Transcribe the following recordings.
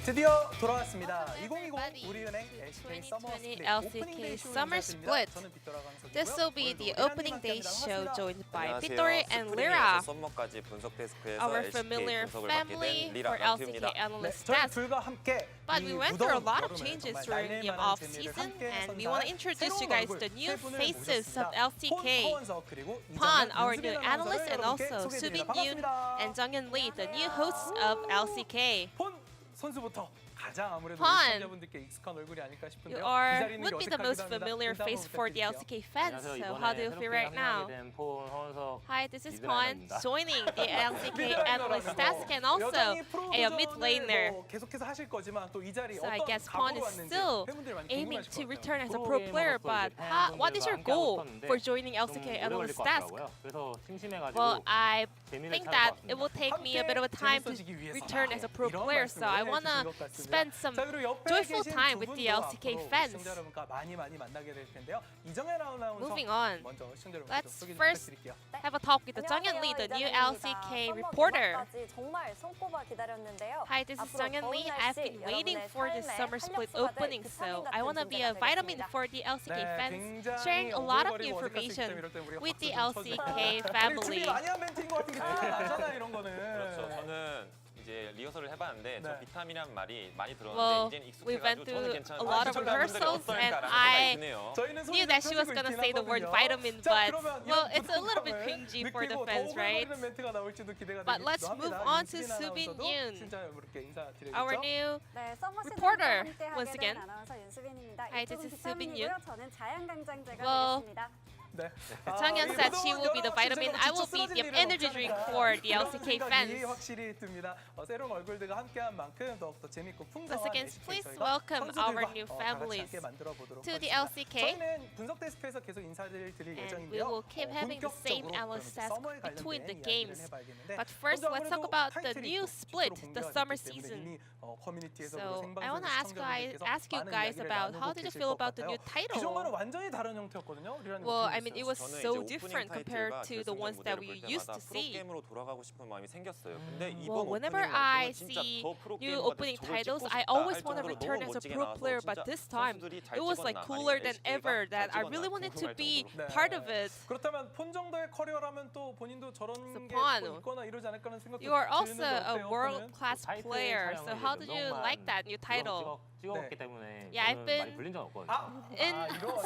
드디어 돌아왔습니다. 2020 우리은행 LCK LCK Summer Split. This will be the opening day show joined by Victory and Lyra, our familiar family for LCK Analysts desk. But we went through a lot of changes during the off-season, and we want to introduce you guys the new faces of LCK. Pan, our new analyst, and also Subin Yoon and Junghyun Lee, the new hosts of LCK. 선수부터 가장 아무래도 시청자분들께 익숙한 얼굴이 아닐까 싶은데요. You would be the most familiar face for the LCK fans. So how do you feel right now? Hi, this is Pan joining the LCK analyst desk and also a mid laner. So I guess Pan is still aiming to return as a pro player, but what is your goal for joining LCK analyst desk? Well, I think that it will take me a bit of a time to return as a pro player, so I want to spend some joyful time with the LCK fans. Moving on, let's first have a talk with the Junghyun Lee, the new LCK reporter. Hi, this is Junghyun Lee. I've been waiting for this summer split opening, so I want to be a vitamin for the LCK fans, sharing a lot of new information with the LCK family. 그렇죠. 저는 이제 리허설을 해봤는데 저 비타민이란 말이 많이 Well, 들었는데 이제는 we went 익숙해가지고 through 저는 a 괜찮은데 lot of rehearsals, and I knew that she was gonna say the word vitamin, but well, it's a little bit cringy for the fans, right? But let's move on to Subin Yoon, our new reporter once again. Hi, this is Subin Yoon. Well, Junghyun said she will be the vitamin. I will be the energy drink for the LCK fans. Once again, please welcome our new families to the LCK. And we will keep having the same analyst task between the games. But first, let's talk about the new split, the summer season. So I want to ask you guys about how did you feel about the new title? Well, I mean, it was so different compared to the ones that we used to see. Well, whenever I see new opening titles, I always want to return as a pro player, but this time it was like cooler than ever that I really wanted to be part of it. So Pan, you are also a world-class player, so how did you like that new title? Yeah, I've been in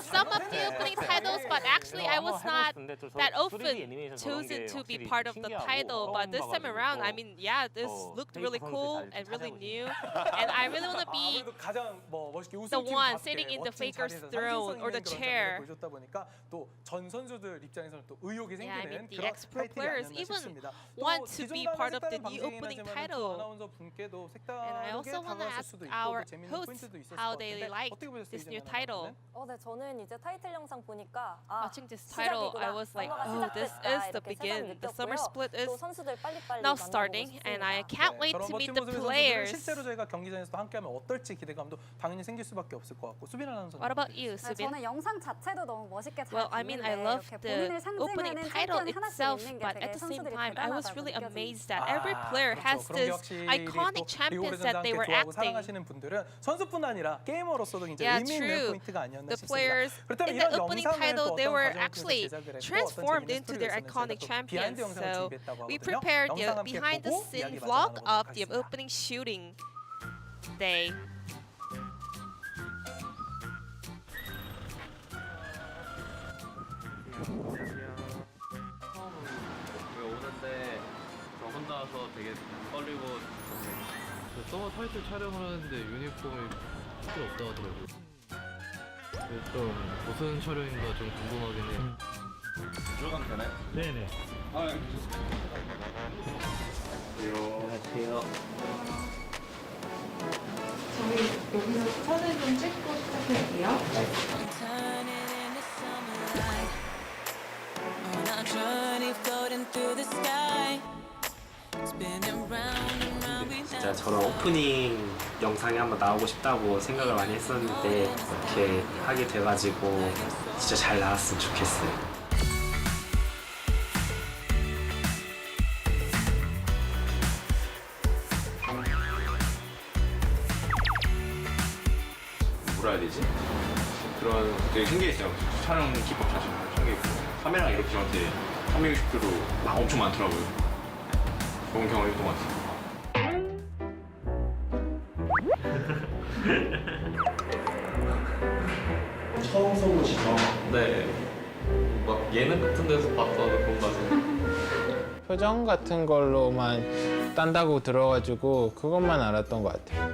some of the opening titles, but actually I was not that often chosen to be part of the title. But this time around, I mean, yeah, this looked really cool and really new, and I really want to be the one sitting in the Faker's throne or the chair. Yeah, I mean, the ex-pro players even want to be part of the new opening title. And I also want to ask our hosts how they liked this new title. Watching this title, I was like, oh, this is the begin. The summer split is now starting, and I can't wait to meet the players. What about you, Subin? Well, I mean, I love the opening title itself, but at the same time, I was really amazed that every player has this iconic champions that they were acting. Yeah, true. The players in the opening title, they were actually transformed into their iconic champions. So we prepared the behind-the-scene vlog of the opening shooting day. 오는데 저 혼자 와서 되게 떨리고 서머 타이틀 촬영을 하는데 유니폼이 필요 없다고 하더라고요. 좀 무슨 촬영인가 좀 궁금하긴 해요. 들어가면 되나요? 네네. 아, 네. 안녕하세요. 저희 여기서 사진 좀 찍고 시작할게요. 진짜 저런 오프닝 영상에 한번 나오고 싶다고 생각을 많이 했었는데 이렇게 하게 돼가지고 진짜 잘 나왔으면 좋겠어요. 뭐라 해야 되지? 그런 되게 신기했어요. 촬영 기법 자체가 신기했고 카메라 이렇게 저한테 360도로 막 엄청 많더라고요. 좋은 경험이었던 것 같아요. 처음 써보시죠? 네. 막 예능 같은 데서 봤던 그런 거 같아요. 표정 같은 걸로만 딴다고 들어가지고 그것만 알았던 것 같아요.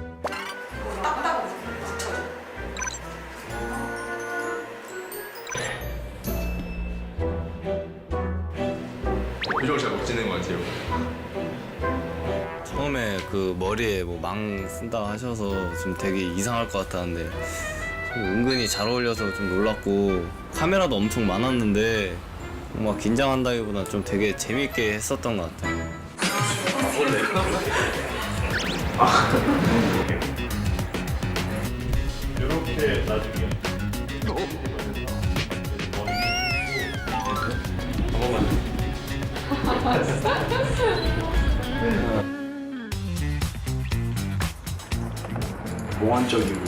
표정을 잘 못 짓는 것 같아요. 처음에 그 머리에 뭐 망 쓴다 하셔서 좀 되게 이상할 것 같았는데 좀 은근히 잘 어울려서 좀 놀랐고 카메라도 엄청 많았는데 막 긴장한다기보다 좀 되게 재밌게 했었던 것 같아요. 이렇게 나중에 몽환적이고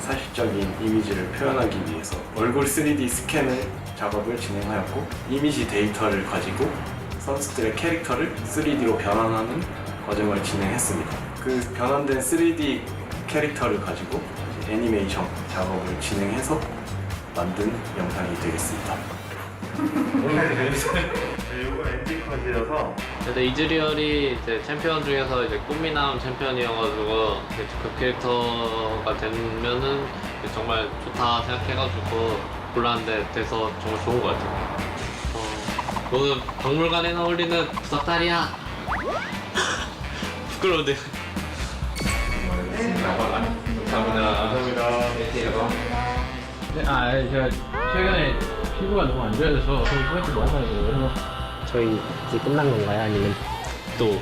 사실적인 이미지를 표현하기 위해서 얼굴 3D 스캔을 작업을 진행하였고 이미지 데이터를 가지고 선수들의 캐릭터를 3D로 변환하는 과정을 진행했습니다. 그 변환된 3D 캐릭터를 가지고 애니메이션 작업을 진행해서 만든 영상이 되겠습니다. 이거 엔딩컷이어서 근데 이즈리얼이 이제 챔피언 중에서 이제 꽃미남 챔피언이어가지고 이제 그 캐릭터가 되면은 정말 좋다 생각해가지고 골랐는데 돼서 정말 좋은 것 같아요. 너는 박물관에 어울리는 부석다리야. 부끄러운데. 감사합니다. 제가 최근에 피부가 너무 안 좋아져서 이번에 너무 많이 먹어요. 저희 이제 끝난 건가요? 아니면 또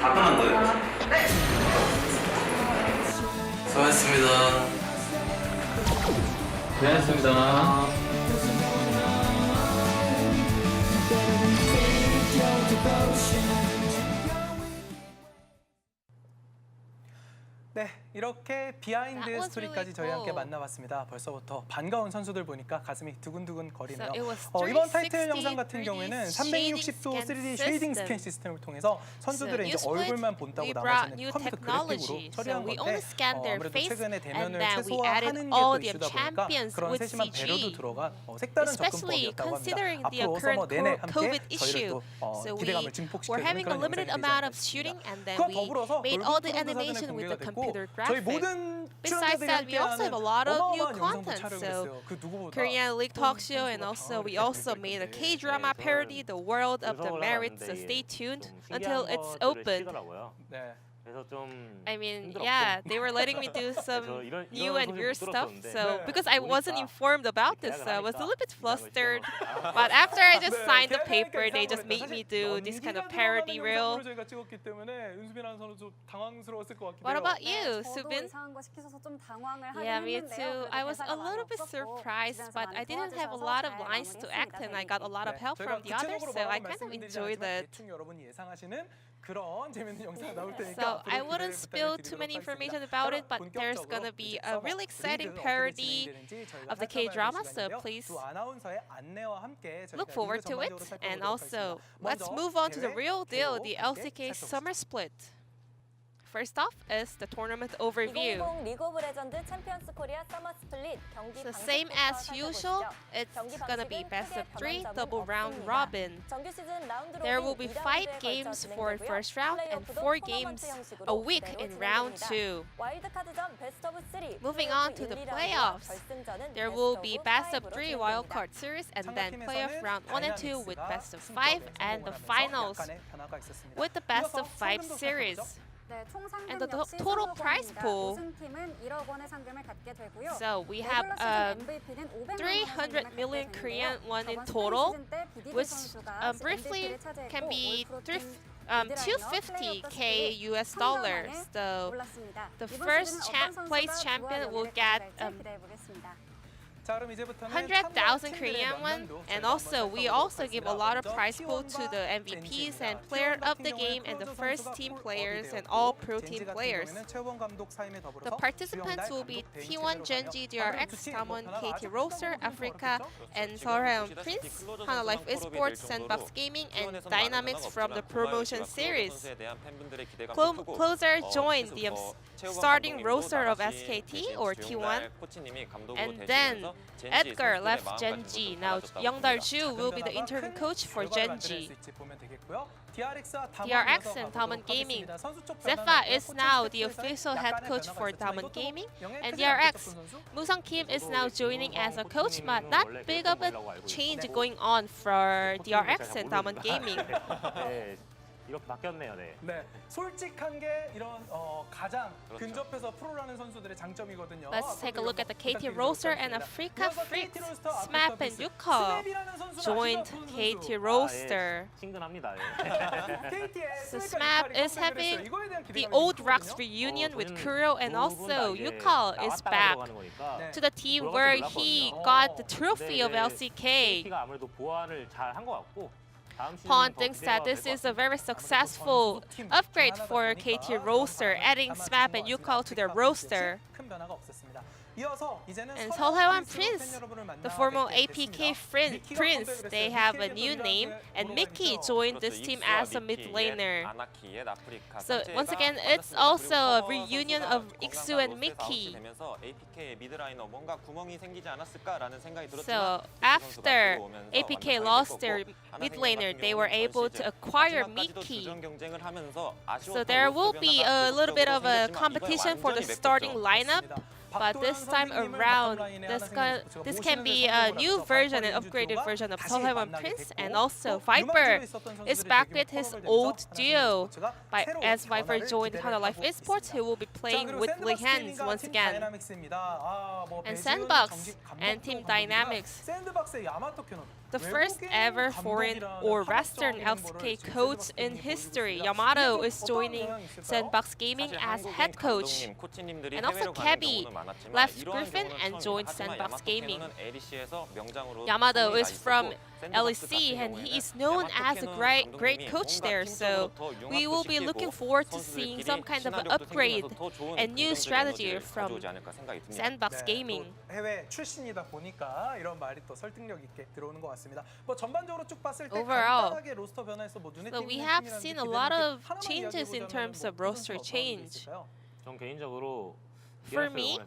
다 끝난 거예요? 네. 수고하셨습니다. 고생하셨습니다. 네, 이렇게 비하인드 That was 스토리까지 really 저희 함께 cool. 만나봤습니다. 벌써부터 반가운 선수들 보니까 가슴이 두근두근 거리네요. So it was 이번 타이틀 360 영상 같은 3D 경우에는 shading 360도 scan 3D 쉐이딩 system. 스캔 시스템을 통해서 선수들의 So 이제 new 얼굴만 split, 본다고 we 나머지는 brought new 컴퓨터 technology. 그래픽으로 처리한 So we 건데 only scanned their 아무래도 face 최근에 and 대면을 then we 최소화하는 added 게 all 또 the 이슈다 보니까 champions 그런 with 세심한 배려도 CG. 들어간 색다른 Especially 접근법이었다고 합니다. considering the 앞으로 current 서머 내내 함께 COVID 저희를 issue. 또 So 기대감을 we're 증폭시켜주는 having a 그런 limited 영상이 되지 amount of 않겠습니다. shooting and then 그와 we 더불어서 made 얼굴 all the 프로그램 사진은 animation with the 공개가 됐고 computer 저희 graphics. 모든 Besides 출연자들이 that, we also have a lot of new 어마어마한 영상도 content. 촬영을 So 했어요. 그 누구보다 Korean League talk show and also we also made a K-drama 네, parody, The World of the 요성을 Merits. So 해봤는데 stay tuned 좀 until 신기한 it's 것들을 opened. 치더라고요. 네. 그래서 좀 I mean, 힘들었고. yeah, they were letting me do 저 some 이런 new and 소식 weird 못 stuff. 들었었는데 So 네. because I wasn't 보니까 informed about this, so I was a little bit flustered. But after I just signed the paper, they just made me do this kind of parody reel. 저희가 찍었기 때문에 은수빈 아나운서는 좀 당황스러웠을 것 같기도 What 해요. about you, Subin? 이상한 거 시키셔서 좀 당황을 하긴 Yeah, me 했는데요. too. 그래도 I was 대사가 a little 많이 bit 없었고 surprised, but 주변에서 I didn't have a 많이 lot of 도와주셔서 lines to 잘 act, and I got a lot of 네, help 저희가 from the others, 구체적으로 so I 뭐라고 kind of 말씀드리지 enjoyed 않지만 it. 대충 여러분이 예상하시는 그런 재밌는 영상 나올 테니까 So 앞으로 I wouldn't 기대를 spill too many 부탁드리도록 information 하겠습니다. about it, but 그럼 there's 본격적으로 gonna be 이제 a 서머 really exciting 리그 어떻게 parody 진행되는지 저희가 of the 살펴봐야 될 K-drama, so 시간인데요. please 두 아나운서의 안내와 함께 look 저희가 forward 리그 to it. 전반적으로 And 살펴보도록 also, 하겠습니다. let's 먼저 move on to the 대회 real deal, 개요 the 함께 LCK 살펴보시죠. Summer Split. First off is the tournament overview. 2020 리그 오브 레전드 챔피언스 코리아 서머 스플릿 경기 So 방식부터 same as usual, 살펴보시죠. it's 경기 gonna be 방식은 best of 크게 3 변한 double 점은 round 없습니다. robin. 정규 시즌 라운드 There 로빈 will be 2라운드에 5 걸쳐 games for 진행되고요. first round and 플레이오프도 4 토너먼트 games 형식으로 a week 그대로 in round 진행됩니다. 2. 와일드카드전 베스트 오브 3 Moving on to the playoffs. There will be best of 3 wildcard series and then playoff round 1 and 2 with best of 5 and the finals with the best of 5 series. 네, 총 상금 And the 역시 total 3억 prize 원입니다. pool. 우승팀은 1억 원의 상금을 갖게 되고요. So we 레귤러 have 시즌 MVP는 500만 300 원의 million 상금을 Korean 갖게 won in 되는데요. total, 저번 스프링 시즌 때 BDD which 선수가 briefly MVP를 차지했고 can be 올 프로팀 250k US dollars. So 올랐습니다. the 이번 first 시즌은 어떤 place 선수가 champion 부와 will 연예를 get 가져갈지 기대해 보겠습니다. 자, 자, 그럼 이제부터는 100,000 Korean won, and also we also give a lot of prize pool to the MVPs and player of the game and the first team players and all pro team players. The participants will be T1 Genji, DRX, Damwon, KT Roaster, Africa, and Seoraeon Prince, Analysts Esports, Sandbox Gaming, and Dynamics from the promotion series. Closer joined the starting roster of SKT or T1, and then Edgar left Genji. Now Youngdal-ju will be the interim coach for Genji. DRX and Damwon Gaming. Zepha is now the official head coach for Damwon Gaming, and DRX, Musang Kim is now joining as a coach, but not big of a change going on for DRX and Damwon Gaming. 이렇게 바뀌었네요. 네. 네, 솔직한 게 이런 가장 근접해서 프로라는 선수들의 장점이거든요. Let's take a look at the KT Roaster and Africa Freaks. Smap and Yuka joined KT Roaster. 친근합니다. So Smap is having the old Rocks reunion with Kuro, and also Yuka is back to the team where he got the trophy of LCK. 아무래도 보완을 잘 한 것 같고. Pawn thinks that this is a very successful upgrade for KT Roaster, adding Smap and Yuka to their roster. And Seoraeon Prince, the former APK Prince, they have a new name, and Mickey joined this team as a mid laner. So once again, it's also a reunion of Iksu and Mickey. So after APK lost their mid laner, they were able to acquire Mickey. So there will be a little bit of a competition for the starting lineup. But this time around, this can be a new version, an upgraded version of Seoraeon Prince, and also Viper is back with his old duo. As Viper joined Analysts Esports, he will be playing with Lee Hands once again. And Sandbox and Team Dynamics. The first ever foreign or Western LCK coach in history, Yamato is joining Sandbox Gaming as head coach. And also Kebby left Griffin and joined Sandbox Gaming. Yamato is from LEC and he is known as a great coach there, so we will be looking forward to seeing some kind of an upgrade and new strategy from Sandbox Gaming. 해외 출신이다 보니까 이런 말이 또 설득력 있게 들어오는 것 같습니다. 뭐 전반적으로 쭉 봤을 때 간단하게 로스터 변화에서 뭐 눈에 So we have seen a lot of changes in terms of roster change. 전 개인적으로 For me,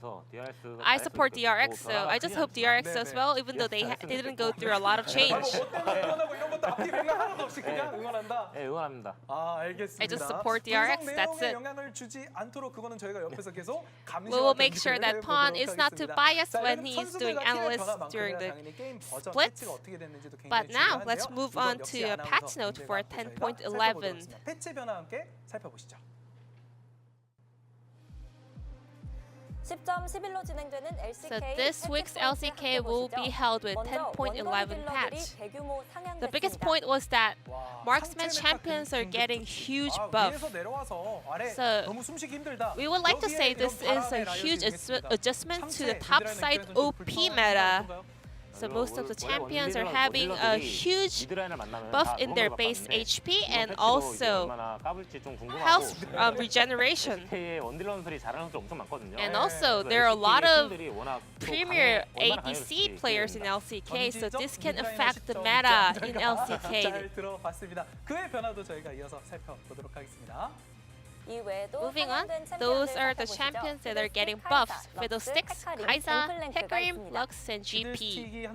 I support DRX, so I just hope DRX does well, even though they didn't go through a lot of change. I just support DRX, that's it. We will make sure that Pawn is not too biased when he is doing analysts during the splits. But now, let's move on to a patch note for 10.11. So this week's LCK will be held with 10.11 patch. The biggest point was that marksman champions are getting huge buff. So we would like to say this is a huge adjustment to the top side OP meta. So most of the champions are having a huge buff in their base HP and also health regeneration. And also there are a lot of premier ADC players in LCK, so this can affect the meta in LCK. Moving on, those are the champions that are getting buffs: Fiddlesticks, Kai'Sa, Hecarim, Lux, and GP.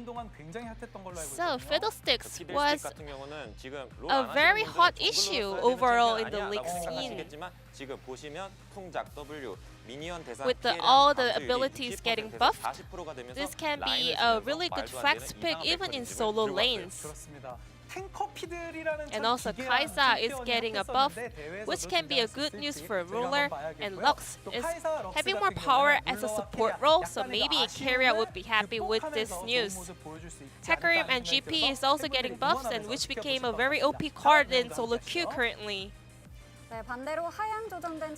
So Fiddlesticks was a very hot issue overall in the league scene. With all the abilities getting buffed, this can be a really good flex pick even in solo lanes. And also Kai'Sa is getting a buff, which can be a good news for Ruler, and Lux is having more power as a support role, so maybe Keria would be happy with this news. Hecarim and GP is also getting buffs, and which became a very OP card in solo queue currently.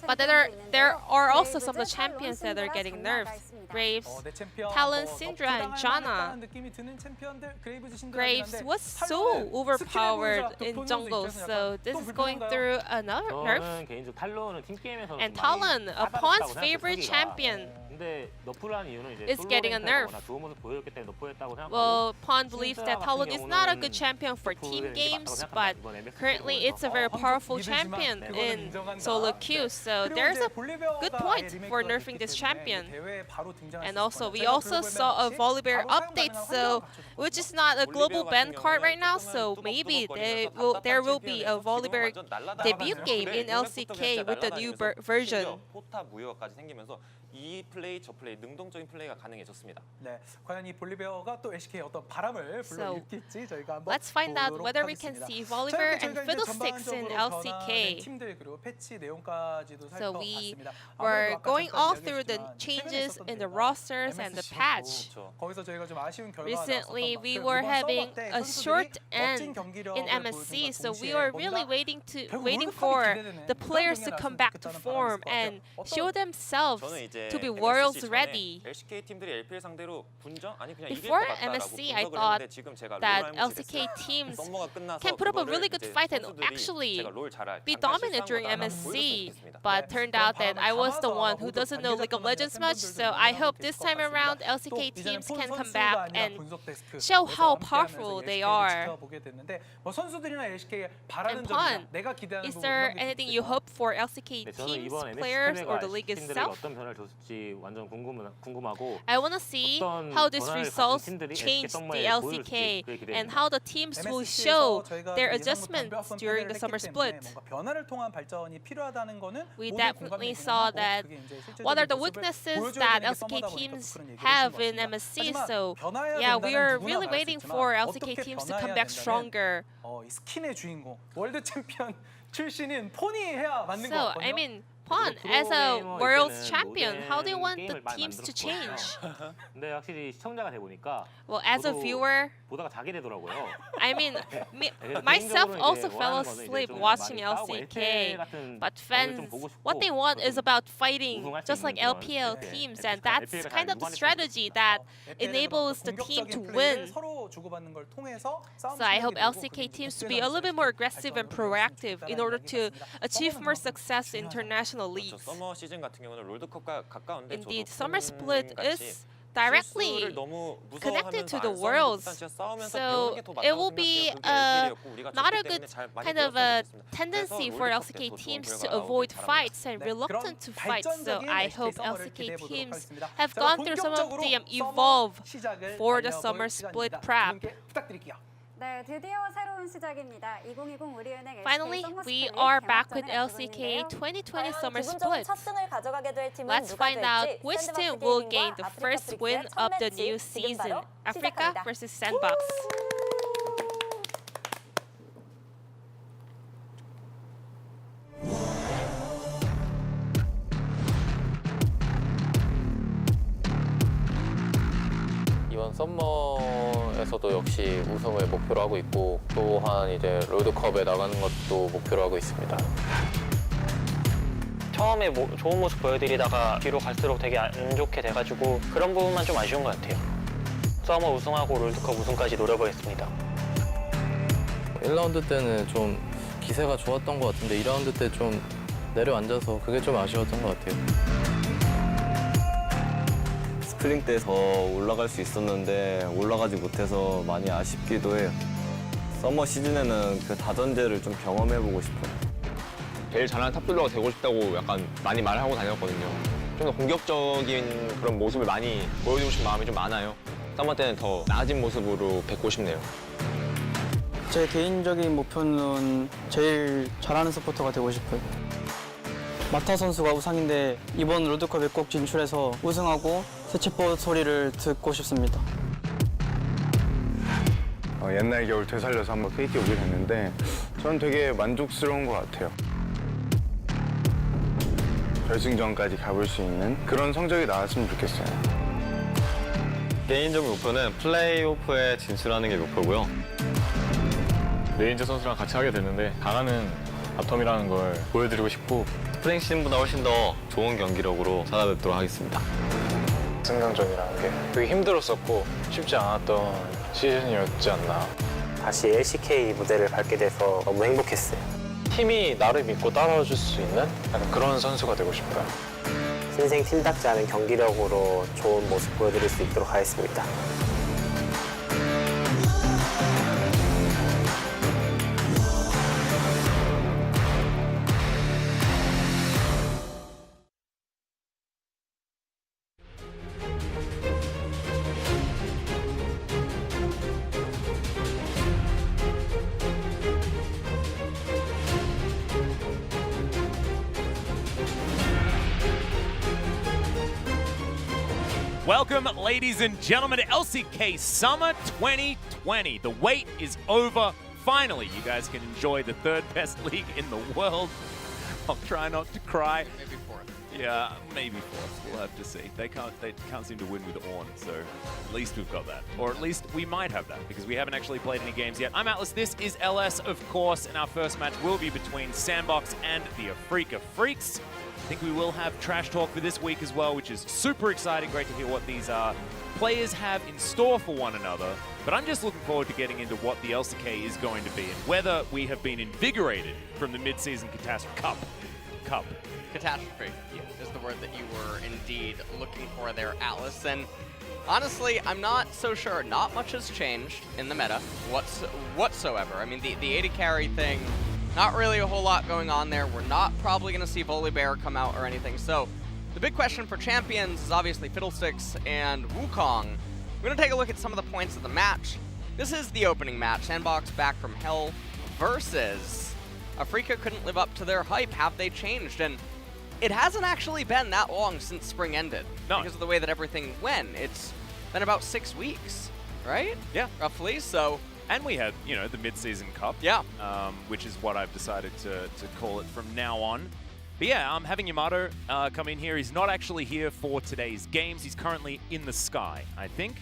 But there are also some of the champions that are getting nerfed. Graves, 내 챔피언 Talon, 더 Syndra, and 부당할 Janna. 만했다는 느낌이 드는 챔피언들 그레이브즈 신드라긴 Graves 한데 was so overpowered in jungle, so this is going through another nerf. 저는 개인적으로 탈론은 팀 게임에서 And Talon, Pawn's favorite champion, 근데 너프라는 이유는 이제 is getting a nerf. 좋은 모습 보여줬기 때문에 너프했다고 생각하고. Well, Pawn believes that Talon is not a good champion for team games, but currently it's a very powerful champion in solo queue. So there's a good point for nerfing this champion. And also, we also saw a Volibear update, so which is not a global ban card right now. So maybe there will be a Volibear debut game in LCK with the new version. 포탑 무효까지 생기면서 이 플레이 저 플레이 능동적인 플레이가 가능해졌습니다. 네, 과연 이 볼리베어가 또 LCK에 어떤 바람을 불러일으킬지 저희가 한번 Let's find out 보도록 whether we can 하겠습니다. see Volibear 자, and 이렇게 저희가 이제 Fiddlesticks in 전반적으로 LCK. 변화된 팀들 그리고 패치 내용까지도 So we 살펴봤습니다. were 아무래도 going 아까 all 잠깐 through the 이야기했지만 changes 최근에 in the 있었던 rosters 대회가 and the MSC patch. 였고, 거기서 저희가 좀 아쉬운 결과가 Recently, 나왔었던 we 만큼 were 이번 having 서버 때 a 선수들이 short 멋진 end 경기력을 in 보여준 MSC, 것과 so 동시에 we were really 뭔가 waiting 결국 for 롤드컵이 기대되는 the 그런 players to 경기가 come 나왔으면 back to 좋겠다는 form 바람이 있을 것 and 같아요. show themselves 저는 이제 to be MSC worlds 전에 ready. LCK 팀들이 LPL 상대로 분정 아니 그냥 이길 Before 것 같다라고 MSC, I 분석을 thought 했는데 지금 제가 that 롤 알못이 LCK 됐어요. teams 썸머가 끝나서 can put up a 그거를 really good 이제 fight and 선수들이 actually 제가 롤 잘할 be 잠깐 dominant 실수한 during 거다라고 MSC, 보여줬으면 좋겠습니다. but turned out that I was the one who doesn't know League of Legends much, so I hope this time around LCK teams can come back and show how powerful they are. And Pawn, is there anything you hope for LCK 네, 저는 teams, 이번 MSC players, or 팀들과 the league 팀들에게 itself? 어떤 변화를 줬을지 완전 궁금하고 I want to see 어떤 how this 변화를 results 가진 팀들이 change LCK the 썸머에 LCK 보여줄지 그게 and 기대됩니다. how the teams will show their adjustments during the summer split. We definitely saw that what are the weaknesses that LCK teams have in MSC, so yeah, we are really waiting for LCK teams to come back stronger. 이 스킨의 주인공 월드 챔피언 출신인 폰이 해야 맞는 것 So, 같거든요. I mean, Pawn, as a world's champion, how do you want the teams to change? 근데 확실히 시청자가 돼 보니까 Well, as a 저도 viewer, 보다가 자게 되더라고요. I mean, 그래서 myself 개인적으로 also 이제 fell 원하는 거는 이제 asleep 좀 watching 많이 싸우고 LCK. LPL 같은 But 경기를 좀 fans, 보고 싶고 what they want is about fighting, 우승할 수 just like 있는 그런, LPL 네, teams, LPL and that's 가 kind of the 잘 strategy that enables the team to win. So I hope LCK teams to be a little bit more aggressive and proactive in order to achieve more success in international 그렇죠. leagues. 서머 시즌 같은 경우는 롤드컵과 가까운데 Indeed, 저도 Summer Split is directly 실수를 너무 connected to the 무서워하면서 안 worlds. 싸우는 것보단 진짜 싸우면서 So 배우는 게더 it will 맞다고 be 생각해요. 그게 LPL이었고 우리가 not 졌기 a good 때문에 잘 많이 kind of a 배웠으면 좋겠습니다. tendency 그래서 for 롤드컵 LCK 때 더 좋은 teams to 결과가 avoid 나오길 바랍니다. fights and reluctant to fight. So I hope LCK teams have gone through some of the evolve for the Summer Split prep. 네, 드디어 새로운 시작입니다. 2020 우리은행 LCK Finally, 서머 we 스플릿 are back with 개막전을 LCK 앞두고 있는데요. 2020 Summer 기분 좋은 Split. 첫 승을 가져가게 될 팀은 Let's 누가 find out 될지 which 샌드박스 team will 게이밍과 gain the 아프리카 first 프릭스의 win 첫 of the 매치 new 지금 season. 바로 Africa 시작합니다. versus Sandbox. 이번 썸머에서도 역시 우승을 목표로 하고 있고 또한 이제 롤드컵에 나가는 것도 목표로 하고 있습니다. 처음에 좋은 모습 보여드리다가 뒤로 갈수록 되게 안 좋게 돼가지고 그런 부분만 좀 아쉬운 것 같아요. 서머 우승하고 롤드컵 우승까지 노려보겠습니다. 1라운드 때는 좀 기세가 좋았던 것 같은데 2라운드 때 좀 내려앉아서 그게 좀 아쉬웠던 것 같아요. 스프링 때 더 올라갈 수 있었는데 올라가지 못해서 많이 아쉽기도 해요. 서머 시즌에는 그 다전제를 좀 경험해보고 싶어요. 제일 잘하는 탑블러가 되고 싶다고 약간 많이 말하고 다녔거든요. 좀 더 공격적인 그런 모습을 많이 보여주고 싶은 마음이 좀 많아요. 서머 때는 더 나아진 모습으로 뵙고 싶네요. 제 개인적인 목표는 제일 잘하는 서포터가 되고 싶어요. 마타 선수가 우상인데 이번 롤드컵에 꼭 진출해서 우승하고 세치포 소리를 듣고 싶습니다. 옛날 겨울 되살려서 한번 KT 오게 됐는데 저는 되게 만족스러운 것 같아요. 결승전까지 가볼 수 있는 그런 성적이 나왔으면 좋겠어요. 개인적인 목표는 플레이오프에 진출하는 게 목표고요. 레인저 선수랑 같이 하게 됐는데 강하는 바텀이라는 걸 보여드리고 싶고 스프링 시즌보다 훨씬 더 좋은 경기력으로 찾아뵙도록 하겠습니다. 승강전이라는 게 되게 힘들었었고 쉽지 않았던 시즌이었지 않나. 다시 LCK 무대를 밟게 돼서 너무 행복했어요. 팀이 나를 믿고 따라와 줄 수 있는 약간 그런 선수가 되고 싶어요. 신생 팀답지 않은 경기력으로 좋은 모습 보여드릴 수 있도록 하겠습니다. Welcome, ladies and gentlemen, to LCK Summer 2020. The wait is over. Finally, you guys can enjoy the third best league in the world. I'll try not to cry. Maybe fourth. Yeah, maybe fourth. We'll have to see. They can't seem to win with Ornn, so at least we've got that. Or at least we might have that, because we haven't actually played any games yet. I'm Atlas, this is LS, of course, and our first match will be between Sandbox and the Afrika Freaks. I think we will have trash talk for this week as well, which is super exciting. Great to hear what these players have in store for one another. But I'm just looking forward to getting into what the LCK is going to be and whether we have been invigorated from the mid-season Cup. Catastrophe is the word that you were indeed looking for there, Atlas. And honestly, I'm not so sure. Not much has changed in the meta whatsoever. I mean, the AD carry thing, not really a whole lot going on there. We're not probably going to see Volibear come out or anything. So the big question for champions is obviously Fiddlesticks and Wukong. We're going to take a look at some of the points of the match. This is the opening match. Sandbox back from hell versus Afrika couldn't live up to their hype. Have they changed? And it hasn't actually been that long since spring ended. No. Because of the way that everything went. It's been about 6 weeks, right? Yeah. Roughly, so... And we had, you know, the mid-season cup. Yeah. Which is what I've decided to call it from now on. But yeah, having Yamato come in here. He's not actually here for today's games. He's currently in the sky, I think,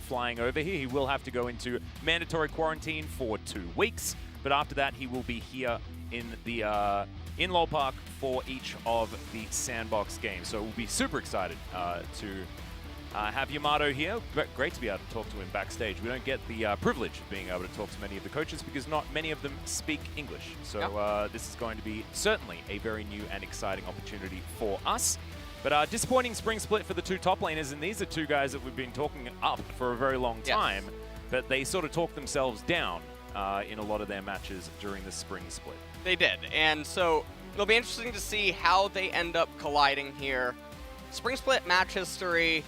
flying over here. He will have to go into mandatory quarantine for 2 weeks. But after that, he will be here in the in Lol Park for each of the Sandbox games. So we'll be super excited to have Yamato here. Great to be able to talk to him backstage. We don't get the privilege of being able to talk to many of the coaches because not many of them speak English. So this is going to be certainly a very new and exciting opportunity for us. But disappointing spring split for the two top laners, and these are two guys that we've been talking up for a very long time, but they sort of talked themselves down in a lot of their matches during the spring split. They did, and so it'll be interesting to see how they end up colliding here. Spring split match history.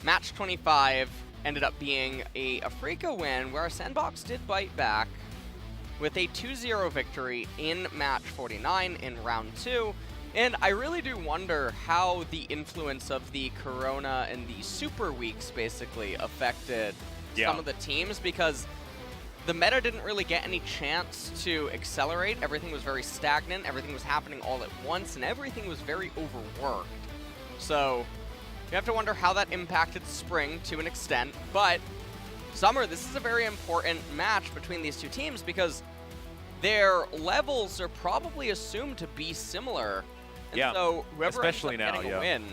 Match 25 ended up being a Afrika win where our Sandbox did bite back with a 2-0 victory in match 49 in round 2. And I really do wonder how the influence of the Corona and the Super Weeks basically affected some of the teams, because the meta didn't really get any chance to accelerate. Everything was very stagnant, everything was happening all at once, and everything was very overworked. So you have to wonder how that impacted spring to an extent, but summer, this is a very important match between these two teams because their levels are probably assumed to be similar. And so whoever especially ends up getting a win.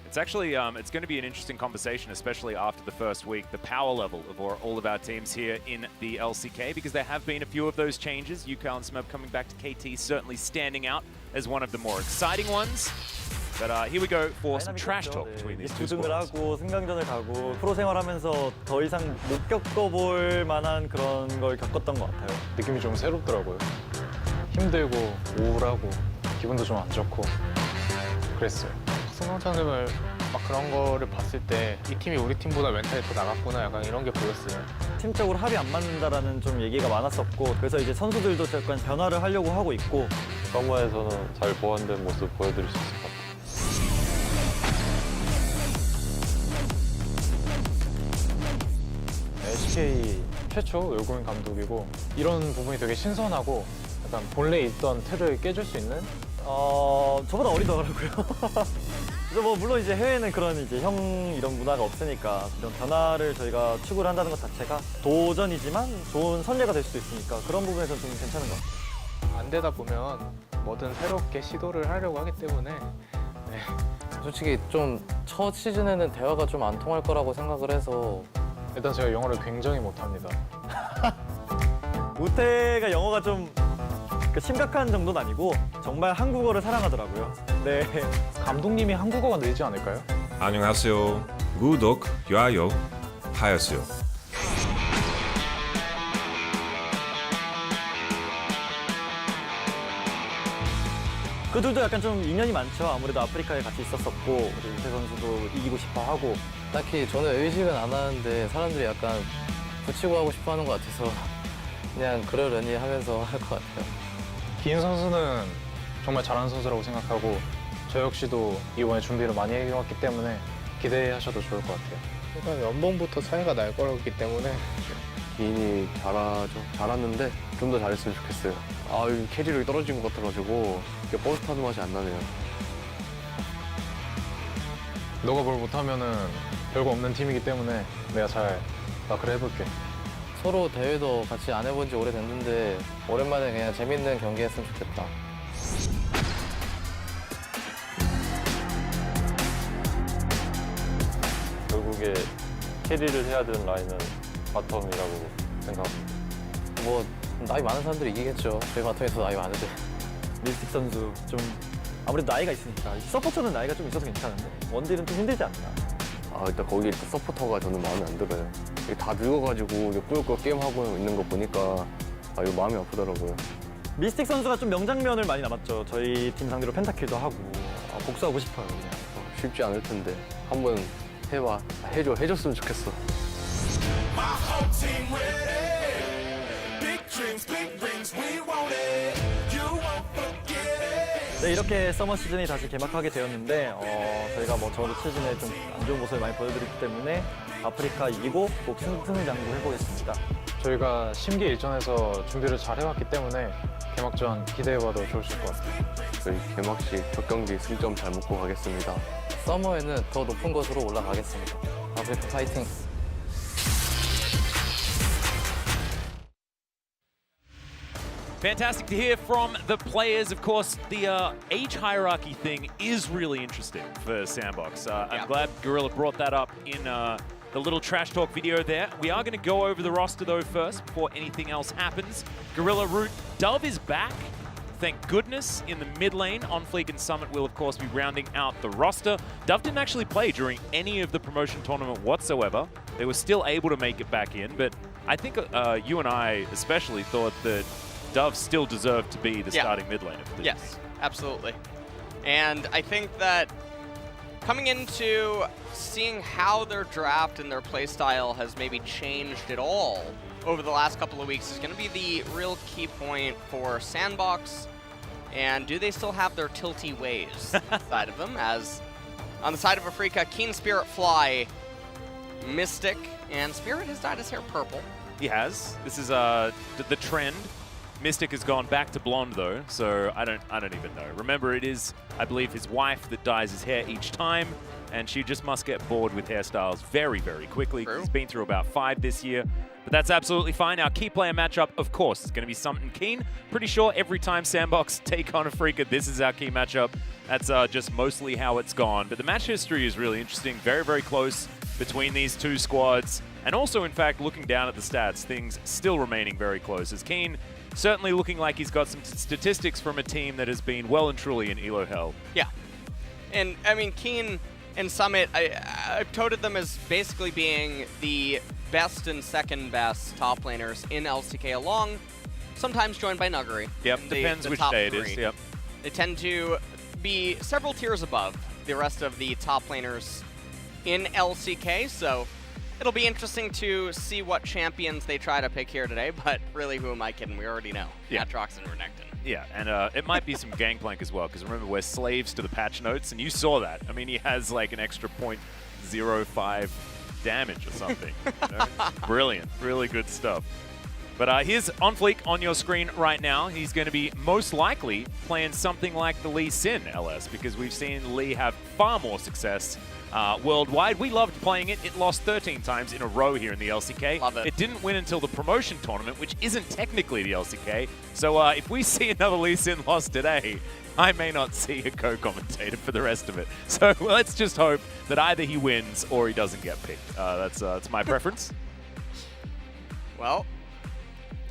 It's actually, it's going to be an interesting conversation, especially after the first week, the power level of all of our teams here in the LCK, because there have been a few of those changes. Yukao and Smeb coming back to KT certainly standing out as one of the more exciting ones. But here we go for some trash talk between these two 우승을 squads. 하고 승강전을 가고 프로 생활하면서 더 이상 못 겪어볼 만한 그런 걸 겪었던 것 같아요. 느낌이 좀 새롭더라고요. 힘들고 우울하고 기분도 좀 안 좋고 그랬어요. 승강전을 막 그런 거를 봤을 때 이 팀이 우리 팀보다 멘탈이 더 나갔구나 약간 이런 게 보였어요. 팀적으로 합이 안 맞는다라는 좀 얘기가 많았었고 그래서 이제 선수들도 약간 변화를 하려고 하고 있고 서머에서는 잘 보완된 모습 보여드릴 수 있을 것 같아요. LCK 최초 외국인 감독이고 이런 부분이 되게 신선하고 약간 본래 있던 틀을 깨줄 수 있는? 저보다 어리더라고요. 그래서 뭐 물론 이제 해외는 그런 이제 형 이런 문화가 없으니까 이런 변화를 저희가 추구를 한다는 것 자체가 도전이지만 좋은 선례가 될 수도 있으니까 그런 부분에서 좀 괜찮은 것 같아요. 안 되다 보면 뭐든 새롭게 시도를 하려고 하기 때문에 네. 솔직히 좀 첫 시즌에는 대화가 좀 안 통할 거라고 생각을 해서 일단 제가 영어를 굉장히 못합니다. 우태가 영어가 좀 심각한 정도는 아니고 정말 한국어를 사랑하더라고요. 네. 감독님이 한국어가 늘지 않을까요? 안녕하세요. 구독, 좋아요 하였어요. 그 둘도 약간 좀 인연이 많죠. 아무래도 아프리카에 같이 있었었고 우리 우태 선수도 이기고 싶어 하고. 딱히 저는 의식은 안 하는데 사람들이 약간 붙이고 하고 싶어 하는 것 같아서 그냥 그러려니 하면서 할 것 같아요. 기인 선수는 정말 잘하는 선수라고 생각하고 저 역시도 이번에 준비를 많이 해왔기 때문에 기대하셔도 좋을 것 같아요. 일단 연봉부터 차이가 날 거기 때문에 기인이 잘하는데 좀 더 잘했으면 좋겠어요. 아, 요즘 캐리력이 떨어진 것 같아가지고 버스 타는 맛이 안 나네요. 너가 뭘 못하면은 별거 없는 팀이기 때문에 내가 잘 마크를 해볼게. 서로 대회도 같이 안 해본 지 오래됐는데 오랜만에 그냥 재밌는 경기 했으면 좋겠다. 결국에 캐리를 해야 되는 라인은 바텀이라고 생각합니다. 뭐 나이 많은 사람들이 이기겠죠. 저희 바텀에서 나이 많은데. 미스틱 선수 좀 아무래도 나이가 있으니까 서포터는 나이가 좀 있어서 괜찮은데 원딜은 좀 힘들지 않나. 아, 일단 거기 일단 서포터가 저는 마음에 안 들어요. 이게 다 늙어가지고 꾸역꾸역 게임하고 있는 거 보니까 아, 이거 마음이 아프더라고요. 미스틱 선수가 좀 명장면을 많이 남았죠. 저희 팀 상대로 펜타킬도 하고 복수하고 싶어요. 그냥. 쉽지 않을 텐데 한번 해줬으면 좋겠어. 네, 이렇게 서머 시즌이 다시 개막하게 되었는데 저희가 뭐 저도 시즌에 좀 안 좋은 모습을 많이 보여드렸기 때문에 아프리카 이기고 꼭 승승장구 해보겠습니다. 저희가 심기일전에서 준비를 잘 해왔기 때문에 개막전 기대해봐도 좋으실 것 같아요. 저희 개막식 첫 경기 승점 잘 먹고 가겠습니다. 서머에는 더 높은 곳으로 올라가겠습니다. 아프리카 파이팅! Fantastic to hear from the players. Of course, the age hierarchy thing is really interesting for Sandbox. I'm glad Gorilla brought that up in the little trash talk video there. We are going to go over the roster though first before anything else happens. Gorilla Root, Dove is back. Thank goodness. In the mid lane, On Fleek and Summit will of course be rounding out the roster. Dove didn't actually play during any of the promotion tournament whatsoever. They were still able to make it back in, but I think you and I especially thought that Dove still deserved to be the starting mid laner for this. Yes, absolutely. And I think that coming into seeing how their draft and their playstyle has maybe changed at all over the last couple of weeks is going to be the real key point for Sandbox. And do they still have their tilty ways side of them? As on the side of Afrika, Keen Spirit Fly, Mystic, and Spirit has dyed his hair purple. He has. This is the trend. Mystic has gone back to blonde though, so I don't even know. Remember, it is, I believe, his wife that dyes his hair each time, and she just must get bored with hairstyles very, very quickly. He's been through about 5 this year, but that's absolutely fine. Our key player matchup, of course, is going to be Summit and Keen. Pretty sure every time Sandbox take on Afrika, this is our key matchup. That's just mostly how it's gone. But the match history is really interesting. Very, very close between these two squads. And also, in fact, looking down at the stats, things still remaining very close. As Keen certainly looking like he's got some statistics from a team that has been well and truly in Elo hell. Yeah. And, I mean, Keen and Summit, I've touted them as basically being the best and second best top laners in LCK along, sometimes joined by Nuguri. Yep, depends which day it is, yep. They tend to be several tiers above the rest of the top laners in LCK, so it'll be interesting to see what champions they try to pick here today, but really, who am I kidding? We already know. Yeah. Atrox and Renekton. Yeah, and it might be some Gangplank as well, because remember, we're slaves to the patch notes, and you saw that. I mean, he has like an extra 0.05 damage or something. You know? Brilliant. Really good stuff. But here's On Fleek on your screen right now. He's going to be most likely playing something like the Lee Sin LS, because we've seen Lee have far more success worldwide. We loved playing it. It lost 13 times in a row here in the LCK. Love it. It didn't win until the promotion tournament, which isn't technically the LCK. So if we see another Lee Sin loss today, I may not see a co-commentator for the rest of it. So let's just hope that either he wins or he doesn't get picked. That's my preference. Well,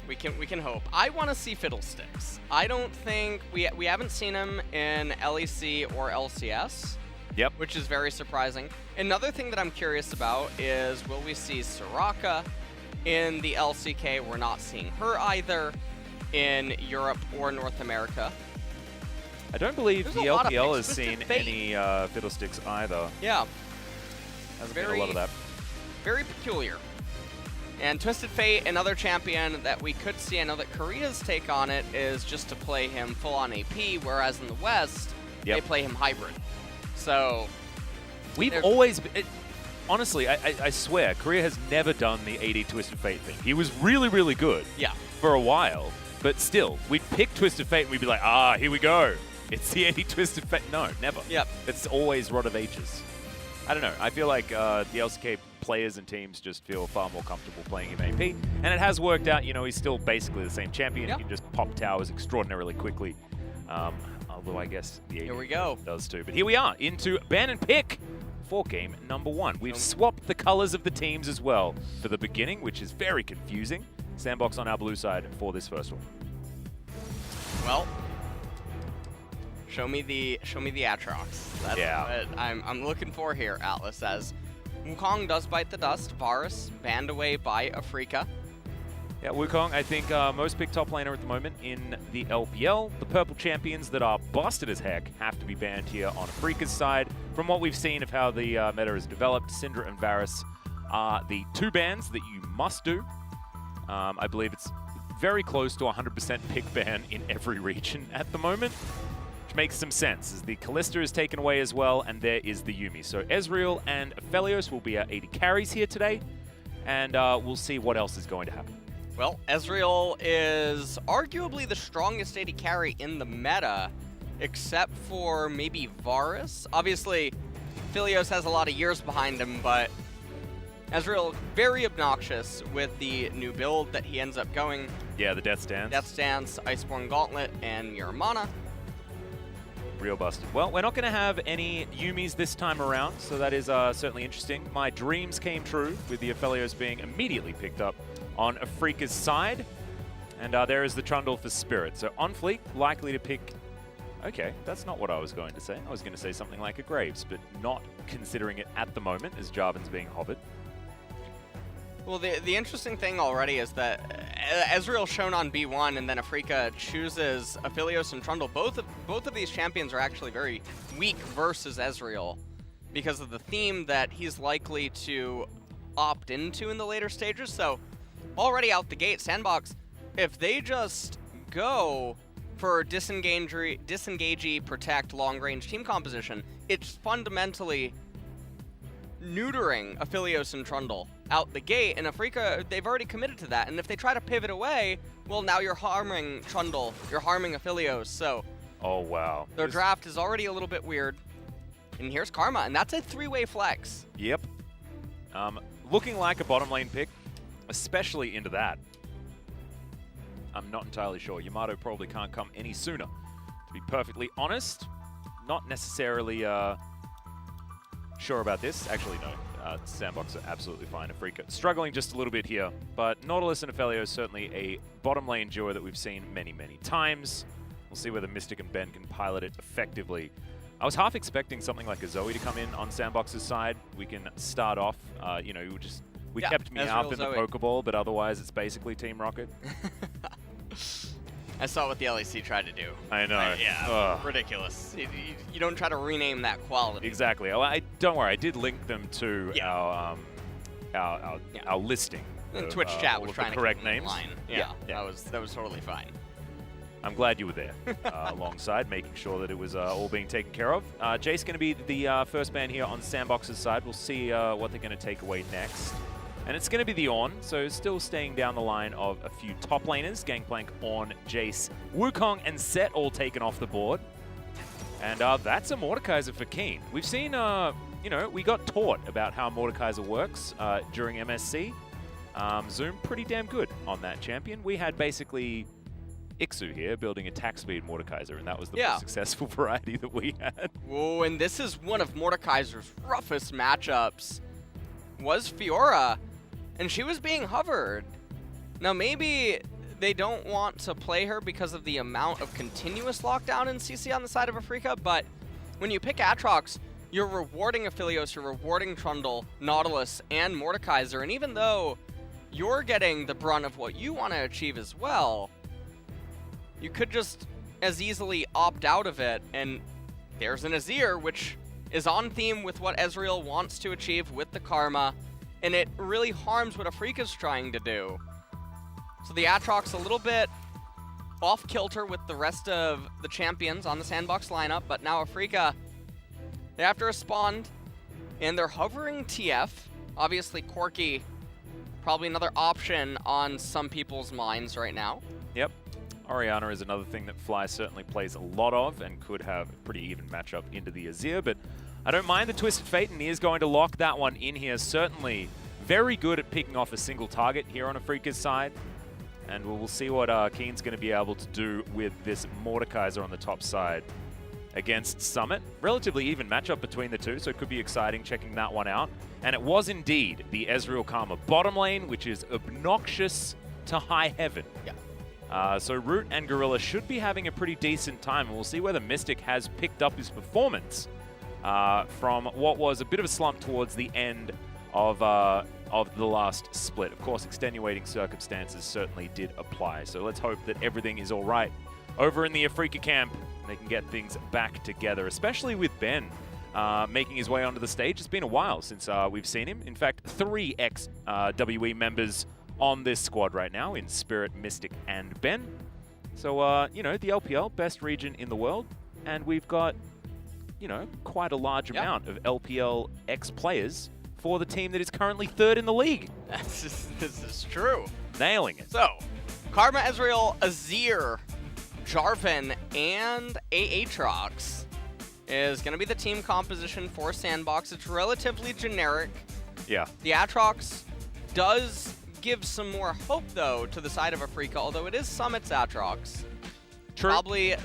we can hope. I want to see Fiddlesticks. I don't think we haven't seen him in LEC or LCS. Yep. Which is very surprising. Another thing that I'm curious about is, will we see Soraka in the LCK? We're not seeing her either in Europe or North America. I don't believe There's the a lot of LPL has picks. seen Twisted any Fiddlesticks either. Yeah. Hasn't been a lot of that. Very peculiar. And Twisted Fate, another champion that we could see. I know that Korea's take on it is just to play him full on AP, whereas in the West, they play him hybrid. So we've always been, honestly, I swear, Korea has never done the AD Twisted Fate thing. He was really, really good for a while, but still, we'd pick Twisted Fate and we'd be like, here we go. It's the AD Twisted Fate. No, never. Yep. It's always Rod of Ages. I don't know. I feel like the LCK players and teams just feel far more comfortable playing him AP. And it has worked out. You know, he's still basically the same champion. He can just pop towers extraordinarily quickly. Although I guess the AD does too. But here we are into ban and pick for game number 1. We've swapped the colors of the teams as well for the beginning, which is very confusing. Sandbox on our blue side for this first one. Well, show me the Aatrox. That's what I'm looking for here, Atlas, as Wukong does bite the dust. Varus banned away by Afrika. Yeah, Wukong, I think most picked top laner at the moment in the LPL. The purple champions that are busted as heck have to be banned here on Afrika's side. From what we've seen of how the meta has developed, Syndra and Varus are the 2 bans that you must do. I believe it's very close to 100% pick ban in every region at the moment, which makes some sense, as the Kalista is taken away as well, and there is the Yuumi. So Ezreal and Aphelios will be our AD carries here today, and we'll see what else is going to happen. Well, Ezreal is arguably the strongest AD carry in the meta, except for maybe Varus. Obviously, Aphelios has a lot of years behind him, but Ezreal very obnoxious with the new build that he ends up going. Yeah, the Death Stance. Death Stance, Iceborne Gauntlet, and Muramana. Real busted. Well, we're not going to have any Yuumis this time around, so that is certainly interesting. My dreams came true with the Aphelios being immediately picked up on Afrika's side. And there is the Trundle for Spirit. So On Fleek, likely to pick... Okay, that's not what I was going to say. I was going to say something like a Graves, but not considering it at the moment as Jarvan's being hovered. Well, the interesting thing already is that Ezreal shown on B1, and then Afrika chooses Aphelios and Trundle. Both of these champions are actually very weak versus Ezreal because of the theme that he's likely to opt into in the later stages. So already out the gate, Sandbox, if they just go for disengagey, protect, long-range team composition, it's fundamentally neutering Aphelios and Trundle out the gate, and Afrika, they've already committed to that. And if they try to pivot away, well, now you're harming Trundle, you're harming Aphelios, so... Oh, wow. Their draft is already a little bit weird. And here's Karma, and that's a 3-way flex. Yep. Looking like a bottom lane pick, especially into that. I'm not entirely sure. Yamato probably can't come any sooner. To be perfectly honest, not necessarily sure about this. Actually, no. Sandbox are absolutely fine. Afrika struggling just a little bit here, but Nautilus and Aphelios certainly a bottom lane duo that we've seen many, many times. We'll see whether Mystic and Ben can pilot it effectively. I was half expecting something like a Zoe to come in on Sandbox's side. We can start off, you know, we kept me up in the Pokeball, but otherwise it's basically Team Rocket. I saw what the LEC tried to do. I know. Ridiculous. You don't try to rename that quality. Exactly. Don't worry, I did link them to our listing. And Twitch chat was trying to correct keep them in names. line. Yeah. That was totally fine. I'm glad you were there alongside, making sure that it was all being taken care of. Jace going to be the first ban here on Sandbox's side. We'll see what they're going to take away next. And it's going to be the Ornn, so still staying down the line of a few top laners. Gangplank, Ornn, Jace, Wukong, and Set all taken off the board. And that's a Mordekaiser for Keen. We've seen, you know, we got taught about how Mordekaiser works during MSC. Zoom pretty damn good on that champion. We had basically Ixu here building attack speed Mordekaiser, and that was the most successful variety that we had. Whoa, and this is one of Mordekaiser's roughest matchups. Was Fiora, and she was being hovered. Now maybe they don't want to play her because of the amount of continuous lockdown in CC on the side of Afrika, but when you pick Aatrox, you're rewarding Aphelios, you're rewarding Trundle, Nautilus, and Mordekaiser, and even though you're getting the brunt of what you want to achieve as well, you could just as easily opt out of it, and there's an Azir, which is on theme with what Ezreal wants to achieve with the Karma, and it really harms what Afrika's trying to do. So the Aatrox a little bit off-kilter with the rest of the champions on the Sandbox lineup, but now Afrika, they have to respond, and they're hovering TF. Obviously, Corki, probably another option on some people's minds right now. Yep. Orianna is another thing that Fly certainly plays a lot of and could have a pretty even matchup into the Azir, but I don't mind the Twisted Fate, and he is going to lock that one in here. Certainly very good at picking off a single target here on Afrika's side, and we'll see what Keen's going to be able to do with this Mordekaiser on the top side against Summit. Relatively even matchup between the two, so it could be exciting checking that one out. And it was indeed the Ezreal Karma bottom lane, which is obnoxious to high heaven. Yeah. So Root and Gorilla should be having a pretty decent time, and we'll see whether Mystic has picked up his performance from what was a bit of a slump towards the end of the last split. Of course, extenuating circumstances certainly did apply, so let's hope that everything is all right over in the Afrika camp and they can get things back together, especially with Ben making his way onto the stage. It's been a while since we've seen him. In fact, 3 ex-WE members on this squad right now in Spirit, Mystic, and Ben. So, you know, the LPL, best region in the world, and we've got, you know, quite a large amount of LPL ex-players for the team that is currently 3rd in the league. This is true. Nailing it. So, Karma, Ezreal, Azir, Jarvan, and Aatrox is going to be the team composition for Sandbox. It's relatively generic. Yeah. The Aatrox does give some more hope, though, to the side of Afrika, although it is Summit's Aatrox. True. Probably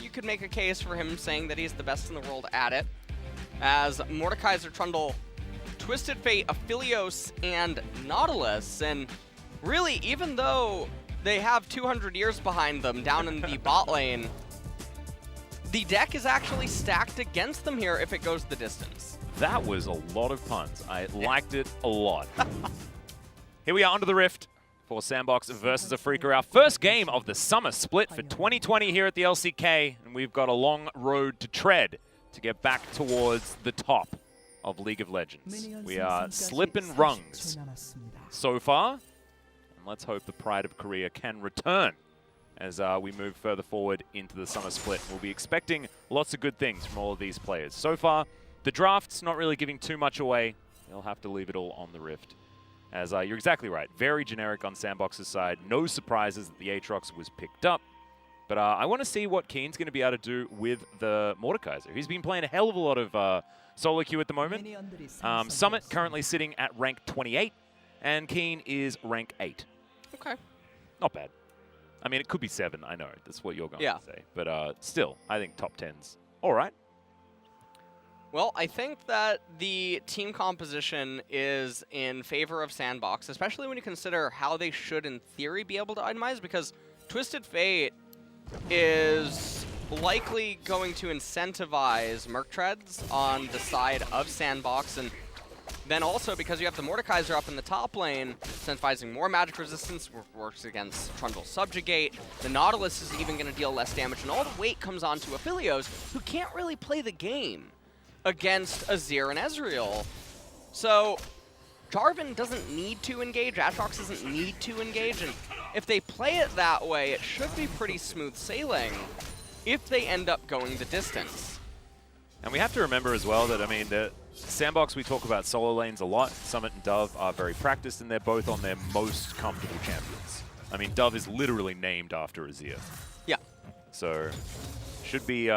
you could make a case for him saying that he's the best in the world at it, as Mordekaiser, Trundle, Twisted Fate, Aphelios, and Nautilus. And really, even though they have 200 years behind them down in the bot lane, the deck is actually stacked against them here if it goes the distance. That was a lot of puns. I liked it a lot. Here we are onto the Rift for Sandbox versus Afrika, our first game of the Summer Split for 2020 here at the LCK, and we've got a long road to tread to get back towards the top of League of Legends. We are slipping rungs so far, and let's hope the pride of Korea can return as we move further forward into the Summer Split. We'll be expecting lots of good things from all of these players. So far, the draft's not really giving too much away. They'll have to leave it all on the Rift. As you're exactly right, very generic on Sandbox's side. No surprises that the Aatrox was picked up. But I want to see what Keen's going to be able to do with the Mordekaiser. He's been playing a hell of a lot of solo queue at the moment. Summit currently sitting at rank 28, and Keen is rank 8. Okay. Not bad. I mean, it could be 7, I know. That's what you're going to say. But still, I think top 10's all right. Well, I think that the team composition is in favor of Sandbox, especially when you consider how they should, in theory, be able to itemize, because Twisted Fate is likely going to incentivize Merc Treads on the side of Sandbox, and then also because you have the Mordekaiser up in the top lane, incentivizing more magic resistance, works against Trundle Subjugate. The Nautilus is even going to deal less damage, and all the weight comes onto Aphelios, who can't really play the game against Azir and Ezreal. So Jarvan doesn't need to engage, Aatrox doesn't need to engage, and if they play it that way, it should be pretty smooth sailing if they end up going the distance. And we have to remember as well that, I mean, Sandbox, we talk about solo lanes a lot. Summit and Dove are very practiced, and they're both on their most comfortable champions. I mean, Dove is literally named after Azir. Yeah. So, should be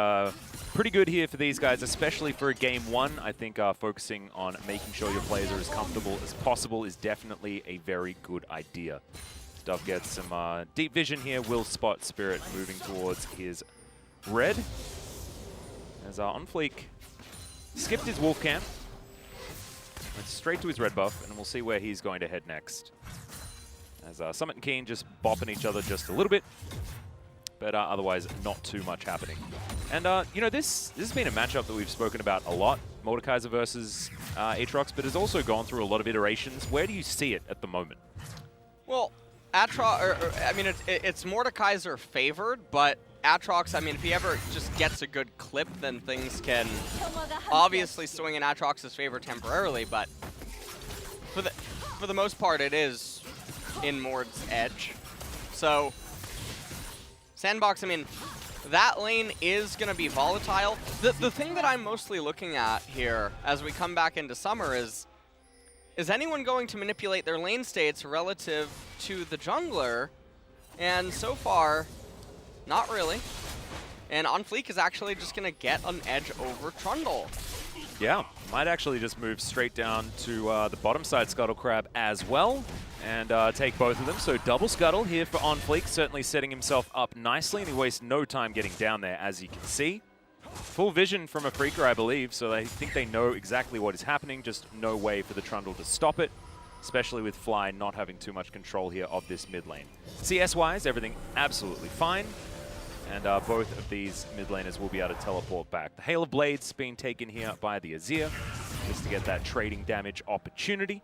pretty good here for these guys, especially for a game one. I think focusing on making sure your players are as comfortable as possible is definitely a very good idea. Dove gets some deep vision here, will spot Spirit moving towards his red. As on Fleek skipped his wolf camp, went straight to his red buff, and we'll see where he's going to head next. As Summit and Keen just bopping each other just a little bit, but otherwise not too much happening. And you know, this has been a matchup that we've spoken about a lot, Mordekaiser versus Aatrox, but has also gone through a lot of iterations. Where do you see it at the moment? Well, Aatrox, I mean, it's Mordekaiser favored, but Aatrox, I mean, if he ever just gets a good clip, then things can obviously swing in Aatrox's favor temporarily, but for the most part, it is in Mord's edge. So, Sandbox, I mean, that lane is going to be volatile. The thing that I'm mostly looking at here as we come back into Summer is anyone going to manipulate their lane states relative to the jungler? And so far, not really. And On Fleek is actually just going to get an edge over Trundle. Yeah, might actually just move straight down to the bottom side Scuttle Crab as well and take both of them. So double Scuttle here for On Fleek, certainly setting himself up nicely, and he wastes no time getting down there, as you can see. Full vision from a Freaker, I believe, so I think they know exactly what is happening, just no way for the Trundle to stop it, especially with Fly not having too much control here of this mid lane. CS-wise, everything absolutely fine. And both of these mid laners will be able to teleport back. The Hail of Blades being taken here by the Azir, just to get that trading damage opportunity.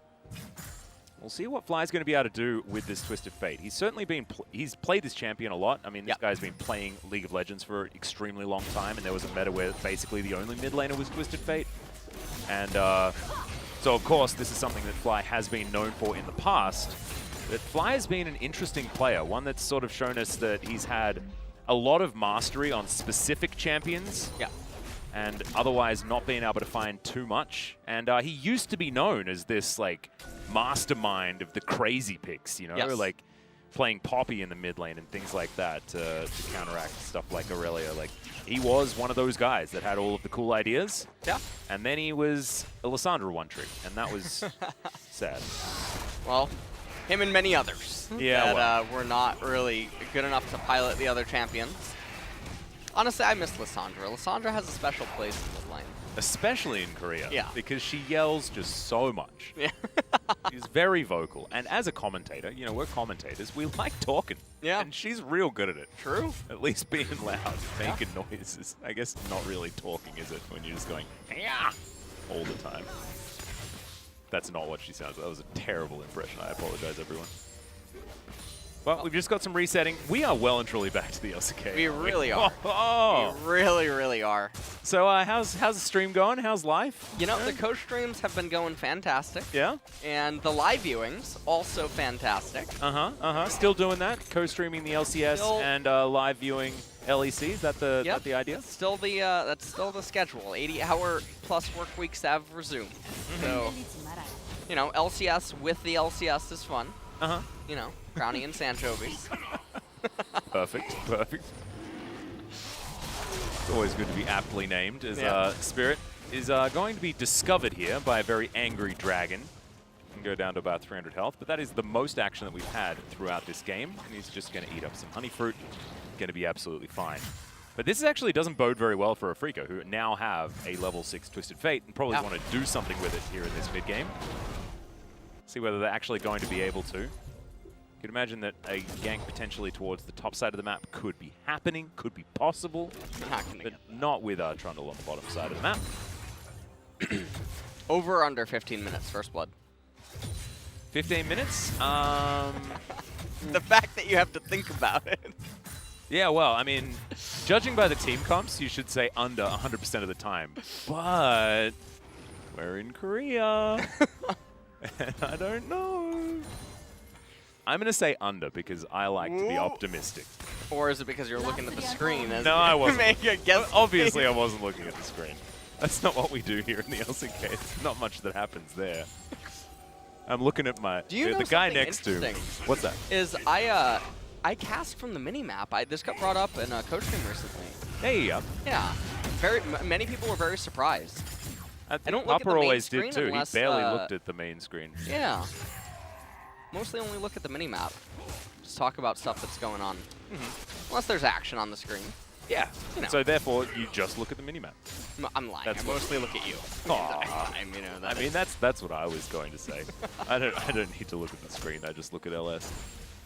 We'll see what Fly's going to be able to do with this Twisted Fate. He's certainly been, he's played this champion a lot. I mean, this guy's been playing League of Legends for an extremely long time, and there was a meta where basically the only mid laner was Twisted Fate. And so, of course, this is something that Fly has been known for in the past. But Fly has been an interesting player, one that's sort of shown us that he's had a lot of mastery on specific champions. Yeah. And otherwise not being able to find too much. And he used to be known as this, like, mastermind of the crazy picks, you know? Yes. Like, playing Poppy in the mid lane and things like that to counteract stuff like Aurelia. Like, he was one of those guys that had all of the cool ideas. Yeah. And then he was a Lissandra one-trick, and that was sad. Well, him and many others that were not really good enough to pilot the other champions. Honestly, I miss Lissandra. Lissandra has a special place in the lane. Especially in Korea. Yeah. Because she yells just so much. Yeah. She's very vocal. And as a commentator, you know, we're commentators, we like talking. Yeah. And she's real good at it. True. At least being loud, making noises. I guess not really talking, is it, when you're just going, yeah, all the time. That's not what she sounds like. That was a terrible impression. I apologize, everyone. Well, we've just got some resetting. We are well and truly back to the LCK. We really are. Oh. We really, really are. So how's the stream going? How's life? You know, the coach streams have been going fantastic. Yeah? And the live viewings, also fantastic. Still doing that? Co-streaming the LCS and live viewing LEC? Is that the idea? Still the that's still the schedule. 80-hour plus work weeks have resumed. So, you know, LCS with the LCS is fun. You know, Brownie and Sanchovies. Perfect. It's always good to be aptly named, as Spirit is going to be discovered here by a very angry dragon. Can go down to about 300 health, but that is the most action that we've had throughout this game, and he's just going to eat up some honey fruit. Going to be absolutely fine. But this actually doesn't bode very well for Afrika, who now have a level 6 Twisted Fate and probably want to do something with it here in this mid-game. See whether they're actually going to be able to. You could imagine that a gank potentially towards the top side of the map could be happening, could be possible, but not with Trundle on the bottom side of the map. Over or under 15 minutes, first blood? 15 minutes? The fact that you have to think about it. Yeah, well, I mean, judging by the team comps, you should say under 100% of the time. But we're in Korea. And I don't know. I'm going to say under because I like to be optimistic. Or is it because you're looking at the screen? No, I wasn't. Make a guess. Obviously, I wasn't looking at the screen. That's not what we do here in the LCK. It's not much that happens there. I'm looking at my Do you know the guy something next to me. interesting? What's that? Is I cast from the mini-map. This got brought up in a coach game recently. Hey, Yeah. Many people were very surprised. I don't look at the Upper main always screen did too. unless, He barely looked at the main screen. Yeah. Mostly only look at the mini-map. Just talk about stuff that's going on. Unless there's action on the screen. Yeah. You know. So therefore, you just look at the minimap. I'm lying. That's I what- mostly look at you. Aw. I mean, that's what I was going to say. I don't need to look at the screen. I just look at LS.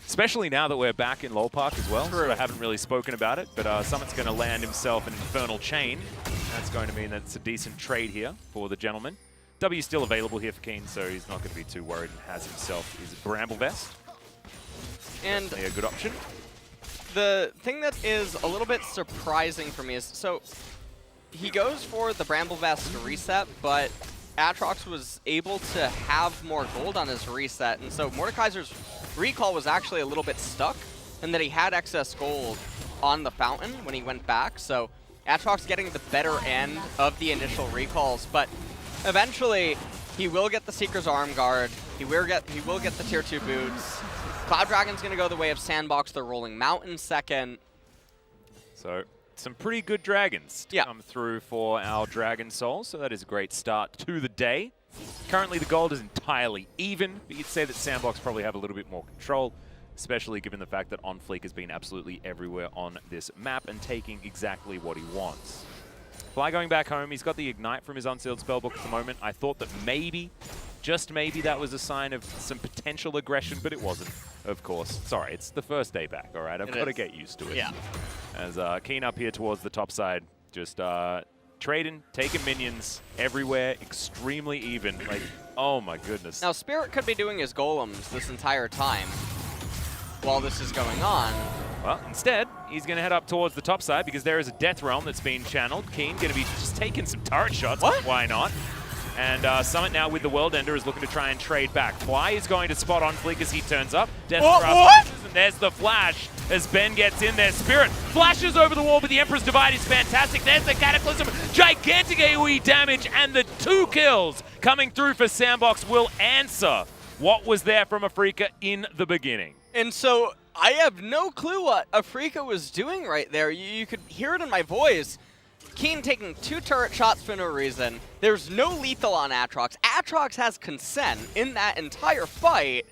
Especially now that we're back in LoL Park as well. So I haven't really spoken about it, but Summit's going to land himself an Infernal Chain. That's going to mean that it's a decent trade here for the gentleman. W's still available here for Keen, so he's not going to be too worried and has himself his Bramble Vest. And Definitely a good option. the thing that is a little bit surprising for me is, so he goes for the Bramble Vest reset, but Aatrox was able to have more gold on his reset, and so Mordekaiser's recall was actually a little bit stuck, and that he had excess gold on the fountain when he went back, so Aatrox getting the better end of the initial recalls, but eventually he will get the Seeker's Arm Guard, he will get the Tier 2 boots. Cloud Dragon's going to go the way of Sandbox, the Rolling Mountain second. So some pretty good dragons to come through for our Dragon Soul, so that is a great start to the day. Currently the gold is entirely even, but you'd say that Sandbox probably have a little bit more control, especially given the fact that On Fleek has been absolutely everywhere on this map and taking exactly what he wants. Fly going back home, he's got the Ignite from his Unsealed Spellbook at the moment. I thought that maybe, just maybe, that was a sign of some potential aggression, but it wasn't, of course. Sorry, it's the first day back, all right? I've got to get used to it. Yeah. As Keen up here towards the top side, just trading, taking minions everywhere, extremely even. Like, oh my goodness. Now, Spirit could be doing his golems this entire time while this is going on. Well, instead, he's going to head up towards the top side because there is a Death Realm that's being channeled. Keen going to be just taking some turret shots. What? Why not? And Summit now with the World Ender is looking to try and trade back. Fly is going to spot On Fleek as he turns up. Death what? And there's the flash as Ben gets in there. Spirit flashes over the wall, but the Emperor's Divide is fantastic. There's the Cataclysm. Gigantic AoE damage, and the 2 kills coming through for Sandbox will answer what was there from Afrika in the beginning. And so I have no clue what Afrika was doing right there. You could hear it in my voice. Keen taking 2 turret shots for no reason. There's no lethal on Aatrox. Aatrox has consent in that entire fight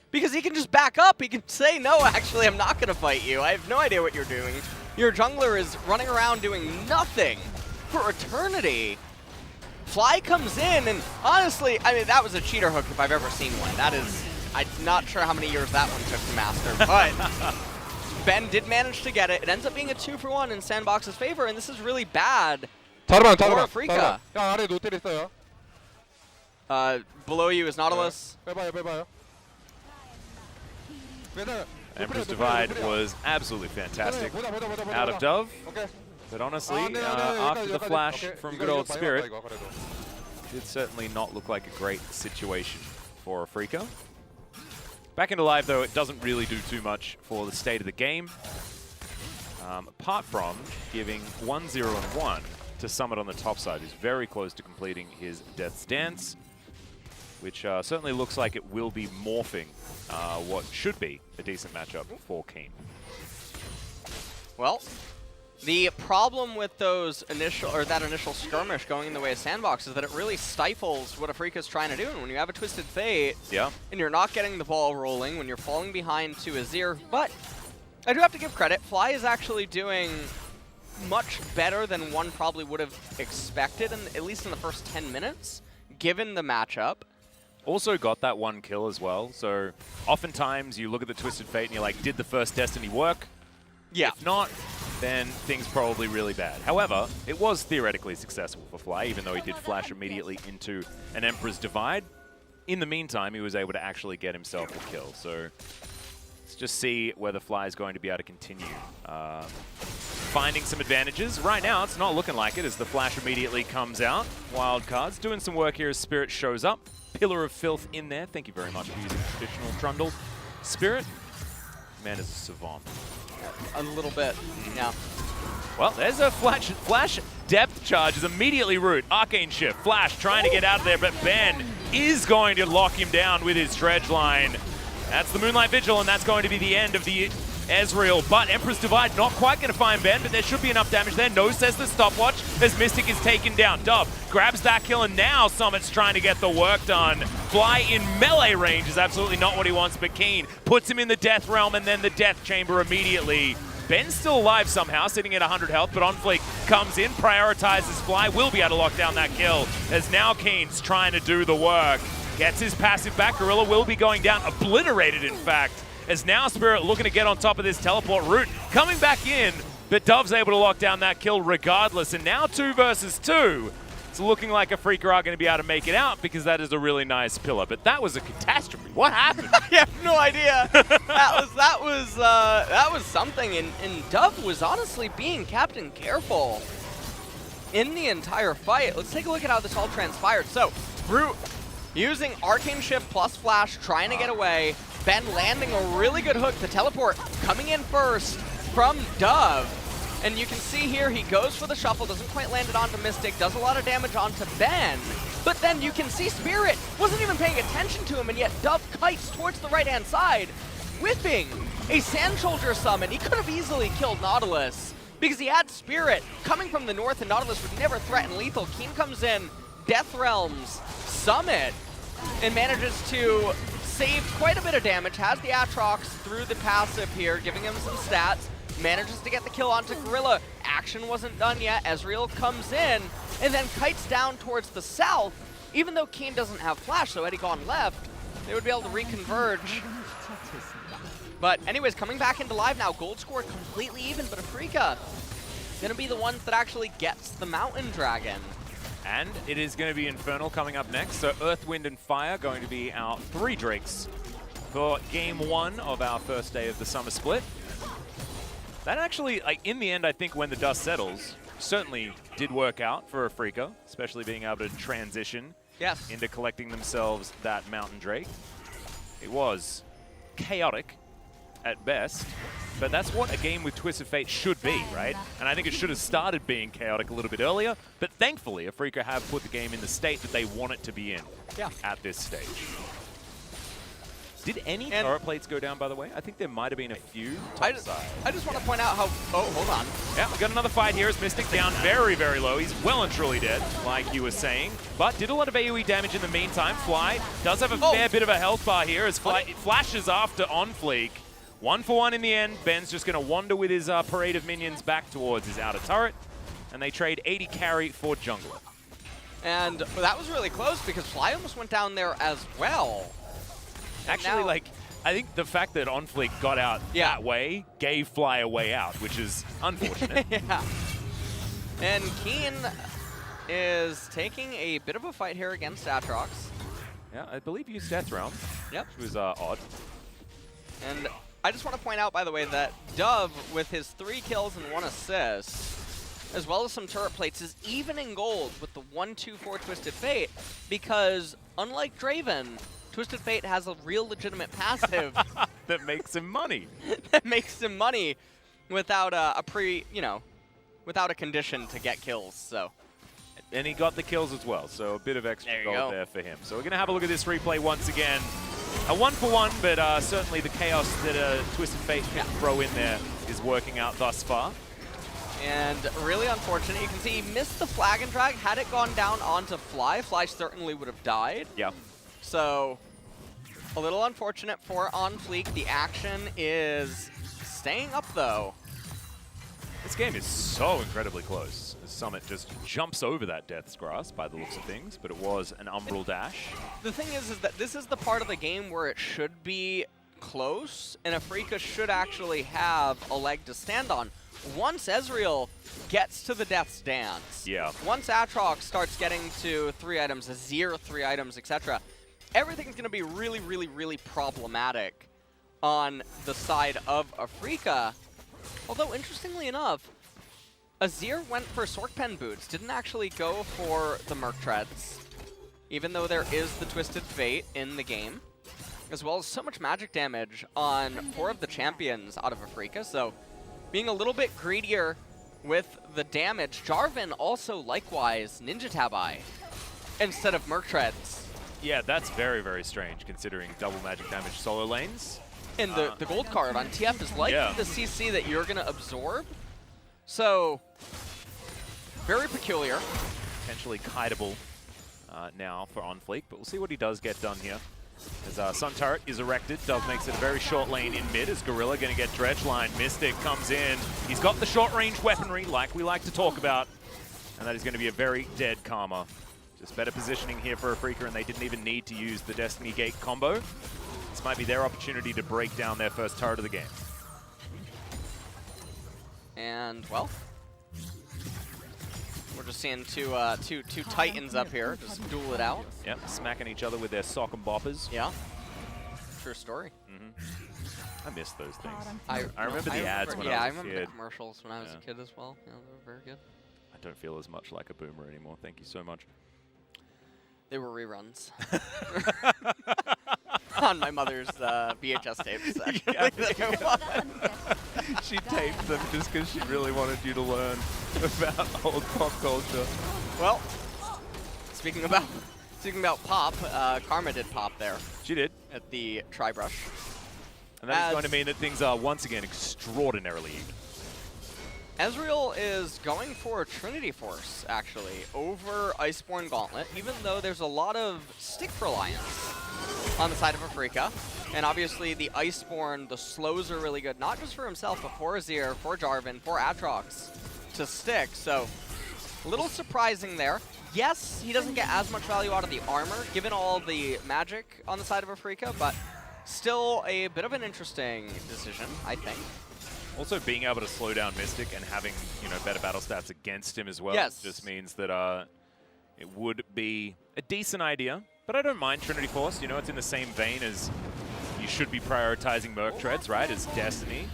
because he can just back up. He can say, no, actually, I'm not going to fight you. I have no idea what you're doing. Your jungler is running around doing nothing for eternity. Fly comes in, and honestly, I mean, that was a cheater hook if I've ever seen one. That is, I'm not sure how many years that one took to master, but Ben did manage to get it. It ends up being a 2-for-1 in Sandbox's favor, and this is really bad for Afrika. Below you is Nautilus. Emperor's Divide was absolutely fantastic out of Dove. But honestly, after the flash from good old Spirit, did certainly not look like a great situation for Afrika. Back into live, though, it doesn't really do too much for the state of the game, apart from giving 1-0-1 to Summit on the top side, who's very close to completing his Death's Dance, which certainly looks like it will be morphing what should be a decent matchup for Keen. Well, the problem with those that initial skirmish going in the way of Sandbox is that it really stifles what Afrika's trying to do. And when you have a Twisted Fate, and you're not getting the ball rolling, when you're falling behind to Azir, but I do have to give credit, Fly is actually doing much better than one probably would have expected, at least in the first 10 minutes, given the matchup. Also got that 1 kill as well, so oftentimes you look at the Twisted Fate and you're like, did the first Destiny work? Yeah. If not, then things probably really bad. However, it was theoretically successful for Fly, even though he did flash immediately into an Emperor's Divide. In the meantime, he was able to actually get himself a kill. So let's just see whether Fly is going to be able to continue finding some advantages. Right now, it's not looking like it as the flash immediately comes out. Wildcards doing some work here as Spirit shows up. Pillar of Filth in there. Thank you very much for using traditional Trundle. Spirit, man is a savant. A little bit, yeah. Well, there's a flash depth charge is immediately root. Arcane Shift, Flash trying to get out of there, but Ben is going to lock him down with his Dredge line. That's the Moonlight Vigil, and that's going to be the end of the Ezreal. But Emperor's Divide not quite going to find Ben, but there should be enough damage there. No says the stopwatch as Mystic is taken down. Dove grabs that kill, and now Summit's trying to get the work done. Fly in melee range is absolutely not what he wants, but Keen puts him in the Death Realm and then the Death Chamber immediately. Ben's still alive somehow, sitting at 100 health, but OnFleek comes in, prioritizes Fly, will be able to lock down that kill, as now Keen's trying to do the work. Gets his passive back, Gorilla will be going down, obliterated in fact, as now Spirit looking to get on top of this teleport route, coming back in, but Dove's able to lock down that kill regardless, and now 2 versus 2. It's looking like Afrika are going to be able to make it out because that is a really nice pillar, but that was a catastrophe. What happened? I have no idea. that was something, and Dove was honestly being Captain Careful in the entire fight. Let's take a look at how this all transpired. So, Brute using Arcane Shift plus Flash, trying to get away. Ben landing a really good hook. The teleport coming in first from Dove. And you can see here, he goes for the shuffle, doesn't quite land it onto Mystic, does a lot of damage onto Ben. But then you can see Spirit wasn't even paying attention to him, and yet Dove kites towards the right-hand side, whipping a Sand Soldier summon. He could have easily killed Nautilus because he had Spirit coming from the north, and Nautilus would never threaten lethal. Keen comes in, Death Realms, Summit, and manages to save quite a bit of damage, has the Aatrox through the passive here, giving him some stats. Manages to get the kill onto Gorilla. Action wasn't done yet. Ezreal comes in and then kites down towards the south. Even though Keen doesn't have Flash, so had he gone left, they would be able to reconverge. But anyways, coming back into live now. Gold score completely even, but Afrika gonna be the ones that actually gets the Mountain Dragon. And it is going to be Infernal coming up next. So Earth, Wind, and Fire going to be our 3 Drakes for game 1 of our first day of the Summer Split. That actually, like, in the end, I think when the dust settles, certainly did work out for Afrika, especially being able to transition into collecting themselves that Mountain Drake. It was chaotic at best, but that's what a game with Twisted Fate should be, right? And I think it should have started being chaotic a little bit earlier, but thankfully, Afrika have put the game in the state that they want it to be in at this stage. Did any turret plates go down, by the way? I think there might have been a few. I just want to point out how... Oh, hold on. Yeah, we got another fight here as Mystic down very, very low. He's well and truly dead, like you were saying. But did a lot of AoE damage in the meantime. Fly does have a fair bit of a health bar here as Fly flashes after OnFleek. 1 for 1 in the end. Ben's just going to wander with his parade of minions back towards his outer turret. And they trade 80 carry for jungler. And that was really close because Fly almost went down there as well. Actually, like, I think the fact that OnFleek got out that way gave Fly a way out, which is unfortunate. And Keen is taking a bit of a fight here against Aatrox. Yeah, I believe you used Death Realm. Yep. Which was odd. And I just want to point out, by the way, that Dove, with his 3 kills and 1 assist, as well as some turret plates, is even in gold with the 1-2-4 Twisted Fate, because unlike Draven, Twisted Fate has a real legitimate passive that makes him money. That makes him money without without a condition to get kills. So, and he got the kills as well. So a bit of extra gold there for him. So we're gonna have a look at this replay once again. A 1 for 1, but certainly the chaos that Twisted Fate can throw in there is working out thus far. And really unfortunate. You can see he missed the flag and drag. Had it gone down onto Fly, Fly certainly would have died. Yeah. So, a little unfortunate for OnFleek. The action is staying up, though. This game is so incredibly close. Summit just jumps over that Death's Grasp by the looks of things, but it was an Umbral Dash. The thing is that this is the part of the game where it should be close, and Afrika should actually have a leg to stand on. Once Ezreal gets to the Death's Dance, once Aatrox starts getting to 3 items, Azir 3 items, etc., everything's going to be really, really, really problematic on the side of Afrika. Although, interestingly enough, Azir went for Sorkpen boots, didn't actually go for the Merc Treads, even though there is the Twisted Fate in the game, as well as so much magic damage on 4 of the champions out of Afrika. So, being a little bit greedier with the damage. Jarvan also likewise Ninja Tabi instead of Merc Treads. Yeah, that's very, very strange considering double magic damage solo lanes. And the gold card on TF is likely the CC that you're going to absorb. So, very peculiar. Potentially kiteable now for OnFleek, but we'll see what he does get done here. As Sun Turret is erected, Dove makes it a very short lane in mid as Gorilla going to get dredge line. Mystic comes in. He's got the short range weaponry like we like to talk about. And that is going to be a very dead Karma. Just better positioning here for Afrika, and they didn't even need to use the Destiny Gate combo. This might be their opportunity to break down their first turret of the game. And, well, we're just seeing two titans up here, just duel it out. Yep, smacking each other with their sock and boppers. Yeah, true story. I miss those things. I remember the ads when I was a kid. Yeah, I remember the commercials when I was a kid as well. Yeah, they were very good. I don't feel as much like a boomer anymore. Thank you so much. They were reruns. On my mother's VHS tapes, actually. She taped them just because she really wanted you to learn about old pop culture. Well, speaking about pop, Karma did pop there. She did. At the Tri-Brush. And that is going to mean that things are once again extraordinarily even. Ezreal is going for Trinity Force, actually, over Iceborne Gauntlet, even though there's a lot of stick reliance on the side of Afrika. And obviously the Iceborne, the slows are really good, not just for himself, but for Azir, for Jarvan, for Aatrox to stick. So a little surprising there. Yes, he doesn't get as much value out of the armor, given all the magic on the side of Afrika, but still a bit of an interesting decision, I think. Also, being able to slow down Mystic and having, you know, better battle stats against him as well just means that it would be a decent idea. But I don't mind Trinity Force. You know, it's in the same vein as you should be prioritizing Merc Treads, right? As Destiny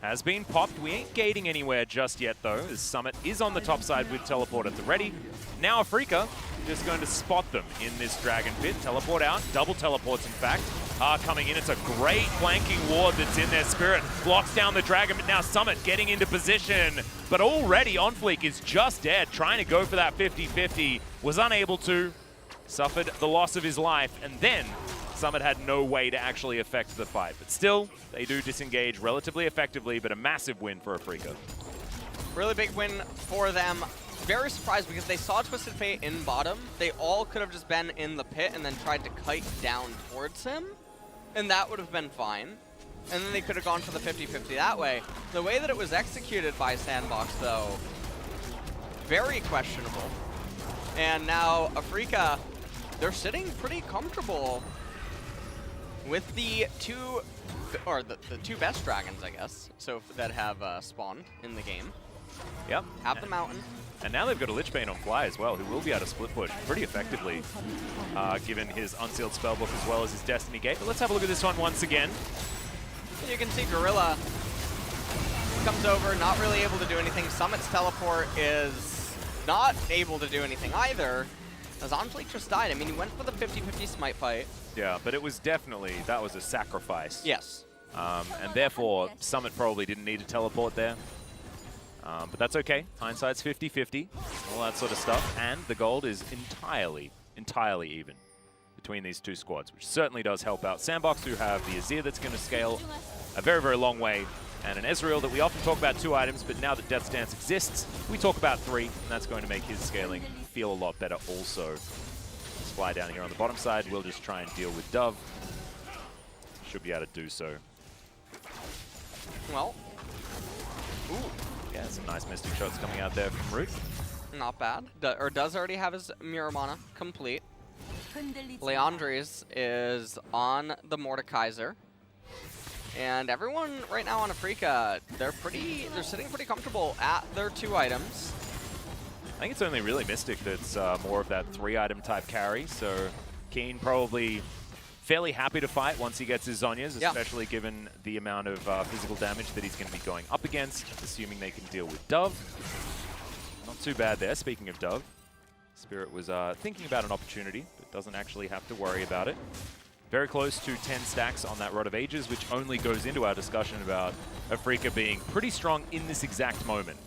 has been popped. We ain't gating anywhere just yet, though, as Summit is on the top side with Teleport at the ready. Now Afrika just going to spot them in this Dragon Pit. Teleport out, double teleports, in fact. Coming in, it's a great flanking ward that's in their Spirit. Blocks down the Dragon, but now Summit getting into position. But already OnFleek is just dead, trying to go for that 50-50. Was unable to, suffered the loss of his life, and then Summit had no way to actually affect the fight. But still, they do disengage relatively effectively, but a massive win for Afrika. Really big win for them. Very surprised because they saw Twisted Fate in bottom. They all could have just been in the pit and then tried to kite down towards him. And that would have been fine. And then they could have gone for the 50-50 that way. The way that it was executed by Sandbox, though, very questionable. And now Afrika, they're sitting pretty comfortable with the two best dragons, I guess, so that have spawned in the game. Yep. Have the mountain. And now they've got a Lich Bane on fly as well, who will be able to split push pretty effectively, given his Unsealed Spellbook as well as his Destiny Gate. But let's have a look at this one once again. You can see Gorilla comes over, not really able to do anything. Summit's teleport is not able to do anything either, as OnFleek just died. I mean, he went for the 50-50 smite fight. Yeah, but it was definitely, that was a sacrifice. Yes. And therefore, Summit probably didn't need to teleport there. But that's okay. Hindsight's 50-50, all that sort of stuff. And the gold is entirely even between these two squads, which certainly does help out Sandbox, who have the Azir that's going to scale a very, very long way, and an Ezreal that we often talk about 2 items, but now that Death's Dance exists, we talk about 3, and that's going to make his scaling feel a lot better also. Let's fly down here on the bottom side. We'll just try and deal with Dove. Should be able to do so. Well. Ooh. Yeah, some nice Mystic shots coming out there from Root. Not bad. Does already have his Muramana complete. Leandres is on the Mordekaiser. And everyone right now on Afrika, they're sitting pretty comfortable at their 2 items. I think it's only really Mystic that's more of that 3-item type carry, so Keen probably fairly happy to fight once he gets his Zhonya's, especially given the amount of physical damage that he's going to be going up against, assuming they can deal with Dove. Not too bad there, speaking of Dove. Spirit was thinking about an opportunity, but doesn't actually have to worry about it. Very close to 10 stacks on that Rod of Ages, which only goes into our discussion about Afrika being pretty strong in this exact moment.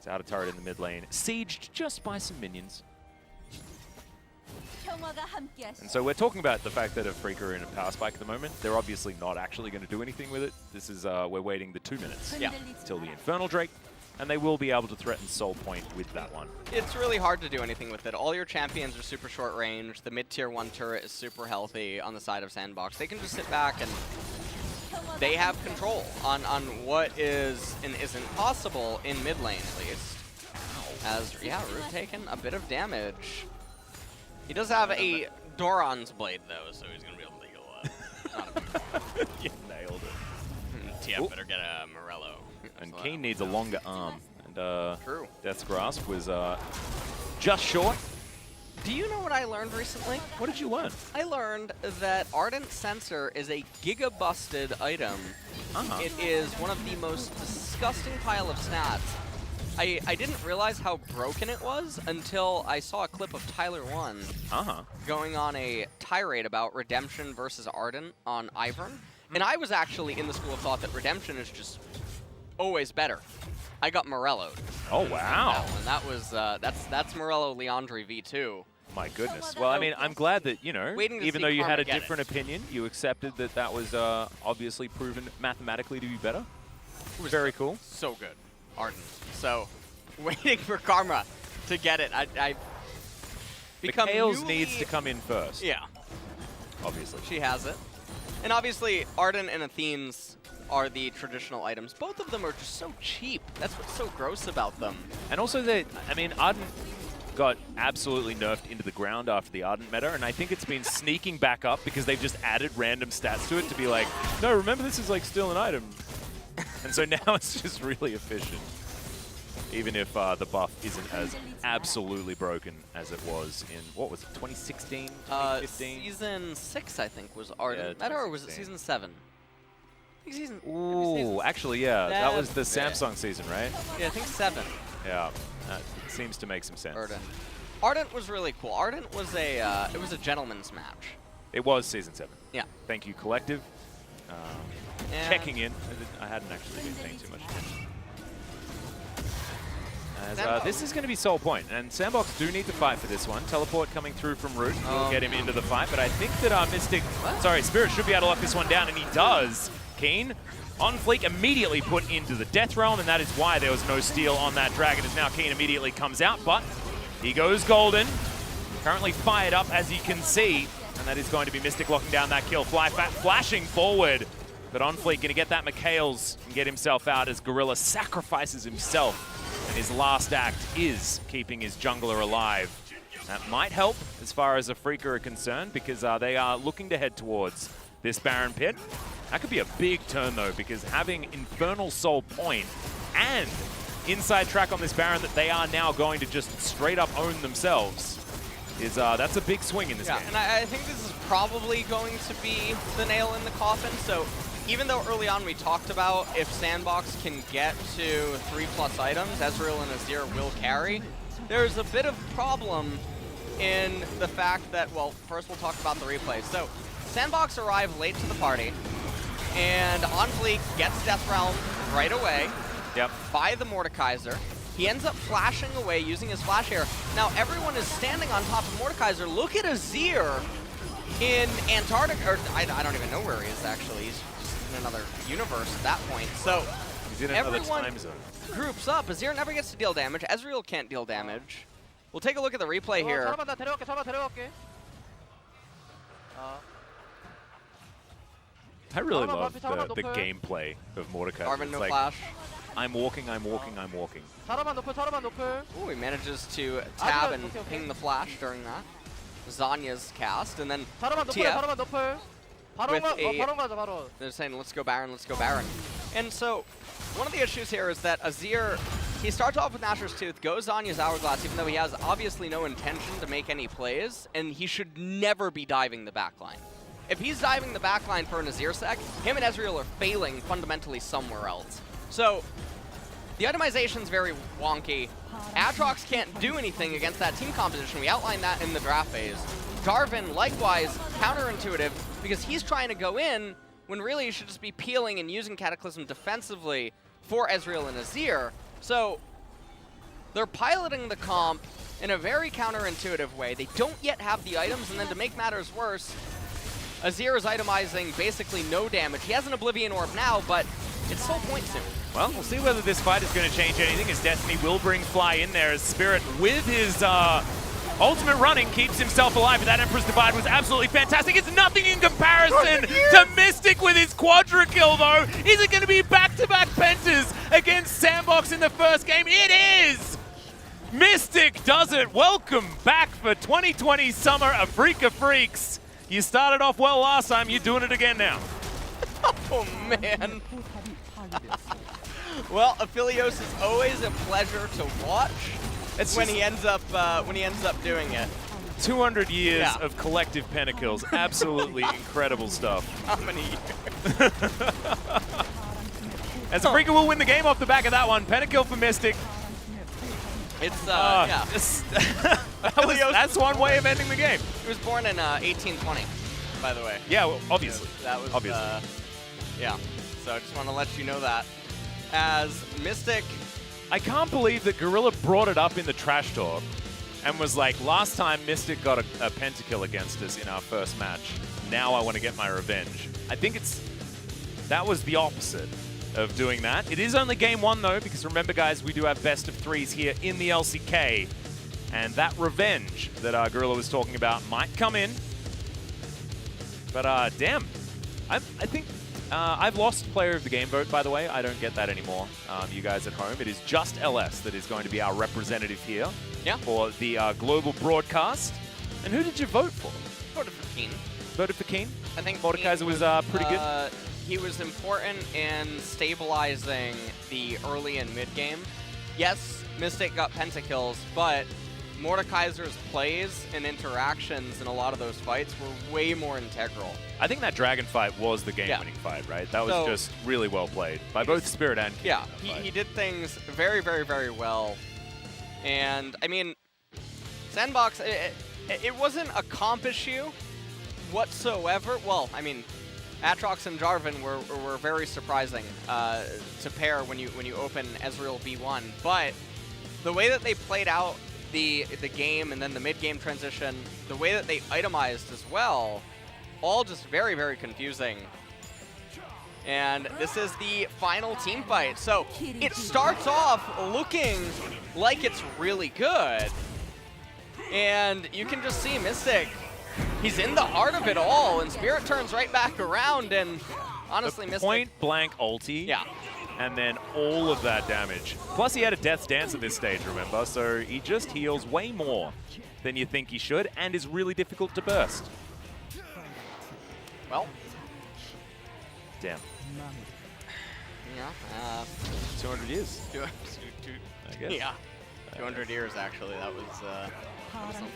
It's out of turret in the mid lane, sieged just by some minions. And so we're talking about the fact that Afrika are in a power spike at the moment. They're obviously not actually going to do anything with it. This is, we're waiting the 2 minutes till the Infernal Drake, and they will be able to threaten Soul Point with that one. It's really hard to do anything with it. All your champions are super short range. The mid-tier 1 turret is super healthy on the side of Sandbox. They can just sit back and they have control on what is and isn't possible in mid lane, at least. As, yeah, Root taking a bit of damage. He does have a Doran's Blade, though, so he's going to be able to heal You nailed it. TF better get a Morello. And Keen needs a longer arm. And True. Death's Grasp was just short. Do you know what I learned recently? What did you learn? I learned that Ardent Sensor is a giga-busted item. It is one of the most disgusting pile of stats. I didn't realize how broken it was until I saw a clip of Tyler1 going on a tirade about Redemption versus Ardent on Ivern. And I was actually in the school of thought that Redemption is just always better. I got Morello'd. Oh, wow. And that was, that's Morello Leandri V2. My goodness. Well, I mean, I'm glad that, you know, even though you had a different opinion, you accepted that that was obviously proven mathematically to be better. It was very cool. So good. Ardent. So, waiting for Karma to get it. I become Mikhails needs to come in first. Yeah. Obviously. She has it. And obviously, Ardent and Athene's are the traditional items. Both of them are just so cheap. That's what's so gross about them. And also that, I mean, Ardent got absolutely nerfed into the ground after the Ardent meta, and I think it's been sneaking back up because they've just added random stats to it to be like, no, remember this is like still an item. And so now it's just really efficient. Even if the buff isn't as absolutely broken as it was in, what was it, 2016, 2015? Season 6, I think, was Ardent meta, or was it Season 7? I think Ooh, actually, yeah. That was the Samsung season, right? Yeah, I think 7. Yeah, that seems to make some sense. Ardent was really cool. Ardent was a, it was a gentleman's match. It was Season 7. Yeah. Thank you, Collective. Checking in. I hadn't actually been paying too much attention. As, this is going to be Soul Point, and Sandbox do need to fight for this one. Teleport coming through from Root will get him into the fight, but I think that Mystic, Spirit should be able to lock this one down, and he does. Keen on fleek, immediately put into the Death Realm, and that is why there was no steal on that Dragon, as now Keen immediately comes out, but he goes golden. Currently fired up, as you can see, and that is going to be Mystic locking down that kill. Flashing forward, but on fleek going to get that Mikhails and get himself out as Gorilla sacrifices himself. And his last act is keeping his jungler alive. That might help as far as Afrika are concerned, because they are looking to head towards this Baron pit. That could be a big turn, though, because having Infernal Soul Point and inside track on this Baron that they are now going to just straight up own themselves is that's a big swing in this game. And I think this is probably going to be the nail in the coffin. So even though early on we talked about if Sandbox can get to 3+ items, Ezreal and Azir will carry, there's a bit of problem in the fact that, well, first we'll talk about the replay. So Sandbox arrived late to the party, and On Fleek gets Death Realm right away by the Mordekaiser. He ends up flashing away using his flash here. Now everyone is standing on top of Mordekaiser. Look at Azir in Antarctica, or I don't even know where he is actually. He's just in another universe at that point. So he's in another time zone. Groups up. Azir never gets to deal damage. Ezreal can't deal damage. We'll take a look at the replay here. I really love the gameplay of Mordekaiser. Armin, no like, flash. I'm walking, I'm walking, I'm walking. Ooh, he manages to tab and ping the flash during that. Zanya's cast, and then TF with a, they're saying, let's go Baron, let's go Baron. And so, one of the issues here is that Azir, he starts off with Nashor's Tooth, goes Zanya's Hourglass, even though he has obviously no intention to make any plays, and he should never be diving the backline. If he's diving the backline for an Azir sec, him and Ezreal are failing fundamentally somewhere else. So, the itemization's very wonky. Aatrox can't do anything against that team composition. We outlined that in the draft phase. Darvin, likewise, counterintuitive, because he's trying to go in when really he should just be peeling and using Cataclysm defensively for Ezreal and Azir. So, they're piloting the comp in a very counterintuitive way. They don't yet have the items, and then to make matters worse, Azir is itemizing basically no damage. He has an Oblivion Orb now, but it's still point soon. Well, we'll see whether this fight is going to change anything, as Destiny will bring Fly in there, as Spirit with his ultimate running keeps himself alive, but that Emperor's Divide was absolutely fantastic. It's nothing in comparison to Mystic with his quadra kill, though. Is it going to be back-to-back pentas against Sandbox in the first game? It is! Mystic does it. Welcome back for 2020 Summer Africa Freaks. You started off well last time, you're doing it again now. Oh, man. Well, Aphelios is always a pleasure to watch. It's when he ends up doing it. 200 years of collective pentakills. Absolutely incredible stuff. How many years? As Africa will win the game off the back of that one. Pentakill for Mystic. It's that's one way of ending the game. He was born in 1820, by the way. Yeah, well, obviously. That was obviously. Yeah. So I just want to let you know that. As Mystic, I can't believe that Gorilla brought it up in the trash talk and was like, last time Mystic got a pentakill against us in our first match. Now I want to get my revenge. I think that was the opposite of doing that. It is only game one, though, because remember, guys, we do have best of threes here in the LCK. And that revenge that Gorilla was talking about might come in. But damn, I think I've lost player of the game vote, by the way. I don't get that anymore, you guys at home. It is just LS that is going to be our representative here for the global broadcast. And who did you vote for? Voted for Keen. Voted for Keen? I think Mordekaiser was pretty good. He was important in stabilizing the early and mid game. Yes, Mystic got pentakills, but Mordekaiser's plays and interactions in a lot of those fights were way more integral. I think that Dragon fight was the game-winning fight, right? That was just really well played by both Spirit and King. Yeah, he did things very, very, very well. And, I mean, Sandbox, it wasn't a comp issue whatsoever. Well, I mean, Atrox and Jarvan were very surprising to pair when you open Ezreal B1. But the way that they played out the game and then the mid-game transition, the way that they itemized as well, all just very, very confusing. And this is the final team fight. So it starts off looking like it's really good. And you can just see Mystic, he's in the heart of it all, and Spirit turns right back around, and honestly, Mystic... Point-blank ulti. Yeah. And then all of that damage. Plus, he had a Death's Dance at this stage, remember? So he just heals way more than you think he should, and is really difficult to burst. Well. Damn. Yeah. 200 years. I guess. Yeah. 200 years, actually. That was something.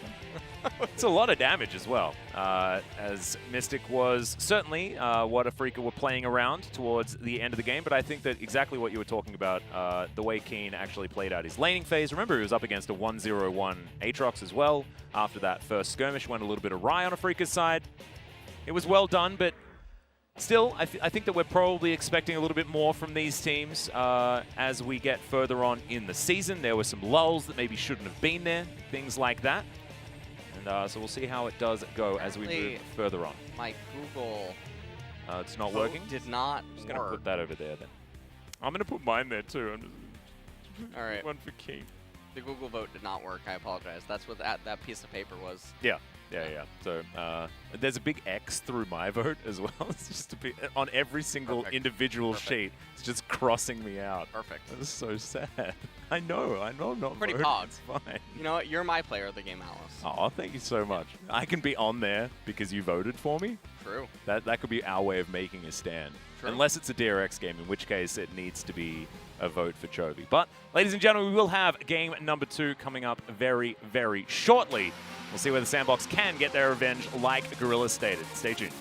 It's a lot of damage as well, as Mystic was certainly what Africa were playing around towards the end of the game, but I think that exactly what you were talking about, the way Keen actually played out his laning phase. Remember, he was up against a 1-0-1 Aatrox as well. After that first skirmish, went a little bit awry on Africa's side. It was well done, but still, I think that we're probably expecting a little bit more from these teams as we get further on in the season. There were some lulls that maybe shouldn't have been there, things like that. And so we'll see how it does go as we move further on. My Google it's not working? did not I'm just going to put that over there then. I'm going to put mine there too. All right. One for King. The Google vote did not work. I apologize. That's what that piece of paper was. Yeah. So there's a big X through my vote as well. It's just on every single individual sheet. It's just crossing me out. Perfect. That is so sad. I know. I'm not pretty voting. pog. It's fine. You know what? You're my player of the game, Alice. Oh, thank you so much. I can be on there because you voted for me. True. That could be our way of making a stand. True. Unless it's a DRX game, in which case it needs to be a vote for Chovy. But, ladies and gentlemen, we will have game number 2 coming up very, very shortly. We'll see whether Sandbox can get their revenge like Gorilla stated. Stay tuned.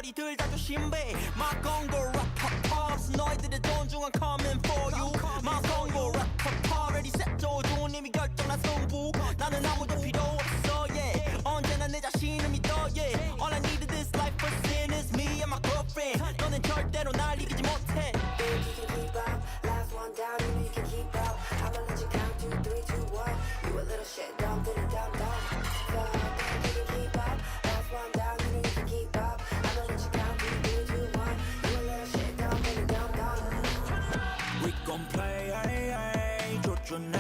머리들 다 조심해 My Congo rappers 너희들의 존중한 coming for you My Congo rappers ready set 조종은 이미 결정난 승부 나는 아무도 필요 없어 yeah 언제나 내 자신을 믿어 yeah All I need in this life for sin is me and my girlfriend 너는 절대로 날 이기지 못해 You can keep up last one down you know you can keep up I'ma let you count 2, 3, 2, 1 You a little shit dumb dumb dumb dumb You can keep up last one down you know you can keep up I'ma let you count 2, 3, 2, 1 You a little shit dumb dumb dumb dumb We gon' play 조준해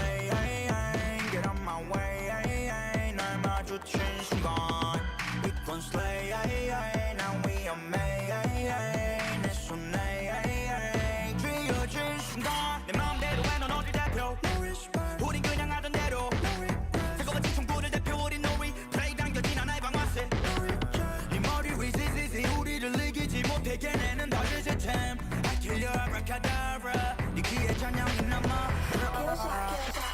Get on my way 날 마주친 순간 We gon' slay now we are made 내 손에 쥐어진 순간 내 맘대로 해 넌 어딜 대표 우린 그냥 하던 대로 새거운 지청구를 대표 우린 no replay 당겨진 하나의 방아쇠 네 머리 위 지지지 우리를 이기지 못해 걔네는 다 시스템 I kill you abracadabra 네 귀에 찬양이 남아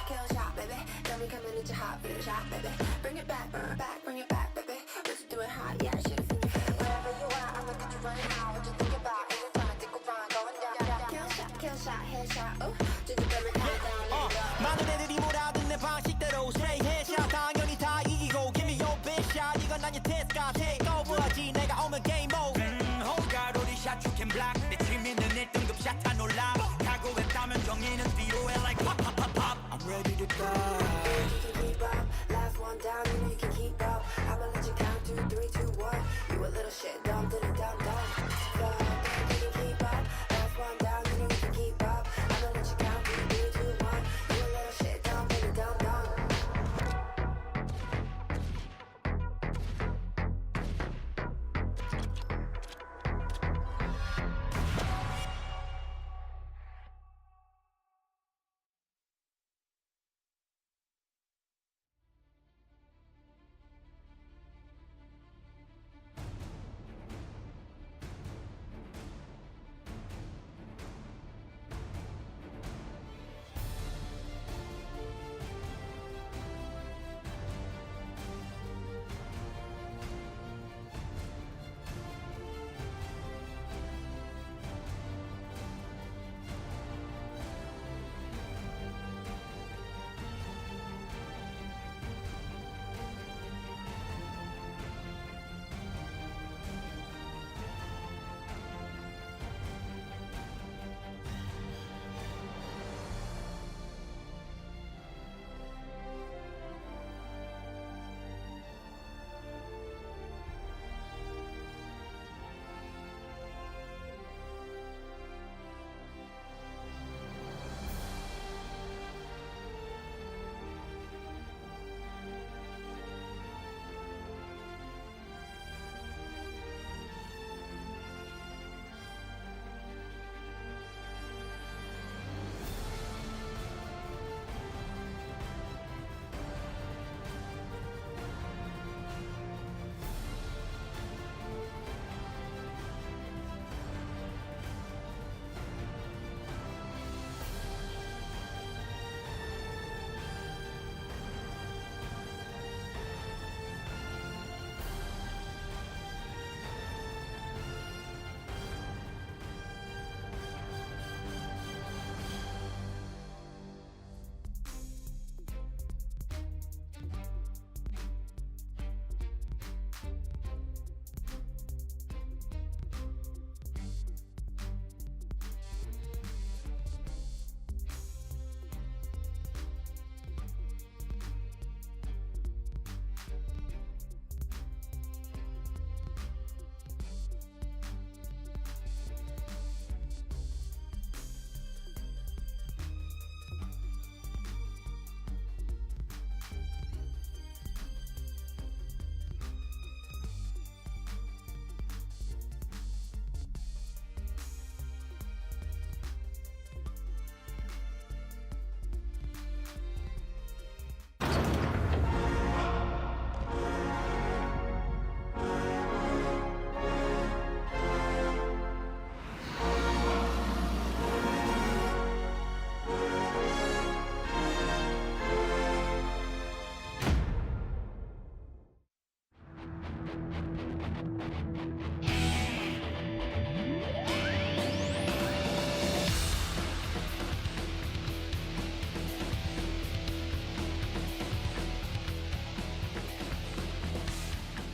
Kill shot, baby Tell me coming into hot, feel the shot, baby Bring it back, baby Let's do it hot, yeah, I should've seen you Wherever you are, I'ma catch you running out What you think about, ain't trying to think around Going down, kill shot, headshot, ooh Did you better calm down, 많은 애들이 몰아든 내 방식대로 Say headshot, 당연히 다 이기고 Give me your best shot, 이건 난 your test guy Take over 하지, 내가 오면 game over 호가로리 샷, you can block 내 취미는 1등급 샷 다 놀라 각오했다면 정의는 뒤로 해 like pop, pop, pop, pop I'm ready to go You can keep up, last one down, you know you can keep up I'ma let you count 2, 3, 2, 1 You a little shit dumb, dumb, dumb, dumb You can keep up, last one down, you know you can keep up I'ma let you count 2, 3, 2, 1 You a little shit dumb,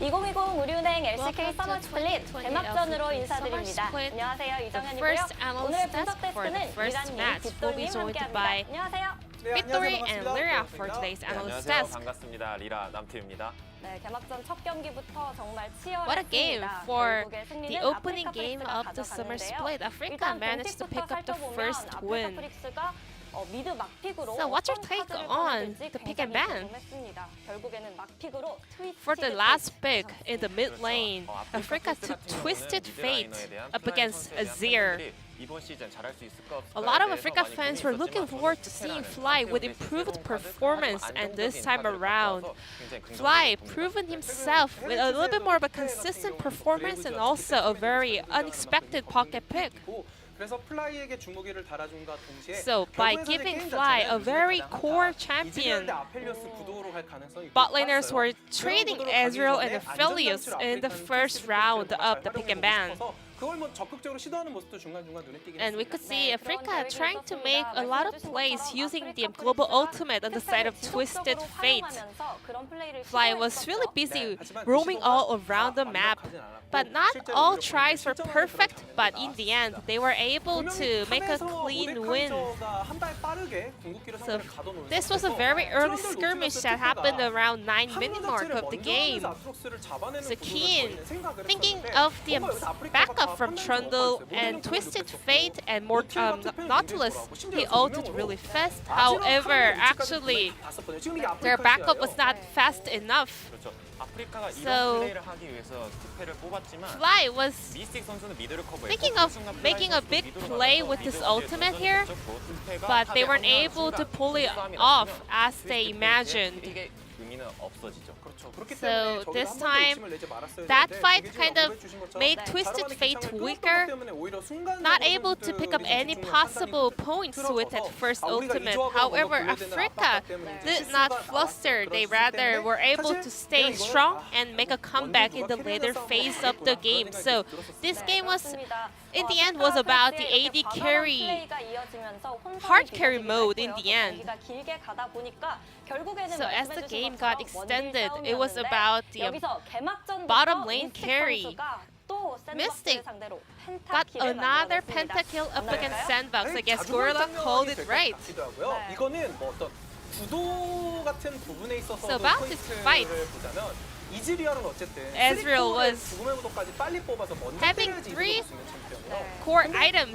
2020 우리은행 LCK Welcome Summer to Split 2020 개막전으로 LCK 인사드립니다. Summer Split. 안녕하세요, The 이정현이고요. first 오늘의 analyst 분석 test for the 테스트는 first 미란님, match will be 빗돌님 joined 함께합니다. by 안녕하세요. Victory and Lyra for today's 네, analyst 안녕하세요. test. 반갑습니다. 리라 남팀입니다. 네, 개막전 첫 경기부터 정말 What a game 치열했습니다. for 결국에 승리는 the opening 아프리카 game 프릭스가 of the Summer 가져가는데요. Split. Africa 일단 managed to pick up the 공식부터 first 살펴보면 win. 아프리카 프릭스가 미드 막픽으로 So what's your 어떤 take 카드를 on 꺼내들지 the pick and 굉장히 ban? 궁금했습니다. 결국에는 막픽으로 For the last pick in the mid lane, Africa took Twisted Fate up against Azir. 이번 시즌 잘할 수 있을까 A lot of Africa fans were looking forward to seeing Fly with improved performance, and this time around, Fly proven himself with a little bit more of a consistent performance and also a very unexpected pocket pick. 그래서 플라이에게 주무기를 달아준과 동시에 So by giving Fly a very core champion, bot laners were trading Ezreal and Aphelios in the first round of the pick and ban. 그걸 뭐 적극적으로 시도하는 모습도 중간중간 눈에 띄긴 And we could see Africa trying to make a lot of plays using the global ultimate on the side of Twisted Fate. Fly was really busy roaming all around the map, but not all tries were perfect, but in the end, they were able to make a clean win. So this was a very early skirmish that happened around 9-minute mark of the game. So Keen, thinking of the backup from Trundle and Twisted Fate and more Nautilus, he ulted really fast. However, actually, their backup was not fast enough. So Fly was thinking of making a big play with this ultimate here, but they weren't able to pull it off as they imagined. So this time, that fight kind of made Twisted Fate weaker, not able to pick up any possible points with that first ultimate. However, Africa did not fluster. They rather were able to stay strong and make a comeback in the later phase of the game. So this game was, in the end, was about the AD carry, hard carry mode in the end. So as the game got extended, it was about the bottom lane carry. Mystic got another pentakill up against Sandbox. I guess Gorilla called it right. So about this fight, Ezreal was having 3 core items.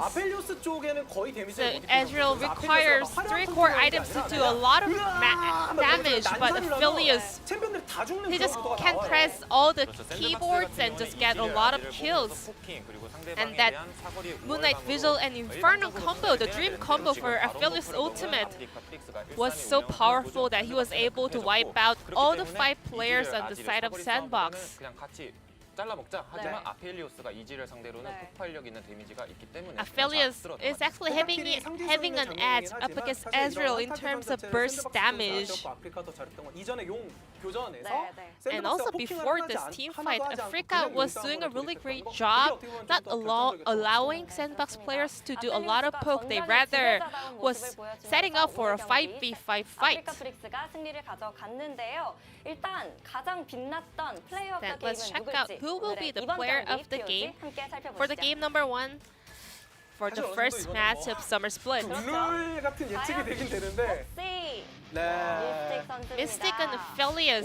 So Ezreal requires 3 core items to do a lot of damage, but Aphelios, he just can't press all the keyboards and just get a lot of kills. And that Moonlight Vigil and Inferno combo, the dream combo for Aphelios' ultimate, was so powerful that he was able to wipe out all the 5 players on the side of Sandbox. Aphelios is actually having an edge up against Ezreal in terms of burst damage. And also before this team fight, Africa was doing a really great job not allowing Sandbox players to do a lot of poke. They rather was setting up for a 5v5 fight. Then let's check out who will be the player of the game for the game number 1 for the first match of Summer Split. Mystic and Aphelios.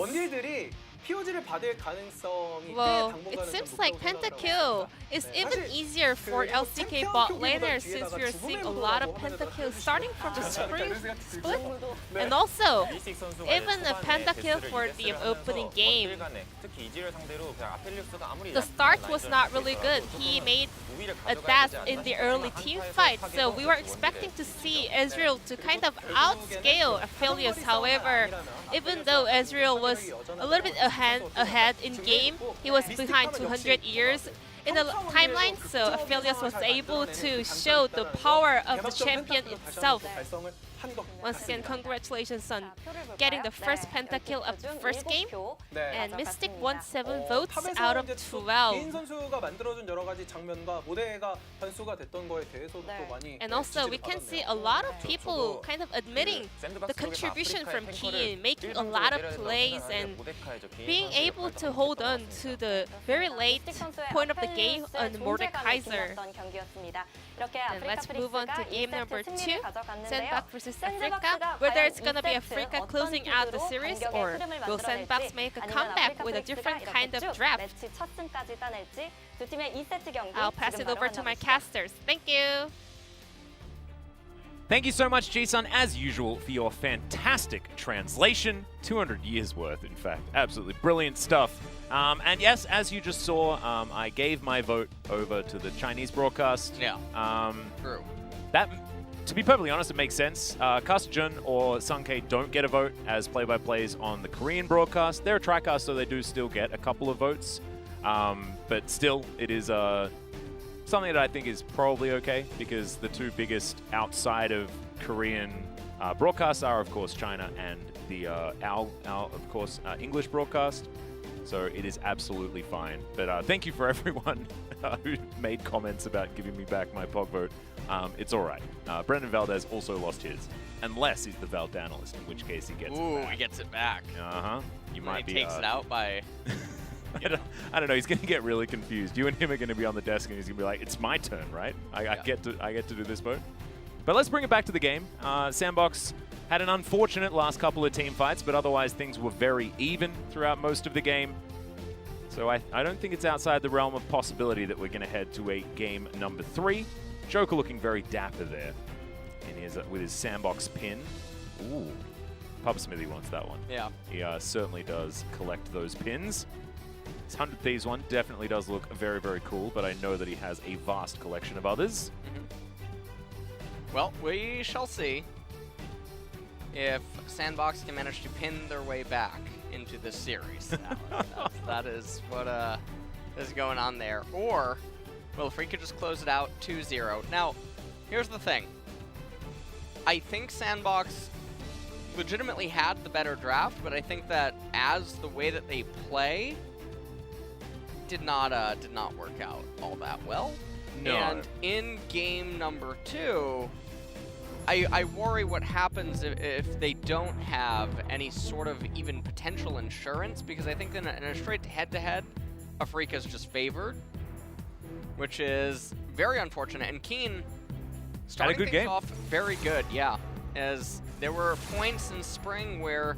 Well, it seems like pentakill is even easier for LCK bot laners since we are seeing a lot of pentakills starting from the Spring Split. And also, even a pentakill for the opening game. The start was not really good. He made a dash in the early team fight, so we were expecting to see Ezreal to kind of outscale Aphelios. However, even though Ezreal was a little bit ahead in game, he was behind 200 years. in the timeline, so Aphelios was able to show the power of the champion itself. Once again, congratulations on getting the first pentakill of the first game. And Mystic won 7 votes out of 12. 선수가 만들어준 여러 가지 장면과 모델가 변수가 됐던 거에 대해서도 또 많이 And also, we can see a lot of people kind of admitting the contribution from Keen, making a lot of plays and being able to hold on to the very late point of the game on Mordekaiser. And let's move on to game number 2, Sandbox versus Africa. Whether it's gonna be Africa closing out the series, or will Sandbox make a comeback with a different kind of draft? I'll pass it over to my casters. Thank you. Thank you so much, Jason, as usual, for your fantastic translation. 200 years worth, in fact. Absolutely brilliant stuff. And yes, as you just saw, I gave my vote over to the Chinese broadcast. Yeah, true. That, to be perfectly honest, it makes sense. Jun or Sunkei don't get a vote as play-by-plays on the Korean broadcast. They're a TriCast, so they do still get a couple of votes. But still, it is something that I think is probably okay, because the two biggest outside of Korean broadcasts are, of course, China and the of course, English broadcast. So it is absolutely fine. But thank you for everyone who made comments about giving me back my POG vote. It's all right. Brendan Valdez also lost his, unless he's the Vald analyst, in which case he gets it back. He gets it back. You might be. He takes it out by. I don't know. He's going to get really confused. You and him are going to be on the desk, and he's going to be like, "It's my turn, right? I get to do this vote." But let's bring it back to the game. Sandbox had an unfortunate last couple of team fights, but otherwise things were very even throughout most of the game. So I don't think it's outside the realm of possibility that we're going to head to a game number 3. Joker looking very dapper there with his Sandbox pin. Ooh, Pub Smithy wants that one. Yeah. He certainly does collect those pins. His 100 Thieves one definitely does look very, very cool, but I know that he has a vast collection of others. Well, we shall see if Sandbox can manage to pin their way back into this series. That is what is going on there. Or, well, if we could just close it out 2-0. Now, here's the thing. I think Sandbox legitimately had the better draft, but I think that as the way that they play did not work out all that well. No. And in game number 2, I worry what happens if they don't have any sort of even potential insurance, because I think in a straight head-to-head, Afrika's just favored, which is very unfortunate. And Keen starting things game. off very good, yeah, as there were points in spring where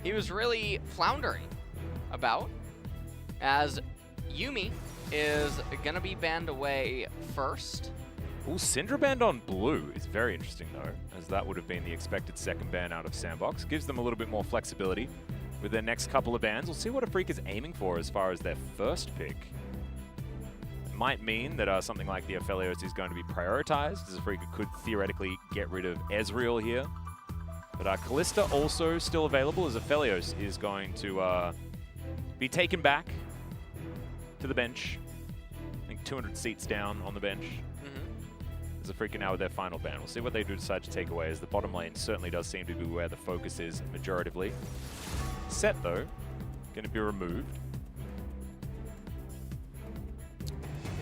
he was really floundering about, as Yumi is going to be banned away first. Ooh, Syndra banned on blue is very interesting, though, as that would have been the expected second ban out of Sandbox. Gives them a little bit more flexibility with their next couple of bans. We'll see what Afrika's aiming for as far as their first pick. It might mean that something like the Aphelios is going to be prioritized, as Afrika could theoretically get rid of Ezreal here. But Kalista also still available, as Aphelios is going to be taken back to the bench. I think 200 seats down on the bench. As Afrika now with their final ban. We'll see what they do decide to take away, as the bottom lane certainly does seem to be where the focus is majoritively. Set, though, going to be removed.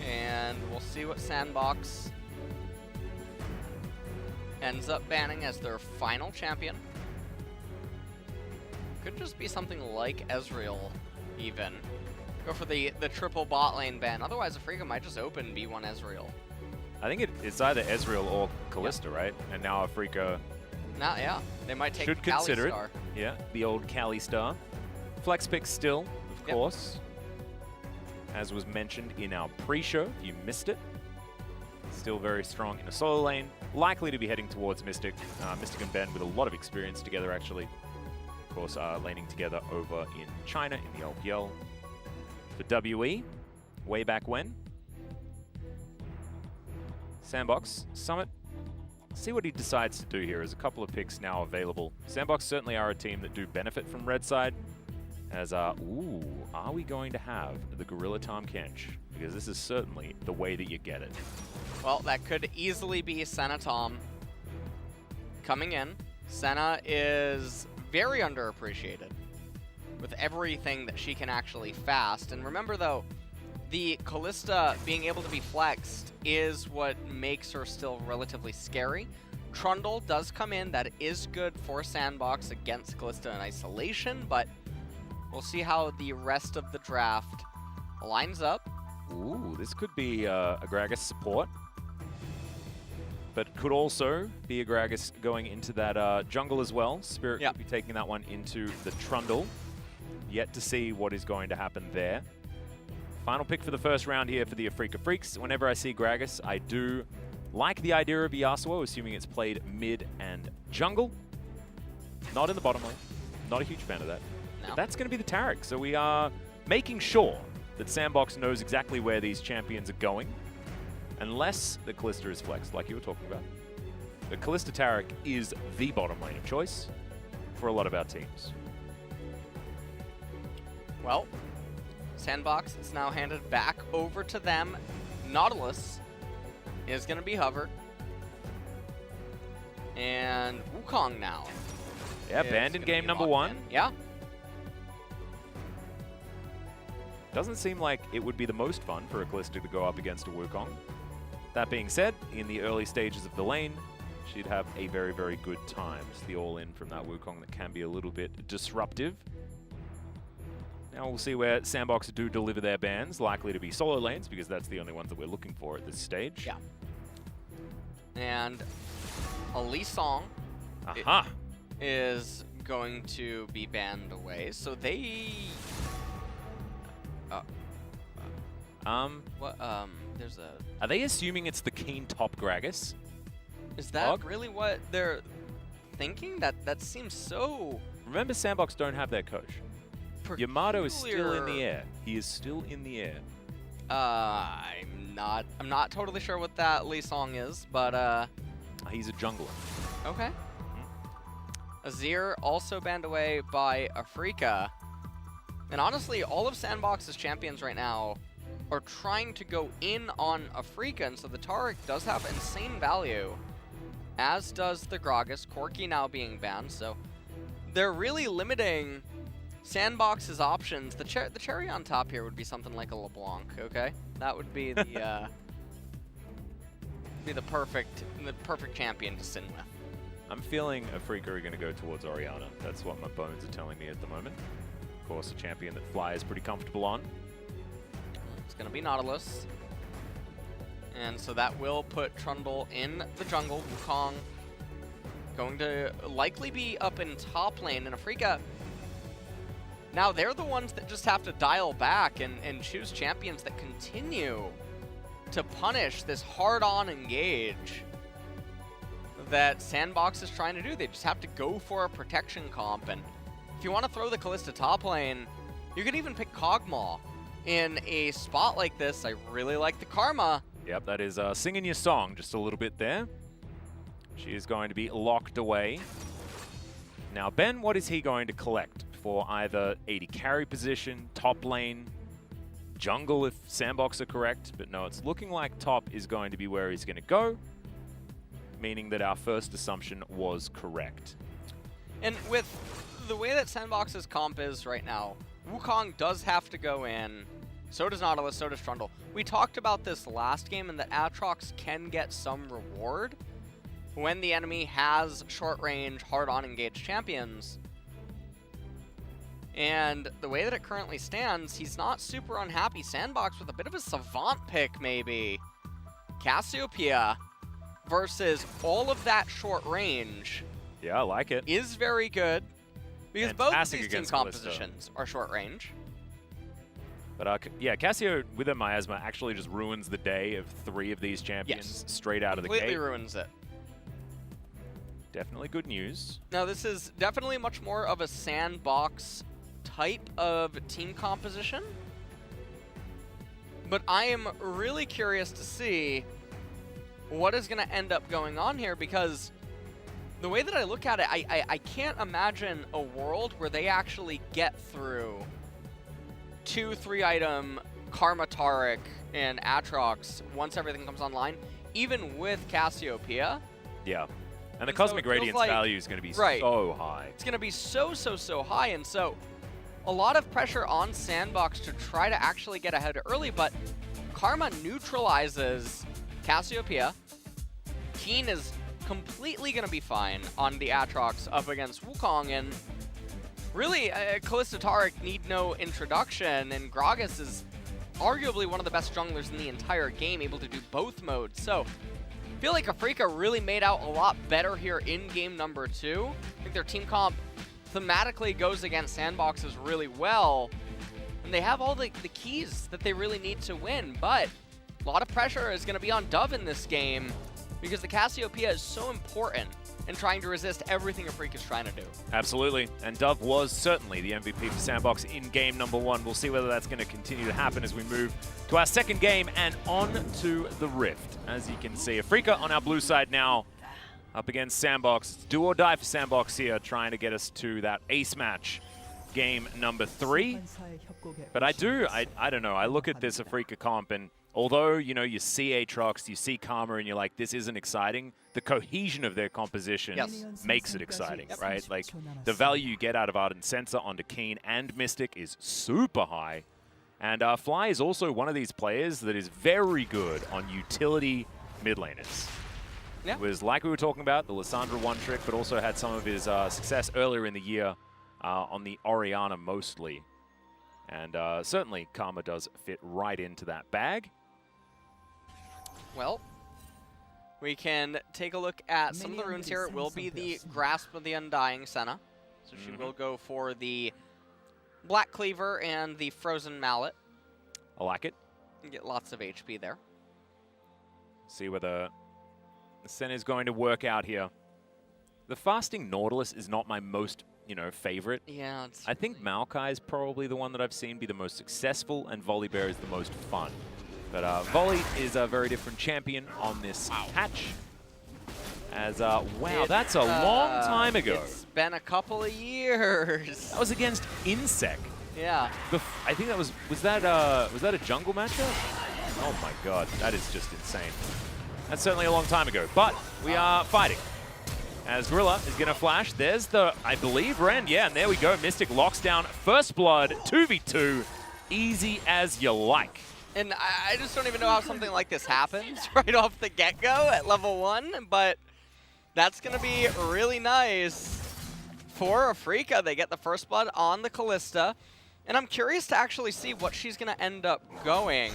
And we'll see what Sandbox ends up banning as their final champion. Could just be something like Ezreal, even. Go for the triple bot lane ban. Otherwise, Afrika might just open B1 Ezreal. I think it's either Ezreal or Kalista, right? And now Afrika Yeah, they might take should consider Alistar. it. Yeah, the old Kali Star. Flex pick still, of course. As was mentioned in our pre-show, if you missed it. Still very strong in the solo lane. Likely to be heading towards Mystic. Mystic and Ben with a lot of experience together, actually. Of course, laning together over in China in the LPL. For WE, way back when. Sandbox, Summit, see what he decides to do here. There's a couple of picks now available. Sandbox certainly are a team that do benefit from red side, As, ooh, are we going to have the Gorilla Tom Kench? Because this is certainly the way that you get it. Well, that could easily be Senna Tom coming in. Senna is very underappreciated with everything that she can actually fast. And remember, though, the Kalista being able to be flexed is what makes her still relatively scary. Trundle does come in. That is good for Sandbox against Kalista in isolation, but we'll see how the rest of the draft lines up. Ooh, this could be a Gragas support. But could also be a Gragas going into that jungle as well. Spirit could be taking that one into the Trundle. Yet to see what is going to happen there. Final pick for the first round here for the Afrika Freaks. Whenever I see Gragas, I do like the idea of Yasuo, assuming it's played mid and jungle. Not in the bottom lane. Not a huge fan of that. No. But that's going to be the Taric. So we are making sure that Sandbox knows exactly where these champions are going. Unless the Kalista is flexed, like you were talking about. The Kalista Taric is the bottom lane of choice for a lot of our teams. Well, Sandbox is now handed back over to them. Nautilus is going to be hover. And Wukong now. Yeah, banned in game number 1. Yeah. Doesn't seem like it would be the most fun for a Kalista to go up against a Wukong. That being said, in the early stages of the lane, she'd have a very, very good time. It's the all-in from that Wukong that can be a little bit disruptive. Now we'll see where Sandbox do deliver their bans, likely to be solo lanes, because that's the only ones that we're looking for at this stage. Yeah. And a Lee Song is going to be banned away. So they... there's a... Are they assuming it's the Keen top Gragas? Is that really what they're thinking? That seems so... Remember, Sandbox don't have their coach. Yamato is still in the air. He is still in the air. I'm not totally sure what that Lee Song is, but he's a jungler. Okay. Azir also banned away by Afrika. And honestly, all of Sandbox's champions right now are trying to go in on Afrika, and so the Taric does have insane value, as does the Gragas. Corki now being banned, so they're really limiting Sandbox's options. The cherry on top here would be something like a LeBlanc, okay? That would be the the perfect champion to sin with. I'm feeling Afrika are going to go towards Orianna. That's what my bones are telling me at the moment. Of course, a champion that Fly is pretty comfortable on. It's going to be Nautilus. And so that will put Trundle in the jungle. Wukong going to likely be up in top lane. And Afrika, now they're the ones that just have to dial back and choose champions that continue to punish this hard-on engage that Sandbox is trying to do. They just have to go for a protection comp. And if you want to throw the Kalista top lane, you could even pick Kog'Maw. In a spot like this, I really like the Karma. Yep, that is singing your song just a little bit there. She is going to be locked away. Now, Ben, what is he going to collect for either AD carry position, top lane, jungle if Sandbox are correct? But no, it's looking like top is going to be where he's going to go, meaning that our first assumption was correct. And with the way that Sandbox's comp is right now, Wukong does have to go in. So does Nautilus, so does Trundle. We talked about this last game, and that Aatrox can get some reward when the enemy has short-range, hard-on engaged champions. And the way that it currently stands, he's not super unhappy. Sandbox with a bit of a savant pick, maybe. Cassiopeia versus all of that short range. Yeah, I like it. Is very good. Because both of these team Kalista compositions are short range. But yeah, Cassio with a miasma actually just ruins the day of 3 of these champions straight out of the gate. Completely ruins it. Definitely good news. Now this is definitely much more of a Sandbox type of team composition. But I am really curious to see what is going to end up going on here, because the way that I look at it, I can't imagine a world where they actually get through 2-3 item Karma Taric and Aatrox once everything comes online, even with Cassiopeia. Yeah. And the And so Cosmic it feels Radiance like- value is going to be right. so high. It's going to be so high, and so a lot of pressure on Sandbox to try to actually get ahead early, but Karma neutralizes Cassiopeia. Keen is completely going to be fine on the Aatrox up against Wukong, and really, Kalista Taric need no introduction, and Gragas is arguably one of the best junglers in the entire game, able to do both modes. So I feel like Afrika really made out a lot better here in game number 2. I think their team comp thematically goes against Sandboxes really well, and they have all the keys that they really need to win, but a lot of pressure is going to be on Dove in this game because the Cassiopeia is so important in trying to resist everything Afrika is trying to do. Absolutely. And Dove was certainly the MVP for Sandbox in game number 1. We'll see whether that's going to continue to happen as we move to our second game and on to the Rift. As you can see, Afrika on our blue side now up against Sandbox. It's do or die for Sandbox here, trying to get us to that ace match, game number 3. But I don't know, I look at this Afrika comp, and although, you know, you see Aatrox, you see Karma, and you're like, this isn't exciting, the cohesion of their composition makes it exciting, right? Like, the value you get out of Ardent Sensor onto Keen and Mystic is super high. And Fly is also one of these players that is very good on utility mid laners. Yeah. It was like we were talking about, the Lissandra one trick, but also had some of his success earlier in the year on the Orianna mostly. And certainly Karma does fit right into that bag. Well, we can take a look at some of the runes here. It will be the Grasp of the Undying Senna. So she will go for the Black Cleaver and the Frozen Mallet. I like it. You get lots of HP there. See whether the Senna is going to work out here. The Fasting Nautilus is not my most, you know, favorite. Yeah, I think Maokai is probably the one that I've seen be the most successful, and Volibear is the most fun. But Volley is a very different champion on this patch. As, wow, that's a long time ago. It's been a couple of years. That was against Insec. Yeah. I think that was that a jungle matchup? Oh my god, that is just insane. That's certainly a long time ago, but we are fighting. As Gorilla is going to flash. There's the, I believe, Rend. Yeah, and there we go. Mystic locks down First Blood, 2v2. Easy as you like. And I just don't even know how something like this happens right off the get-go at level 1, but that's going to be really nice for Afrika. They get the First Blood on the Kalista, and I'm curious to actually see what she's going to end up going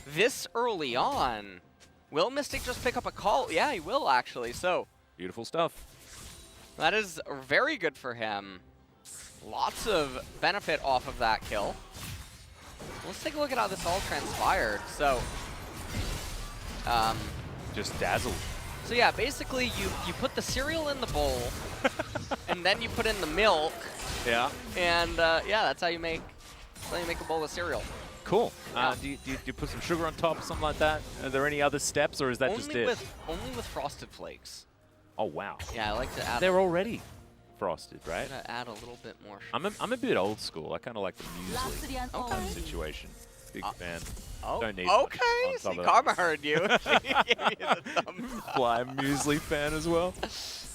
this early on. Will Mystic just pick up a call? Yeah, he will, actually, so... Beautiful stuff. That is very good for him. Lots of benefit off of that kill. Let's take a look at how this all transpired. So, just dazzled. So yeah, basically you put the cereal in the bowl, and then you put in the milk. Yeah. And yeah, that's how you make a bowl of cereal. Cool. Do you put some sugar on top or something like that? Are there any other steps, or is that just it? Only with Frosted Flakes. Oh wow. Yeah, I like to add. They're already frosted, right? I'm gonna add a little bit more. I'm a bit old school. I kind of like the muesli situation. Big fan. Oh, Don't need okay. much on top See, of Karma that. heard you. She gave you the thumbs up. Fly muesli fan as well.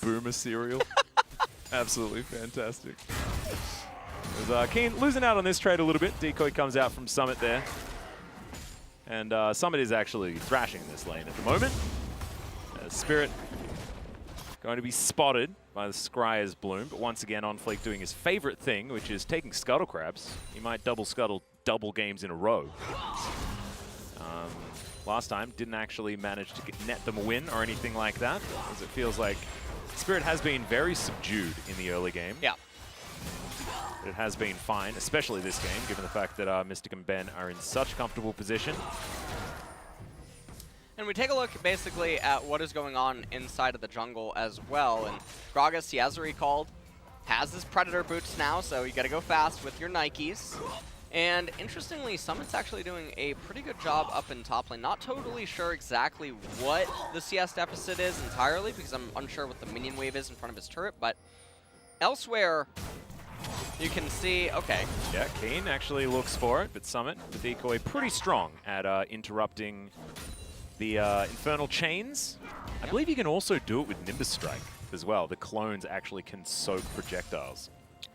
Boomer cereal. Absolutely fantastic. There's Keen losing out on this trade a little bit. Decoy comes out from Summit there. And Summit is actually thrashing this lane at the moment. Spirit going to be spotted by the Scryer's Bloom, but once again on Fleek doing his favorite thing, which is taking Scuttle Crabs. He might double Scuttle double games in a row. Last time didn't actually manage to net them a win or anything like that, as it feels like Spirit has been very subdued in the early game. Yeah. But it has been fine, especially this game, given the fact that Mystic and Ben are in such comfortable position. And we take a look basically at what is going on inside of the jungle as well. And Gragas, he has recalled, has his Predator boots now, so you gotta go fast with your Nikes. And interestingly, Summit's actually doing a pretty good job up in top lane. Not totally sure exactly what the CS deficit is entirely, because I'm unsure what the minion wave is in front of his turret, but elsewhere, you can see, okay. Yeah, Kane actually looks for it, but Summit, the decoy, pretty strong at interrupting the Infernal Chains. I believe you can also do it with Nimbus Strike as well. The clones actually can soak projectiles,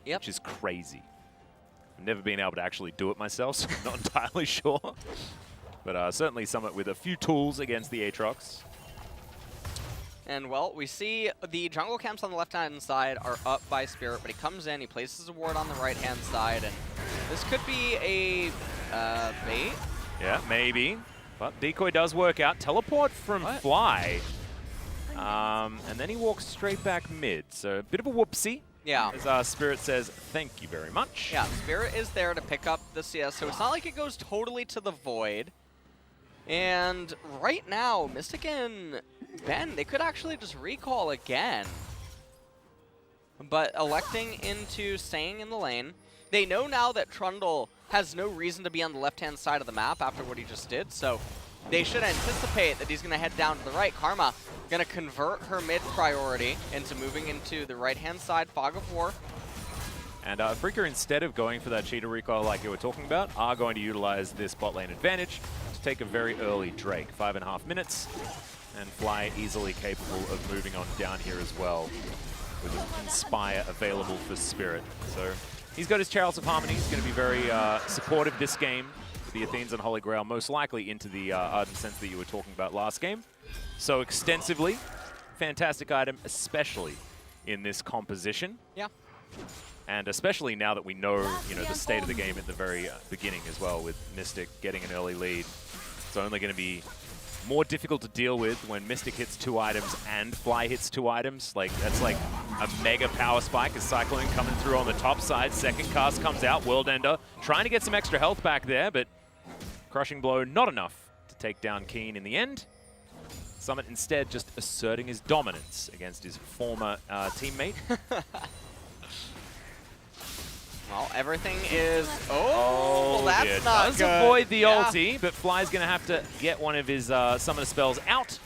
which is crazy. I've never been able to actually do it myself, so I'm not entirely sure. But certainly Summit with a few tools against the Aatrox. And, well, we see the jungle camps on the left-hand side are up by Spirit, but he comes in, he places a ward on the right-hand side, and this could be a bait. Yeah, maybe. But decoy does work out. Teleport from Fly. And then he walks straight back mid, so a bit of a whoopsie. Yeah. As Spirit says, thank you very much. Yeah, Spirit is there to pick up the CS, so it's not like it goes totally to the void. And right now, Mystic and Ben, they could actually just recall again. But electing into staying in the lane. They know now that Trundle has no reason to be on the left-hand side of the map after what he just did, so they should anticipate that he's going to head down to the right. Karma going to convert her mid priority into moving into the right-hand side Fog of War. And Freaker, instead of going for that cheetah recoil like you were talking about, are going to utilize this bot lane advantage to take a very early Drake. 5.5 minutes, and Fly easily capable of moving on down here as well, with an Inspire available for Spirit. So he's got his Chariots of Harmony. He's going to be very supportive this game with the Athenes and Holy Grail, most likely into the Ardent Sense that you were talking about last game. So extensively, fantastic item, especially in this composition. Yeah. And especially now that we know, the state of the game at the very beginning as well, with Mystic getting an early lead. It's only going to be more difficult to deal with when Mystic hits 2 items and Fly hits 2 items. That's like a mega power spike as Cyclone coming through on the top side. Second cast comes out, World Ender trying to get some extra health back there, but Crushing Blow not enough to take down Keen in the end. Summit instead just asserting his dominance against his former teammate. Well, everything is... Oh, well, that's not does good. avoid the ulti, but Fly's going to have to get one of his summoner spells out.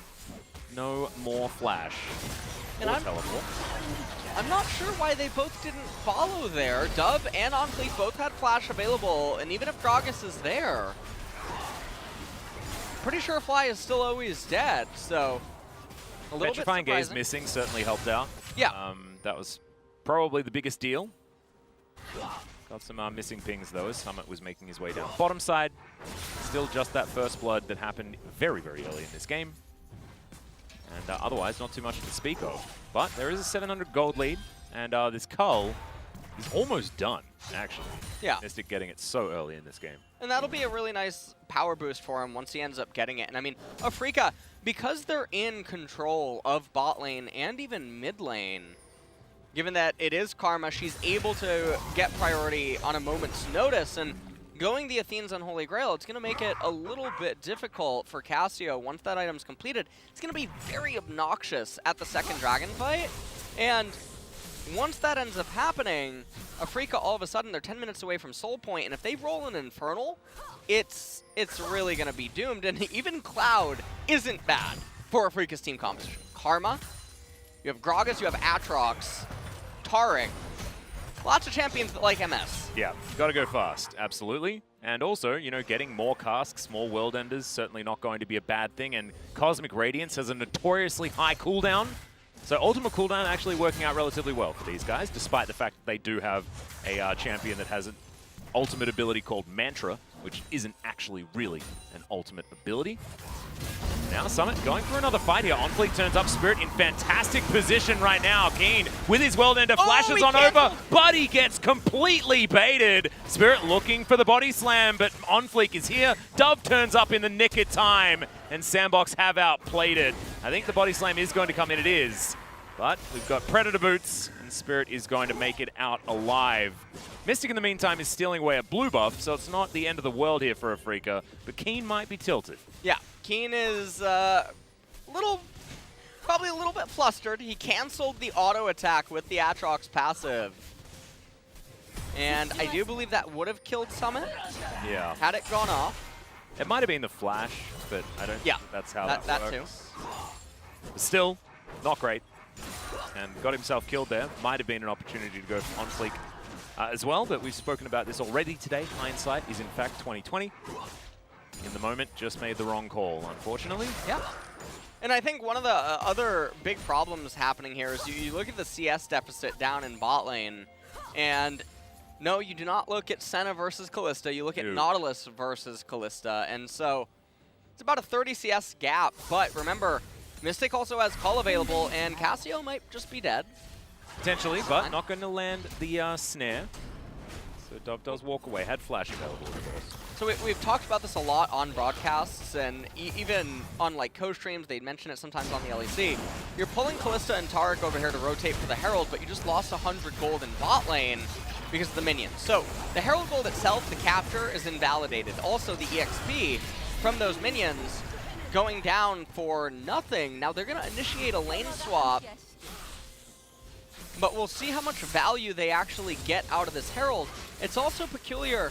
No more flash. And or teleport. I'm not sure why they both didn't follow there. Dub and Enclave both had flash available, and even if Gragas is there, pretty sure Fly is still always dead, so a little Petrifying bit Gaze surprising. missing certainly helped out. Yeah. That was probably the biggest deal. Got some missing pings though as Summit was making his way down bottom side. Still just that first blood that happened very, very early in this game. And otherwise, not too much to speak of. But there is a 700 gold lead, and this cull is almost done, actually. Yeah. Mystic getting it so early in this game. And that'll be a really nice power boost for him once he ends up getting it. And I mean, Afrika, because they're in control of bot lane and even mid lane, given that it is Karma, she's able to get priority on a moment's notice. And going the Athene's Unholy Grail, it's going to make it a little bit difficult for Cassio once that item's completed. It's going to be very obnoxious at the second dragon fight. And once that ends up happening, Afrika, all of a sudden, they're 10 minutes away from Soul Point, and if they roll an Infernal, it's really going to be doomed. And even Cloud isn't bad for Afrika's team composition. Karma, you have Gragas, you have Aatrox, Taric, lots of champions that like MS. Yeah, gotta go fast, absolutely. And also, getting more casks, more World Enders, certainly not going to be a bad thing. And Cosmic Radiance has a notoriously high cooldown. So ultimate cooldown actually working out relatively well for these guys, despite the fact that they do have a champion that has an ultimate ability called Mantra, which isn't actually really an ultimate ability. Now Summit going for another fight here. Onfleek turns up, Spirit in fantastic position right now. Keen with his World Ender flashes on over, but he gets completely baited. Spirit looking for the body slam, but Onfleek is here. Dove turns up in the nick of time, and Sandbox have outplayed it. I think the body slam is going to come in, it is. But we've got Predator Boots, and Spirit is going to make it out alive. Mystic, in the meantime, is stealing away a blue buff, so it's not the end of the world here for Afrika, but Keen might be tilted. Yeah, Keen is probably a little bit flustered. He canceled the auto attack with the Aatrox passive. And I do believe that would have killed Summit. Yeah. Had it gone off. It might have been the flash, but I don't think that's how that works. That too. But still, not great. And got himself killed there. Might have been an opportunity to go on fleek as well, but we've spoken about this already today. Hindsight is in fact 20/20. In the moment, just made the wrong call, unfortunately. Yeah. And I think one of the other big problems happening here is you look at the CS deficit down in bot lane, and no, you do not look at Senna versus Kalista. You look at Nautilus versus Kalista, and so it's about a 30 CS gap. But remember, Mystic also has Cull available, and Cassio might just be dead. Potentially, but not going to land the snare. So Dove does walk away. Had flash available, of course. So we've talked about this a lot on broadcasts, and even on like co-streams, they'd mention it sometimes on the LEC. You're pulling Kalista and Taric over here to rotate for the Herald, but you just lost 100 gold in bot lane because of the minions. So the Herald gold itself, the capture, is invalidated. Also, the EXP from those minions going down for nothing. Now they're going to initiate a lane swap, but we'll see how much value they actually get out of this Herald. It's also peculiar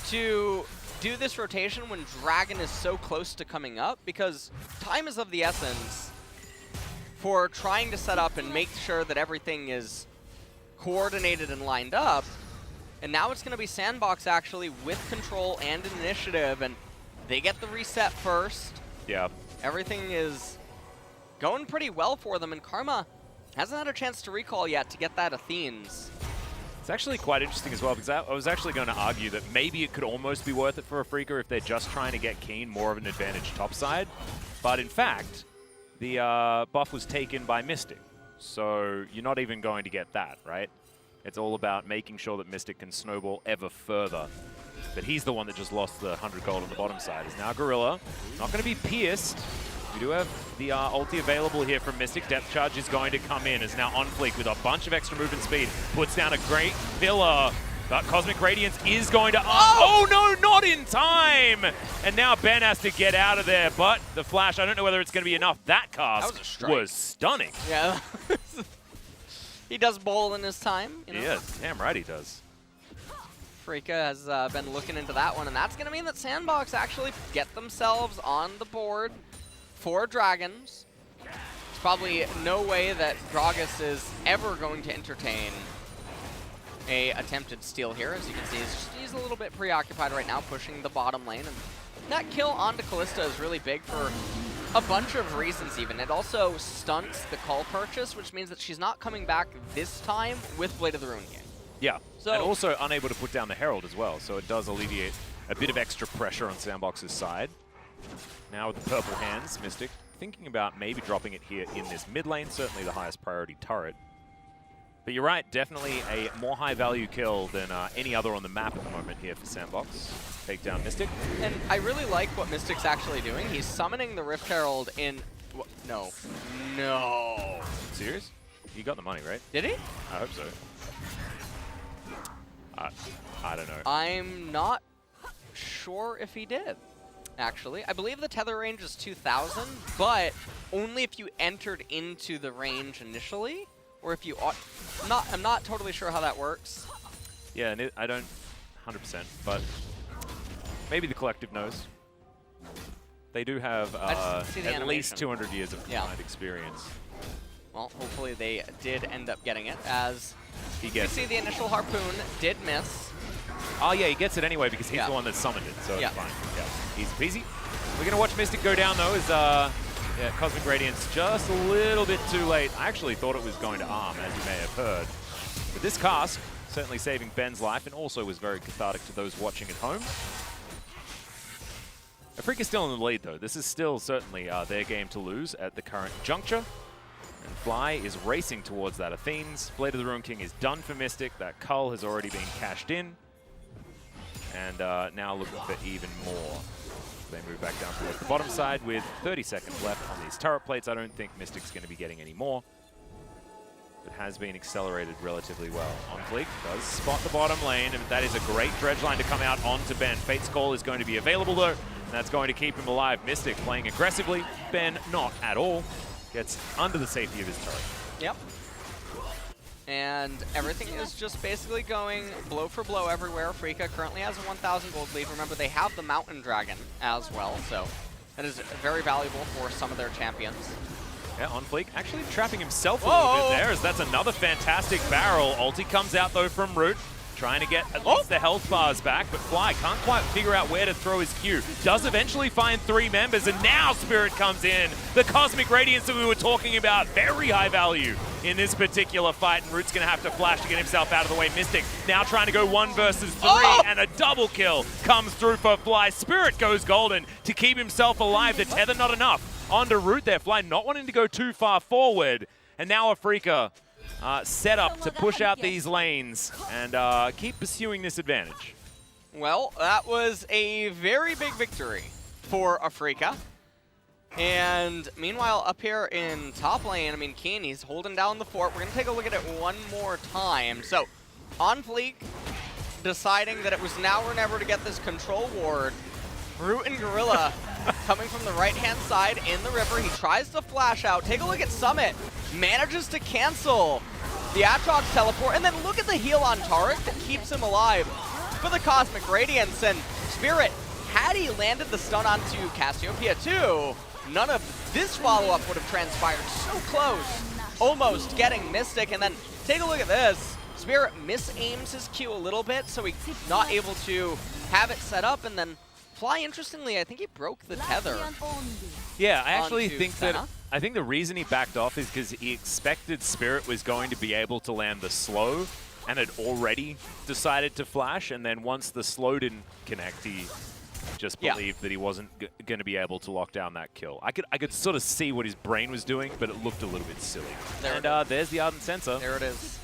to do this rotation when Dragon is so close to coming up, because time is of the essence for trying to set up and make sure that everything is coordinated and lined up. And now it's going to be Sandbox actually with control and initiative, and they get the reset first. Yeah. Everything is going pretty well for them, and Karma hasn't had a chance to recall yet to get that Athenes. It's actually quite interesting as well, because I was actually going to argue that maybe it could almost be worth it for a Freaker if they're just trying to get Keen more of an advantage topside. But in fact, the buff was taken by Mystic, so you're not even going to get that, right? It's all about making sure that Mystic can snowball ever further. But he's the one that just lost the 100 gold on the bottom side. Is now Gorilla. Not going to be pierced. We do have the ulti available here from Mystic. Depth Charge is going to come in. Is now on fleek with a bunch of extra movement speed. Puts down a great pillar. But Cosmic Radiance is going to... Oh no, not in time! And now Ben has to get out of there. But the flash, I don't know whether it's going to be enough. That cast was stunning. Yeah. He does bowl in his time. You know? He is. Damn right he does. Frika has been looking into that one, and that's going to mean that Sandbox actually get themselves on the board for Dragons. There's probably no way that Gragas is ever going to entertain a attempted steal here. As you can see, he's a little bit preoccupied right now, pushing the bottom lane. And that kill onto Kalista is really big for a bunch of reasons even. It also stunts the Cull purchase, which means that she's not coming back this time with Blade of the Rune King. Yeah, so, and also unable to put down the Herald as well, so it does alleviate a bit of extra pressure on Sandbox's side. Now with the purple hands, Mystic thinking about maybe dropping it here in this mid lane, certainly the highest priority turret. But you're right, definitely a more high value kill than any other on the map at the moment here for Sandbox. Take down Mystic. And I really like what Mystic's actually doing. He's summoning the Rift Herald in... No. No. Serious? You got the money, right? Did he? I hope so. I don't know. I'm not sure if he did, actually. I believe the tether range is 2,000, but only if you entered into the range initially, or if you... I'm not totally sure how that works. Yeah, and I don't 100%, but maybe the collective knows. They do have at least 200 years of combined experience. Well, hopefully they did end up getting it, as he gets you see the initial harpoon did miss. Oh yeah, he gets it anyway because he's the one that summoned it, so it's fine. Yeah, easy peasy. We're going to watch Mystic go down though, as Cosmic Radiance just a little bit too late. I actually thought it was going to arm, as you may have heard. But this cast certainly saving Ben's life, and also was very cathartic to those watching at home. Afrika's still in the lead though. This is still certainly their game to lose at the current juncture. And Fly is racing towards that Athenes. Blade of the Rune King is done for Mystic. That Cull has already been cashed in. And now looking for even more. They move back down towards the bottom side with 30 seconds left on these turret plates. I don't think Mystic's going to be getting any more. It has been accelerated relatively well. On fleek, does spot the bottom lane, and that is a great dredge line to come out onto Ben. Fate's Call is going to be available though, and that's going to keep him alive. Mystic playing aggressively, Ben not at all. Gets under the safety of his turret. Yep. And everything is just basically going blow for blow everywhere. Afrika currently has a 1,000 gold lead. Remember, they have the Mountain Dragon as well, so that is very valuable for some of their champions. Yeah, on Fleek actually trapping himself a little bit there, as that's another fantastic barrel. Ulti comes out though from Root, trying to get at least the health bars back, but Fly can't quite figure out where to throw his Q. Does eventually find 3 members, and now Spirit comes in. The Cosmic Radiance that we were talking about, very high value in this particular fight, and Root's gonna have to flash to get himself out of the way. Mystic now trying to go 1 versus 3, and a double kill comes through for Fly. Spirit goes golden to keep himself alive. The tether not enough onto Root there. Fly not wanting to go too far forward, and now Afrika set up to push out these lanes and keep pursuing this advantage. Well, that was a very big victory for Afrika. And meanwhile, up here in top lane, I mean, Keen, he's holding down the fort. We're going to take a look at it one more time. So, on Fleek, deciding that it was now or never to get this control ward. Root and Gorilla coming from the right-hand side in the river. He tries to flash out. Take a look at Summit. Manages to cancel the Aatrox teleport. And then look at the heal on Taric that keeps him alive for the Cosmic Radiance. And Spirit, had he landed the stun onto Cassiopeia too, none of this follow-up would have transpired. So close. Almost getting Mystic. And then take a look at this. Spirit misaims his Q a little bit, so he's not able to have it set up. And then Fly, interestingly, I think he broke the tether. Yeah, I actually think that I think the reason he backed off is because he expected Spirit was going to be able to land the slow and had already decided to flash, and then once the slow didn't connect, he just believed that he wasn't going to be able to lock down that kill. I could sort of see what his brain was doing, but it looked a little bit silly. There's the Ardent Sensor. There it is.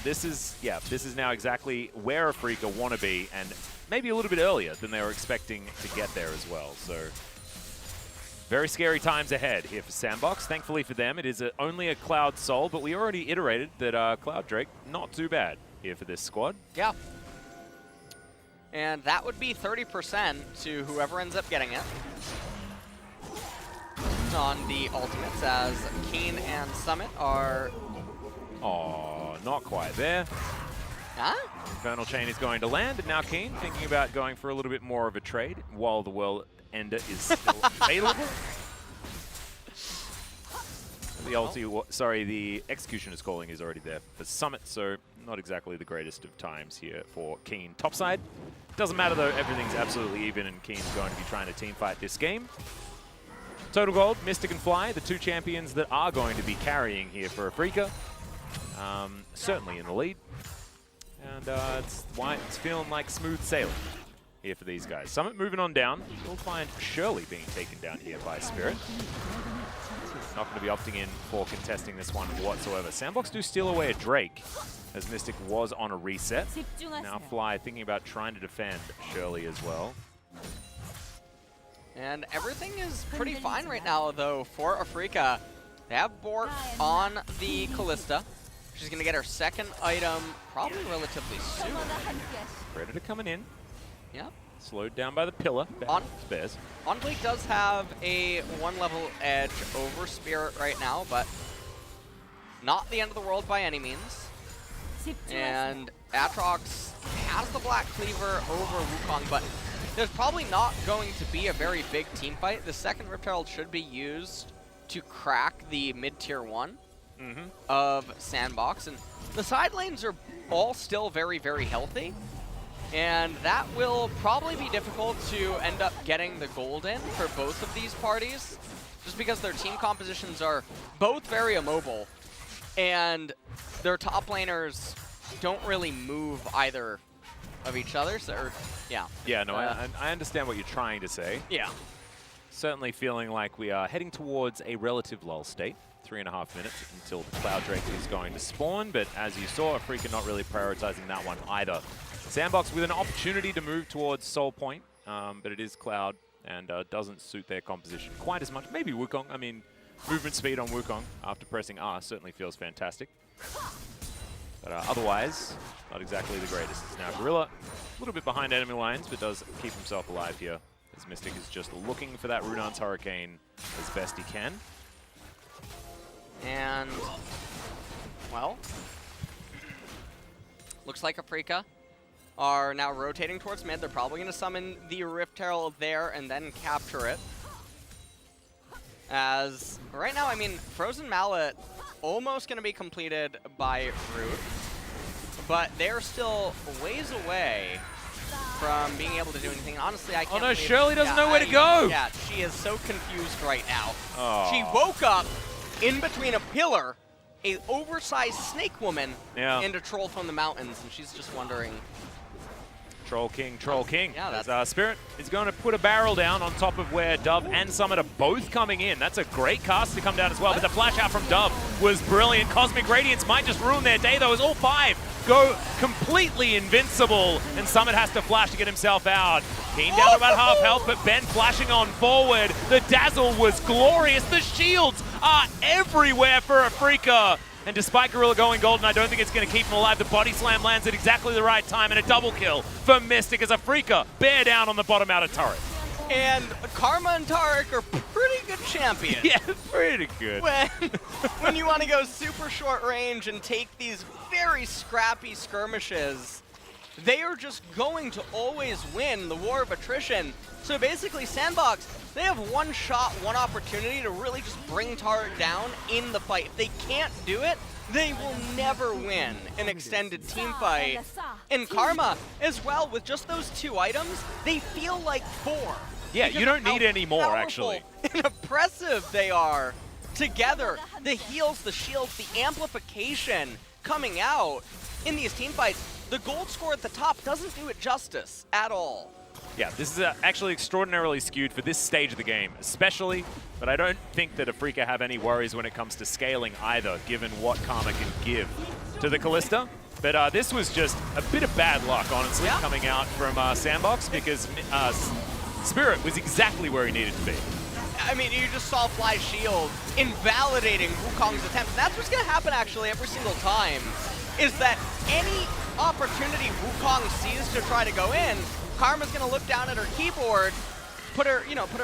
This is now exactly where Afrika want to be, and maybe a little bit earlier than they were expecting to get there as well. So very scary times ahead here for Sandbox. Thankfully for them, it is only a Cloud Soul, but we already iterated that Cloud Drake, not too bad here for this squad. Yeah. And that would be 30% to whoever ends up getting it. On the ultimates, as Keen and Summit are... Oh, not quite there. Huh? Infernal Chain is going to land, and now Keen thinking about going for a little bit more of a trade while the World Ender is still available. The Executioner's Calling is already there for Summit, so not exactly the greatest of times here for Keen. Topside, doesn't matter though, everything's absolutely even, and Keen's going to be trying to team fight this game. Total Gold, Mystic and Fly, the 2 champions that are going to be carrying here for Afrika. Certainly in the lead. And it's feeling like smooth sailing here for these guys. Summit moving on down. We'll find Shirley being taken down here by Spirit. Not going to be opting in for contesting this one whatsoever. Sandbox do steal away a Drake, as Mystic was on a reset. Now Fly thinking about trying to defend Shirley as well. And everything is pretty fine right now, though, for Afrika. They have Bork on the Callista. She's going to get her second item probably relatively soon. Predator coming in. Yep. Slowed down by the pillar. Spares. Onfleek does have a 1-level edge over Spirit right now, but not the end of the world by any means. And Aatrox has the Black Cleaver over Wukong, but there's probably not going to be a very big team fight. The second Rift Herald should be used to crack the mid-tier 1 of Sandbox. And the side lanes are all still very, very healthy. And that will probably be difficult to end up getting the gold in for both of these parties, just because their team compositions are both very immobile, and their top laners don't really move either of each other. So, yeah. Yeah, no, I understand what you're trying to say. Yeah. Certainly feeling like we are heading towards a relative lull state. 3.5 minutes until the Cloud Drake is going to spawn, but as you saw, Afrika not really prioritizing that one either. Sandbox with an opportunity to move towards Soul Point, but it is Cloud and doesn't suit their composition quite as much. Maybe Wukong. I mean, movement speed on Wukong after pressing R certainly feels fantastic. But otherwise, not exactly the greatest. Now Gorilla, a little bit behind enemy lines, but does keep himself alive here, as Mystic is just looking for that Runan's Hurricane as best he can. And, well, Looks like Afrika are now rotating towards mid. They're probably going to summon the Rift Herald there and then capture it. As right now, I mean, Frozen Mallet almost going to be completed by Root, but they're still ways away from being able to do anything. Honestly, I can't. Oh no, believe, Shirley doesn't know where to go. Yeah, she is so confused right now. Oh. She woke up in between a pillar, a oversized snake woman, and a troll from the mountains, and she's just wondering. Troll King, Troll King. Yeah, that's As, Spirit is going to put a barrel down on top of where Dove and Summit are both coming in. That's a great cast to come down as well, but the flash out from Dove was brilliant. Cosmic Radiance might just ruin their day, though, as all 5 go completely invincible, and Summit has to flash to get himself out. Keen down to about half health, but Ben flashing on forward. The dazzle was glorious. The shields are everywhere for Afrika. And despite Gorilla going golden, I don't think it's going to keep him alive. The body slam lands at exactly the right time, and a double kill for Mystic as Afrika bear down on the bottom outer turret. And Karma and Taric are pretty good champions. Yeah, pretty good. When you want to go super short range and take these very scrappy skirmishes, they are just going to always win the war of attrition. So basically, Sandbox, they have one shot, one opportunity to really just bring Taric down in the fight. If they can't do it, they will never win an extended team fight. And Karma, as well, with just those 2 items, they feel like 4. Yeah, you don't need any more, actually. And oppressive they are together. The heals, the shields, the amplification coming out in these team fights. The gold score at the top doesn't do it justice at all. Yeah, this is actually extraordinarily skewed for this stage of the game, especially, but I don't think that Afrika have any worries when it comes to scaling either, given what Karma can give to the Callista. But this was just a bit of bad luck, honestly, coming out from Sandbox, because Spirit was exactly where he needed to be. I mean, you just saw Fly's shield invalidating Wukong's attempt. And that's what's going to happen, actually, every single time, is that any opportunity Wukong sees to try to go in, Karma's going to look down at her keyboard, put her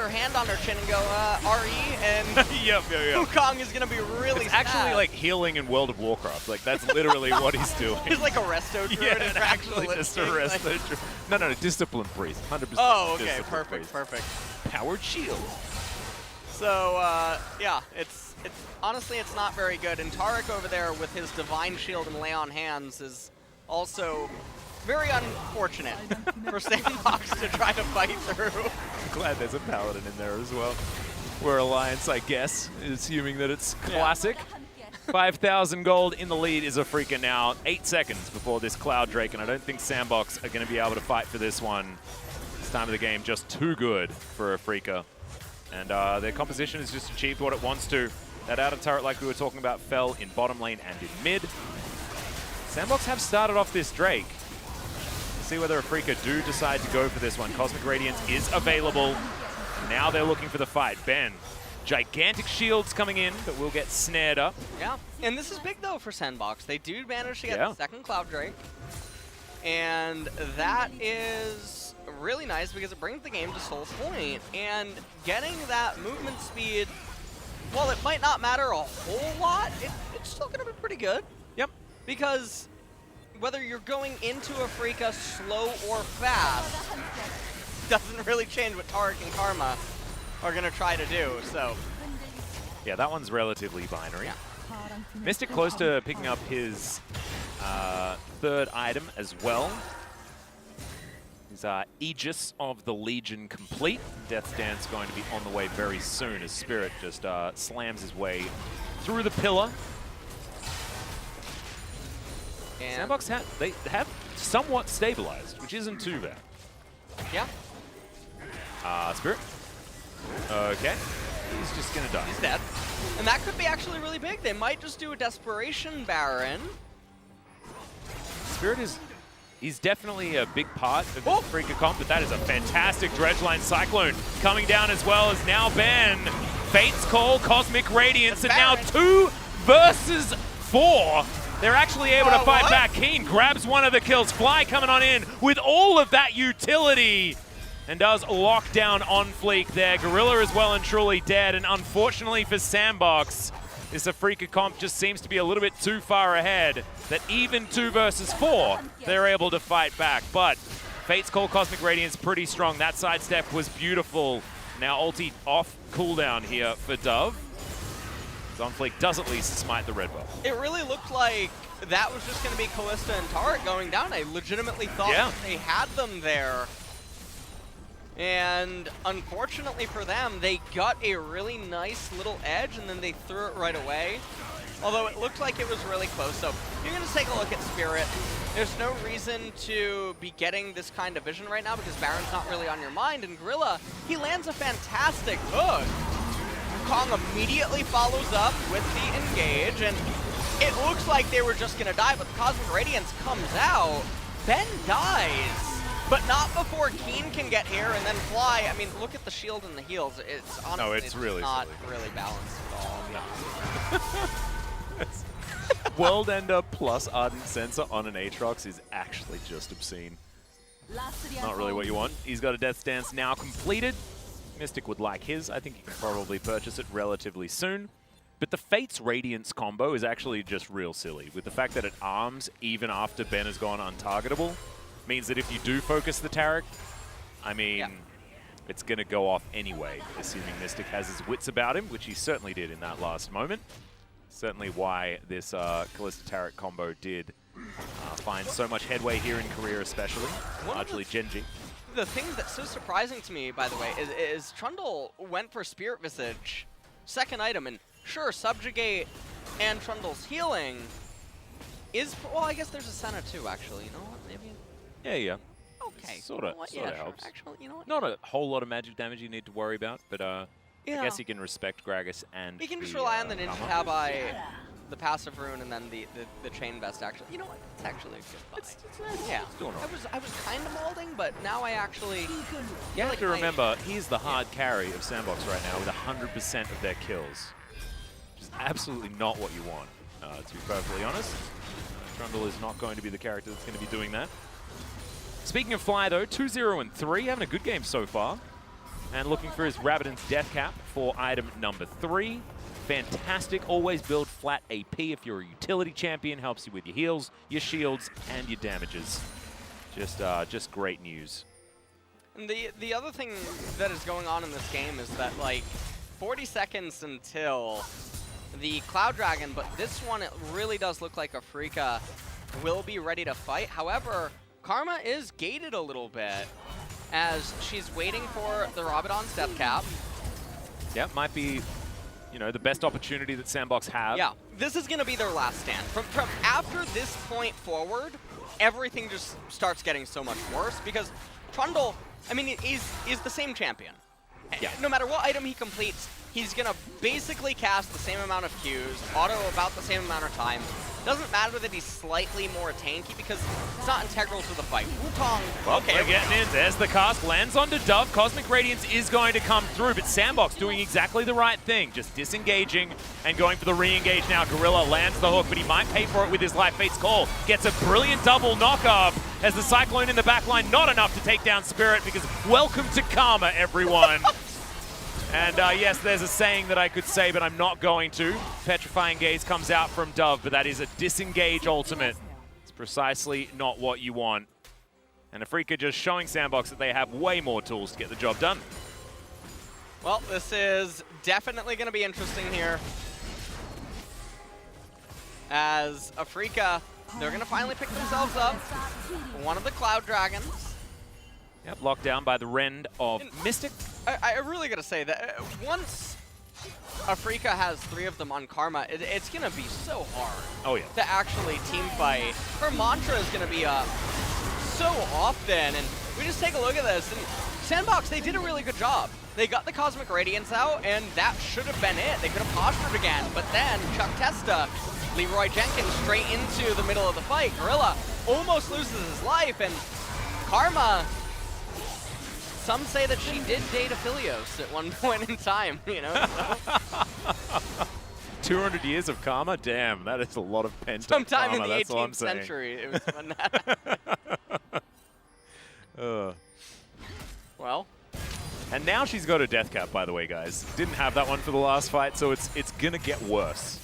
hand on her chin and go, RE, and yep. Wukong is going to be really It's actually like healing in World of Warcraft. Like, that's literally what he's doing. He's like a resto druid. Yeah, actually just a resto druid. No, discipline priest, 100%. Oh, okay, perfect. Powered shield. So, yeah, it's honestly, it's not very good. And Taric over there with his Divine Shield and Lay on Hands is also very unfortunate for Sandbox to try to fight through. I'm glad there's a Paladin in there as well. We're Alliance, I guess, assuming that it's classic. 5,000 gold in the lead is Afrika now. 8 seconds before this Cloud Drake, and I don't think Sandbox are going to be able to fight for this one. This time of the game just too good for Afrika. And their composition has just achieved what it wants to. That outer turret, like we were talking about, fell in bottom lane and in mid. Sandbox have started off this Drake. See whether Afrika do decide to go for this one. Cosmic Radiance is available. Now they're looking for the fight. Ben, gigantic shields coming in, but will get snared up. Yeah, and this is big, though, for Sandbox. They do manage to get the second Cloud Drake. And that is really nice because it brings the game to Soul's point. And getting that movement speed, while it might not matter a whole lot, it's still going to be pretty good. Yep. Because whether you're going into Afrika slow or fast doesn't really change what Taric and Karma are going to try to do, so. Yeah, that one's relatively binary. Mystic close to picking up his third item as well. His Aegis of the Legion complete. Death Dance going to be on the way very soon as Spirit just slams his way through the pillar. And Sandbox they have somewhat stabilized, which isn't too bad. Yeah. Spirit. Okay. He's just gonna die. He's dead. And that could be actually really big. They might just do a Desperation Baron. Spirit he's definitely a big part of the Afrika comp, but that is a fantastic Dredgeline Cyclone coming down as well as now Ben. Fate's Call, Cosmic Radiance, and now 2 versus 4. They're actually able to fight back. Keen grabs one of the kills. Fly coming on in with all of that utility and does lock down on Fleek there. Gorilla is well and truly dead, and unfortunately for Sandbox, This Afrika comp just seems to be a little bit too far ahead, that even 2 versus 4, they're able to fight back. But Fate's Call Cosmic Radiance pretty strong. That sidestep was beautiful. Now ulti off cooldown here for Dove. Zonfleek does at least smite the red buff. It really looked like that was just going to be Callista and Taric going down. I legitimately thought that they had them there. And unfortunately for them, they got a really nice little edge and then they threw it right away. Although it looked like it was really close. So you're going to take a look at Spirit. There's no reason to be getting this kind of vision right now because Baron's not really on your mind. And Gorilla, he lands a fantastic hook. Kong immediately follows up with the engage, and it looks like they were just going to die, but the Cosmic Radiance comes out. Ben dies, but not before Keen can get here and then fly. I mean, look at the shield and the heals. It's honestly it's really not really balanced at all. No. World Ender plus Ardent Sensor on an Aatrox is actually just obscene. Not really what you want. He's got a Death Stance now completed. Mystic would like his. I think he can probably purchase it relatively soon. But the Fate's Radiance combo is actually just real silly. With the fact that it arms even after Ben has gone untargetable, means that if you do focus the Taric, I mean, it's going to go off anyway, assuming Mystic has his wits about him, which he certainly did in that last moment. Certainly why this Kalista Taric combo did find so much headway here in Korea especially, largely Genji. The thing that's so surprising to me, by the way, is Trundle went for Spirit Visage, second item, and sure, Subjugate and Trundle's healing is, well, I guess there's a Senna too, actually, you know what, maybe? Yeah. Okay. Sort of Sure. helps. Actually, you know what? Not a whole lot of magic damage you need to worry about, but I Yeah. guess you can respect Gragas and You can just the, rely on the Ninja armor. Tabi, the passive rune, and then the Chain Vest, actually. You know what? It's actually a good buy. Yeah. doing all I was kind of molding, but now I actually... You have to remember, he's the hard carry of Sandbox right now with 100% of their kills. Which is absolutely not what you want, to be perfectly honest. Trundle is not going to be the character that's going to be doing that. Speaking of Fly, though, 2-0-3, having a good game so far. And looking for his Rabbidan's Death Cap for item number 3. Fantastic. Always build flat AP if you're a utility champion. Helps you with your heals, your shields, and your damages. Just great news. And the other thing that is going on in this game is that, like, 40 seconds until the Cloud Dragon, but this one, it really does look like Afrika will be ready to fight. However, Karma is gated a little bit as she's waiting for the Rabbidan's Death Cap. Yeah, might be, you know, the best opportunity that Sandbox have. Yeah, this is going to be their last stand. From after this point forward, everything just starts getting so much worse because Trundle, I mean, is the same champion. Yeah. No matter what item he completes, he's going to basically cast the same amount of Qs, auto about the same amount of time. Doesn't matter that he's slightly more tanky because it's not integral to the fight. Wukong, Well, okay. they're getting in. There's the cast. Lands onto Dove. Cosmic Radiance is going to come through, but Sandbox doing exactly the right thing. Just disengaging and going for the re-engage now. Gorilla lands the hook, but he might pay for it with his life. Fate's Call gets a brilliant double knock-up as the Cyclone in the backline. Not enough to take down Spirit because welcome to Karma, everyone. And yes, there's a saying that I could say, but I'm not going to. Petrifying Gaze comes out from Dove, but that is a disengage ultimate. It's precisely not what you want. And Afrika just showing Sandbox that they have way more tools to get the job done. Well, this is definitely going to be interesting here. As Afrika, they're going to finally pick themselves up. One of the Cloud Dragons. Yep, locked down by the Rend of Mystic. I really got to say that once Afrika has 3 of them on Karma, it's going to be so hard to actually team fight. Her mantra is going to be so often, and we just take a look at this, and Sandbox, they did a really good job. They got the Cosmic Radiance out, and that should have been it. They could have postured again, but then Chuck Testa, Leroy Jenkins straight into the middle of the fight. Gorilla almost loses his life, and Karma, some say that she did date Aphelios at one point in time, you know? So. 200 years of Karma? Damn, that is a lot of pent-up Sometime Karma, in the that's all I'm 18th saying. century, it was when that happened. Well. Well. And now she's got a death cap, by the way, guys. Didn't have that one for the last fight, so it's gonna get worse.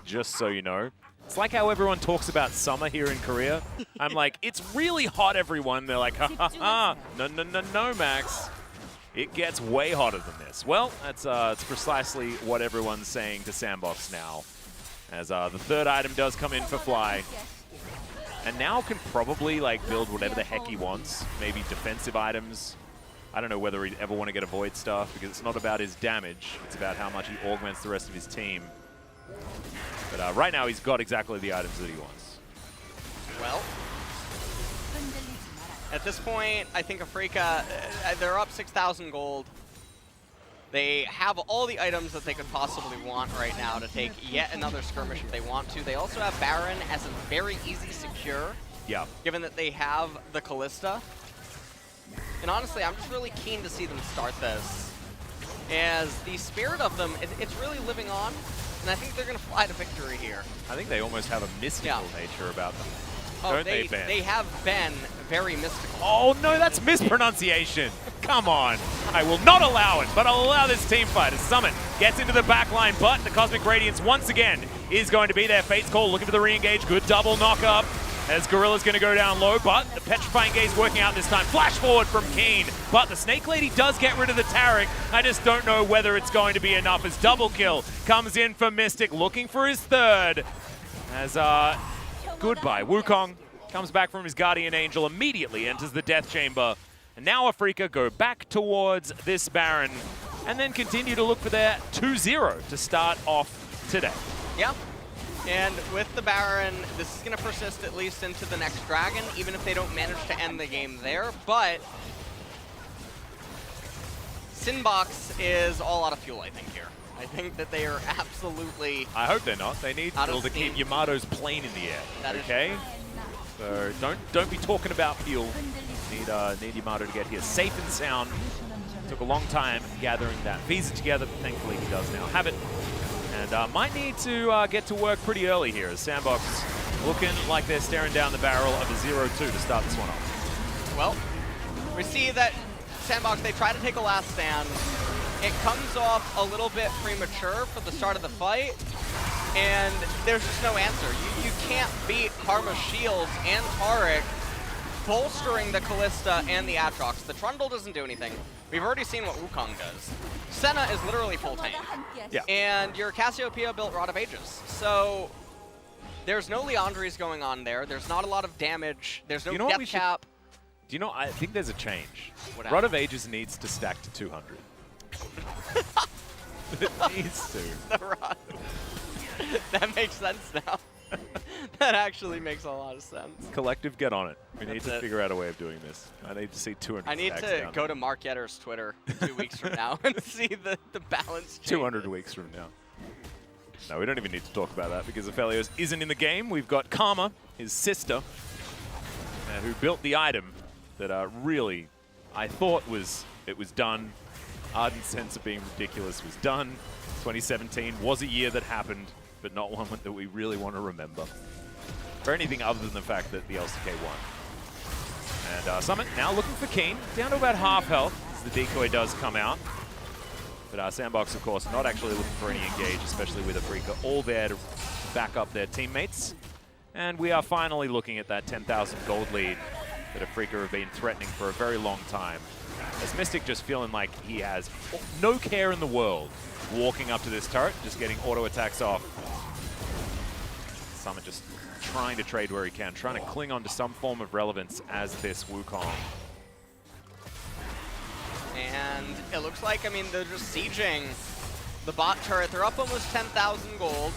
Just so you know. It's like how everyone talks about summer here in Korea. I'm like, it's really hot, everyone. They're like, ha ha ha. No, Max. It gets way hotter than this. Well, that's it's precisely what everyone's saying to Sandbox now. As the third item does come in for Fly. And now can probably like build whatever the heck he wants. Maybe defensive items. I don't know whether he'd ever want to get a Void Staff because it's not about his damage. It's about how much he augments the rest of his team. But right now he's got exactly the items that he wants. Well, at this point, I think Afrika, they're up 6,000 gold. They have all the items that they could possibly want right now to take yet another skirmish if they want to. They also have Baron as a very easy secure, given that they have the Callista. And honestly, I'm just really keen to see them start this. As the spirit of them, it's really living on. And I think they're going to fly to victory here. I think they almost have a mystical nature about them. Oh, Don't they, Ben? They have been very mystical. Oh, no, that's mispronunciation. Come on. I will not allow it, but I'll allow this team fight as Summit gets into the back line, but the Cosmic Radiance once again is going to be there. Fate's Call looking for the re-engage. Good double knock-up. As Gorilla's going to go down low, but the Petrifying Gaze working out this time. Flash forward from Keen, but the Snake Lady does get rid of the Taric. I just don't know whether it's going to be enough as double kill comes in for Mystic, looking for his third. As goodbye, Wukong comes back from his Guardian Angel, immediately enters the Death Chamber. And now Afrika go back towards this Baron, and then continue to look for their 2-0 to start off today. Yeah. And with the Baron, this is going to persist at least into the next Dragon, even if they don't manage to end the game there. But Sinbox is all out of fuel, I think, here. I think that they are absolutely... I hope they're not. They need fuel to keep Yamato's plane in the air, okay? So don't be talking about fuel. Need Yamato to get here safe and sound. Took a long time gathering that visa together, but thankfully he does now have it. And might need to get to work pretty early here as Sandbox looking like they're staring down the barrel of a 0-2 to start this one off. Well, we see that Sandbox, they try to take a last stand. It comes off a little bit premature for the start of the fight, and there's just no answer. You can't beat Karma's shields and Taric bolstering the Callista and the Aatrox. The Trundle doesn't do anything. We've already seen what Wukong does. Senna is literally full tank. Yeah. And your Cassiopeia built Rod of Ages. So there's no Leandries going on there. There's not a lot of damage. There's no death cap. Do you know, I think there's a change. What Rod of Ages needs to stack to 200. It needs to. The Rod. That makes sense now. That actually makes a lot of sense. Collective, get on it. We need to figure out a way of doing this. I need to see 200 I need stacks to down go there. to Mark Yetter's Twitter 2 weeks from now and see the balance change. 200 weeks from now. No, we don't even need to talk about that because Aphelios isn't in the game. We've got Karma, his sister, who built the item that really I thought it was done. Ardent Sense of being ridiculous was done. 2017 was a year that happened, but not one that we really want to remember. For anything other than the fact that the LCK won. And Summit now looking for Keen, down to about half health as the decoy does come out. But Sandbox, of course, not actually looking for any engage, especially with Afrika all there to back up their teammates. And we are finally looking at that 10,000 gold lead that Afrika have been threatening for a very long time. As Mystic just feeling like he has no care in the world walking up to this turret, just getting auto attacks off. Summit just trying to trade where he can, trying to cling on to some form of relevance as this Wukong. And it looks like, I mean, they're just sieging the bot turret. They're up almost 10,000 gold.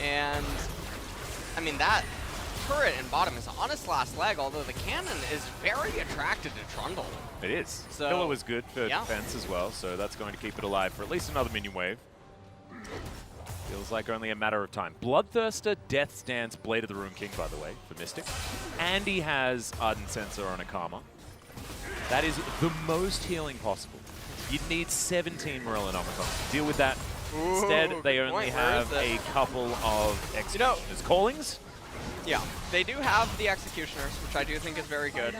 And, I mean, that turret in bottom is on its last leg, although the cannon is very attracted to Trundle. It is. So, Pillar was good for defense as well, so that's going to keep it alive for at least another minion wave. Feels like only a matter of time. Bloodthirster, Death Stance, Blade of the Rune King, by the way, for Mystic. And he has Ardent Sensor on a Karma. That is the most healing possible. You'd need 17 Morellan Omicons to deal with that. Instead, they only have a couple of Executioner's Callings. Yeah, they do have the Executioners, which I do think is very good.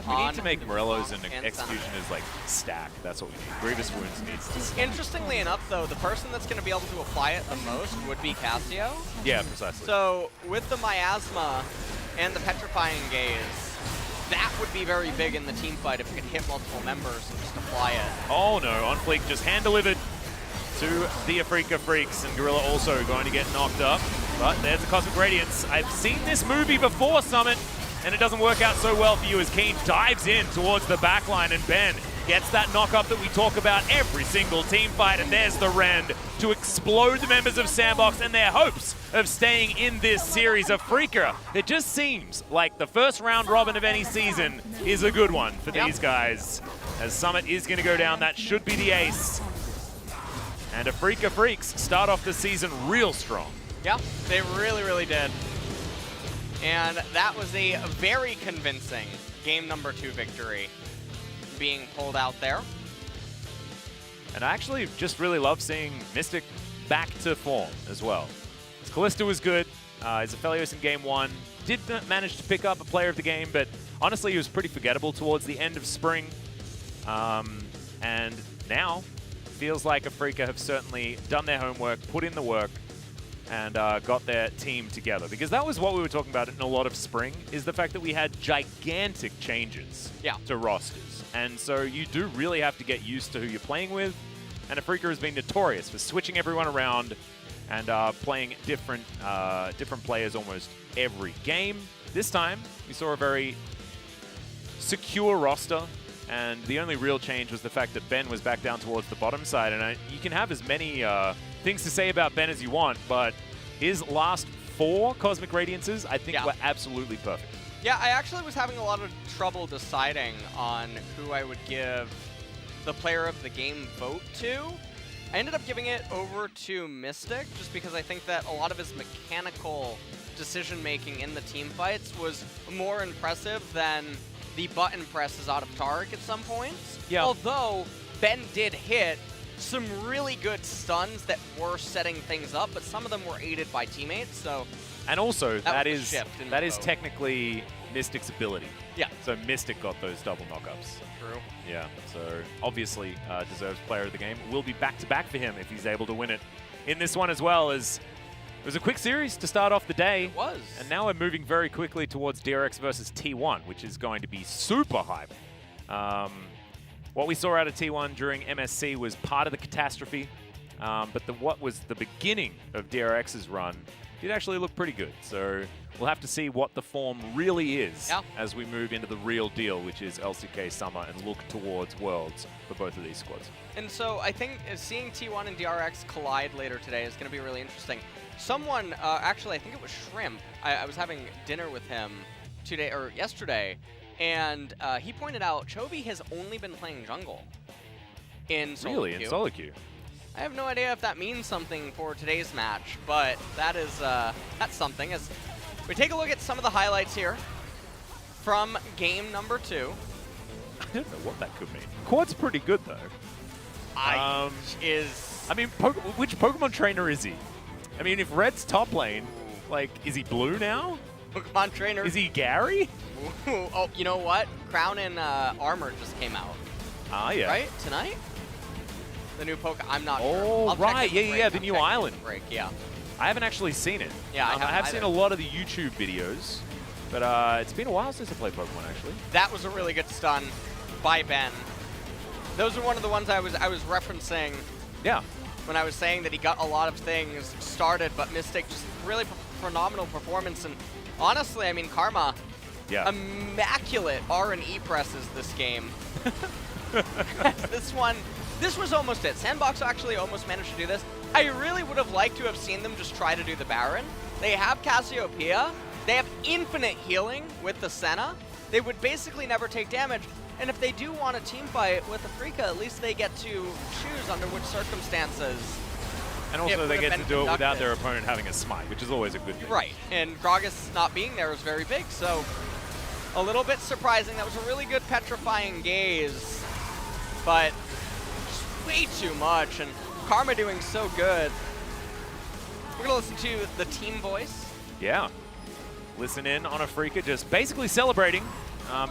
We need to make Morellos and Executioners like stack. That's what we need. Grievous Wounds needs to stack. Interestingly enough, though, the person that's going to be able to apply it the most would be Cassio. Yeah, precisely. So with the Miasma and the Petrifying Gaze, that would be very big in the team fight if you could hit multiple members and just apply it. Oh no, on fleek just hand-delivered to the Afrika Freaks, and Gorilla also going to get knocked up. But there's the Cosmic Radiance. I've seen this movie before, Summit, and it doesn't work out so well for you as Keen dives in towards the backline, and Ben gets that knock-up that we talk about every single team fight, and there's the Rend to explode the members of Sandbox and their hopes of staying in this series. Afrika, it just seems like the first round robin of any season is a good one for these guys. As Summit is going to go down, that should be the ace. And Afrika Freaks start off the season real strong. Yeah, they really, really did. And that was a very convincing game number 2 victory being pulled out there. And I actually just really love seeing Mystic back to form as well. Kalista was good. Aphelios in game 1 did manage to pick up a player of the game, but honestly he was pretty forgettable towards the end of spring. And now feels like Afrika have certainly done their homework, put in the work, and got their team together. Because that was what we were talking about in a lot of spring, is the fact that we had gigantic changes to rosters. And so you do really have to get used to who you're playing with. And Afrika has been notorious for switching everyone around and playing different players almost every game. This time, we saw a very secure roster. And the only real change was the fact that Ben was back down towards the bottom side. And you can have as many things to say about Ben as you want, but his last 4 Cosmic Radiances, I think, were absolutely perfect. Yeah, I actually was having a lot of trouble deciding on who I would give the player of the game vote to. I ended up giving it over to Mystic, just because I think that a lot of his mechanical decision-making in the team fights was more impressive than the button presses out of Taric at some points. Yeah. Although Ben did hit some really good stuns that were setting things up, but some of them were aided by teammates. So, and also that is vote. technically Mystic's ability. Yeah. So Mystic got those double knockups. True. Yeah. So obviously deserves player of the game. Will be back-to-back for him if he's able to win it in this one as well. As it was a quick series to start off the day. It was. And now we're moving very quickly towards DRX versus T1, which is going to be super hype. What we saw out of T1 during MSC was part of the catastrophe, but what was the beginning of DRX's run did actually look pretty good. So we'll have to see what the form really is as we move into the real deal, which is LCK Summer, and look towards Worlds for both of these squads. And so I think seeing T1 and DRX collide later today is going to be really interesting. Someone, actually, I think it was Shrimp. I was having dinner with him yesterday, and he pointed out Chovy has only been playing jungle in solo Really? In solo queue? I have no idea if that means something for today's match, but that is that's something. As we take a look at some of the highlights here from game number 2. I don't know what that could mean. Quad's pretty good though. I mean, which Pokemon trainer is he? I mean, if Red's top lane, like, is he blue now? Pokemon trainer. Is he Gary? Ooh, oh, you know what? Crown and Armor just came out. Ah, yeah. Right? Tonight? The new Pokemon. I'm not sure. Oh, I'll right. check Yeah, the new island. Break, yeah. I haven't actually seen it. Yeah, I have seen a lot of the YouTube videos, but it's been a while since I played Pokemon, actually. That was a really good stun by Ben. Those are one of the ones I was referencing. Yeah. When I was saying that he got a lot of things started, but Mystic just really phenomenal performance. And honestly, I mean, Karma, immaculate R&E presses this game. This was almost it. Sandbox actually almost managed to do this. I really would have liked to have seen them just try to do the Baron. They have Cassiopeia. They have infinite healing with the Senna. They would basically never take damage. And if they do want a team fight with Afrika, at least they get to choose under which circumstances. And also they get to do it without their opponent having a smite, which is always a good thing. Right, and Gragas not being there is very big, so a little bit surprising. That was a really good Petrifying Gaze, but just way too much, and Karma doing so good. We're going to listen to the team voice. Yeah. listen in on Afrika just basically celebrating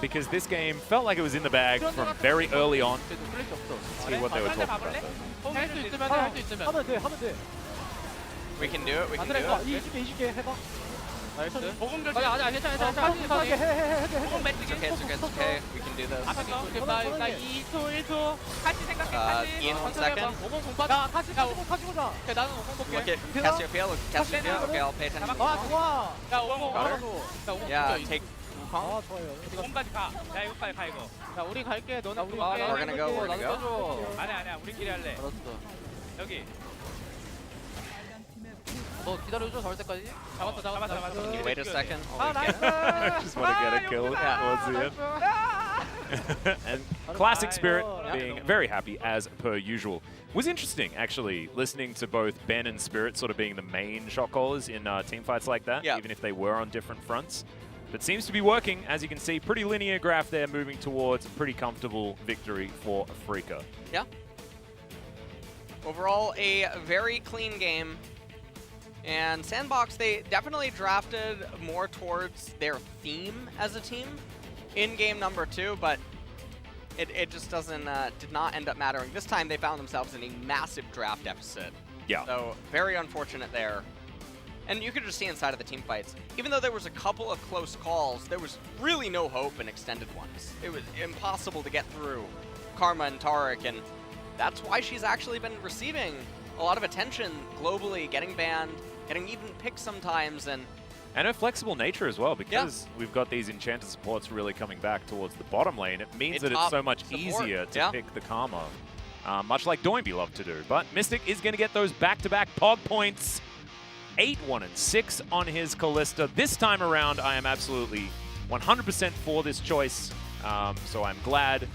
because this game felt like it was in the bag from very early on. Let's see what they were talking about. We can do it. We can do it. It's okay. It's okay. We can do this. Ian, 1 second. Look at Cassiopeia. Look at Cassiopeia. Okay, I'll pay attention. Got her. Yeah, take Wukong. We're gonna go. We're gonna go. Can you wait a second? Just want to get a kill towards the end. And Classic Spirit being very happy as per usual. Was interesting, actually, listening to both Ben and Spirit sort of being the main shot callers in team fights like that, even if they were on different fronts. But seems to be working, as you can see. Pretty linear graph there, moving towards a pretty comfortable victory for Afrika. Yeah. Overall, a very clean game. And Sandbox, they definitely drafted more towards their theme as a team in game number 2, but it just did not end up mattering. This time they found themselves in a massive draft deficit. Yeah. So very unfortunate there. And you could just see inside of the team fights, even though there was a couple of close calls, there was really no hope in extended ones. It was impossible to get through Karma and Tariq, and that's why she's actually been receiving a lot of attention globally, getting banned, getting even picked sometimes, and her flexible nature as well, because we've got these enchanted supports really coming back towards the bottom lane. It means that it's so much easier to pick the Karma, much like Doinby loved to do. But Mystic is going to get those back-to-back Pog points. 8, 1, and 6 on his Kalista. This time around, I am absolutely 100% for this choice, so I'm glad.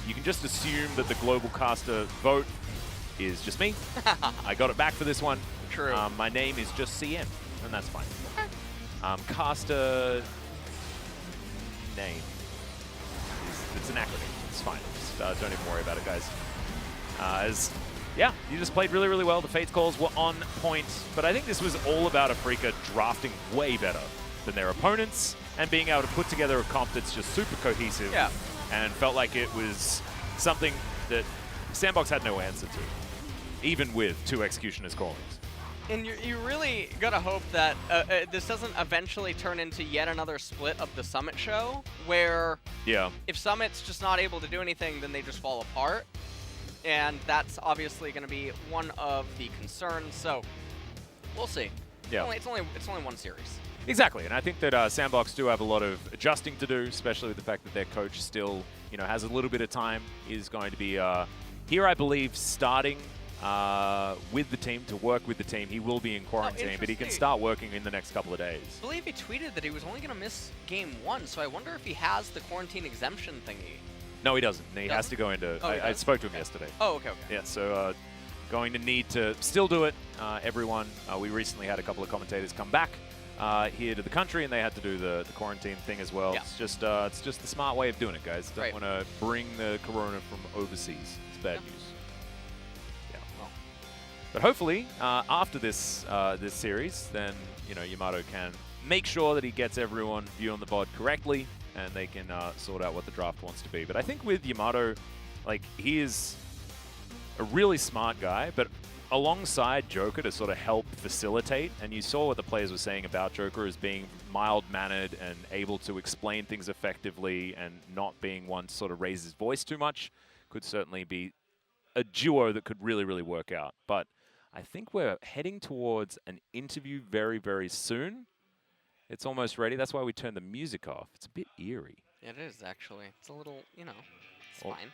You can just assume that the global caster vote is just me. I got it back for this one. True. My name is just CM, and that's fine. Caster name. It's an acronym. It's fine. Just, don't even worry about it, guys. Yeah, you just played really, really well. The Fates calls were on point, but I think this was all about Afrika drafting way better than their opponents and being able to put together a comp that's just super cohesive and felt like it was something that Sandbox had no answer to, even with 2 Executioners callings. And you really gotta hope that this doesn't eventually turn into yet another split of the Summit show, where if Summit's just not able to do anything, then they just fall apart. And that's obviously going to be one of the concerns. So we'll see. Yeah, it's only 1 series. Exactly, and I think that Sandbox do have a lot of adjusting to do, especially with the fact that their coach still, has a little bit of time. Is going to be here, I believe, starting with the team to work with the team. He will be in quarantine, but he can start working in the next couple of days. I believe he tweeted that he was only going to miss game 1, so I wonder if he has the quarantine exemption thingy. No, he doesn't. He has to go into... I spoke to him yesterday. Oh, okay. Yeah, so going to need to still do it. Everyone, we recently had a couple of commentators come back here to the country, and they had to do the quarantine thing as well. It's just the smart way of doing it, guys. Don't want to bring the corona from overseas. It's bad news. Yeah. Well. But hopefully, after this this series, then Yamato can make sure that he gets everyone viewing the VOD correctly, and they can sort out what the draft wants to be. But I think with Yamato, he is a really smart guy, but alongside Joker to sort of help facilitate, and you saw what the players were saying about Joker as being mild-mannered and able to explain things effectively and not being one to sort of raise his voice too much, could certainly be a duo that could really, really work out. But I think we're heading towards an interview very, very soon. It's almost ready. That's why we turned the music off. It's a bit eerie. It is, actually. It's a little, it's fine.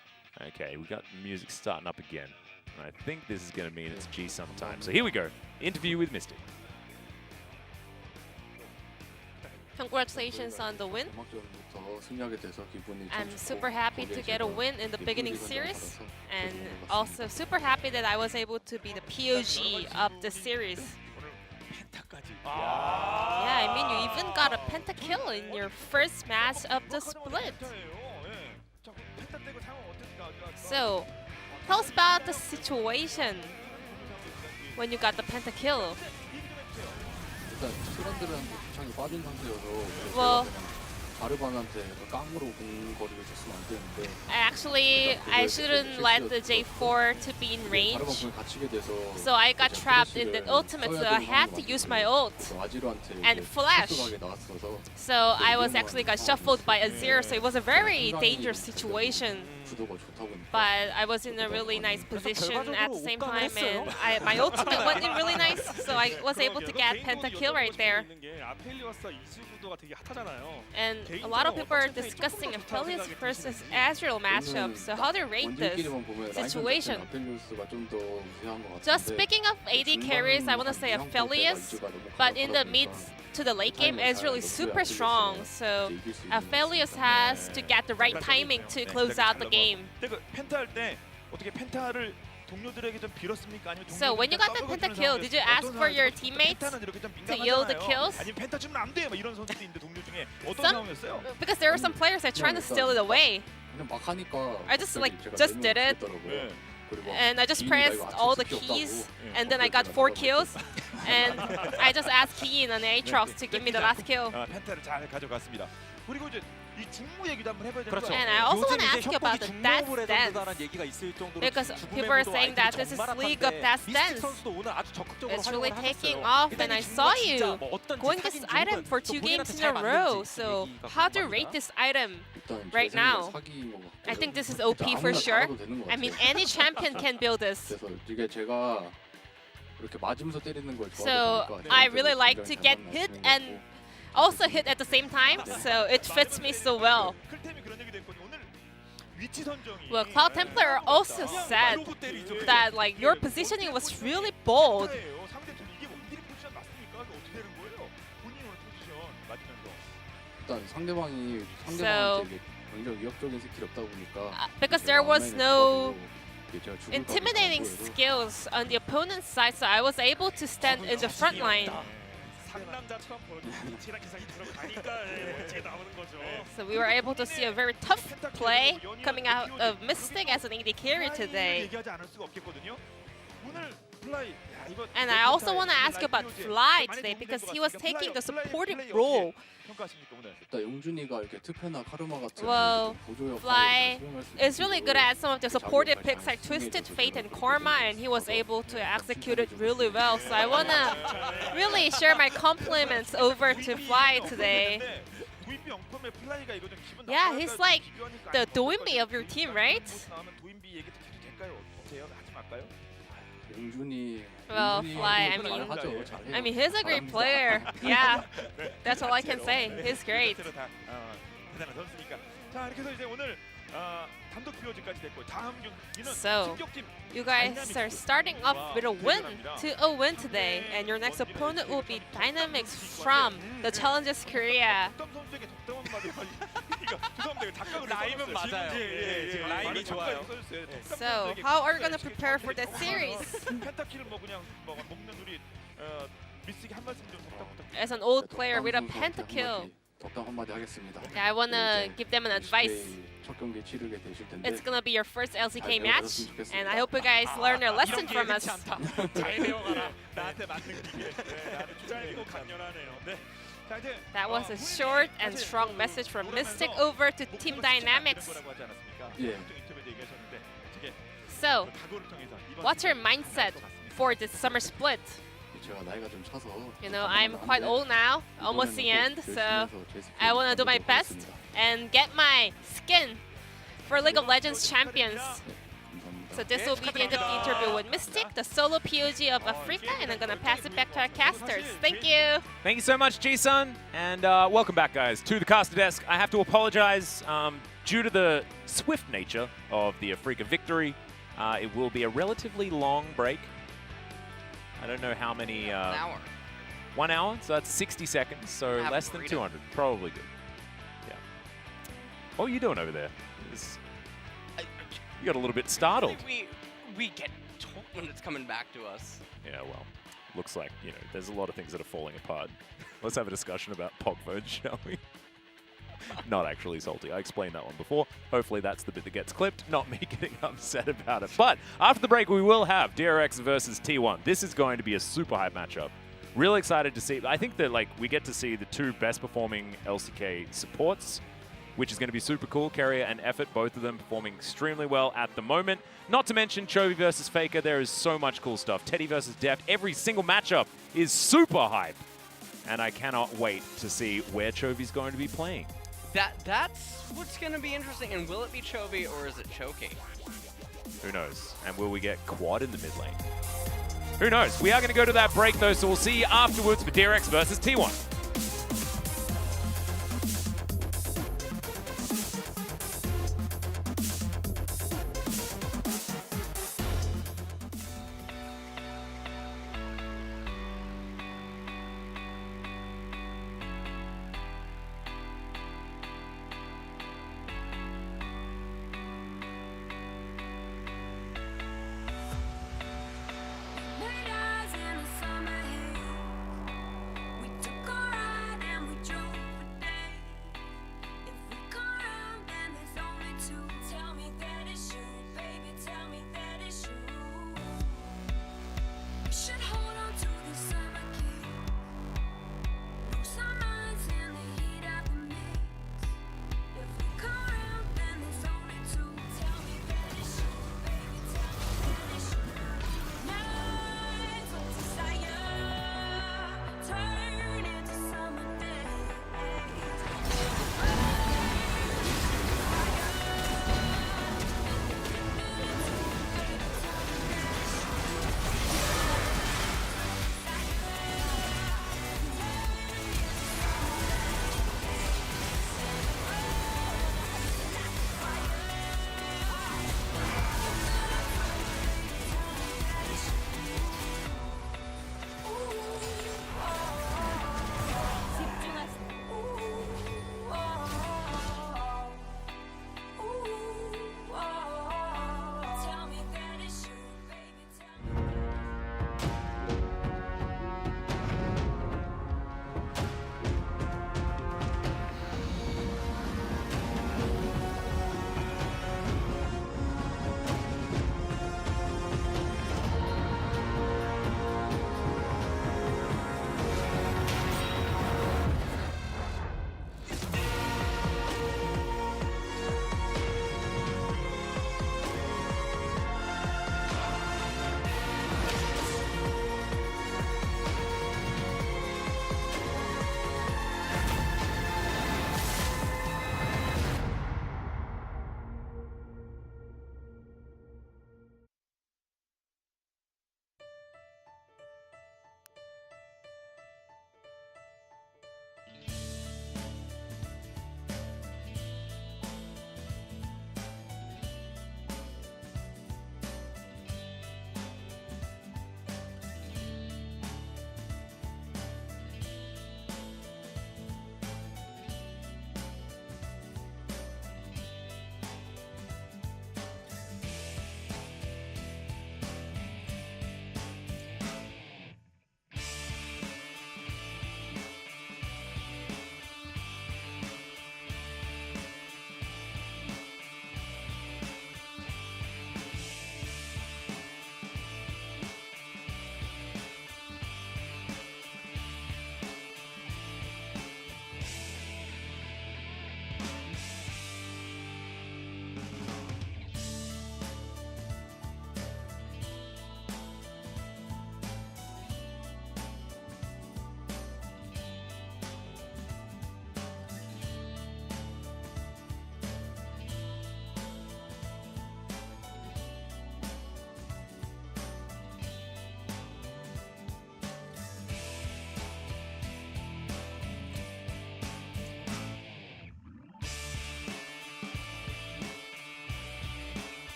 Okay, we got the music starting up again. And I think this is going to mean it's G sometime. So here we go. Interview with Mystic. Congratulations on the win. I'm super happy to get a win in the beginning series. And also super happy that I was able to be the POG of the series. Yeah, I mean, you even got a pentakill in your first match of the split. So, tell us about the situation when you got the pentakill. 일단 트런들한테 부착이 빠진 상태여서 Well, 바르반한테 깡으로 공 거리를 줬으면 안 되는데 actually, I shouldn't let the J4 to be in range. 바르반 공에 갇히게 돼서 So I got trapped in the ultimate, so I had to use my ult 아지로한테 and flash. 나왔어서 So I was actually got shuffled by Azir, so it was a very dangerous situation. 구도가 좋다 보니까 But I was in a really nice position at the same time, and my ultimate went in really nice, so I was able to get pentakill right there. And a lot of people are discussing Aphelios versus Azrael matchup, so how to rate this situation? 아펠리우스가 좀 더 우세한 것 같은데 Just speaking of AD carries, I want to say Aphelios, but in the mid to the late game, Ezreal is super strong, so Aphelios has to get the right timing to close out the game. 펜타 할 때 어떻게 펜타를 동료들에게 좀 빌었습니까? 아니면 So when you got the pentakill, did you ask for your teammates to yield the kills? 아니면 펜타 주면 안 돼. 막 이런 선수도 있는데 동료 중에 어떤 Some, 상황이었어요? because there were some players that trying to steal it away. 그냥 막 하니까 I just did it, and I just pressed all the keys, and then I got 4 kills, and I just asked Keen and Aatrox to give me the last kill. 펜타를 잘 가져갔습니다. 그리고 이제 이 중무 얘기도 한번 해봐야 되는 거 And I also want to ask you about the Death Dance, because people are saying that this is League of Death Dance. It's really taking off, and I saw you going this item for 2 games in a row. So how to rate this item right now? I think this is OP for sure. I mean, any champion can build this. 그래서 이게 제가 이렇게 맞으면서 때리는 걸 So 좋아하다 보니까 I really like to get hit and also hit at the same time, so it fits me so well. Well, Cloud Templar also said that like your positioning was really bold. 일단 상대방이 So, 상대방한테 굉장히 위협적인 스킬이 없다 보니까 because there was no intimidating skills on the opponent's side, so I was able to stand in the front line. So we were able to see a very tough play coming out of Mystic as an AD carry today. And I also want to ask you about Fly today because he was taking the supporting role. Well, Fly is really good at some of the supported picks like Twisted Fate and Karma, and he was able to execute it really well. So I want to really share my compliments over to Fly today. Yeah, he's like the Doinbi of your team, right? Well, Fly, I mean, he's a great player. Yeah, that's all I can say. He's great. So, you guys are starting off with a win, 2-0 win today, and your next opponent will be Dynamics from the Challenges Korea. So, how are you going to prepare for that series? As an old player with a pentakill, yeah, I want to give them an advice. It's going to be your first LCK match, and I hope you guys learn a lesson from us. That was a short and strong message from Mystic over to Team Dynamics. So, what's your mindset for this summer split? You know, I'm quite old now, almost the end, so I want to do my best and get my skin for League of Legends champions. So this will be the end of the interview with Mystic, the solo POG of Africa, and I'm going to pass it back to our casters. Thank you. Thank you so much, Ji-sun, and welcome back, guys, to the caster desk. I have to apologize due to the swift nature of the Africa victory. It will be a relatively long break. I don't know how many. 1 hour. 1 hour, so that's 60 seconds, so less than 200. Probably good. Yeah. What are you doing over there? You got a little bit startled. We get told when it's coming back to us. Yeah, well, looks like, you know, there's a lot of things that are falling apart. Let's have a discussion about Pogphone, shall we? Not actually salty. I explained that one before. Hopefully that's the bit that gets clipped, not me getting upset about it. But after the break, we will have DRX versus T1. This is going to be a super hype matchup. Really excited to see. I think that like we get to see the two best performing LCK supports, which is going to be super cool. Carrier and Effort, both of them performing extremely well at the moment. Not to mention Chovy versus Faker. There is so much cool stuff. Teddy versus Deft. Every single matchup is super hype. And I cannot wait to see where Chovy's going to be playing. That's what's going to be interesting. And will it be Chovy or is it Choky? Who knows? And will we get quad in the mid lane? Who knows? We are going to go to that break, though, so we'll see you afterwards for DRX versus T1. Night eyes in the summer heat. We took our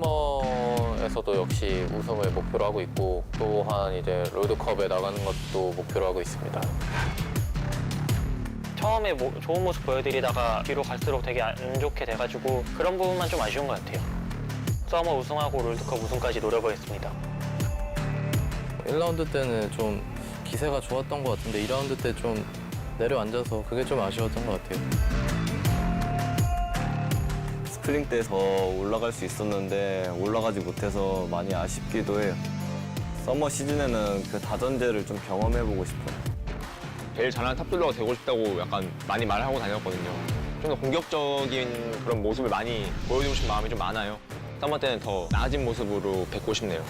썸머에서도 역시 우승을 목표로 하고 있고 또한 이제 롤드컵에 나가는 것도 목표로 하고 있습니다. 처음에 좋은 모습 보여드리다가 뒤로 갈수록 되게 안 좋게 돼가지고 그런 부분만 좀 아쉬운 것 같아요. 서머 우승하고 롤드컵 우승까지 노려보겠습니다. 1라운드 때는 좀 기세가 좋았던 것 같은데 2라운드 때 좀 내려앉아서 그게 좀 아쉬웠던 것 같아요. 스프링 때 더 올라갈 수 있었는데 올라가지 못해서 많이 아쉽기도 해요. 서머 시즌에는 그 다전제를 좀 경험해보고 싶어요. 제일 잘하는 탑딜러가 되고 싶다고 약간 많이 말하고 다녔거든요. 좀 더 공격적인 그런 모습을 많이 보여주고 싶은 마음이 좀 많아요. 서머 때는 더 나아진 모습으로 뵙고 싶네요.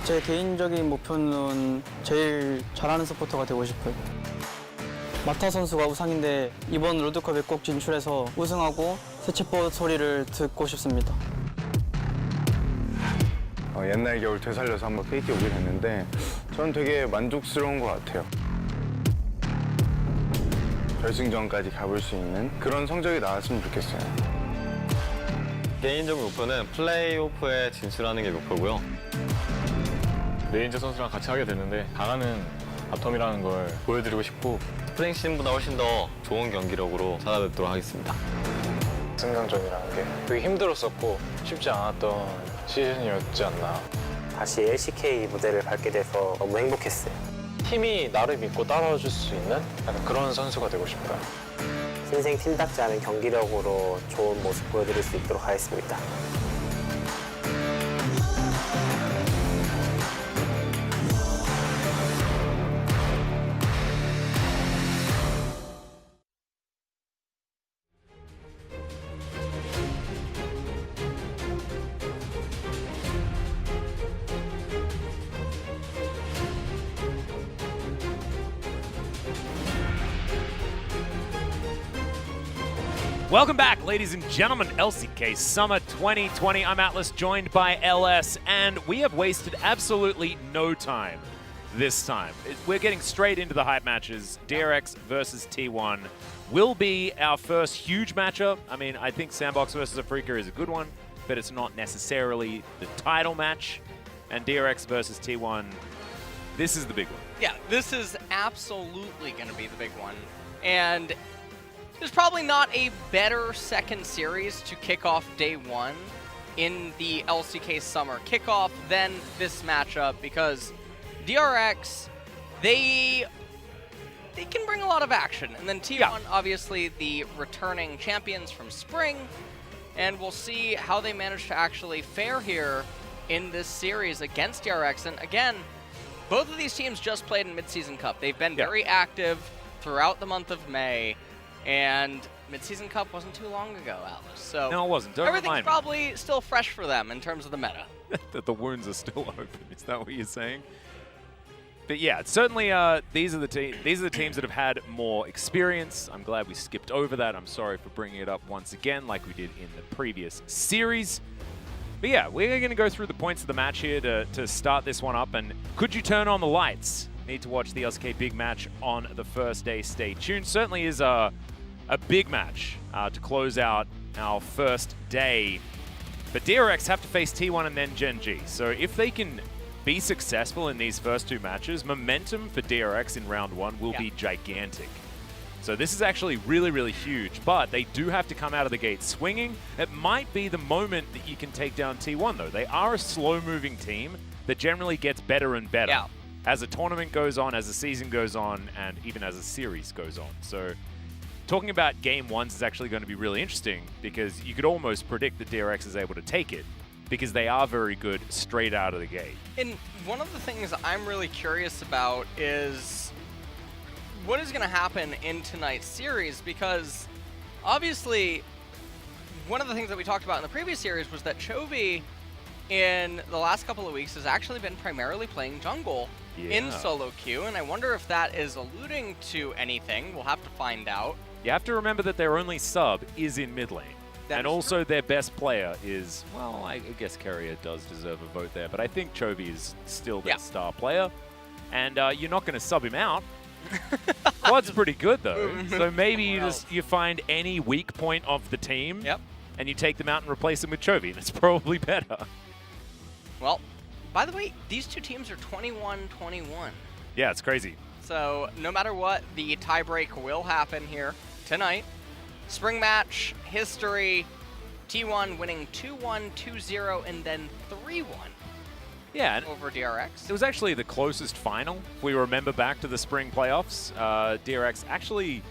제 개인적인 목표는 제일 잘하는 서포터가 되고 싶어요. 마타 선수가 우상인데 이번 롤드컵에 꼭 진출해서 우승하고 세치포 소리를 듣고 싶습니다. 옛날 겨울 되살려서 한번 KT 오게 됐는데 전 되게 만족스러운 것 같아요. 결승전까지 가볼 수 있는 그런 성적이 나왔으면 좋겠어요. 개인적인 목표는 플레이오프에 진출하는 게 목표고요. 레인저 선수랑 같이 하게 됐는데 강하는 바텀이라는 걸 보여드리고 싶고 스프링 시즌보다 훨씬 더 좋은 경기력으로 찾아뵙도록 하겠습니다. 승강전이라는 게 되게 힘들었었고 쉽지 않았던 시즌이었지 않나. 다시 LCK 무대를 밟게 돼서 너무 행복했어요. 팀이 나를 믿고 따라줄 수 있는 약간 그런 선수가 되고 싶다. 신생 팀답지 않은 경기력으로 좋은 모습 보여드릴 수 있도록 하겠습니다. Welcome back, ladies and gentlemen. LCK Summer 2020. I'm Atlas, joined by LS, and we have wasted absolutely no time this time. We're getting straight into the hype matches. DRX versus T1 will be our first huge matchup. I mean, I think Sandbox versus Afrika is a good one, but it's not necessarily the title match. And DRX versus T1, this is the big one. Yeah, this is absolutely going to be the big one. And there's probably not a better second series to kick off day one in the LCK Summer kickoff than this matchup, because DRX, they can bring a lot of action. And then T1, obviously the returning champions from spring, and we'll see how they manage to actually fare here in this series against DRX. And again, both of these teams just played in Mid-Season Cup. They've been very active throughout the month of May. And Mid-Season Cup wasn't too long ago, Atlas. So no, it wasn't. Don't everything's remind me. probably still fresh for them in terms of the meta. That the wounds are still open. Is that what you're saying? But yeah, certainly these are the teams that have had more experience. I'm glad we skipped over that. I'm sorry for bringing it up once again, like we did in the previous series. But yeah, we're going to go through the points of the match here to start this one up. And could you turn on the lights? Need to watch the LCK big match on the first day. Stay tuned. Certainly is a big match to close out our first day. But DRX have to face T1 and then Gen G. So if they can be successful in these first two matches, momentum for DRX in round one will be gigantic. So this is actually really, really huge, but they do have to come out of the gate swinging. It might be the moment that you can take down T1 though. They are a slow-moving team that generally gets better and better as a tournament goes on, as the season goes on, and even as a series goes on. So talking about game ones is actually going to be really interesting, because you could almost predict that DRX is able to take it, because they are very good straight out of the gate. And one of the things I'm really curious about is what is going to happen in tonight's series, because obviously one of the things that we talked about in the previous series was that Chovy in the last couple of weeks has actually been primarily playing jungle in solo queue, and I wonder if that is alluding to anything. We'll have to find out. You have to remember that their only sub is in mid lane. And also their best player is, well, I guess Carrier does deserve a vote there, but I think Chovy is still their star player. And you're not going to sub him out. Quad's pretty good though. So maybe you find any weak point of the team and you take them out and replace them with Chovy, and it's probably better. Well, by the way, these two teams are 21-21. Yeah, it's crazy. So no matter what, the tiebreak will happen here tonight. Spring match history, T1 winning 2-1, 2-0, and then 3-1. Yeah, over DRX. It was actually the closest final. If we remember back to the spring playoffs, DRX actually,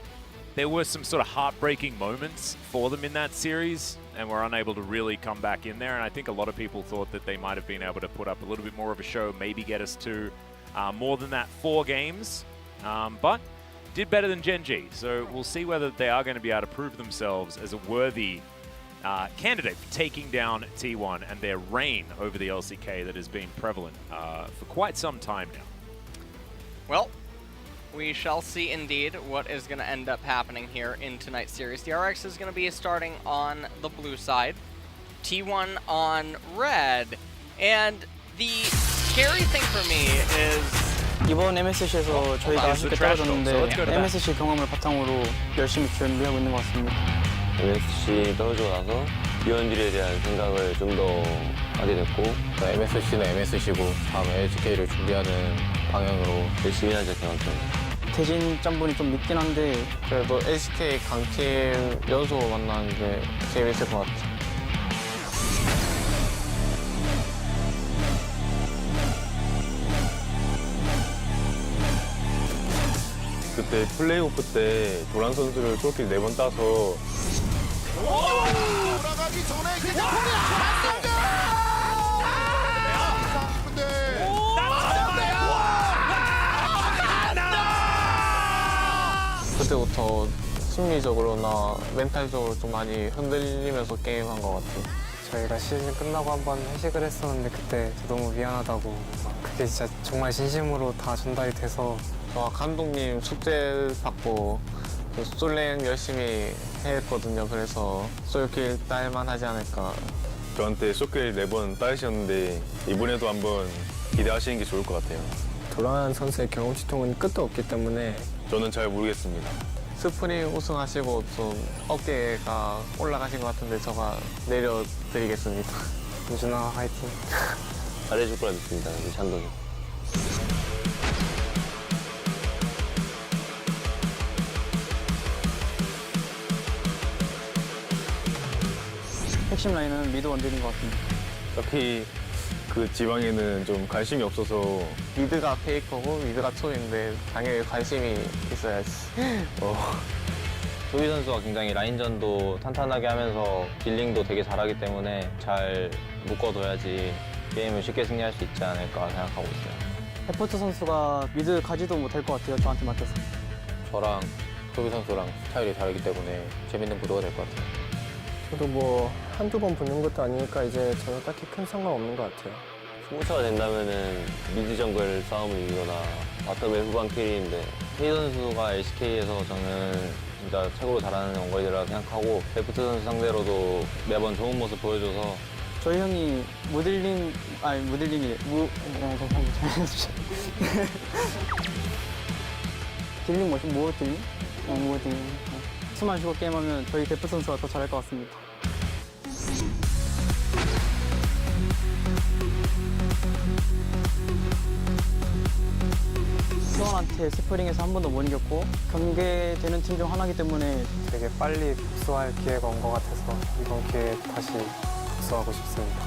there were some sort of heartbreaking moments for them in that series, and were unable to really come back in there. And I think a lot of people thought that they might have been able to put up a little bit more of a show, maybe get us to more than that 4 games, but did better than Gen G. So we'll see whether they are going to be able to prove themselves as a worthy candidate for taking down T1 and their reign over the LCK that has been prevalent for quite some time now. Well, we shall see indeed what is going to end up happening here in tonight's series. DRX is going to be starting on the blue side, T1 on red, and the scary thing for me is 이번 MSC에서 저희가 아쉽게 떨어졌는데 MSC 경험을 바탕으로 열심히 준비하고 있는 것 같습니다. MSC 떨어지고 나서 위원들에 대한 생각을 좀 더 하게 됐고 MSC는 MSC고 다음 LCK를 준비하는 방향으로 열심히 하자 대만점. 대진 짬본이 좀 믿긴 한데 그래도 LCK 강팀 연속 만나는 게 재밌을 것 같아요. 그때 플레이오프 때 도란 선수를 솔킬 4번 따서 돌아가기 전에 그냥 그때부터 심리적으로나 멘탈적으로 좀 많이 흔들리면서 게임한 것 같아요. 저희가 시즌 끝나고 한번 회식을 했었는데 그때 너무 미안하다고 그게 진짜 정말 진심으로 다 전달이 돼서 감독님 숙제 받고 솔랭 열심히 했거든요. 그래서 솔킬 딸만 하지 않을까. 저한테 솔킬 4번 따으셨는데 이번에도 한번 기대하시는 게 좋을 것 같아요. 도란 선수의 경험치통은 끝도 없기 때문에 저는 잘 모르겠습니다. 스프링 우승하시고 좀 어깨가 올라가신 것 같은데 제가 내려드리겠습니다. 윤준아 화이팅. 잘해줄 거라 믿습니다. 우리 찬동이. 핵심 라인은 미드 원딜인 것 같습니다. 딱히 그 지방에는 좀 관심이 없어서 미드가 페이커고 미드가 톱인데 당연히 관심이 있어야지. 조비 선수가 굉장히 라인전도 탄탄하게 하면서 딜링도 되게 잘하기 때문에 잘 묶어둬야지 게임을 쉽게 승리할 수 있지 않을까 생각하고 있어요. 해포트 선수가 미드 가지도 못할 것 같아요. 저한테 맡겨서. 저랑 조비 선수랑 스타일이 다르기 때문에 재밌는 구도가 될 것 같아요. 저도 뭐 한두 번 붙는 것도 아니니까 이제 저는 딱히 큰 상관없는 것 같아요. 승부처가 된다면은 미드 정글 싸움을 이기거나 바텀의 후반 캐리인데 헤이 선수가 LCK에서 저는 진짜 최고로 잘하는 원거리라고 생각하고 데프트 선수 상대로도 매번 좋은 모습 보여줘서 저희 형이 모델링 모델링이래. 딜링 뭐지? 뭐 딜링? 뭐 딜링. 숨 안 쉬고 게임하면 저희 데프 선수가 더 잘할 것 같습니다. 수원한테 스프링에서 한 번도 못 이겼고 경계되는 팀 중 하나이기 때문에 되게 빨리 복수할 기회가 온 것 같아서 이번 기회에 다시 복수하고 싶습니다.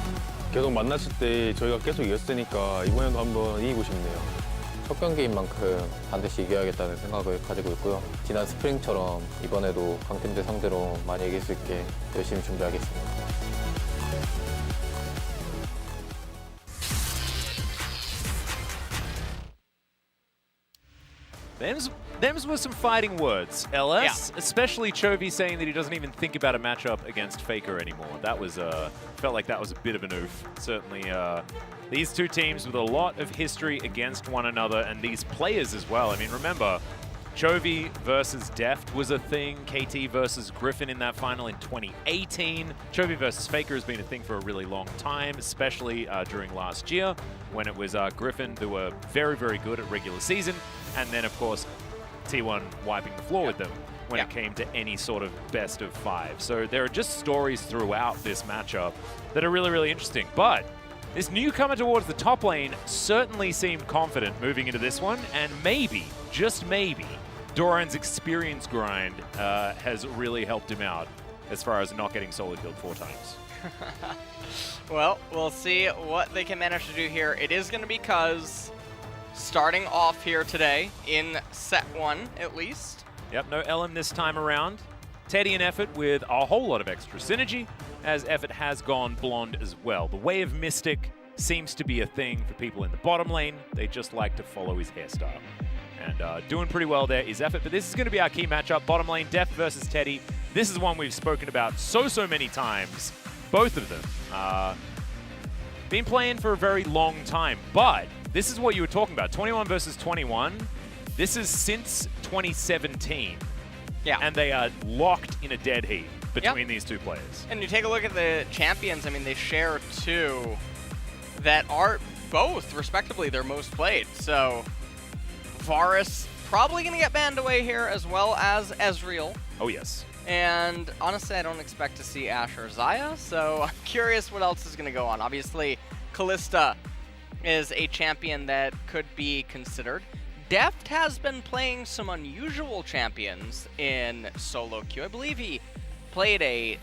계속 만났을 때 저희가 계속 이겼으니까 이번에도 한번 이기고 싶네요. 첫 경기인 만큼 반드시 이겨야겠다는 생각을 가지고 있고요. 지난 스프링처럼 이번에도 강팀들 상대로 많이 이길 수 있게 열심히 준비하겠습니다. Them's were some fighting words, LS. Yeah. Especially Chovy saying that he doesn't even think about a matchup against Faker anymore. That was felt like that was a bit of an oof. Certainly, these two teams with a lot of history against one another, and these players as well. I mean, remember, Chovy versus Deft was a thing. KT versus Griffin in that final in 2018. Chovy versus Faker has been a thing for a really long time, especially during last year when it was Griffin who were very, very good at regular season. And then, of course, T1 wiping the floor with them when it came to any sort of best of 5. So there are just stories throughout this matchup that are really, really interesting. But this newcomer towards the top lane certainly seemed confident moving into this one, and maybe, just maybe, Doran's experience grind has really helped him out as far as not getting solo killed 4 times. Well, we'll see what they can manage to do here. It is going to be Cuz starting off here today in set 1, at least. Yep, no Ellen this time around. Teddy and Effort with a whole lot of extra synergy, as Effort has gone blonde as well. The Way of Mystic seems to be a thing for people in the bottom lane. They just like to follow his hairstyle. And doing pretty well there is Effort, but this is going to be our key matchup. Bottom lane, Def versus Teddy. This is one we've spoken about so many times. Both of them. Been playing for a very long time, but this is what you were talking about. 21 versus 21. This is since 2017. Yeah. And they are locked in a dead heat between these two players. And you take a look at the champions, I mean, they share 2 that are both, respectively, their most played. So Varus probably going to get banned away here, as well as Ezreal. Oh, yes. And honestly, I don't expect to see Ashe or Xayah, so I'm curious what else is going to go on. Obviously, Kalista is a champion that could be considered. Deft has been playing some unusual champions in solo queue. I believe he played a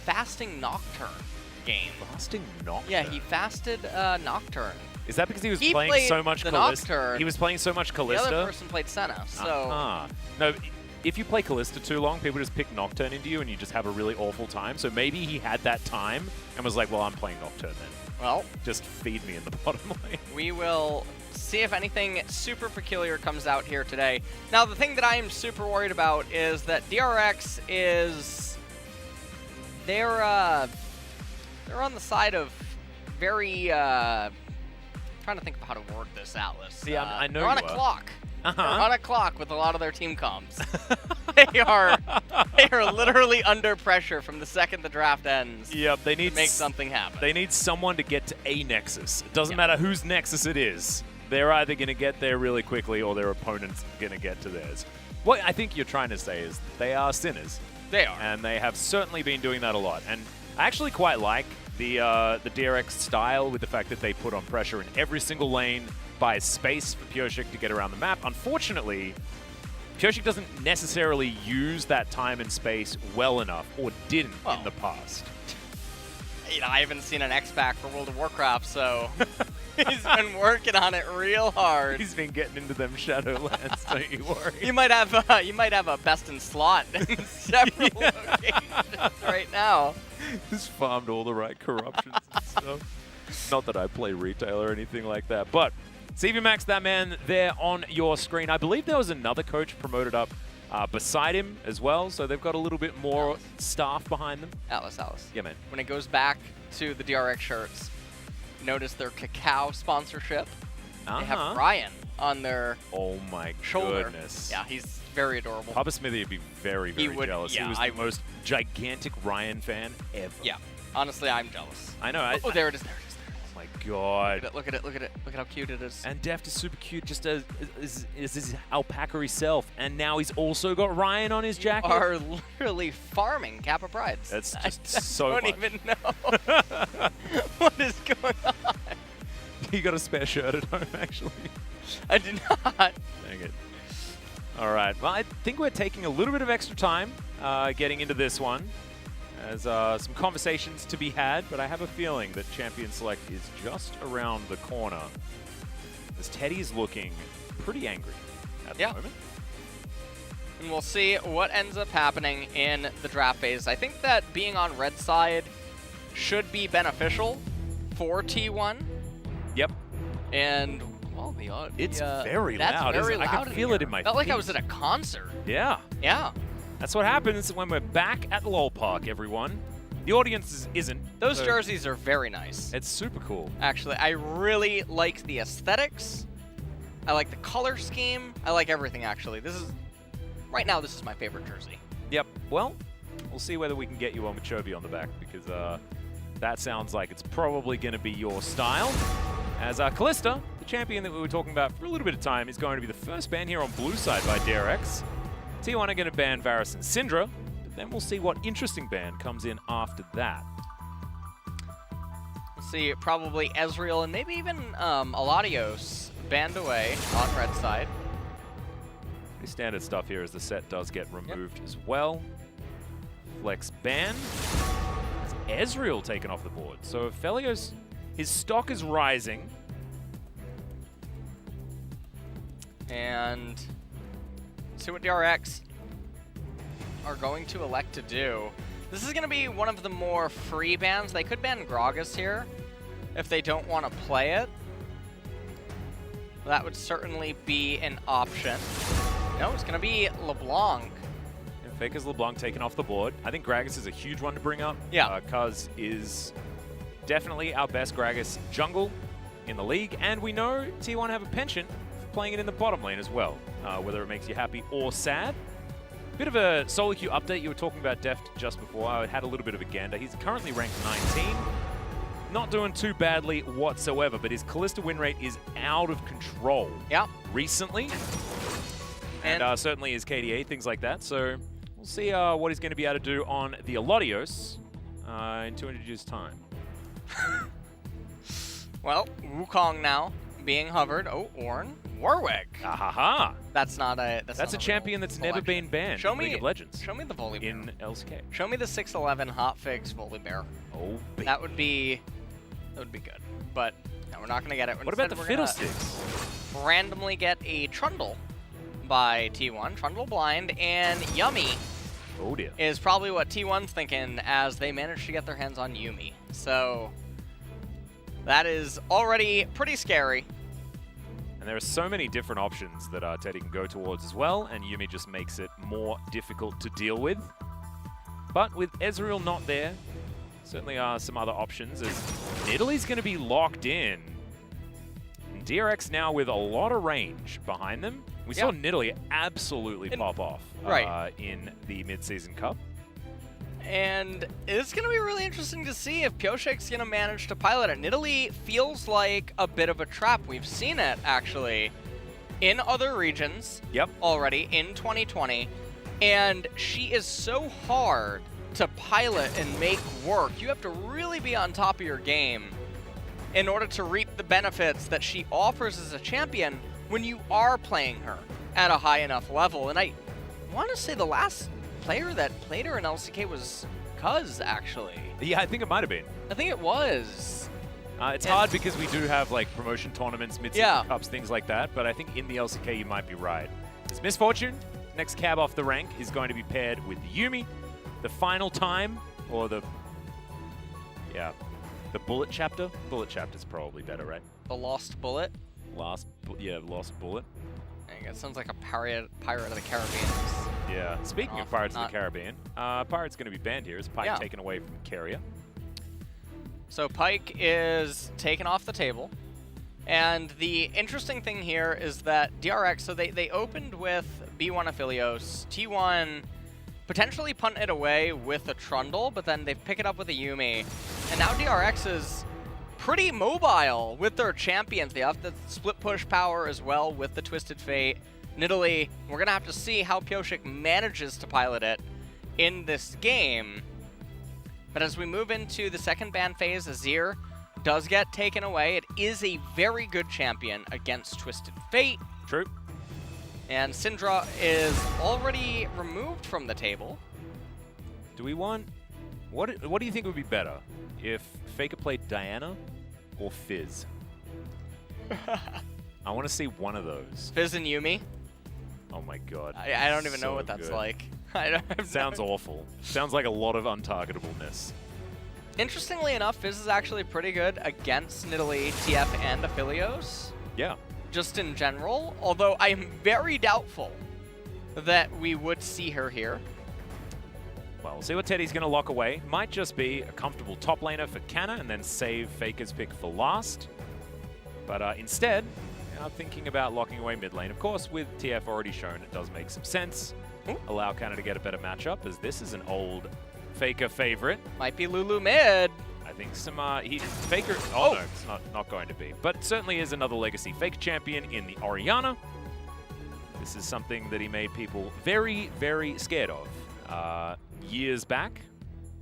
fasting Nocturne game. Fasting Nocturne? Yeah, he fasted Nocturne. Is that because he was playing so much Kalista? Nocturne. He was playing so much Kalista? The other person played Senna, so... No, if you play Kalista too long, people just pick Nocturne into you and you just have a really awful time. So maybe he had that time and was like, well, I'm playing Nocturne then. Well, just feed me in the bottom lane. We will see if anything super peculiar comes out here today. Now, the thing that I am super worried about is that DRX is... They're on the side of very... trying to think of how to word this, Atlas. See, I know they're on a clock. They're on a clock with a lot of their team comps. they are literally under pressure from the second the draft ends. Yep, they need to make something happen. They need someone to get to a Nexus. It doesn't matter whose Nexus it is. They're either going to get there really quickly or their opponent's going to get to theirs. What I think you're trying to say is they are sinners. They are. And they have certainly been doing that a lot. And I actually quite like the DRX style with the fact that they put on pressure in every single lane, buy space for Pyosik to get around the map. Unfortunately, Pyosik doesn't necessarily use that time and space well enough, or didn't in the past. You know, I haven't seen an X-Pack for World of Warcraft, so he's been working on it real hard. He's been getting into them Shadowlands, don't you worry. You might have a best in slot in several locations right now. He's farmed all the right corruptions and stuff. Not that I play retail or anything like that, but CV Max, that man there on your screen. I believe there was another coach promoted up beside him as well, so they've got a little bit more staff behind them. Alice. Yeah, man. When it goes back to the DRX shirts, notice their cacao sponsorship. They have Ryan on their shoulder. Goodness. Yeah, he's very adorable. Papa Smithy would be very, very jealous. Yeah, he was the most gigantic Ryan fan ever. Yeah, honestly, I'm jealous. I know. Oh, there it is. There it is. Oh my god. Look at it. Look how cute it is. And Deft is super cute, just as is his alpaca self. And now he's also got Ryan on his jacket. You are literally farming Kappa Prides. That's just so much. I don't even know what is going on. You got a spare shirt at home, actually? I do not. Dang it. All right. Well, I think we're taking a little bit of extra time getting into this one. There's some conversations to be had, but I have a feeling that Champion Select is just around the corner, as Teddy's looking pretty angry at the moment. And we'll see what ends up happening in the draft phase. I think that being on red side should be beneficial for T1. Yep. And, well, it's very loud. Very loud. I can feel it in my Felt like I feet. was at a concert. Yeah. Yeah. That's what happens when we're back at Lol Park, everyone. The audience isn't. Those jerseys are very nice. It's super cool. Actually, I really like the aesthetics. I like the color scheme. I like everything, actually. Right now, this is my favorite jersey. Yep. Well, we'll see whether we can get you one with Chovy on the back, because that sounds like it's probably going to be your style. As Kalista, the champion that we were talking about for a little bit of time is going to be the first ban here on blue side by DRX. T1 are going to ban Varus and Syndra, but then we'll see what interesting ban comes in after that. We'll see probably Ezreal and maybe even Aladios banned away on red side. Pretty standard stuff here as the set does get removed as well. Flex ban. It's Ezreal taken off the board. So Felios, his stock is rising. And see what DRX are going to elect to do. This is going to be one of the more free bans. They could ban Gragas here if they don't want to play it. That would certainly be an option. No, it's going to be LeBlanc. And Faker's LeBlanc taken off the board. I think Gragas is a huge one to bring up. Yeah. Kuz is definitely our best Gragas jungle in the league. And we know T1 have a penchant for playing it in the bottom lane as well, whether it makes you happy or sad. Bit of a solo queue update. You were talking about Deft just before. I had a little bit of a gander. He's currently ranked 19. Not doing too badly whatsoever, but his Kalista win rate is out of control. Yeah. Recently. And certainly his KDA, things like that. So we'll see what he's going to be able to do on the Aladios in 200 years' time. Well, Wukong now being hovered. Oh, Ornn. Warwick. Ahaha. That's not a. That's a champion that's never been banned in League of Legends. Show me the Volibear. In LCK. Show me the 6'11" hotfix Volibear. Oh, baby. That would be good. But no, we're not going to get it. What about the Fiddlesticks? Randomly get a Trundle by T1. Trundle blind, and Yummy is probably what T1's thinking as they manage to get their hands on Yuumi. So that is already pretty scary. And there are so many different options that Teddy can go towards as well, and Yuumi just makes it more difficult to deal with. But with Ezreal not there, certainly are some other options, as Nidalee's going to be locked in. And DRX now with a lot of range behind them. We saw Nidalee absolutely pop off in the mid-season cup. And it's going to be really interesting to see if Pioshek's going to manage to pilot it. Nidalee feels like a bit of a trap. We've seen it, actually, in other regions already in 2020. And she is so hard to pilot and make work. You have to really be on top of your game in order to reap the benefits that she offers as a champion when you are playing her at a high enough level. And I want to say the last player that played her in LCK was Kuz, actually. Yeah, I think it might have been. I think it was. It's hard because we do have like promotion tournaments, mid-season cups, things like that, but I think in the LCK you might be right. It's Misfortune. Next cab off the rank is going to be paired with Yuumi. The final time, or the bullet chapter. Bullet chapter's probably better, right? The Lost Bullet? Lost Bullet. It sounds like a Pirate of the Caribbean. Yeah. Speaking of Pirates of the Caribbean, Pirate's going to be banned here. Is Pyke taken away from Keria? So Pyke is taken off the table. And the interesting thing here is that DRX, so they opened with B1 Aphelios. T1 potentially punt it away with a Trundle, but then they pick it up with a Yuumi. And now DRX is pretty mobile with their champions. They have the split push power as well with the Twisted Fate. Nidalee, we're going to have to see how Pioshek manages to pilot it in this game. But as we move into the second ban phase, Azir does get taken away. It is a very good champion against Twisted Fate. True. And Syndra is already removed from the table. Do we want... What do you think would be better? If Faker played Diana or Fizz? I want to see one of those. Fizz and Yuumi? Oh my god. I don't even know what that's like. Sounds awful. Sounds like a lot of untargetableness. Interestingly enough, Fizz is actually pretty good against Nidalee, TF, and Aphelios. Yeah. Just in general, although I am very doubtful that we would see her here. Well, we'll see what Teddy's going to lock away. Might just be a comfortable top laner for Canna and then save Faker's pick for last. But instead, I'm thinking about locking away mid lane. Of course, with TF already shown, it does make some sense. Allow Canna to get a better matchup, as this is an old Faker favorite. Might be Lulu mid. I think some Faker. Oh, no, it's not going to be, but certainly is another legacy Faker champion in the Orianna. This is something that he made people very, very scared of years back.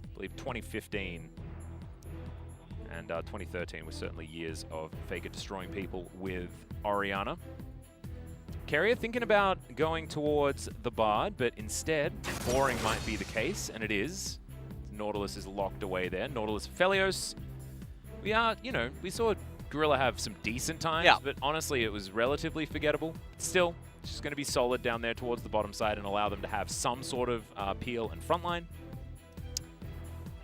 I believe 2015 and 2013 was certainly years of Faker destroying people with Orianna. Carrier thinking about going towards the Bard, but instead, boring might be the case, and it is. Nautilus is locked away there. Nautilus, Felios. We saw Gorilla have some decent times, but honestly, it was relatively forgettable. Still, it's just going to be solid down there towards the bottom side and allow them to have some sort of peel and frontline.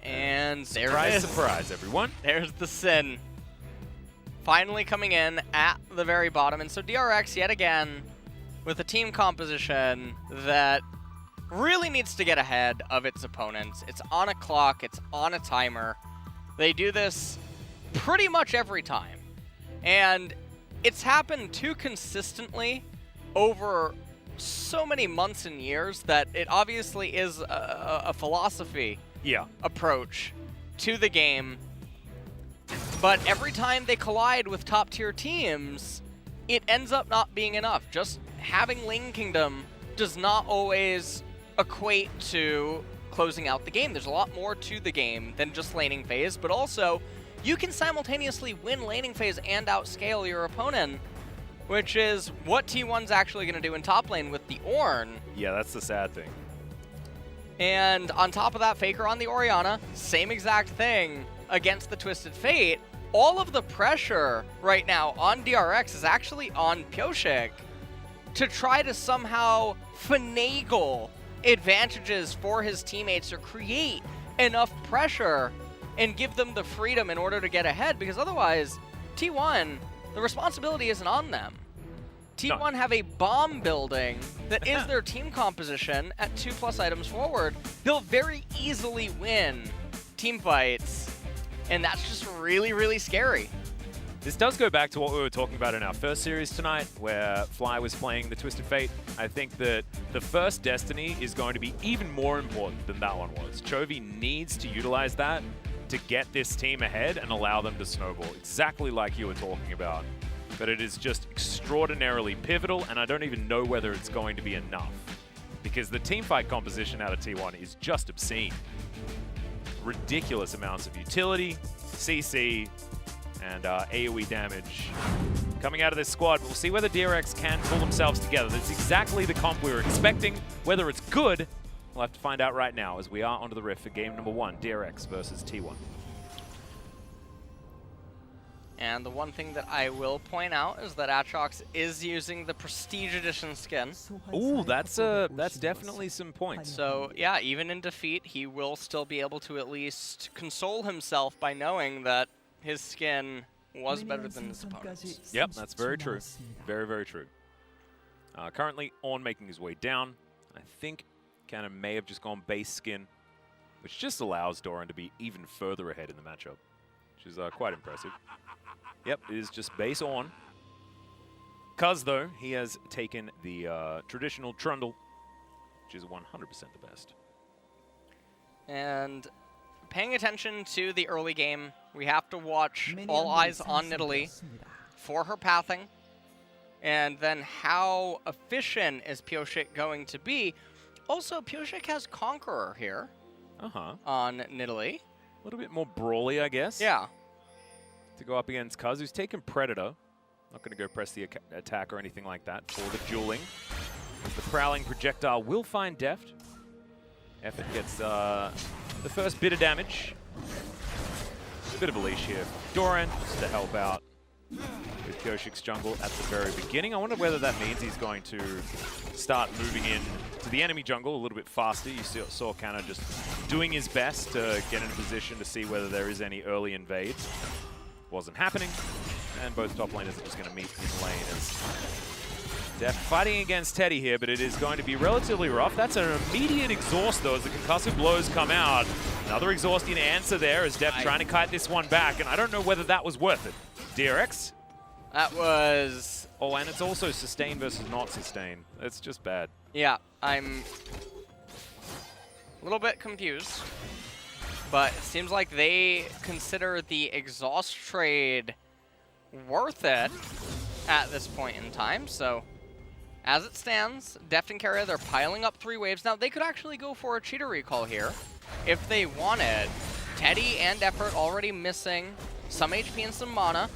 And there surprise, it is. Surprise, everyone. There's the Sin. Finally coming in at the very bottom. And so DRX, yet again, with a team composition that really needs to get ahead of its opponents. It's on a clock. It's on a timer. They do this pretty much every time. And it's happened too consistently over so many months and years that it obviously is a philosophy approach to the game. But every time they collide with top-tier teams, it ends up not being enough. Just having Lane Kingdom does not always equate to closing out the game. There's a lot more to the game than just laning phase, but also you can simultaneously win laning phase and outscale your opponent, which is what T1's actually going to do in top lane with the Ornn. Yeah, that's the sad thing. And on top of that, Faker on the Orianna, same exact thing against the Twisted Fate. All of the pressure right now on DRX is actually on Pyosik to try to somehow finagle advantages for his teammates or create enough pressure and give them the freedom in order to get ahead, because otherwise, T1, the responsibility isn't on them. T1 have a bomb building that is their team composition at 2+ items forward. They'll very easily win team fights, and that's just really, really scary. This does go back to what we were talking about in our first series tonight, where Fly was playing the Twisted Fate. I think that the first Destiny is going to be even more important than that one was. Chovy needs to utilize that to get this team ahead and allow them to snowball, exactly like you were talking about. But it is just extraordinarily pivotal, and I don't even know whether it's going to be enough, because the teamfight composition out of T1 is just obscene. Ridiculous amounts of utility, CC, and AoE damage coming out of this squad. We'll see whether DRX can pull themselves together. That's exactly the comp we were expecting. Whether it's good, we'll have to find out right now as we are onto the rift for game number 1, DRX versus T1. And the one thing that I will point out is that Atrox is using the Prestige Edition skin. Ooh, that's definitely some points. So yeah, even in defeat, he will still be able to at least console himself by knowing that his skin was better than his opponent's. Yep, that's very true. Very, very true. Currently, Ornn making his way down. I think Cannon may have just gone base skin, which just allows Doran to be even further ahead in the matchup, which is quite impressive. Yep, it is just base Ornn. Cuz, though, he has taken the traditional Trundle, which is 100% the best. And paying attention to the early game, we have to watch all eyes on Nidalee for her pathing, and then how efficient is Pyosik going to be. Also, Pyosik has Conqueror here on Nidalee. A little bit more brawly, I guess. Yeah. To go up against Cuz, who's taken Predator. Not going to go press the attack or anything like that for the dueling. The Prowling Projectile will find Deft. Effort gets the first bit of damage. A bit of a leash here. Doran just to help out with Pyosik's jungle at the very beginning. I wonder whether that means he's going to start moving in to the enemy jungle a little bit faster. You saw Canna just doing his best to get in a position to see whether there is any early invade. Wasn't happening, and both top laners are just going to meet in lane as Deft fighting against Teddy here, but it is going to be relatively rough. That's an immediate exhaust, though, as the concussive blows come out. Another exhausting answer there as Deft trying to kite this one back, and I don't know whether that was worth it. DRX? That was... Oh, and it's also sustain versus not sustain. It's just bad. Yeah, I'm a little bit confused. but it seems like they consider the exhaust trade worth it at this point in time. So as it stands, Deft and Carrier, they're piling up 3 waves. Now, they could actually go for a cheater recall here if they wanted. Teddy and Effort already missing some HP and some mana.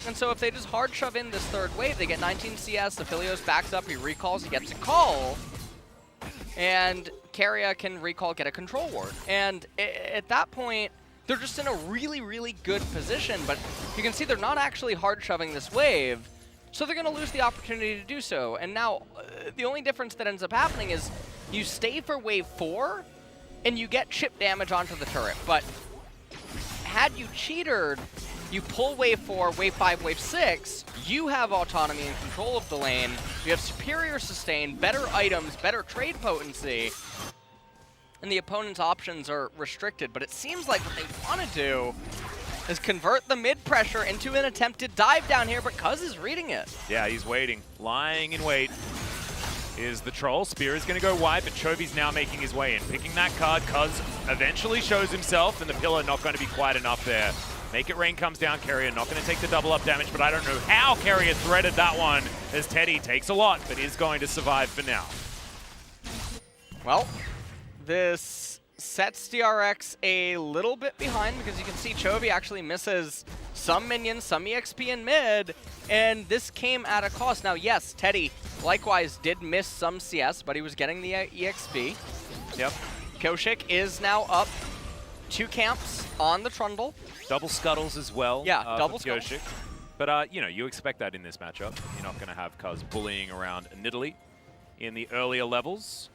And so if they just hard shove in this 3rd wave, they get 19 CS, Aphelios backs up, he recalls, he gets a call, and Carrier can recall, get a control ward. And at that point, they're just in a really, really good position, but you can see they're not actually hard shoving this wave, so they're going to lose the opportunity to do so. And now, the only difference that ends up happening is you stay for wave 4, and you get chip damage onto the turret. But had you cheatered, you pull wave 4, wave 5, wave 6, you have autonomy and control of the lane, you have superior sustain, better items, better trade potency, and the opponent's options are restricted. But it seems like what they want to do is convert the mid pressure into an attempted dive down here, but Cuz is reading it. Yeah, he's waiting, lying in wait. Is the troll. Spear is going to go wide, but Chovy's now making his way in. Picking that card, Cuz eventually shows himself, and the pillar not going to be quite enough there. Make It Rain comes down, Carrier not going to take the double up damage, but I don't know how Carrier threaded that one, as Teddy takes a lot, but is going to survive for now. Well, this sets DRX a little bit behind, because you can see Chovy actually misses some minions, some EXP in mid, and this came at a cost. Now, yes, Teddy likewise did miss some CS, but he was getting the EXP. Yep. Koshik is now up 2 camps on the Trundle. Double scuttles as well. Yeah, double Koshik. But, you know, you expect that in this matchup. You're not going to have Cuz bullying around Nidalee in the earlier levels.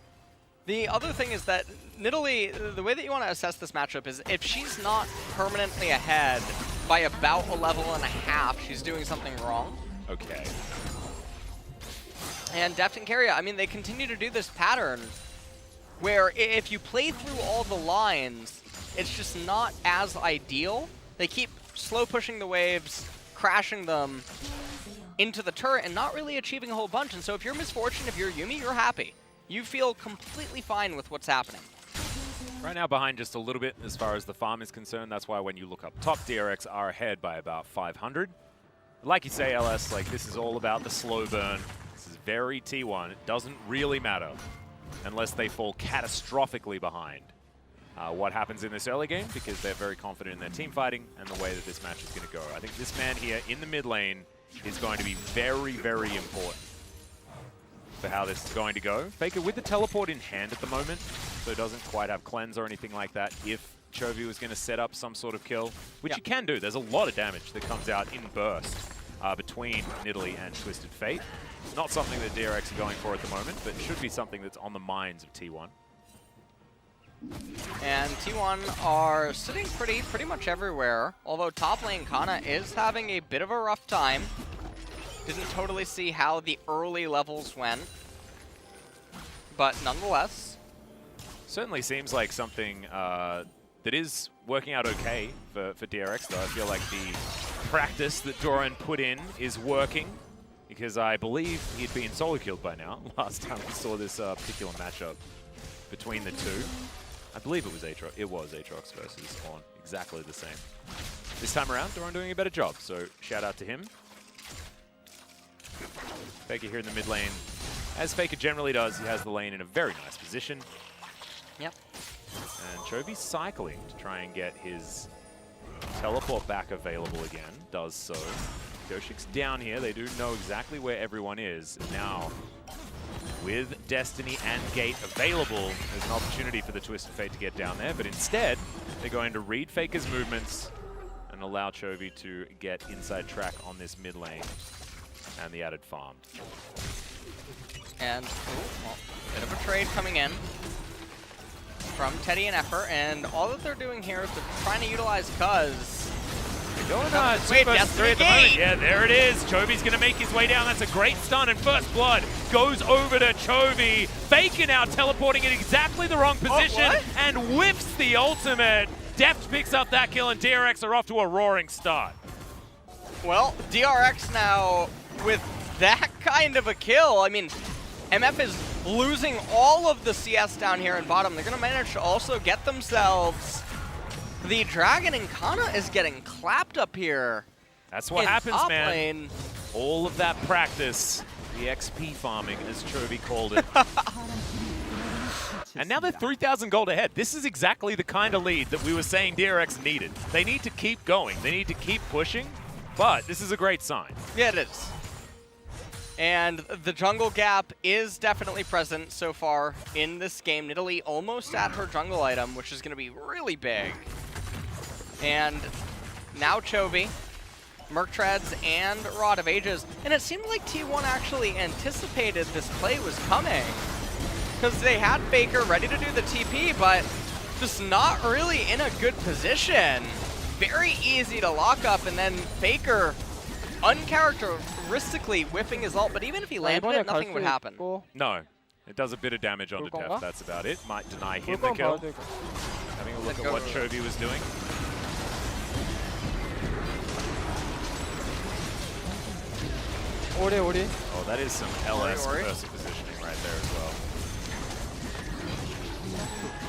The other thing is that Nidalee, the way that you want to assess this matchup is if she's not permanently ahead by about a level and a half, she's doing something wrong. Okay. And Deft and Carrier, I mean, they continue to do this pattern where if you play through all the lines, it's just not as ideal. They keep slow pushing the waves, crashing them into the turret, and not really achieving a whole bunch. And so if you're Misfortune, if you're Yuumi, you're happy. You feel completely fine with what's happening. Right now behind just a little bit as far as the farm is concerned. That's why when you look up top, DRX are ahead by about 500. Like you say, LS, like this is all about the slow burn. This is very T1. It doesn't really matter unless they fall catastrophically behind what happens in this early game, because they're very confident in their team fighting and the way that this match is going to go. I think this man here in the mid lane is going to be very, very important for how this is going to go. Faker with the teleport in hand at the moment, so it doesn't quite have cleanse or anything like that if Chovy was going to set up some sort of kill, which you can do. There's a lot of damage that comes out in burst between Nidalee and Twisted Fate. Not something that DRX are going for at the moment, but should be something that's on the minds of T1. And T1 are sitting pretty much everywhere, although top lane Kana is having a bit of a rough time. Didn't totally see how the early levels went, but nonetheless. Certainly seems like something that is working out okay for DRX, though. I feel like the practice that Doran put in is working, because I believe he'd been solo killed by now last time we saw this particular matchup between the two. I believe it was Aatrox. It was Aatrox versus Ornn. Exactly the same. This time around, Doran doing a better job, so shout out to him. Faker here in the mid lane. As Faker generally does, he has the lane in a very nice position. Yep. And Chovy's cycling to try and get his teleport back available again. Does so. Koshik's down here. They do know exactly where everyone is. And now, with Destiny and Gate available, there's an opportunity for the Twisted Fate to get down there. But instead, they're going to read Faker's movements and allow Chovy to get inside track on this mid lane and the added farm. And well, bit of a trade coming in from Teddy and Effort, and all that they're doing here is they're trying to utilize Cuz. They're going on 2 versus 3 at the moment. Yeah, there it is. Chovy's going to make his way down. That's a great stun, and First Blood goes over to Chovy. Faker now teleporting in exactly the wrong position and whiffs the ultimate. Deft picks up that kill, and DRX are off to a roaring start. Well, DRX now with that kind of a kill. I mean, MF is losing all of the CS down here in bottom. They're going to manage to also get themselves The Dragon and Kana is getting clapped up here. That's what in happens, top man. lane. All of that practice, the XP farming, as Chovy called it. And now they're 3,000 gold ahead. This is exactly the kind of lead that we were saying DRX needed. They need to keep going. They need to keep pushing, but this is a great sign. Yeah, it is. And the jungle gap is definitely present so far in this game. Nidalee almost at her jungle item, which is going to be really big. And now Chovy, Merktreads, and Rod of Ages. And it seemed like T1 actually anticipated this play was coming, because they had Faker ready to do the TP, but just not really in a good position. Very easy to lock up, and then Faker uncharacteristically whiffing his ult, but even if he landed it, nothing would happen. No, it does a bit of damage onto Def, that's about it. Might deny him the kill. Having a look at what Chovy was doing. Oh, that is some LS versus positioning right there as well.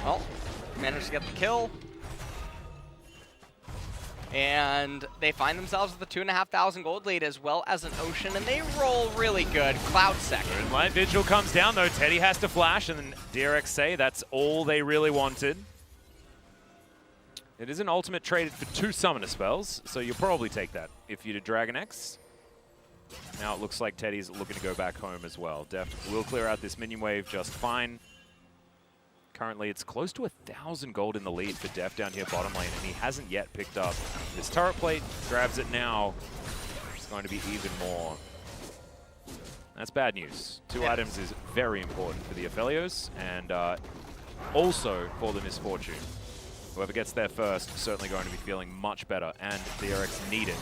Well, managed to get the kill. And they find themselves with a 2,500 gold lead as well as an Ocean, and they roll really good. Cloud second. Light Vigil comes down though. Teddy has to flash, and then DRX say that's all they really wanted. It is an ultimate traded for 2 summoner spells, so you'll probably take that if you did Dragon X. Now it looks like Teddy's looking to go back home as well. Def will clear out this minion wave just fine. Currently, it's close to 1,000 gold in the lead for Def down here bottom lane, and he hasn't yet picked up this turret plate. Grabs it now. It's going to be even more. That's bad news. 2 items is very important for the Aphelios, and also for the Misfortune. Whoever gets there first is certainly going to be feeling much better, and DRX need it.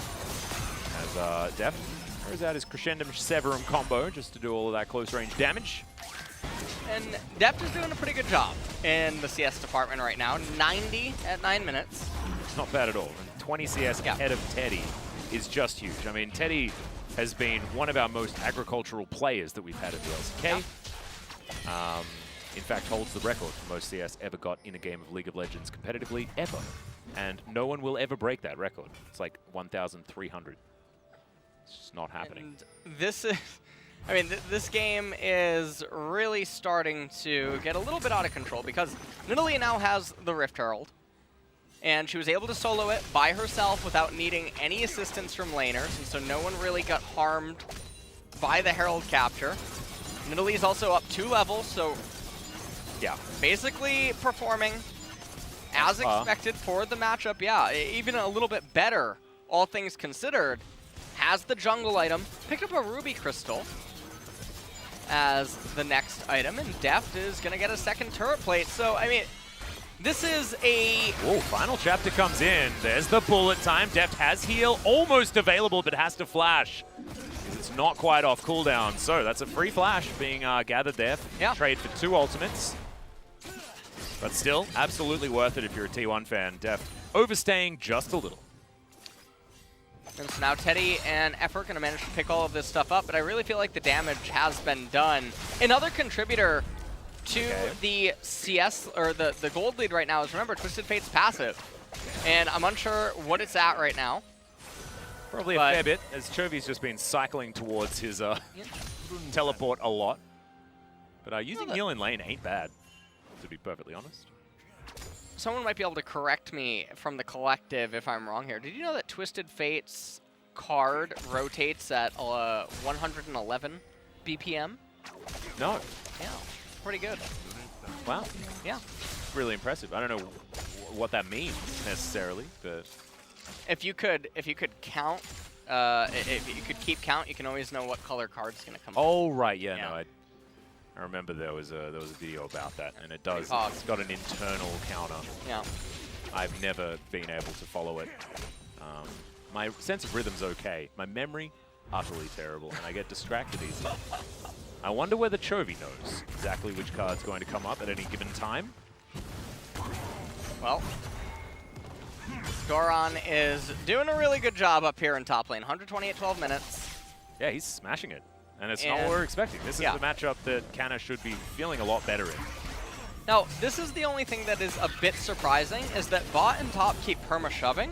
As Def throws out his Crescendum Severum combo just to do all of that close range damage. And Deft is doing a pretty good job in the CS department right now. 90 at 9 minutes. It's not bad at all. And 20 CS ahead of Teddy is just huge. I mean, Teddy has been one of our most agricultural players that we've had at the LCK. In fact, holds the record for most CS ever got in a game of League of Legends competitively, ever. And no one will ever break that record. It's like 1,300. It's just not happening. And this is... I mean, this game is really starting to get a little bit out of control because Nidalee now has the Rift Herald, and she was able to solo it by herself without needing any assistance from laners, and so no one really got harmed by the Herald capture. Nidalee's also up 2 levels, so yeah, basically performing as expected for the matchup. Yeah, even a little bit better, all things considered. Has the jungle item, picked up a Ruby Crystal as the next item, and Deft is going to get a second turret plate. So, I mean, this is a... Oh, final chapter comes in. There's the bullet time. Deft has heal, almost available, but has to flash. It's not quite off cooldown, so that's a free flash being gathered there. Yeah. Trade for 2 ultimates. But still, absolutely worth it if you're a T1 fan. Deft overstaying just a little. And so now Teddy and Effort going to manage to pick all of this stuff up, but I really feel like the damage has been done. Another contributor to the CS, or the gold lead right now is, remember, Twisted Fate's passive. And I'm unsure what it's at right now. Probably a fair bit, as Chovy's just been cycling towards his teleport a lot. But using heal in lane ain't bad, to be perfectly honest. Someone might be able to correct me from the collective if I'm wrong here. Did you know that Twisted Fate's card rotates at 111 BPM? No. Yeah, pretty good. Wow. Yeah. Really impressive. I don't know what that means necessarily, but if you could count, if you could keep count, you can always know what color card's gonna come. Oh right, yeah. No, I remember there was a video about that, and it does. It's got an internal counter. Yeah. I've never been able to follow it. My sense of rhythm's okay. My memory, utterly terrible, and I get distracted easily. I wonder whether Chovy knows exactly which card's going to come up at any given time. Well, Goron is doing a really good job up here in top lane. 120 at 12 minutes. Yeah, he's smashing it. And it's not what we're expecting. This is the matchup that Kana should be feeling a lot better in. Now, this is the only thing that is a bit surprising, is that bot and top keep perma-shoving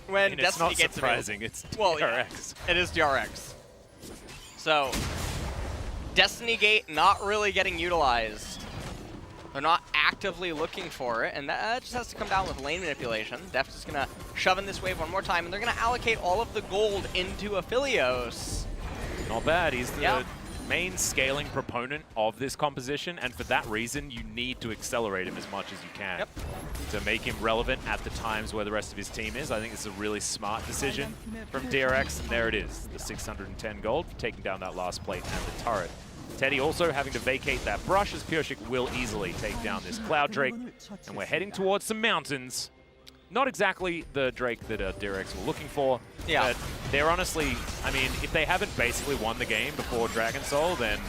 when it's Destiny not gets surprising, available. it's DRX. Well, yeah, it is DRX. So, Destiny Gate not really getting utilized. They're not actively looking for it, and that just has to come down with lane manipulation. Deft is going to shove in this wave one more time, and they're going to allocate all of the gold into Aphelios. Not bad. He's the main scaling proponent of this composition, and for that reason, you need to accelerate him as much as you can to make him relevant at the times where the rest of his team is. I think it's a really smart decision from DRX, and there it is, the 610 gold, taking down that last plate and the turret. Teddy also having to vacate that brush, as Pureshik will easily take down this Cloud Drake, and we're heading towards some mountains. Not exactly the Drake that DRX were looking for, but they're honestly, I mean, if they haven't basically won the game before Dragon Soul, then,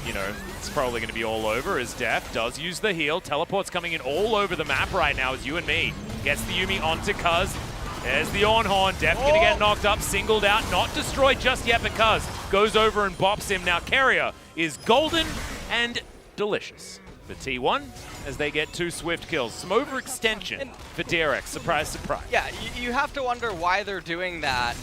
you know, it's probably going to be all over, as Def does use the heal. Teleport's coming in all over the map right now as You and Me gets the Yuumi onto Cuz. There's the Ornhorn. Def going to get knocked up, singled out, not destroyed just yet, but Cuz goes over and bops him. Now Carrier is golden and delicious for T1 as they get 2 swift kills. Some overextension for DRX. Surprise, surprise. Yeah, you have to wonder why they're doing that,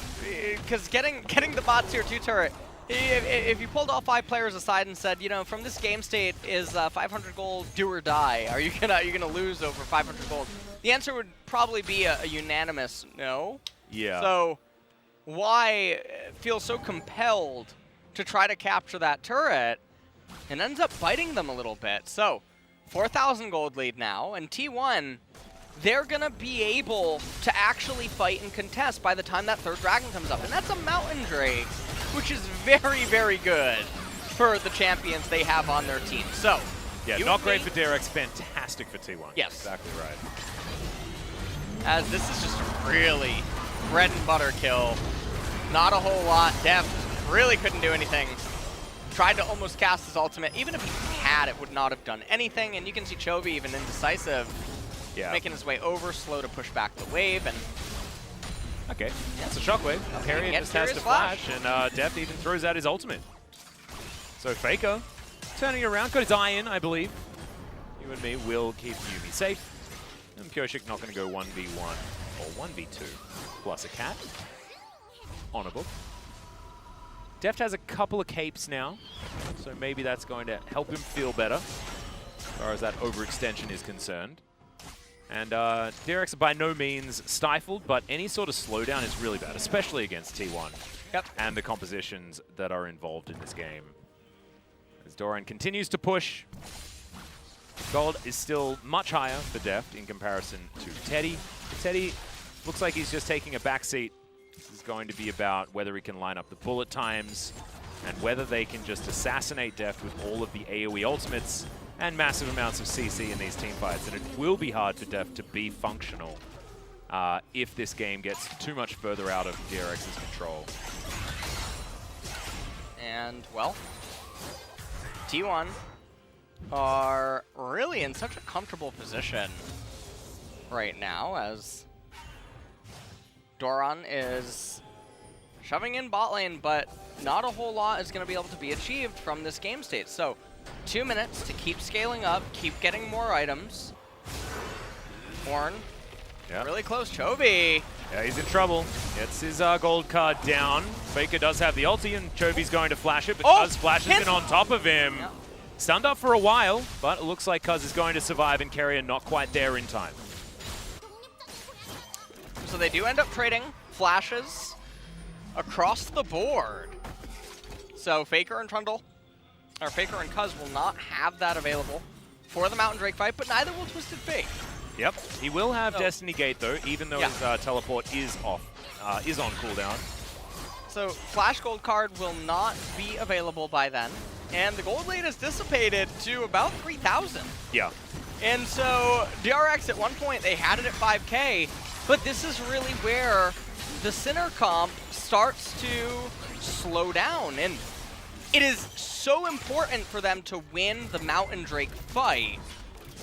because getting the bot tier 2 turret, if you pulled all 5 players aside and said, you know, from this game state, is 500 gold do or die? Are you gonna lose over 500 gold? The answer would probably be a unanimous no. Yeah. So why feel so compelled to try to capture that turret, and ends up biting them a little bit? So 4,000 gold lead now, and T1, they're gonna be able to actually fight and contest by the time that 3rd dragon comes up, and that's a Mountain Drake, which is very, very good for the champions they have on their team. So, yeah, not great for DRX, fantastic for T1. Yes. Exactly right. As this is just a really bread and butter kill. Not a whole lot. Def really couldn't do anything. Tried to almost cast his ultimate. Even if he had, it would not have done anything. And you can see Chovy even indecisive, making his way over, slow to push back the wave. And okay, that's a shockwave. Carrier just has to flash, and Deft even throws out his ultimate. So Faker turning around, got his eye in, I believe. You and Me will keep Yuumi safe. And Pureshik not going to go 1v1 or 1v2 plus a cat. Honorable. Deft has a couple of capes now, so maybe that's going to help him feel better as far as that overextension is concerned. And DRX are by no means stifled, but any sort of slowdown is really bad, especially against T1 and the compositions that are involved in this game. As Doran continues to push, gold is still much higher for Deft in comparison to Teddy. Teddy looks like he's just taking a backseat. This is going to be about whether he can line up the bullet times and whether they can just assassinate Deft with all of the AoE ultimates and massive amounts of CC in these team fights. And it will be hard for Deft to be functional if this game gets too much further out of DRX's control. And, well, T1 are really in such a comfortable position right now, as Doran is shoving in bot lane, but not a whole lot is going to be able to be achieved from this game state. So 2 minutes to keep scaling up, keep getting more items. Horn, really close. Chovy. Yeah, he's in trouble. Gets his gold card down. Faker does have the ulti, and Chovy's going to flash it, but Cuz flashes in on top of him. Stunned up for a while, but it looks like Cuz is going to survive, and Carrier not quite there in time. So they do end up trading flashes across the board. So Faker and Trundle, or Faker and Cuz will not have that available for the Mountain Drake fight, but neither will Twisted Fate. Yep, he will have Destiny Gate though, even though his teleport is off, is on cooldown. So Flash Gold card will not be available by then, and the gold lead is dissipated to about 3,000. Yeah. And so DRX at one point, they had it at 5K, but this is really where the Sinner comp starts to slow down, and it is so important for them to win the Mountain Drake fight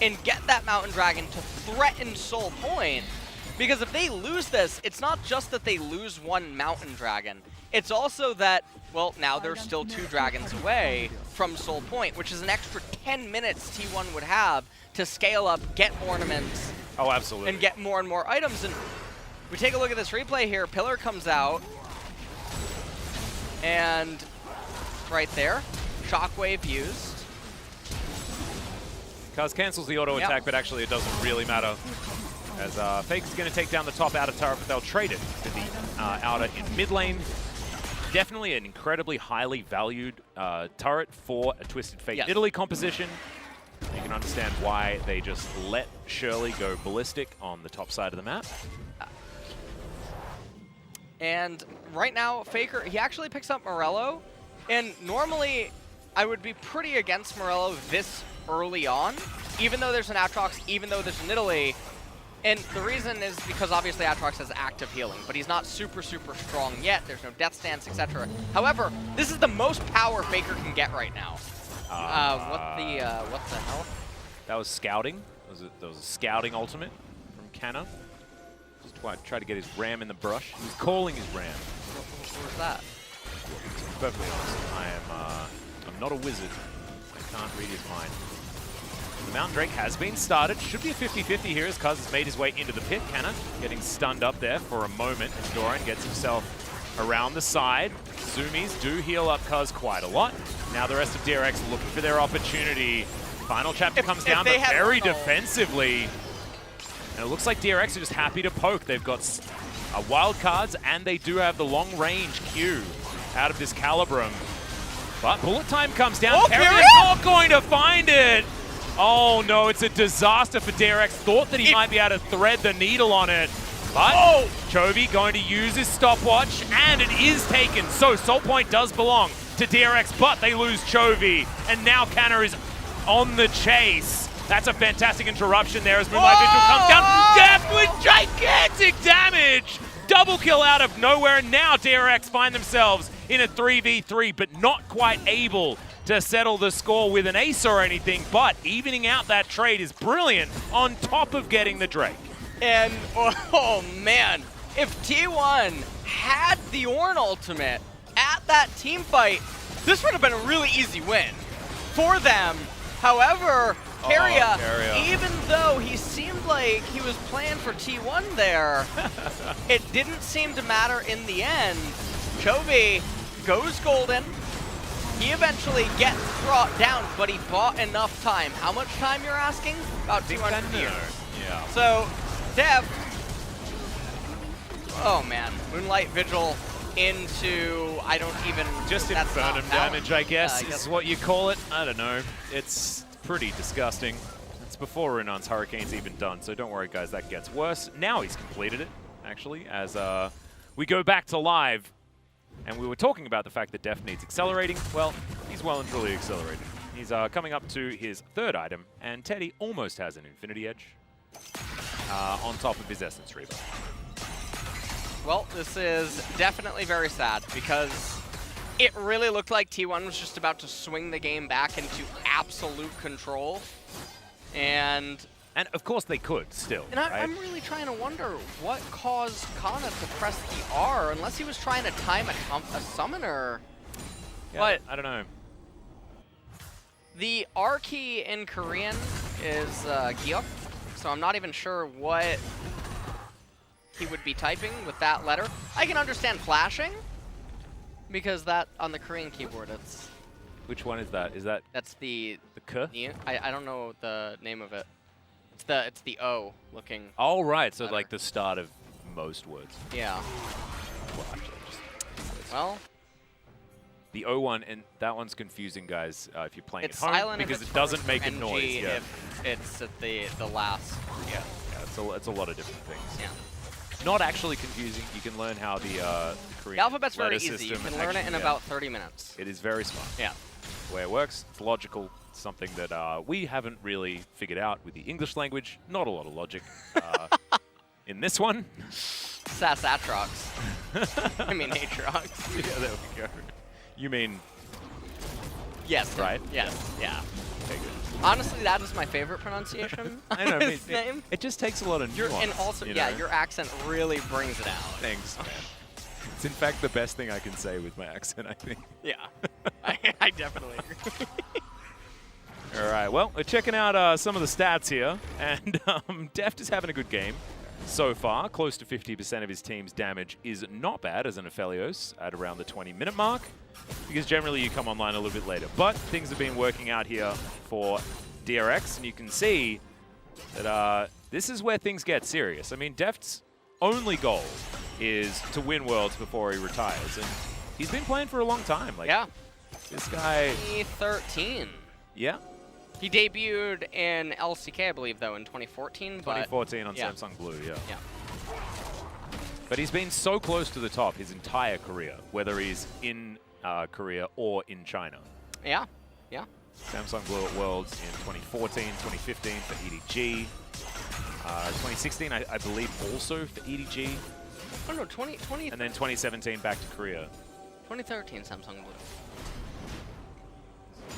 and get that Mountain Dragon to threaten Soul Point, Because if they lose this, it's not just that they lose one Mountain Dragon. It's also that, well, now they're still 2 dragons away from Soul Point, which is an extra 10 minutes T1 would have to scale up, get ornaments. Oh, absolutely. And get more and more items. And we take a look at this replay here. Pillar comes out. And right there, Shockwave used. Kaz cancels the auto attack, but actually it doesn't really matter. As Fake is going to take down the top outer turret, but they'll trade it for the outer in mid lane. Definitely an incredibly highly valued turret for a Twisted Fate Italy composition. You can understand why they just let Shirley go ballistic on the top side of the map. And right now, Faker, he actually picks up Morello. And normally, I would be pretty against Morello this early on, even though there's an Aatrox, even though there's an Italy. And the reason is because obviously Aatrox has active healing, but he's not super, super strong yet. There's no death stance, etc. However, this is the most power Faker can get right now. What the hell? That was scouting. That was a scouting ultimate from Canna. Just try to get his ram in the brush. He was calling his ram. What was that? To be perfectly honest, I'm not a wizard. I can't read his mind. The Mountain Drake has been started. Should be a 50-50 here as Kaz has made his way into the pit. Canna getting stunned up there for a moment as Doran gets himself around the side. Zoomies do heal up Kaz quite a lot. Now the rest of DRX looking for their opportunity. Final chapter comes down, but very defensively. And it looks like DRX are just happy to poke. They've got wild cards, and they do have the long-range Q out of this Calibrum. But bullet time comes down. Perry's not going to find it. Oh no, it's a disaster for DRX. Thought that he might be able to thread the needle on it. But Chovy going to use his stopwatch, and it is taken. So Soul Point does belong to DRX, but they lose Chovy. And now Canna is on the chase. That's a fantastic interruption there as Moonlight Vigil comes down. Death with gigantic damage! Double kill out of nowhere, and now DRX find themselves in a 3v3, but not quite able to settle the score with an ace or anything, but evening out that trade is brilliant on top of getting the Drake. And, oh man, if T1 had the Ornn ultimate at that team fight, this would have been a really easy win for them. However, Keria, even though he seemed like he was playing for T1 there, it didn't seem to matter in the end. Chovy goes golden. He eventually gets brought down, but he bought enough time. How much time you're asking? About 200 years. Yeah. So, Dev, oh man, Moonlight Vigil into, I don't even... Just infernum damage, I guess, is what you call it. I don't know. It's pretty disgusting. It's before Runon's Hurricane's even done, so don't worry, guys, that gets worse. Now he's completed it, actually, as we go back to live. And we were talking about the fact that Def needs accelerating. Well, he's well and truly accelerated. He's coming up to his 3rd item, and Teddy almost has an Infinity Edge on top of his Essence Reaver. Well, this is definitely very sad because it really looked like T1 was just about to swing the game back into absolute control. And of course they could still. And I'm really trying to wonder what caused Kana to press the R, unless he was trying to time a summoner. Yeah, but I don't know. The R key in Korean is Gyok, so I'm not even sure what he would be typing with that letter. I can understand flashing, because that on the Korean keyboard, it's... Which one is that? Is that... That's the K? I don't know the name of it. It's the O looking. Oh, right. So letter. like the start of most words. Yeah. Well, actually, well, the O one, and that one's confusing, guys, if you're playing it's at home, silent because if it doesn't make a NG noise. Yeah. if it's at the last. Yeah, it's a lot of different things. Yeah. Not actually confusing. You can learn how the Korean The alphabet's letter very easy. You system can learn it in actually, about 30 minutes. It is very smart. Yeah. The way it works, it's logical. Something that we haven't really figured out with the English language. Not a lot of logic in this one. Sass Aatrox. I mean Aatrox. Yeah, there we go. You mean... Yes. Right? Yes. Yeah. Okay, good. Honestly, that is my favorite pronunciation. I know. of his name. It just takes a lot of nuance. And also, you yeah, know? your accent really brings it out. Thanks, man. It's in fact the best thing I can say with my accent, I think. Yeah, I definitely agree. All right, well, we're checking out some of the stats here, and Deft is having a good game so far. Close to 50% of his team's damage is not bad as an Aphelios at around the 20-minute mark, because generally you come online a little bit later. But things have been working out here for DRX, and you can see that this is where things get serious. I mean, Deft's only goal is to win Worlds before he retires, and he's been playing for a long time. Like, yeah. This guy... 2013. Yeah. He debuted in LCK, I believe, though, in 2014. 2014 on Samsung Blue, yeah. But he's been so close to the top his entire career, whether he's in Korea or in China. Yeah, yeah. Samsung Blue at Worlds in 2014, 2015 for EDG. 2016, I believe, also for EDG. Oh, no, 20... And then 2017 back to Korea. 2013 Samsung Blue.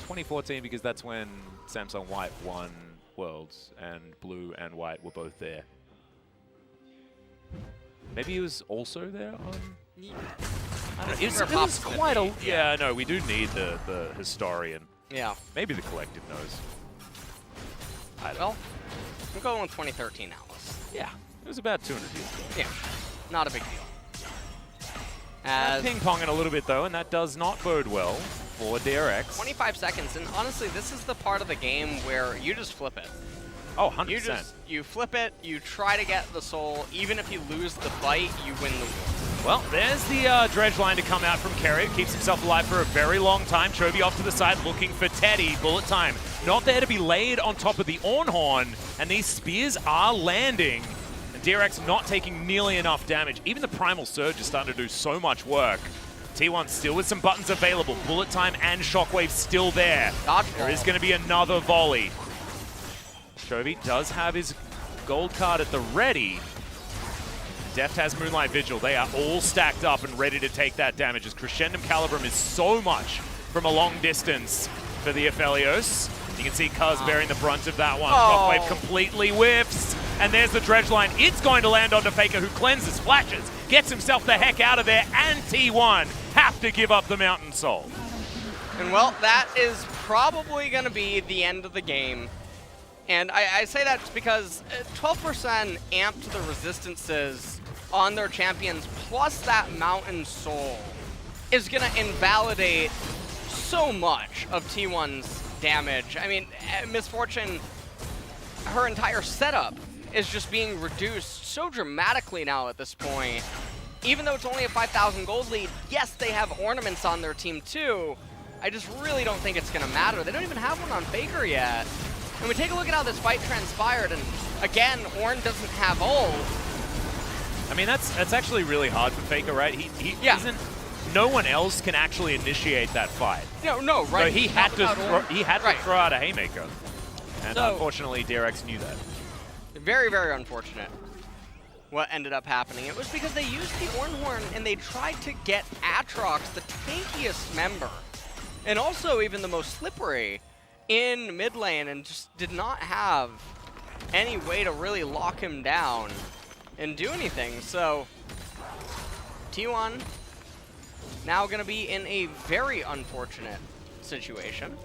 2014 because that's when Samsung White won Worlds and Blue and White were both there. Maybe he was also there on... I don't know. It was quite a... Yeah, no, we do need the historian. Yeah. Maybe the collective knows. Well, I'm going with 2013 Alice. Yeah, it was about 200 years ago. Yeah, not a big deal. Ping-ponging a little bit, though, and that does not bode well for DRX. 25 seconds, and honestly, this is the part of the game where you just flip it. Oh, 100%. You flip it, you try to get the soul. Even if you lose the fight, you win the war. Well, there's the dredge line to come out from Carrier. Keeps himself alive for a very long time. Chovy off to the side looking for Teddy. Bullet time not there to be laid on top of the Ornhorn, and these spears are landing. DRX not taking nearly enough damage. Even the Primal Surge is starting to do so much work. T1 still with some buttons available. Bullet time and Shockwave still there. There is going to be another volley. Chovy does have his gold card at the ready. Deft has Moonlight Vigil. They are all stacked up and ready to take that damage as Crescendum Calibrum is so much from a long distance for the Aphelios. You can see Cuz bearing the brunt of that one. Shockwave completely whiffs. And there's the dredge line. It's going to land onto Faker, who cleanses, flashes, gets himself the heck out of there, and T1 have to give up the Mountain Soul. And well, that is probably going to be the end of the game. And I say that just because 12% amped the resistances on their champions, plus that Mountain Soul, is going to invalidate so much of T1's damage. I mean, Misfortune, her entire setup is just being reduced so dramatically now at this point. Even though it's only a 5,000 gold lead, yes, they have ornaments on their team too. I just really don't think it's going to matter. They don't even have one on Faker yet. And we take a look at how this fight transpired, and again, Ornn doesn't have ult. I mean, that's actually really hard for Faker, right? He isn't. No one else can actually initiate that fight. No, right. So he had to throw out a haymaker, and unfortunately, DRX knew that. Very, very unfortunate what ended up happening. It was because they used the Ornhorn and they tried to get Aatrox, the tankiest member, and also even the most slippery, in mid lane, and just did not have any way to really lock him down and do anything. So T1 now going to be in a very unfortunate situation.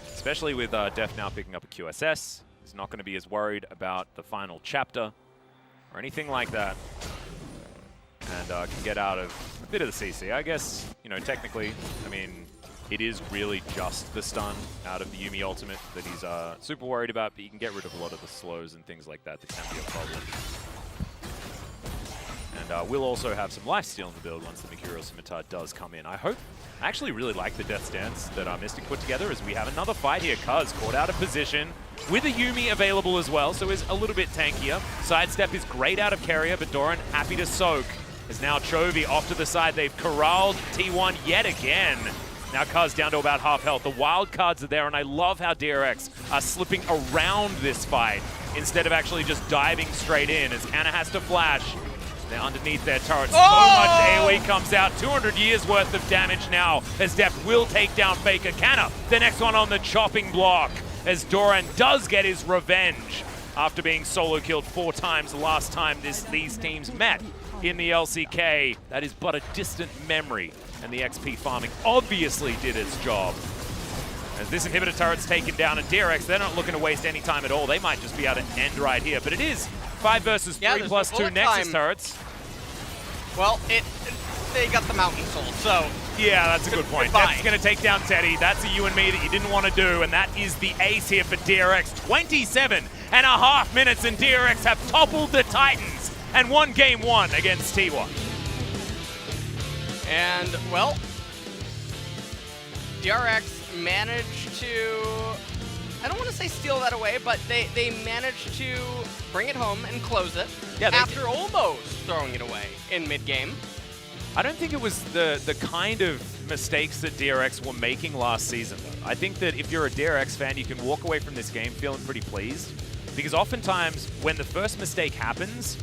Especially with Deft now picking up a QSS. He's not going to be as worried about the final chapter or anything like that. And can get out of a bit of the CC. I guess, you know, technically, I mean, it is really just the stun out of the Yuumi ultimate that he's super worried about, but you can get rid of a lot of the slows and things like that that can be a problem. And we'll also have some lifesteal in the build once the Mercurial Scimitar does come in. I actually really like the Death Stance that Mystic put together as we have another fight here. Cuz caught out of position with a Yuumi available as well, so is a little bit tankier. Sidestep is great out of Carrier, but Doran happy to soak. Is now Chovy off to the side. They've corralled T1 yet again. Now Cuz down to about half health. The wild cards are there, and I love how DRX are slipping around this fight instead of actually just diving straight in as Canna has to flash. They're underneath their turret. So much AoE comes out. 200 years worth of damage now as Deft will take down Faker. Canna, the next one on the chopping block. as Doran does get his revenge after being solo killed 4 times the last time these teams met in the LCK. That is but a distant memory, and the XP farming obviously did its job. As this inhibitor turret's taken down, and DRX, they're not looking to waste any time at all. They might just be able to end right here, but it is 5 versus 3 plus 2 Nexus turrets. Well, they got the Mountain Soul, so... Yeah, that's a good point. That's going to take down Teddy. That's a you and me that you didn't want to do, and that is the ace here for DRX. 27.5 minutes, and DRX have toppled the Titans and won game 1 against T1. And, well, DRX managed to, I don't want to say steal that away, but they managed to bring it home and close it after almost throwing it away in mid-game. I don't think it was the kind of mistakes that DRX were making last season, though. I think that if you're a DRX fan, you can walk away from this game feeling pretty pleased, because oftentimes when the first mistake happens,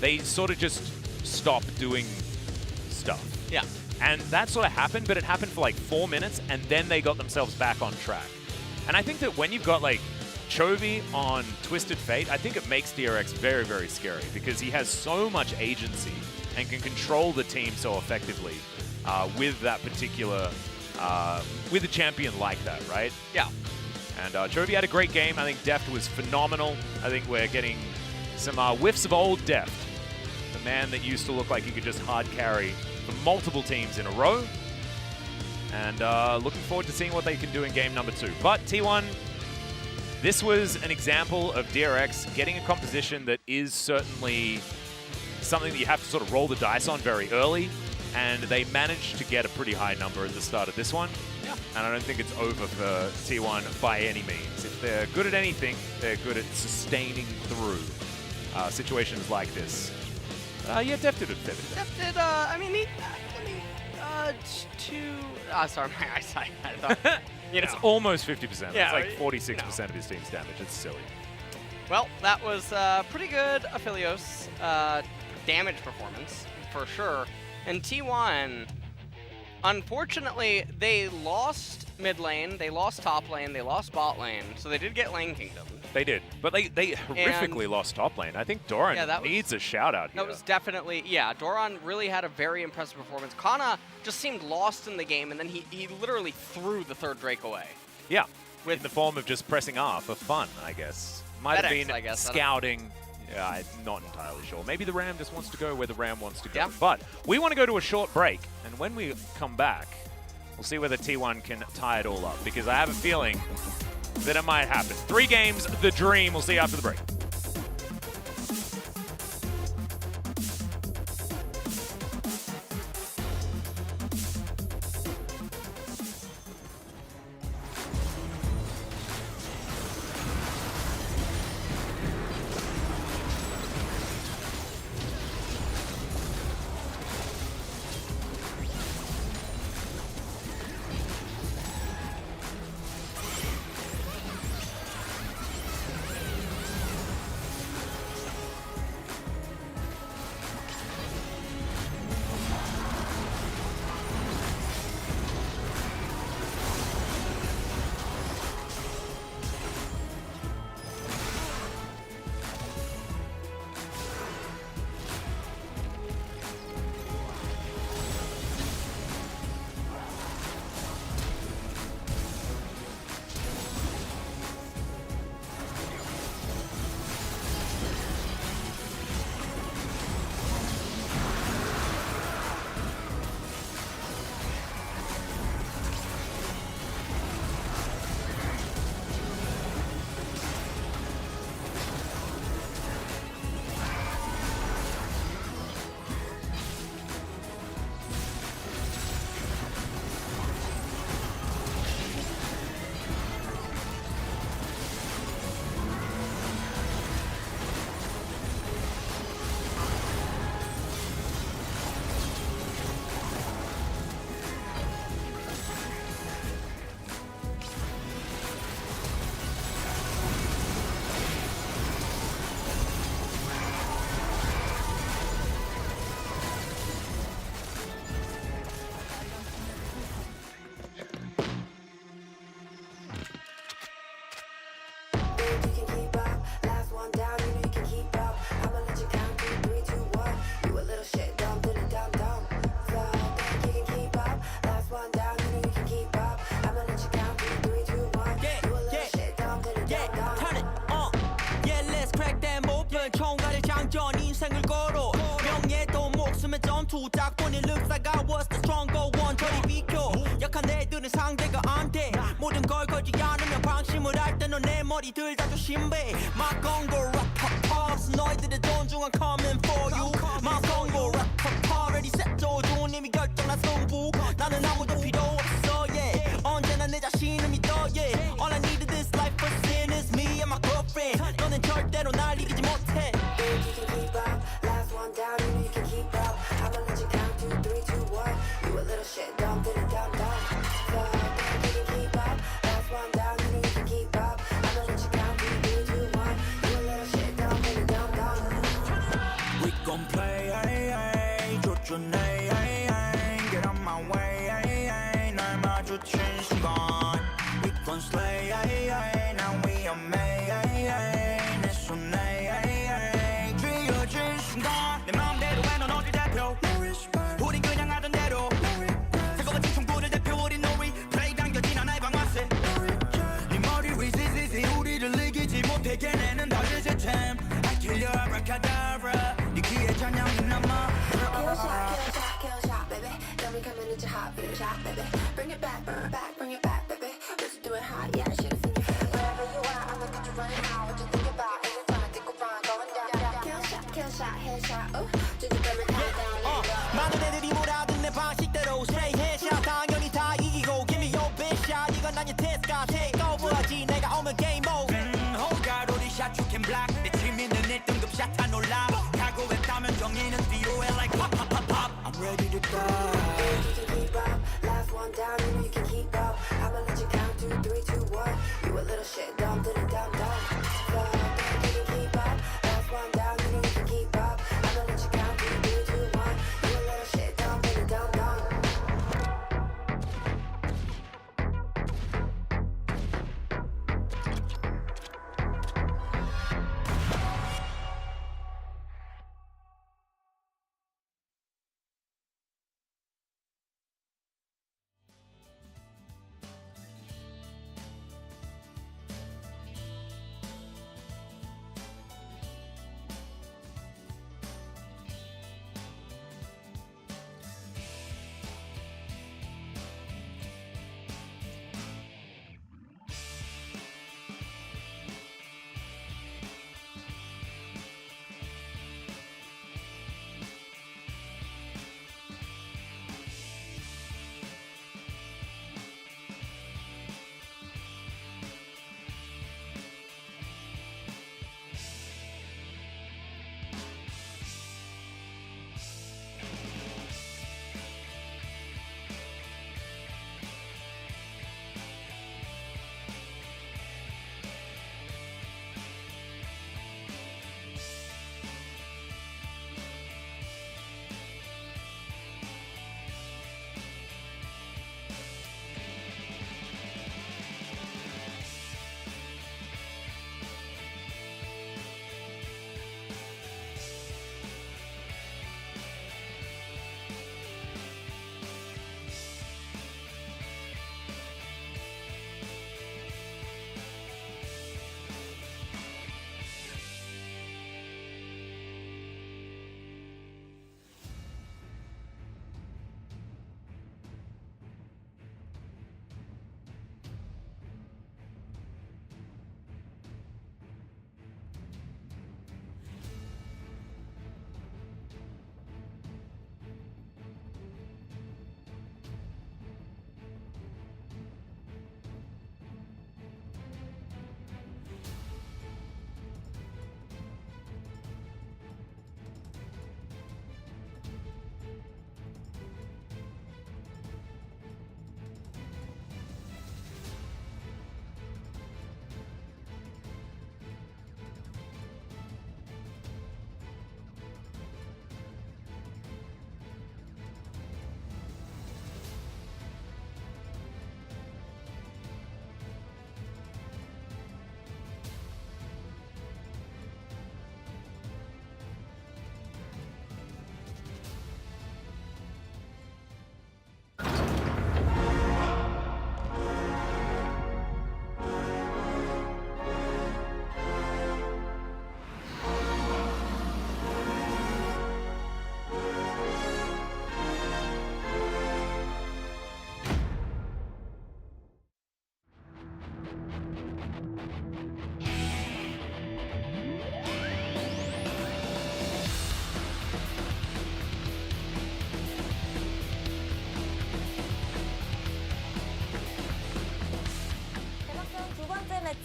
they sort of just stop doing stuff. Yeah. And that sort of happened, but it happened for like 4 minutes, and then they got themselves back on track. And I think that when you've got like Chovy on Twisted Fate, I think it makes DRX very, very scary, because he has so much agency and can control the team so effectively with that particular, with a champion like that, right? Yeah. And Chovy had a great game. I think Deft was phenomenal. I think we're getting some whiffs of old Deft, the man that used to look like he could just hard carry for multiple teams in a row. And looking forward to seeing what they can do in game number 2. But T1, this was an example of DRX getting a composition that is certainly something that you have to sort of roll the dice on very early, and they managed to get a pretty high number at the start of this one. Yeah. And I don't think it's over for T1 by any means. If they're good at anything, they're good at sustaining through situations like this. Yeah, Deft did a fair bit. Deft did, sorry, my eyesight. I thought, It's almost 50%. Yeah, it's like 46% of his team's damage. It's silly. Well, that was pretty good Aphelios damage performance, for sure. And T1, unfortunately, they lost mid lane, they lost top lane, they lost bot lane, so they did get lane kingdom. They did, but they horrifically lost top lane. I think Doran needs a shout-out here. That was definitely, yeah, Doran really had a very impressive performance. Kana just seemed lost in the game, and then he literally threw the third Drake away. Yeah, in the form of just pressing R for fun, I guess. Might have been I guess, scouting. Yeah, I'm not entirely sure. Maybe the Ram just wants to go where the Ram wants to go. Yeah. But we want to go to a short break, and when we come back, we'll see whether T1 can tie it all up, because I have a feeling that it might happen. 3 games, the dream. We'll see you after the break. 투작 when it looks like I was the stronger one 저리 비켜 약한 애들은 상대가 안돼 모든 걸 걸지 않으면 방심을 할 때 넌 내 머리 들다 조심해 My Congo rap pops 너희들의 존중한 coming for you My Congo rap pop ready set 조준 이미 결정난 승부 나는 아무도 필요 없어 yeah 언제나 내 자신을 믿어 yeah All I need in this life for sin is me and my girlfriend 너는 절대로 날 이기지 못해 Last one down, you know you can keep up. I'ma let you count 2, 3, 2, 1. You a little shit dumb, did it dumb, dumb. So you can keep up. Last one down, you know you can keep up. I'ma let you count 2, 3, 2, 1. You a little shit dumb, did it dumb, dumb.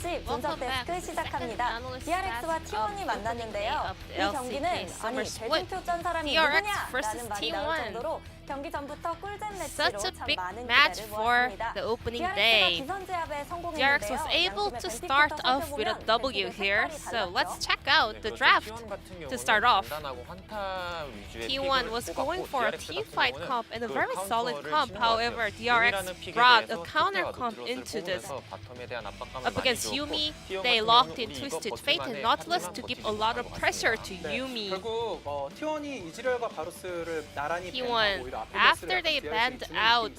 없이 분석 데스크 시작합니다. DRX와 T1이 만났는데요. 이 경기는 아니 대중표전 사람이 누구냐? 라는 말이 나올 정도로 경기 전부터 꿀잼 매치로 참 많은 기대를 모았습니다. DRX가 기선제압에 성공했는데요. DRX was able to start off with a W here, so let's check out the draft to start off. T1 was going for a teamfight comp and a very solid comp. However, DRX brought a counter comp into this. Up against Yuumi, they locked in Twisted Fate and Nautilus to give a lot of pressure to Yuumi. 결국 T1이 이즈리얼과 바루스를 나란히 T1, after they banned out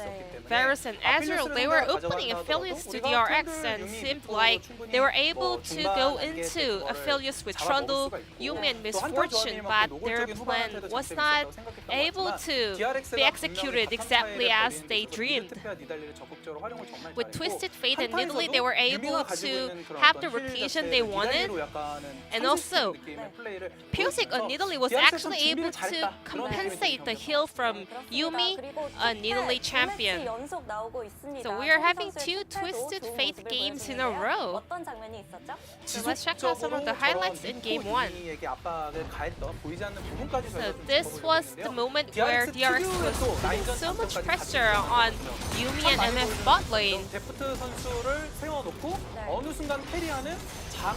Varus and Azrael, they were opening affiliates to DRX and seemed like they were able to go into affiliates with Trundle, Yuumi and Misfortune, but their plan was not able to be executed exactly as they dreamed. With Twisted Fate and Nidalee, they were able to have the rotation they wanted, and also Pyosik on Nidalee was actually able to compensate the heal from Yuumi, a Nidalee champion. So we are having two Twisted Fate games in a row. So let's check out some of the highlights in Game 1. So this was the moment where DRX was putting so much pressure on Yuumi and MF bot lane.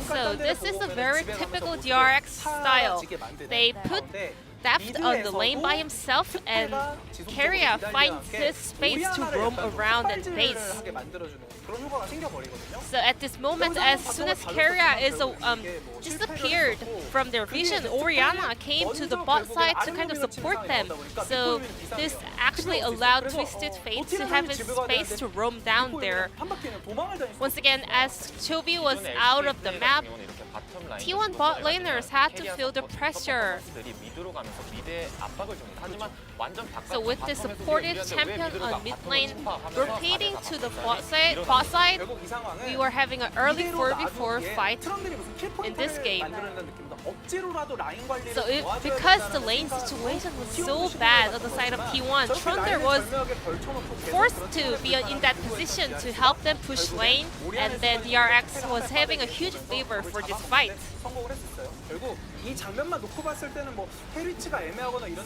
So this is a very typical DRX style. They put Daft on the lane by himself, and Keria finds this space to roam around and base. So at this moment, as soon as Keria is disappeared from their vision, Orianna came to the bot side to kind of support them. So this actually allowed Twisted Fate to have his space to roam down there. Once again, as Chovy was out of the map, T1 bot laners had to feel the pressure. So with the supported champion on mid lane rotating to the bot side, we were having an early 4v4 fight in this game. So because the lane situation was so bad on the side of T1, Trundle was forced to be in that position to help them push lane, and then DRX was having a huge favor for this fight.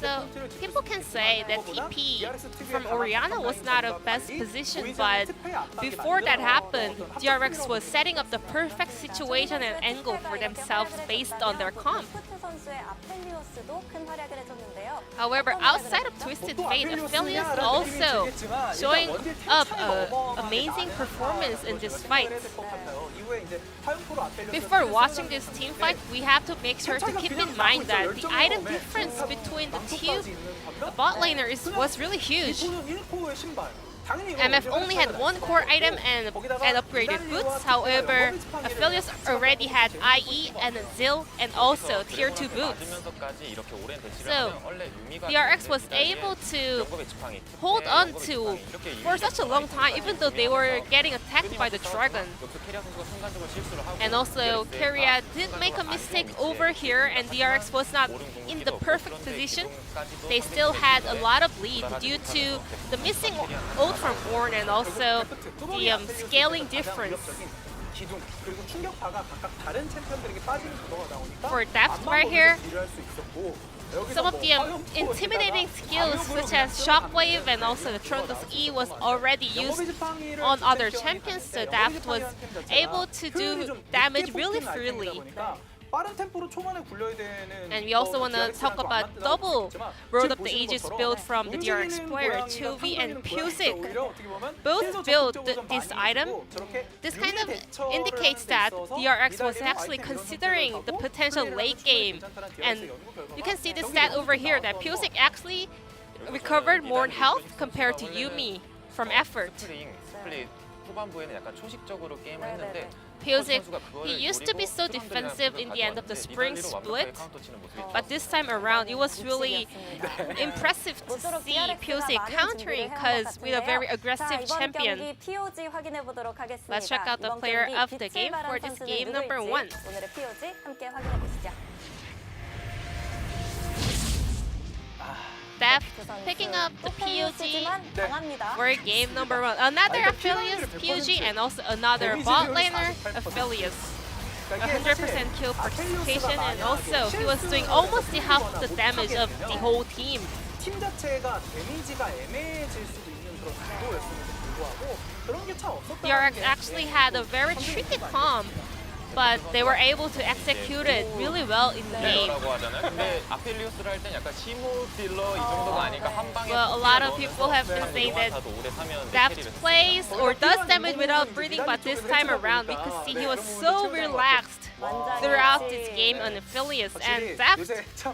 So people can say that TP from Orianna was not a best position, but before that happened, DRX was setting up the perfect situation and angle for themselves based on their comp. However, outside of Twisted Fate, Aphelios also showing up an amazing performance in this fight. Before watching this team fight, we have to make sure to keep in mind that the item difference between the two bot laners was really huge. MF only had one core item and upgraded boots. However, Aphelios already had IE and Zil and also tier 2 boots. So DRX was able to hold on to for such a long time, even though they were getting attacked by the dragon. And also Keria did make a mistake over here, and DRX was not in the perfect position. They still had a lot of lead due to the missing ult from Ornn and also the scaling difference. For Daft right here, some of the intimidating skills such as Shockwave and also the Trundle's E was already used on other champions, so Daft was able to do damage really freely. And we also want to talk about double Road of the Ages build from the DRX player, Chovy and Pyosik. Both built this item. This kind of indicates that DRX was actually considering the potential late game. And you can see this stat over here that Pyosik actually recovered more health compared to Yuumi from effort. Pyosik, he used to be so defensive in the end of the spring split, but this time around it was really impressive to see Pyosik countering because with a very aggressive champion. Let's check out the player of the game for this game number 1. Deft picking up the POG for game number 1. Another Aphelios POG and also another bot laner Aphelios. 100% kill participation, and also he was doing almost the half of the damage of the whole team. 팀 자체가 데미지가 애매해질 수도 있는 그런 구도였음에도 불구하고 그런 게 참 없었다는 DRX 게 actually had a very tricky comp, but they were able to execute it really well in the game. 딜러라고 하잖아요. 근데 아펠리오스를 할 땐 약간 시무 딜러 이 정도가 아니니까 한 방에 Well, a lot of people have been saying that Deft plays or does damage without breathing, but this time around we could see he was so relaxed throughout this game on Aphelios, and Deft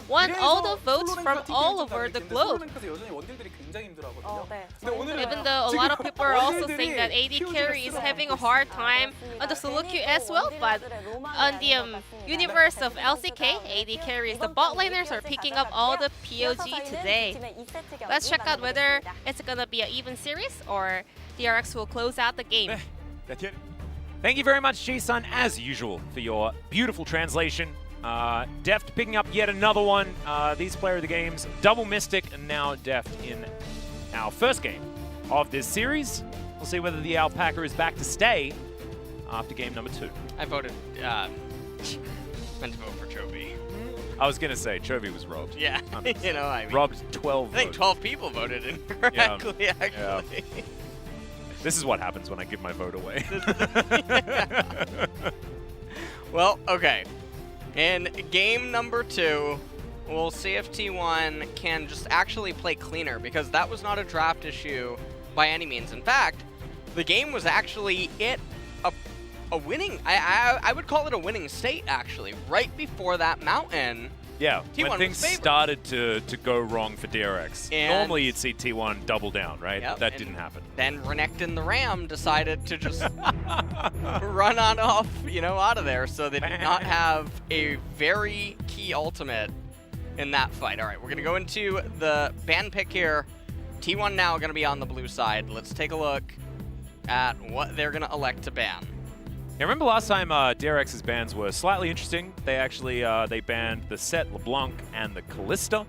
won all the votes from all over the globe. 여전히 원딜들이 굉장히 힘들어하거든요. 근데 오늘은 Even though a lot of people are also saying that AD carry is having a hard time on the solo queue as well, but on the universe of LCK, AD carries, the bot laners are picking up all the POG today. Let's check out whether it's gonna be an even series or DRX will close out the game. That's it. Thank you very much, G-Sun, as usual, for your beautiful translation. Deft picking up yet another one. These player of the games, Double Mystic, and now Deft in our first game of this series. We'll see whether the Alpaca is back to stay after game number 2. I voted, meant to vote for Chovy. I was going to say, Chovy was robbed. Yeah, you know, I mean. Robbed 12 I think votes. 12 people voted incorrectly, actually. Yeah. This is what happens when I give my vote away. Well, okay. In game number 2, we'll see if T1 can just actually play cleaner, because that was not a draft issue by any means. In fact, the game was actually a winning, I would call it a winning state, actually, right before that mountain. Yeah, T1 when things was favored. started to go wrong for DRX. And Normally you'd see T1 double down, right? Yep, That didn't happen. Then Renekton the Ram decided to just run on off, you know, out of there, so they did not have a very key ultimate in that fight. All right, we're going to go into the ban pick here. T1 now going to be on the blue side. Let's take a look at what they're going to elect to ban. Yeah, remember last time DRX's bans were slightly interesting. They actually they banned the Set, LeBlanc, and the Callista.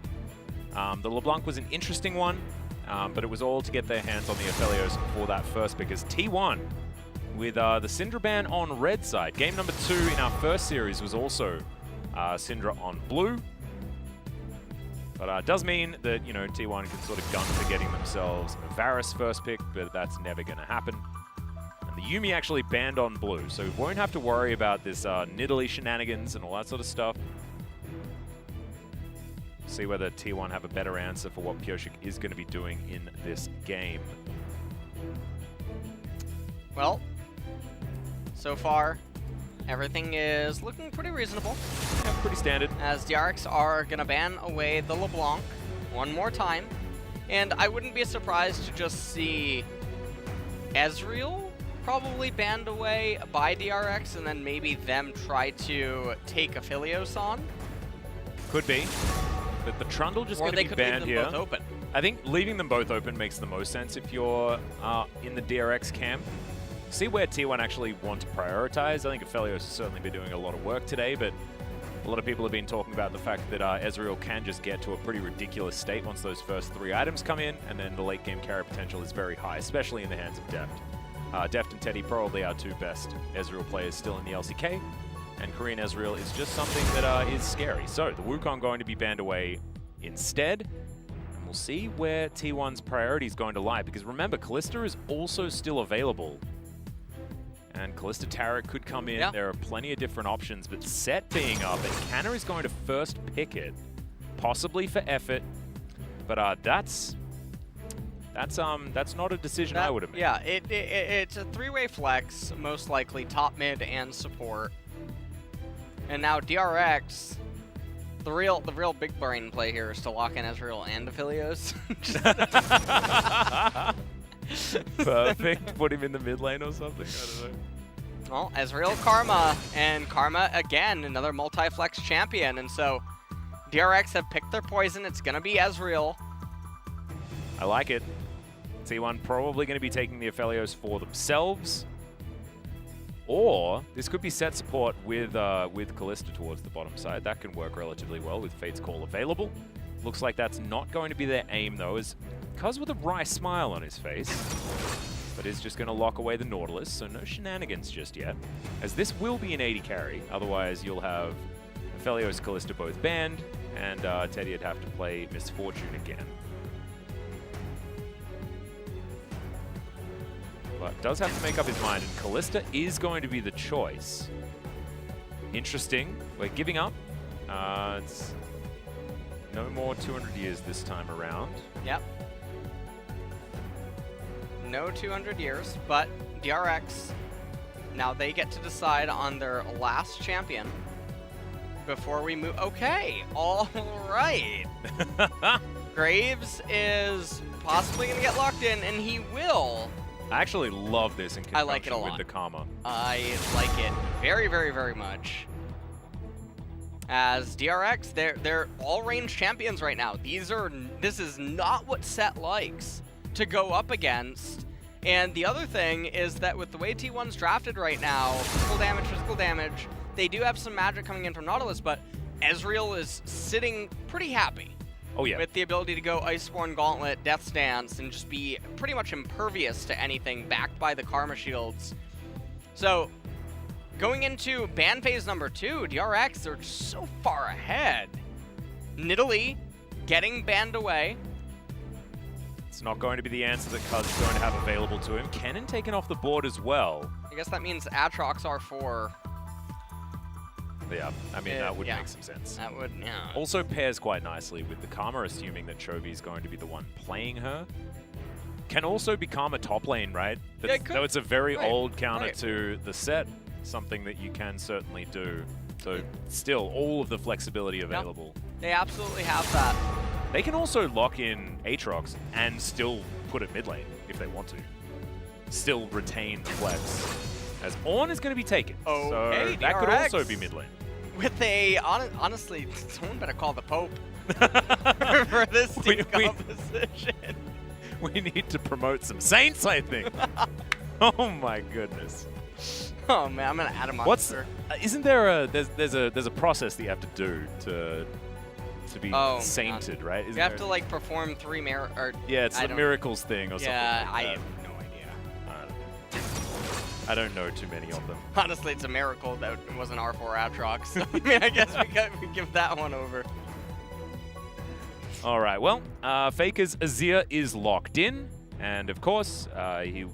The LeBlanc was an interesting one, but it was all to get their hands on the Aphelios for that first, because T1 with the Syndra ban on red side. Game number 2 in our first series was also Syndra on blue. But it does mean that, you know, T1 can sort of gun for getting themselves a Varus first pick, but that's never going to happen. And the Yuumi actually banned on blue, so we won't have to worry about this Nidalee shenanigans and all that sort of stuff. See whether T1 have a better answer for what Pyosik is going to be doing in this game. Well, so far, everything is looking pretty reasonable. Yeah, pretty standard. As DRX are going to ban away the LeBlanc one more time. And I wouldn't be surprised to just see Ezreal probably banned away by DRX, and then maybe them try to take Aphelios on. Could be. But the Trundle just Or going to they be could banned leave them here. both open. I think leaving them both open makes the most sense if you're in the DRX camp. See where T1 actually want to prioritize. I think Aphelios has certainly been doing a lot of work today, but a lot of people have been talking about the fact that Ezreal can just get to a pretty ridiculous state once those first 3 items come in, and then the late game carry potential is very high, especially in the hands of Deft. Deft and Teddy probably our 2 best Ezreal players still in the LCK, and Korean Ezreal is just something that is scary. So the Wukong going to be banned away instead, and we'll see where T1's priority is going to lie, because remember, Callista is also still available. And Callista Tara could come in. Yeah. There are plenty of different options, but Set being up, and Canna is going to first pick it, possibly for effort. But that's not a decision I would have made. Yeah, it's a 3-way flex, most likely top, mid, and support. And now DRX, the real big brain play here is to lock in Ezreal and Aphelios. Perfect. Put him in the mid lane or something. I don't know. Well, Ezreal, Karma, and Karma again, another multi-flex champion, and so DRX have picked their poison. It's gonna be Ezreal. I like it. T1 probably going to be taking the Aphelios for themselves, or this could be Set support with Callista towards the bottom side. That can work relatively well with Fate's Call available. Looks like that's not going to be their aim, though, as Cuz with a wry smile on his face, but is just going to lock away the Nautilus, so no shenanigans just yet, as this will be an 80 carry. Otherwise, you'll have Aphelios, Kalista both banned, and Teddy would have to play Misfortune again. But does have to make up his mind, and Kalista is going to be the choice. Interesting. We're giving up. It's no more 200 years this time around. Yep. No 200 years, but DRX, now they get to decide on their last champion before we move. Okay, all right. Graves is possibly going to get locked in, and he will. I actually love this in I like it a conjunction lot. with the Karma. I like it very, very, very much. As DRX, they're all range champions right now. This is not what Set likes to go up against. And the other thing is that with the way T1's drafted right now, physical damage, they do have some magic coming in from Nautilus, but Ezreal is sitting pretty happy. Oh yeah. With the ability to go Iceborne Gauntlet, Death's Dance, and just be pretty much impervious to anything backed by the Karma Shields. So, going into ban phase number 2, DRX are so far ahead. Nidalee getting banned away. It's not going to be the answer that Cuz is going to have available to him. Kennen taken off the board as well. I guess that means Aatrox R4. Yeah, I mean, that would make some sense. That would, yeah. Also pairs quite nicely with the Karma, assuming that Chovy is going to be the one playing her. Can also be Karma top lane, right? Yeah, it could. Though it's a very old counter to the set, something that you can certainly do. So still, all of the flexibility available. Yep. They absolutely have that. They can also lock in Aatrox and still put it mid lane if they want to. Still retain the flex. As Ornn is going to be taken. Okay, so that could DRX. also be mid lane. With a, honestly, someone better call the Pope for this team composition. We need to promote some Saints, I think. Oh my goodness. Oh man, I'm gonna add him on. Isn't there a there's a process that you have to do to be sainted, right? Isn't you have to like perform 3 yeah, it's the miracles thing or something. Yeah, like I that. have no idea. I don't know too many of them. Honestly, it's a miracle that it wasn't R4 Aatrox. So, I mean, I guess we give that one over. All right, well, Faker's Azir is locked in, and of course, he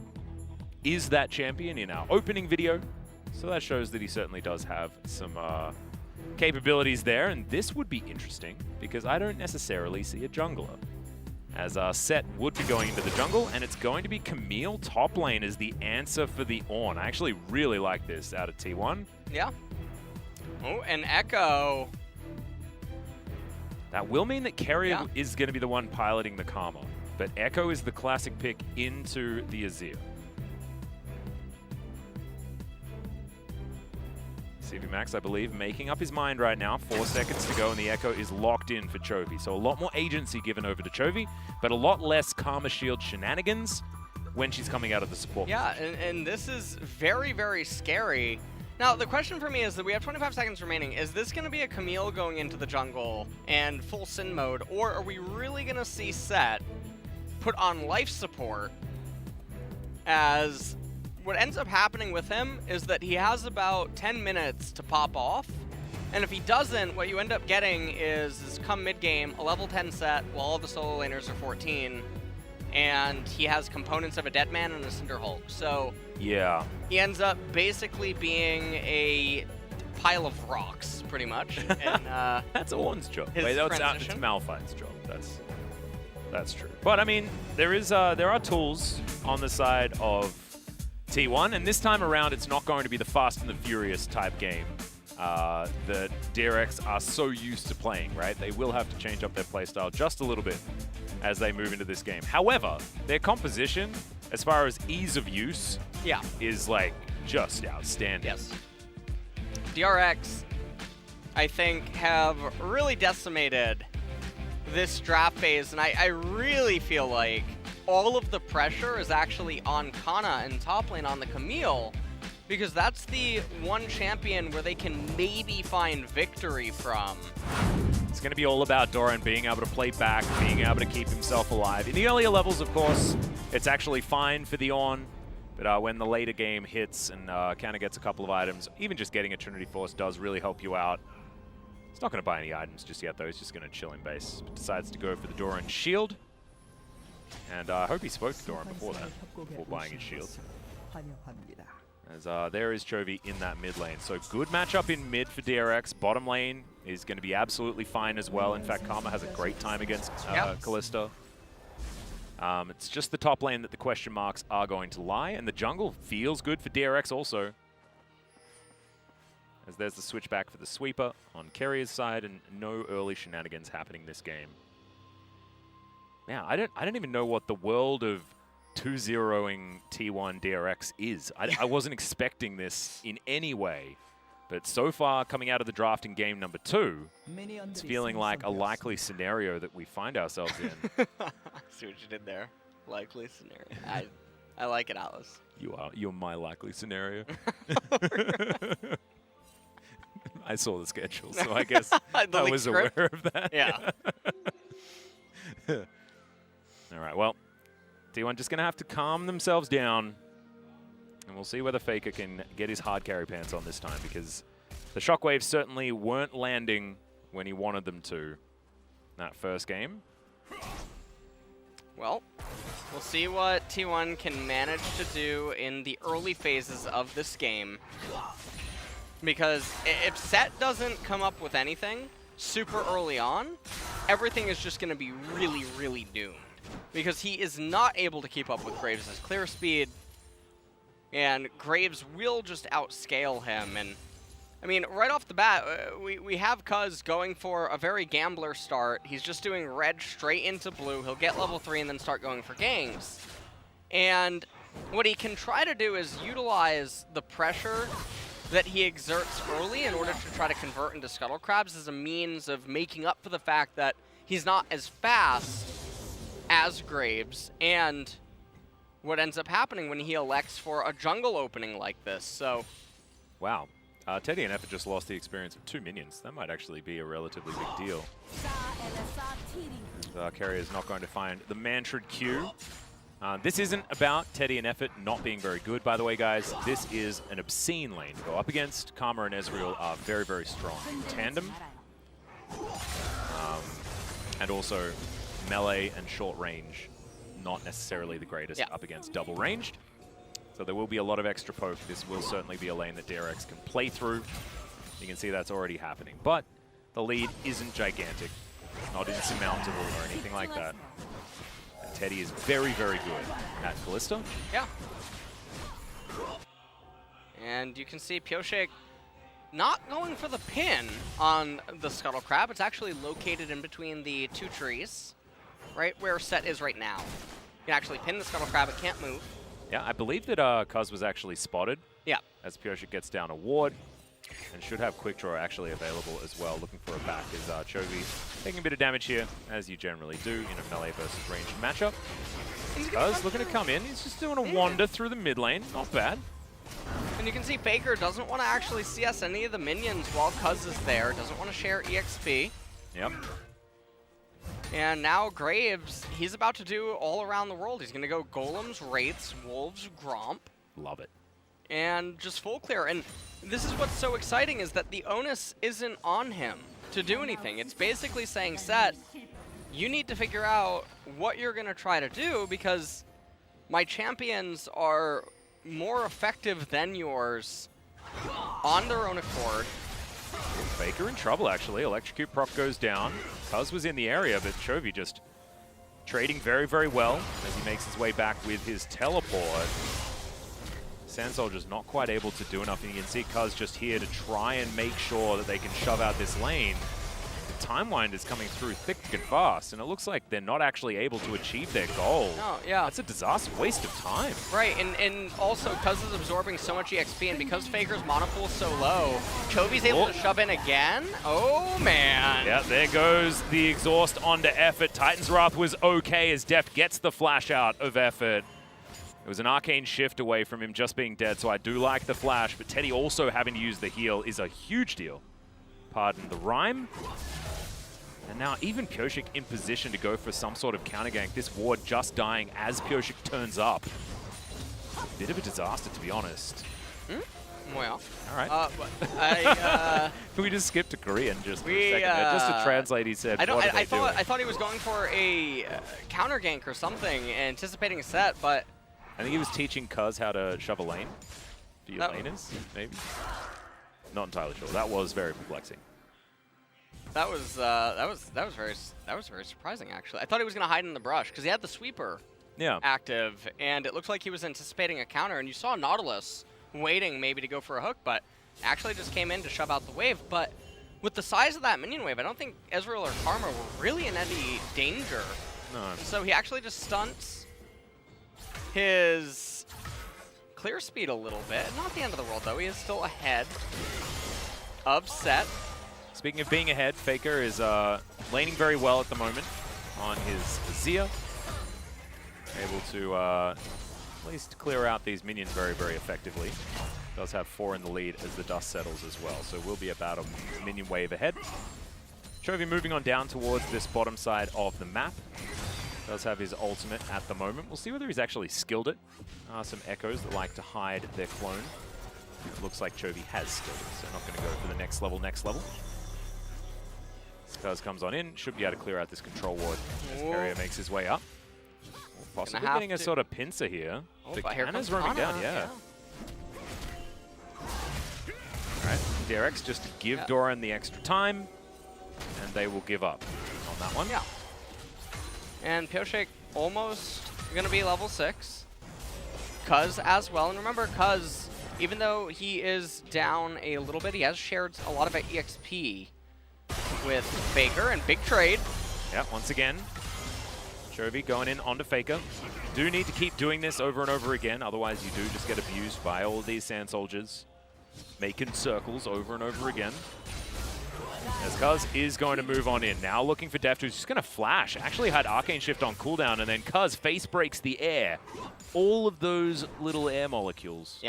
is that champion in our opening video, so that shows that he certainly does have some capabilities there, and this would be interesting, because I don't necessarily see a jungler. As our Set would be going into the jungle, and it's going to be Camille top lane as the answer for the Ornn. I actually really like this out of T1. Yeah. Oh, and Echo. That will mean that Carrier is going to be the one piloting the Karma, but Echo is the classic pick into the Azir. CV Max, I believe, making up his mind right now. 4 seconds to go, and the Echo is locked in for Chovy. So a lot more agency given over to Chovy, but a lot less Karma Shield shenanigans when she's coming out of the support. Yeah, and this is very, very scary. Now, the question for me is that we have 25 seconds remaining. Is this going to be a Camille going into the jungle and full Sin mode, or are we really going to see Set put on life support as... What ends up happening with him is that he has about 10 minutes to pop off, and if he doesn't, what you end up getting is come mid-game, a level 10 Set while all the solo laners are 14, and he has components of a Deadman and a Cinder Hulk. So yeah, he ends up basically being a pile of rocks, pretty much. And that's Ornn's job. His Wait, it's transition. Malphite's job. That's true. But I mean, there are tools on the side of T1, and this time around, it's not going to be the Fast and the Furious type game that DRX are so used to playing, right? They will have to change up their playstyle just a little bit as they move into this game. However, their composition, as far as ease of use, is like just outstanding. Yes. DRX, I think, have really decimated this draft phase, and I really feel like all of the pressure is actually on Kana and top lane on the Camille, Because that's the one champion where they can maybe find victory from. It's going to be all about Doran being able to play back, being able to keep himself alive. In the earlier levels, of course, it's actually fine for the Ornn, but when the later game hits and counter gets a couple of items, even just getting a Trinity Force does really help you out. He's not going to buy any items just yet, though. He's just going to chill in base. But decides to go for the Doran shield. And I hope he spoke to Doran before that, before buying his shield. As there is Chovy in that mid lane. So good matchup in mid for DRX. Bottom lane is going to be absolutely fine as well. In fact, Karma has a great time against Kalista. It's just the top lane that the question marks are going to lie. And the jungle feels good for DRX also. As there's the switch back for the sweeper on Carrier's side, and no early shenanigans happening this game. Yeah, I don't even know what the world of 2-0ing T1 DRX is. I wasn't expecting this in any way, but so far coming out of the draft in game number 2, it's feeling like a likely scenario that we find ourselves in. See what you did there. Likely scenario. I like it, Alice. You're my likely scenario. I saw the schedule, so I guess I was aware of that. Yeah. All right, well, T1 just going to have to calm themselves down, and we'll see whether Faker can get his hard carry pants on this time, because the shockwaves certainly weren't landing when he wanted them to that first game. Well, we'll see what T1 can manage to do in the early phases of this game, because if Set doesn't come up with anything super early on, everything is just going to be really, really doomed. Because he is not able to keep up with Graves' clear speed, and Graves will just outscale him. And I mean, right off the bat, we have Cuz going for a very gambler start. He's just doing red straight into blue. He'll get level 3 and then start going for gangs. And what he can try to do is utilize the pressure that he exerts early in order to try to convert into Scuttle Crabs as a means of making up for the fact that he's not as fast as Graves, and what ends up happening when he elects for a jungle opening like this. So, wow, Teddy and Effort just lost the experience of 2 minions. That might actually be a relatively big deal. Carrier is not going to find the Mantrid Q. This isn't about Teddy and Effort not being very good, by the way, guys. This is an obscene lane to go up against. Karma and Ezreal are very, very strong in tandem. And also melee and short range, not necessarily the greatest up against double ranged. So there will be a lot of extra poke. This will certainly be a lane that DRX can play through. You can see that's already happening. But the lead isn't gigantic, not insurmountable or anything like that. And Teddy is very, very good at Kalista. Yeah. And you can see Pioche not going for the pin on the Scuttle Crab. It's actually located in between the 2 trees, right where Set is right now. You can actually pin the Scuttle Crab, it can't move. Yeah, I believe that Cuz was actually spotted. Yeah. As Pioche gets down a ward, and should have Quick Draw actually available as well, looking for a back. Is Chovy taking a bit of damage here, as you generally do in a melee versus ranged matchup. Cuz looking to come in, he's just doing a wander through the mid lane, not bad. And you can see Faker doesn't want to actually CS any of the minions while Cuz is there, doesn't want to share EXP. Yep. And now Graves, he's about to do all around the world. He's going to go Golems, Wraiths, Wolves, Gromp. Love it. And just full clear. And this is what's so exciting, is that the onus isn't on him to do anything. It's basically saying, Set, you need to figure out what you're going to try to do, because my champions are more effective than yours on their own accord. Faker in trouble, actually. Electrocute proc goes down. Cuz was in the area, but Chovy just trading very, very well as he makes his way back with his teleport. Sand Soldier's not quite able to do enough, and you can see Cuz just here to try and make sure that they can shove out this lane. The Timewind is coming through thick and fast, and it looks like they're not actually able to achieve their goal. Oh, yeah. That's a disaster, waste of time. Right, and also Cuz is absorbing so much EXP, and because Faker's mana pool is so low, Chovy's able to shove in again. Oh, man. Yeah, there goes the exhaust onto Effort. Titan's Wrath was okay as Deft gets the flash out of Effort. It was an arcane shift away from him just being dead, so I do like the flash, but Teddy also having to use the heal is a huge deal. Pardon the rhyme. And now even Pyosik in position to go for some sort of counter gank. This ward just dying as Pyosik turns up. Bit of a disaster, to be honest. Well, all right. Can we just skip to Korean just for a second there? Just to translate, he said, I thought he was going for a counter gank or something, anticipating a set, but... I think he was teaching Cuz how to shove a lane for your laners, maybe? Not entirely sure. That was very perplexing. That was very surprising, actually. I thought he was going to hide in the brush, because he had the sweeper active, and it looked like he was anticipating a counter, and you saw Nautilus waiting maybe to go for a hook, but actually just came in to shove out the wave. But with the size of that minion wave, I don't think Ezreal or Karma were really in any danger. No. So he actually just stunts his clear speed a little bit. Not the end of the world, though. He is still ahead of set. Speaking of being ahead, Faker is laning very well at the moment on his Zia. Able to at least clear out these minions very, very effectively. Does have 4 in the lead as the dust settles as well, so we'll be about a minion wave ahead. Chovy moving on down towards this bottom side of the map. Does have his ultimate at the moment. We'll see whether he's actually skilled it. Some echoes that like to hide their clone. It looks like Chovy has skilled it, so not going to go for the next level. Skuz comes on in, should be able to clear out this control ward as Carrier makes his way up. Possibly getting a sort of pincer here. The Canna's roaming down, yeah. Alright, DRX just to give Doran the extra time, and they will give up on that one. Yeah. And Pyosik almost going to be level 6. Cuz as well. And remember, Cuz, even though he is down a little bit, he has shared a lot of EXP with Faker, and big trade. Yeah, once again, Chovy going in onto Faker. Do need to keep doing this over and over again, otherwise you do just get abused by all of these Sand Soldiers, making circles over and over again. As Cuz is going to move on in. Now looking for Deft, who's just going to flash. Actually had Arcane Shift on cooldown, and then Cuz face breaks the air. All of those little air molecules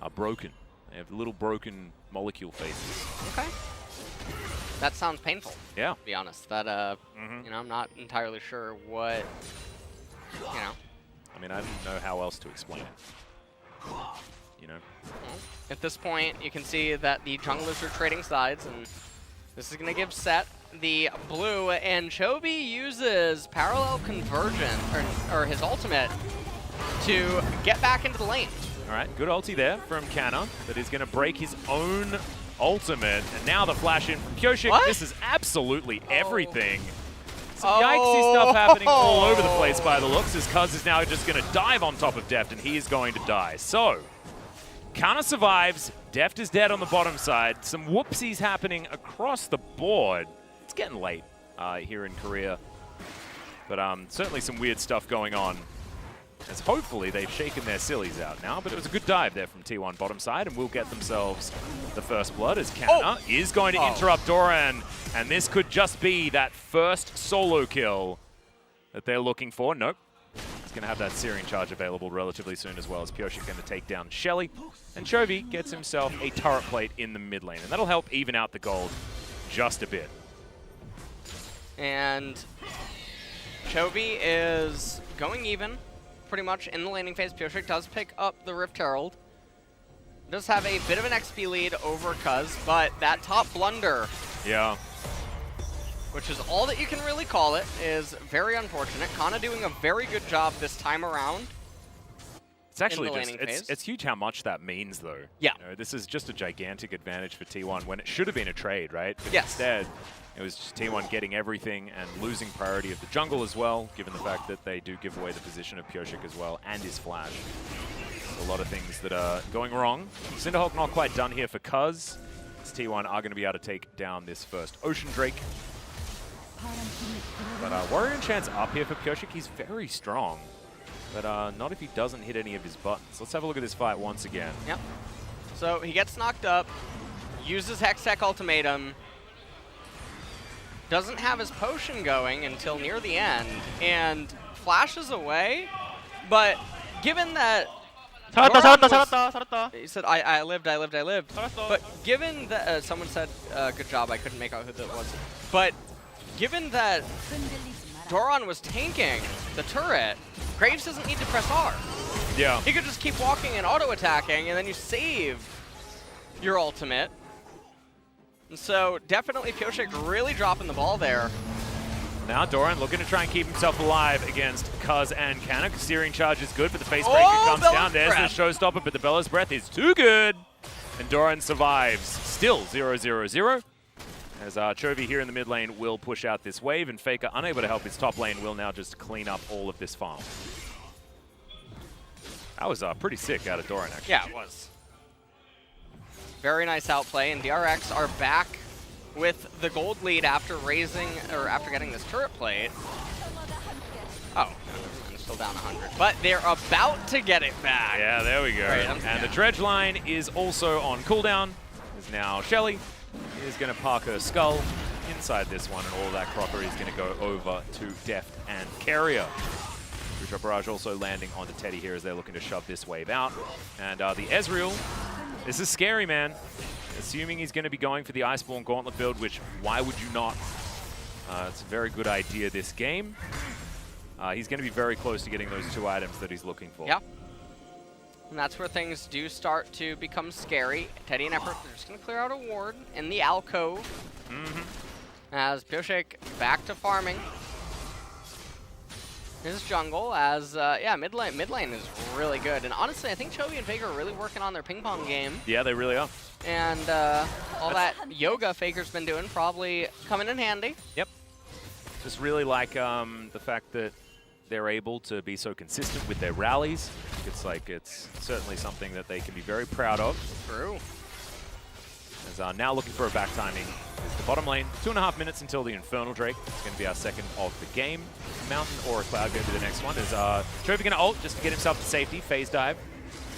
are broken. They have little broken molecule faces. Okay. That sounds painful. Yeah. To be honest. That, you know, I'm not entirely sure what, you know. I mean, I don't know how else to explain it. You know? At this point, you can see that the junglers are trading sides, and this is going to give Set the blue, and Chovy uses parallel conversion, or his ultimate, to get back into the lane. All right, good ulti there from Canna, but he's going to break his own ultimate, and now the flash in from Pyosik. What? This is absolutely everything. Some yikesy stuff happening all over the place by the looks, as Cuz is now just going to dive on top of Deft, and he is going to die. So, Canna survives. Deft is dead on the bottom side. Some whoopsies happening across the board. It's getting late here in Korea, but certainly some weird stuff going on, as hopefully they've shaken their sillies out now. But it was a good dive there from T1 bottom side, and will get themselves the first blood, as Canna is going to interrupt Doran, and this could just be that first solo kill that they're looking for. Nope. He's going to have that Searing Charge available relatively soon, as well as Pyosik going to take down Shelly. And Chovy gets himself a turret plate in the mid lane, and that'll help even out the gold just a bit. And Chovy is going even, pretty much in the laning phase. Pyosik does pick up the Rift Herald. Does have a bit of an XP lead over Cuz, but that top blunder, which is all that you can really call it, is very unfortunate. Kana doing a very good job this time around. It's actually just, it's huge how much that means, though. Yeah. You know, this is just a gigantic advantage for T1 when it should have been a trade, right? But yes. Instead, it was just T1 getting everything and losing priority of the jungle as well, given the fact that they do give away the position of Pyosik as well, and his flash. So a lot of things that are going wrong. Cinderhawk not quite done here for Cuz. T1 are going to be able to take down this first Ocean Drake. But Warrior Enchant's up here for Pyosik. He's very strong, but not if he doesn't hit any of his buttons. Let's have a look at this fight once again. Yep. So he gets knocked up, uses Hextech Ultimatum, doesn't have his potion going until near the end, and flashes away, but given that 살았다. he said I lived. But given that someone said good job, I couldn't make out who that was. But given that Doran was tanking the turret, Graves doesn't need to press R. Yeah. He could just keep walking and auto-attacking, and then you save your ultimate. And so definitely Pioshik really dropping the ball there. Now Doran looking to try and keep himself alive against Cuz and Canuck. Searing charge is good, but the face breaker comes down. There's the showstopper, but the Bellows Breath is too good. And Doran survives. Still 0-0-0. As Chovy here in the mid lane will push out this wave, and Faker, unable to help his top lane, will now just clean up all of this farm. That was pretty sick out of Doran, actually. Yeah, it was. Very nice outplay, and DRX are back with the gold lead after after getting this turret plate. Oh, I'm still down 100, but they're about to get it back. Yeah, there we go. Right, and the dredge line is also on cooldown. Is now Shelly is going to park her skull inside this one, and all of that crockery is going to go over to Deft and Carrier. Crucial Barrage also landing onto Teddy here as they're looking to shove this wave out. And the Ezreal, this is scary, man. Assuming he's going to be going for the Iceborne Gauntlet build, which why would you not? It's a very good idea this game. He's going to be very close to getting those 2 items that he's looking for. Yeah. And that's where things do start to become scary. Teddy and Effort are just going to clear out a ward in the alcove. As Pioshik back to farming his jungle, as yeah, mid lane is really good. And honestly, I think Chovy and Faker are really working on their ping pong game. Yeah, they really are. And all that yoga Faker's been doing probably coming in handy. Yep. Just really like the fact that they're able to be so consistent with their rallies. It's certainly something that they can be very proud of. True. As now looking for a back timing is the bottom lane. 2.5 minutes until the Infernal Drake. It's going to be our second of the game. Mountain or a Cloud going to be the next one. Is Chovy going to ult just to get himself to safety. Phase dive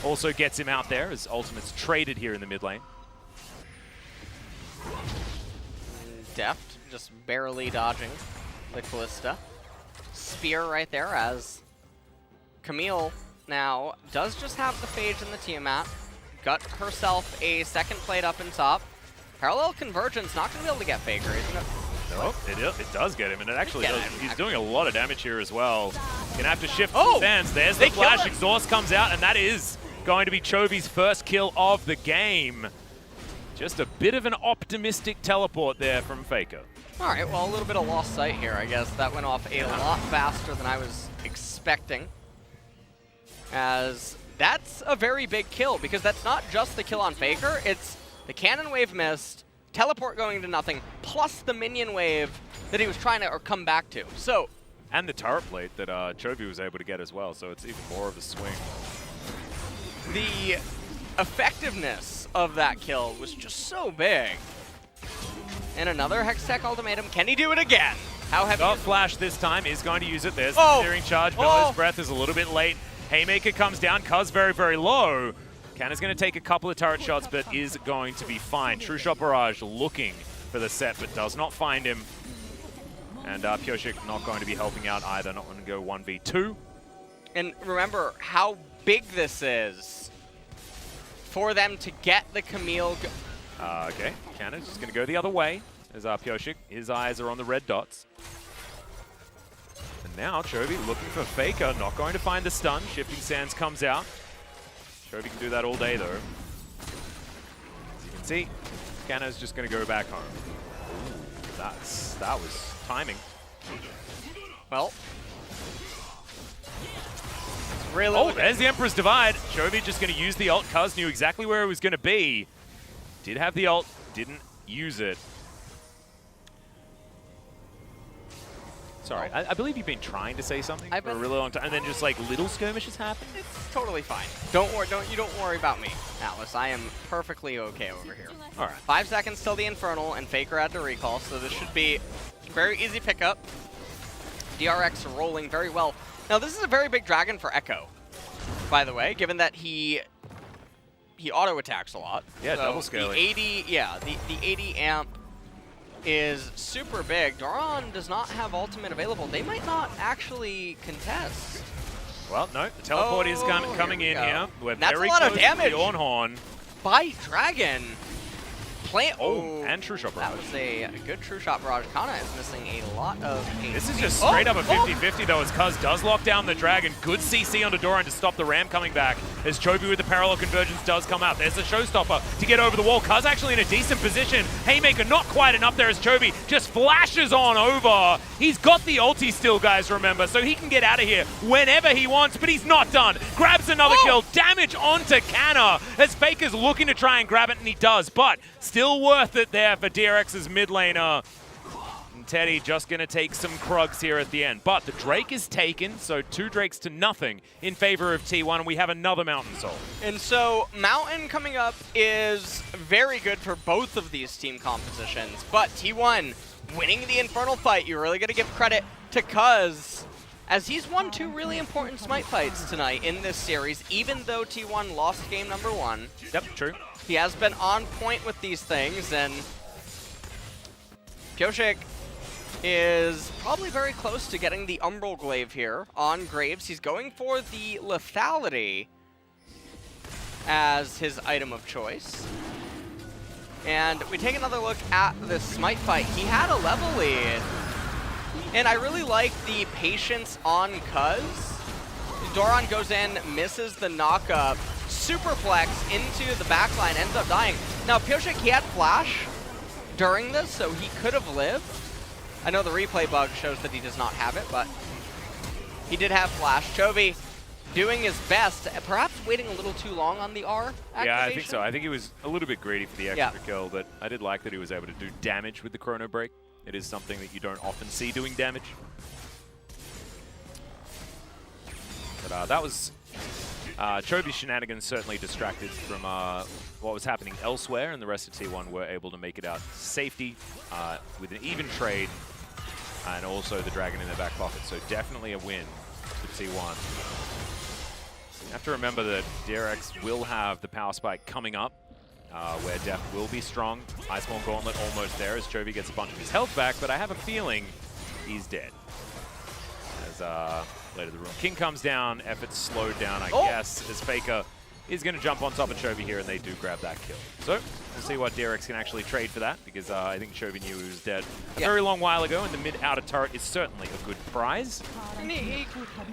also gets him out there as ultimate's traded here in the mid lane. Deft just barely dodging the Callista. Spear right there as Camille now does just have the Phage and the Tiamat. Got herself a second plate up in top. Parallel Convergence not going to be able to get Faker, isn't it? No, it does get him, and it actually does. He's doing a lot of damage here as well. Gonna have to shift the stands. There's the flash. Exhaust comes out, and that is going to be Chovy's first kill of the game. Just a bit of an optimistic teleport there from Faker. All right, well, a little bit of lost sight here, I guess. That went off a lot faster than I was expecting. As that's a very big kill, because that's not just the kill on Faker, it's the cannon wave missed, teleport going to nothing, plus the minion wave that he was trying to come back to. So, and the turret plate that Chovy was able to get as well, so it's even more of a swing. The effectiveness of that kill was just so big. And another Hextech ultimatum. Can he do it again? How heavy? Got flash this time, is going to use it. There's the searing charge. Bellow's Breath is a little bit late. Haymaker comes down. Cuz very, very low. Canna's going to take a couple of turret shots, but is going to be fine. True Shot Barrage looking for the set, but does not find him. And Pioshik not going to be helping out either. Not going to go 1v2. And remember how big this is for them to get the Camille. Okay, Canna's just going to go the other way as Pioshik. His eyes are on the red dots. And now Chovy looking for Faker, not going to find the stun. Shifting Sands comes out. Chovy can do that all day though. As you can see, Canna's just going to go back home. Ooh, that was timing. Well, really. Oh, there's the Emperor's Divide. Chovy just going to use the ult. Cuz knew exactly where it was going to be. Did have the ult, didn't use it. Sorry, I believe you've been trying to say something for a really long time, and then just like little skirmishes happen. It's totally fine. Don't worry about me, Atlas. I am perfectly okay over here. All right. 5 seconds till the Infernal, and Faker had to recall, so this should be a very easy pickup. DRX rolling very well. Now this is a very big dragon for Echo, by the way, given that he auto attacks a lot. Yeah, so double scaling. The 80, yeah, the 80 amp is super big. Doran does not have ultimate available. They might not actually contest. Well, no, the teleport is coming in here. We're That's very a lot close of damage. to Bjornhorn. By Dragon. And True Shot Barrage. That was a good True Shot Barrage. Kana is missing a lot of HP. This is just straight up a 50-50 though, as Cuz does lock down the Dragon. Good CC onto Doran to stop the Ram coming back, as Chovy with the parallel convergence does come out. There's the showstopper to get over the wall. Cuz actually in a decent position. Haymaker not quite enough there as Chovy just flashes on over. He's got the ulti still, guys, remember, so he can get out of here whenever he wants, but he's not done. Grabs another kill. Damage onto Kana as Faker's looking to try and grab it, and he does, but still worth it there for DRX's mid laner. And Teddy just going to take some Krugs here at the end. But the Drake is taken, so 2 Drakes to nothing in favor of T1, and we have another Mountain Soul. And so Mountain coming up is very good for both of these team compositions, but T1 winning the Infernal fight, you're really going to give credit to Cuz, as he's won 2 really important Smite fights tonight in this series, even though T1 lost game number 1. Yep, true. He has been on point with these things, and Pioshik is probably very close to getting the Umbral Glaive here on Graves. He's going for the Lethality as his item of choice. And we take another look at this Smite fight. He had a level lead, and I really like the patience on Cuz. Doran goes in, misses the knockup, superflex into the backline, ends up dying. Now, Pioshik, he had flash during this, so he could have lived. I know the replay bug shows that he does not have it, but he did have flash. Chovy doing his best, perhaps waiting a little too long on the R activation. Yeah, I think so. I think he was a little bit greedy for the extra kill, but I did like that he was able to do damage with the Chrono Break. It is something that you don't often see doing damage. But that was Chovy's shenanigans certainly distracted from what was happening elsewhere, and the rest of T1 were able to make it out to safety with an even trade, and also the Dragon in their back pocket. So definitely a win for T1. You have to remember that DRX will have the Power Spike coming up, where Def will be strong. Iceborne Gauntlet almost there as Chovy gets a bunch of his health back, but I have a feeling he's dead. As later the room King comes down, efforts slowed down, I guess, as Faker is going to jump on top of Chovy here, and they do grab that kill. So we'll see what DRX can actually trade for that, because I think Chovy knew he was dead a very long while ago, and the mid-outer turret is certainly a good prize. And he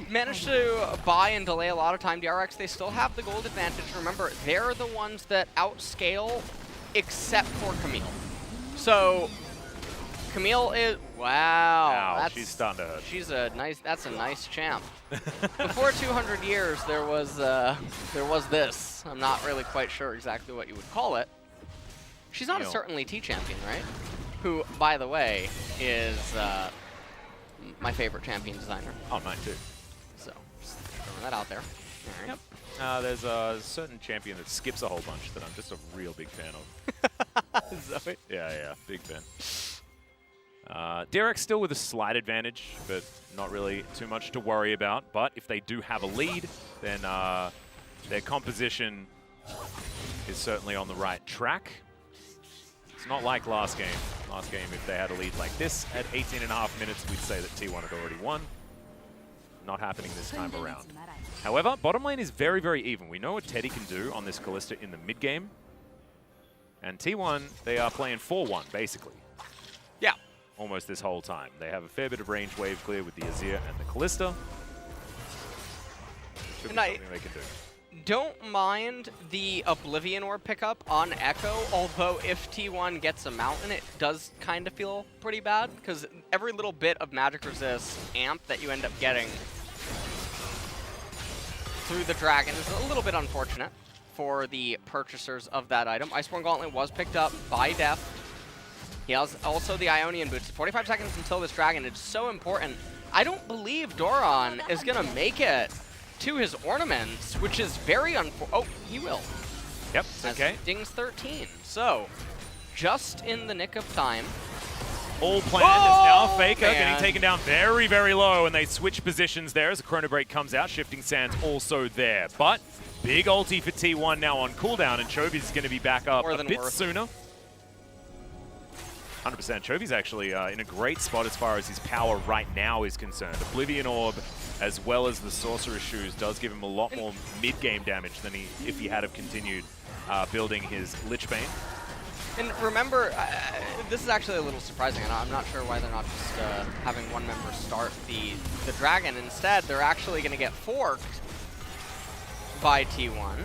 managed to buy and delay a lot of time. DRX, they still have the gold advantage. Remember, they're the ones that outscale, except for Camille. So Camille is, wow, she's stunned her. She's a nice, that's a nice champ. Before 200 years, there was this. I'm not really quite sure exactly what you would call it. She's not a Certainly T champion, right? Who, by the way, is my favorite champion designer. Oh, mine too. So, just throwing that out there. All right. Yep. There's a certain champion that skips a whole bunch that I'm just a real big fan of. Zoe? Yeah, big fan. DRX still with a slight advantage, but not really too much to worry about. But if they do have a lead, then their composition is certainly on the right track. It's not like last game. Last game, if they had a lead like this at 18.5 minutes, we'd say that T1 had already won. Not happening this time around. However, bottom lane is very, very even. We know what Teddy can do on this Kalista in the mid game. And T1, they are playing 4-1, basically. Yeah. Almost this whole time. They have a fair bit of range wave clear with the Azir and the Kalista. Should be something they can do. Don't mind the Oblivion Orb pickup on Echo, although if T1 gets a Mountain, it does kind of feel pretty bad, because every little bit of magic resist amp that you end up getting through the Dragon is a little bit unfortunate for the purchasers of that item. Iceborne Gauntlet was picked up by Def. He has also the Ionian Boots. 45 seconds until this Dragon. It's so important. I don't believe Doran is going to make it to his ornaments, which is very oh, he will. Yep, okay. Dings 13. So, just in the nick of time. All planned is now Faker getting taken down very, very low, and they switch positions there as the Chrono Break comes out. Shifting Sands also there. But big ulti for T1 now on cooldown, and Chovy's going to be back up a bit sooner. 100%. Chovy's actually in a great spot as far as his power right now is concerned. Oblivion Orb, as well as the Sorcerer's Shoes, does give him a lot more mid-game damage than if he had have continued building his Lich Bane. And remember, this is actually a little surprising, and I'm not sure why they're not just having one member start the Dragon. Instead, they're actually going to get forked by T1.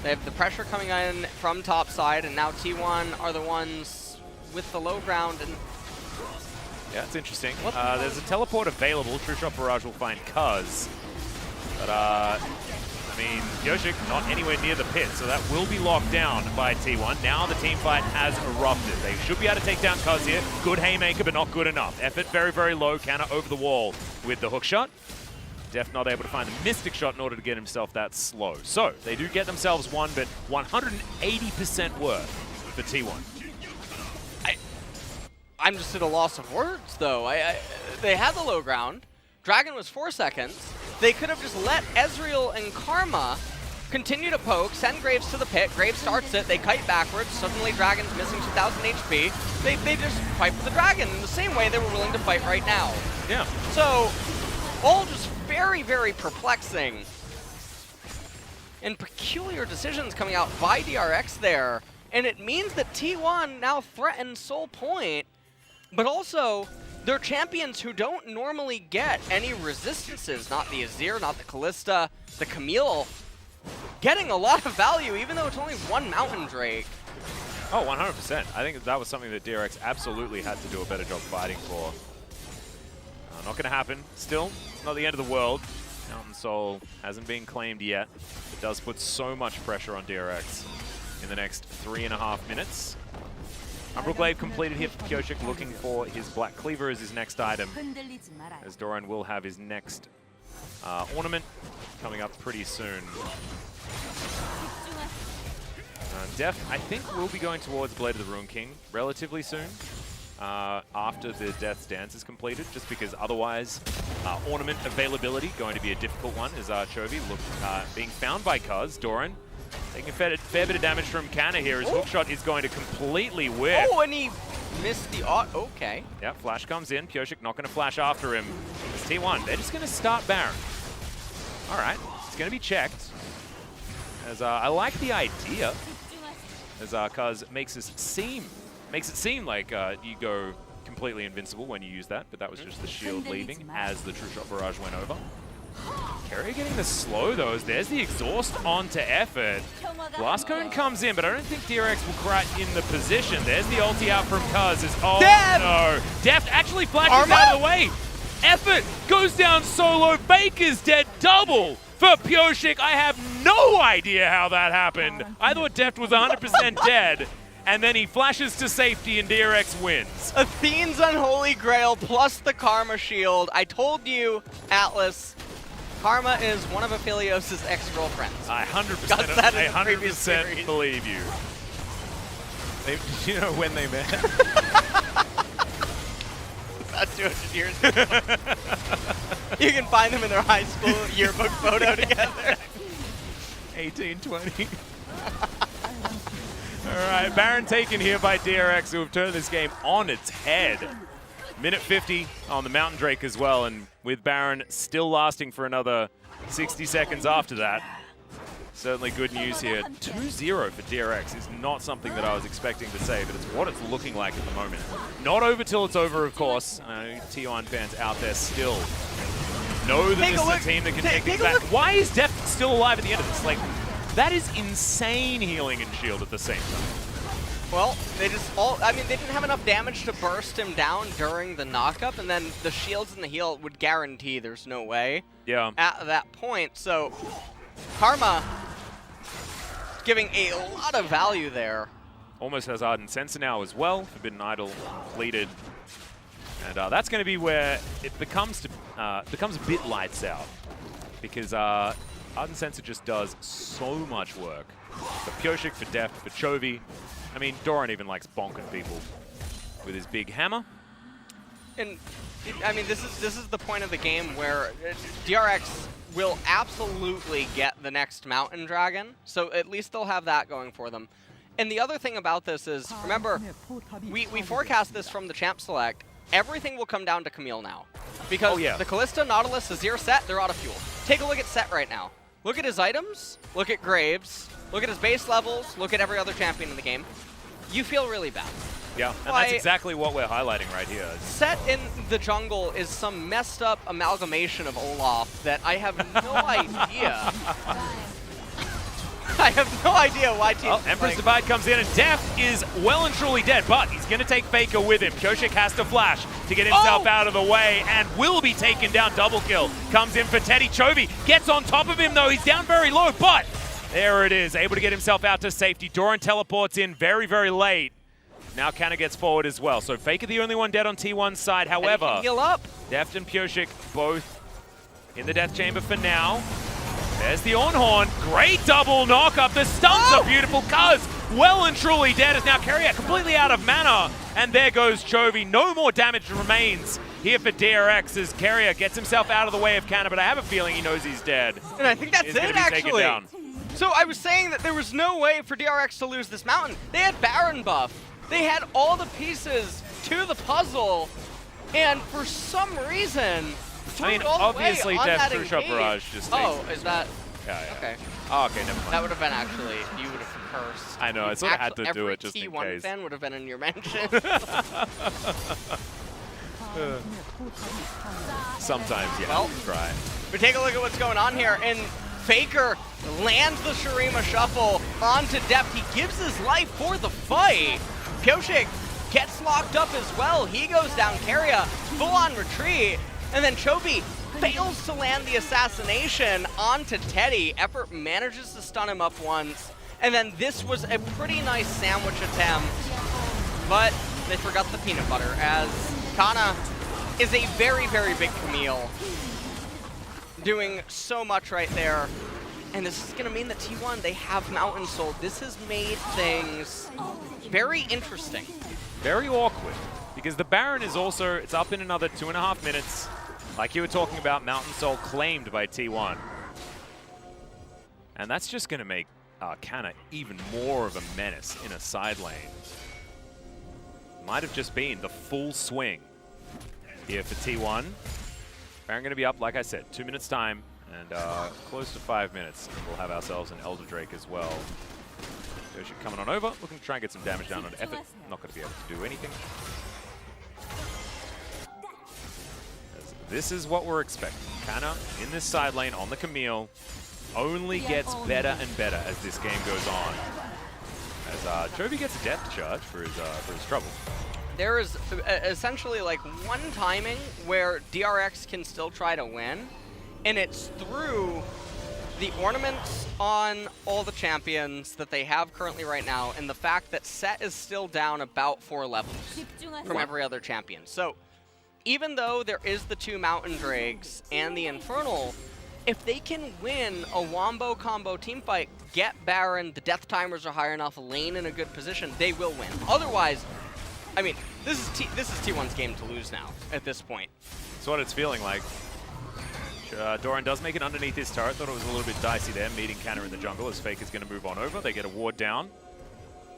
They have the pressure coming in from top side, and now T1 are the ones with the low ground. And yeah, it's interesting. There's a teleport available. True Shot Barrage will find Cuz. But, I mean, Pyosik not anywhere near the pit, so that will be locked down by T1. Now the team fight has erupted. They should be able to take down Cuz here. Good haymaker, but not good enough. Effort very, very low. Canna over the wall with the hook shot. Def not able to find the Mystic Shot in order to get himself that slow. So, they do get themselves one, but 180% worth for T1. I'm just at a loss of words, though. They had the low ground. Dragon was 4 seconds. They could have just let Ezreal and Karma continue to poke, send Graves to the pit. Graves starts it. They kite backwards. Suddenly, Dragon's missing 2,000 HP. They just fight with the Dragon in the same way they were willing to fight right now. Yeah. So, all just very, very perplexing and peculiar decisions coming out by DRX there. And it means that T1 now threatens Soul Point, but also they're champions who don't normally get any resistances. Not the Azir, not the Kalista, the Camille. Getting a lot of value, even though it's only one Mountain Drake. Oh, 100%. I think that was something that DRX absolutely had to do a better job fighting for. Not going to happen. Still, not the end of the world. Mountain Soul hasn't been claimed yet. It does put so much pressure on DRX in the next 3.5 minutes. Umbral completed here for Pyosik, looking for his Black Cleaver as his next item, as Doran will have his next ornament coming up pretty soon. Def, I think, will be going towards Blade of the Ruin King relatively soon, after the Death's Dance is completed, just because otherwise ornament availability going to be a difficult one, as Chovy being found by Cuz. Doran taking a fair bit of damage from Canna here. His hook shot is going to completely whiff. Oh, and he missed the okay. Yeah, flash comes in. Pyosik not going to flash after him. It's T1. They're just going to start Baron. All right, it's going to be checked. As I like the idea, as Cuz makes it seem like you go completely invincible when you use that, but that was just the shield leaving as the True Shot Barrage went over. Carrier getting the slow, though, as there's the exhaust onto Effort. Blast Cone comes in, but I don't think DRX will quite in the position. There's the ulti out from Cuz. Oh, Def! no. Deft actually flashes out of the way. Effort goes down solo. Baker's dead double for Pyosik. I have no idea how that happened. I thought Deft was 100% dead. And then he flashes to safety and DRX wins. Athene's Unholy Grail plus the Karma Shield. I told you, Atlas, Karma is one of Aphelios' ex-girlfriends. I 100% believe you. Do you know when they met? About 200 years ago. You can find them in their high school yearbook photo together. 1820. All right, Baron taken here by DRX, who have turned this game on its head. Minute 50 on the Mountain Drake as well, and with Baron still lasting for another 60 seconds after that. Certainly good news here. 2-0 for DRX is not something that I was expecting to say, but it's what it's looking like at the moment. Not over till it's over, of course. T1 fans out there still know that this is a team that can take things back. Why is Def still alive at the end of this? Like, that is insane healing and shield at the same time. Well, they didn't have enough damage to burst him down during the knockup, and then the shields and the heal would guarantee there's no way at that point. So, Karma giving a lot of value there. Almost has Ardent Sensor now as well. Forbidden Idol completed. And that's going to be where it becomes a bit lights out. Because Ardent Sensor just does so much work. For Pyosik, for Deft, for Chovy. I mean, Doran even likes bonking people with his big hammer. And, I mean, this is the point of the game where DRX will absolutely get the next Mountain Dragon. So at least they'll have that going for them. And the other thing about this is, remember, we forecast this from the champ select. Everything will come down to Camille now. Because the Kalista, Nautilus, Azir set, they're out of fuel. Take a look at Set right now. Look at his items, look at Graves, look at his base levels, look at every other champion in the game. You feel really bad. Yeah, and that's exactly what we're highlighting right here. Set in the jungle is some messed up amalgamation of Olaf that I have no idea. I have no idea why teams... Well, Empress Divide comes in, and Deft is well and truly dead, but he's going to take Faker with him. Koshik has to flash to get himself out of the way, and will be taken down. Double kill comes in for Teddy. Chovy gets on top of him, though. He's down very low, but there it is. Able to get himself out to safety. Doran teleports in very, very late. Now Kana gets forward as well. So Faker the only one dead on T1's side. However, heal up. Deft and Pyosik both in the death chamber for now. There's the Ornhorn. Great double knock up. The stuns are beautiful. Cuz well and truly dead as now Carrier completely out of mana. And there goes Chovy. No more damage remains here for DRX as Carrier gets himself out of the way of Kana, but I have a feeling he knows he's dead. And I think that's it, actually. So I was saying that there was no way for DRX to lose this mountain. They had Baron buff. They had all the pieces to the puzzle. And for some reason... I mean, obviously, Def threw Shot Barrage just is that... Yeah, yeah. Okay. Oh, okay, never mind. That would have been actually... You would have cursed. I know, I sort of had to do it just in case. Every T1 fan would have been in your mention. Sometimes, yeah, well, try. But take a look at what's going on here. And Faker lands the Shurima Shuffle onto Deft. He gives his life for the fight. Pyosik gets locked up as well. He goes down. Carrier, full-on retreat. And then Chovy fails to land the assassination onto Teddy. Effort manages to stun him up once. And then this was a pretty nice sandwich attempt. But they forgot the peanut butter as Kana is a very, very big Camille. Doing so much right there. And this is going to mean that T1, they have Mountain Soul. This has made things very interesting. Very awkward. Because the Baron is also, it's up in another 2.5 minutes. Like you were talking about, Mountain Soul claimed by T1. And that's just going to make Kana even more of a menace in a side lane. Might have just been the full swing here for T1. Baron going to be up, like I said, 2 minutes time and close to 5 minutes. And we'll have ourselves an Elder Drake as well. Yoshi coming on over, looking to try and get some damage down on effort. Not going to be able to do anything. This is what we're expecting. Kana in this side lane on the Camille only gets better and better as this game goes on. As Chovy gets a death charge for his trouble. There is essentially like one timing where DRX can still try to win, and it's through the ornaments on all the champions that they have currently right now, and the fact that Set is still down about 4 levels from every other champion. So even though there is the 2 Mountain Drakes and the Infernal, if they can win a Wombo combo teamfight, get Baron, the death timers are high enough, lane in a good position, they will win. Otherwise, I mean, this is T1's game to lose now at this point. That's what it's feeling like. Doran does make it underneath his turret. Thought it was a little bit dicey there, meeting Kana in the jungle as Faker's going to move on over. They get a ward down.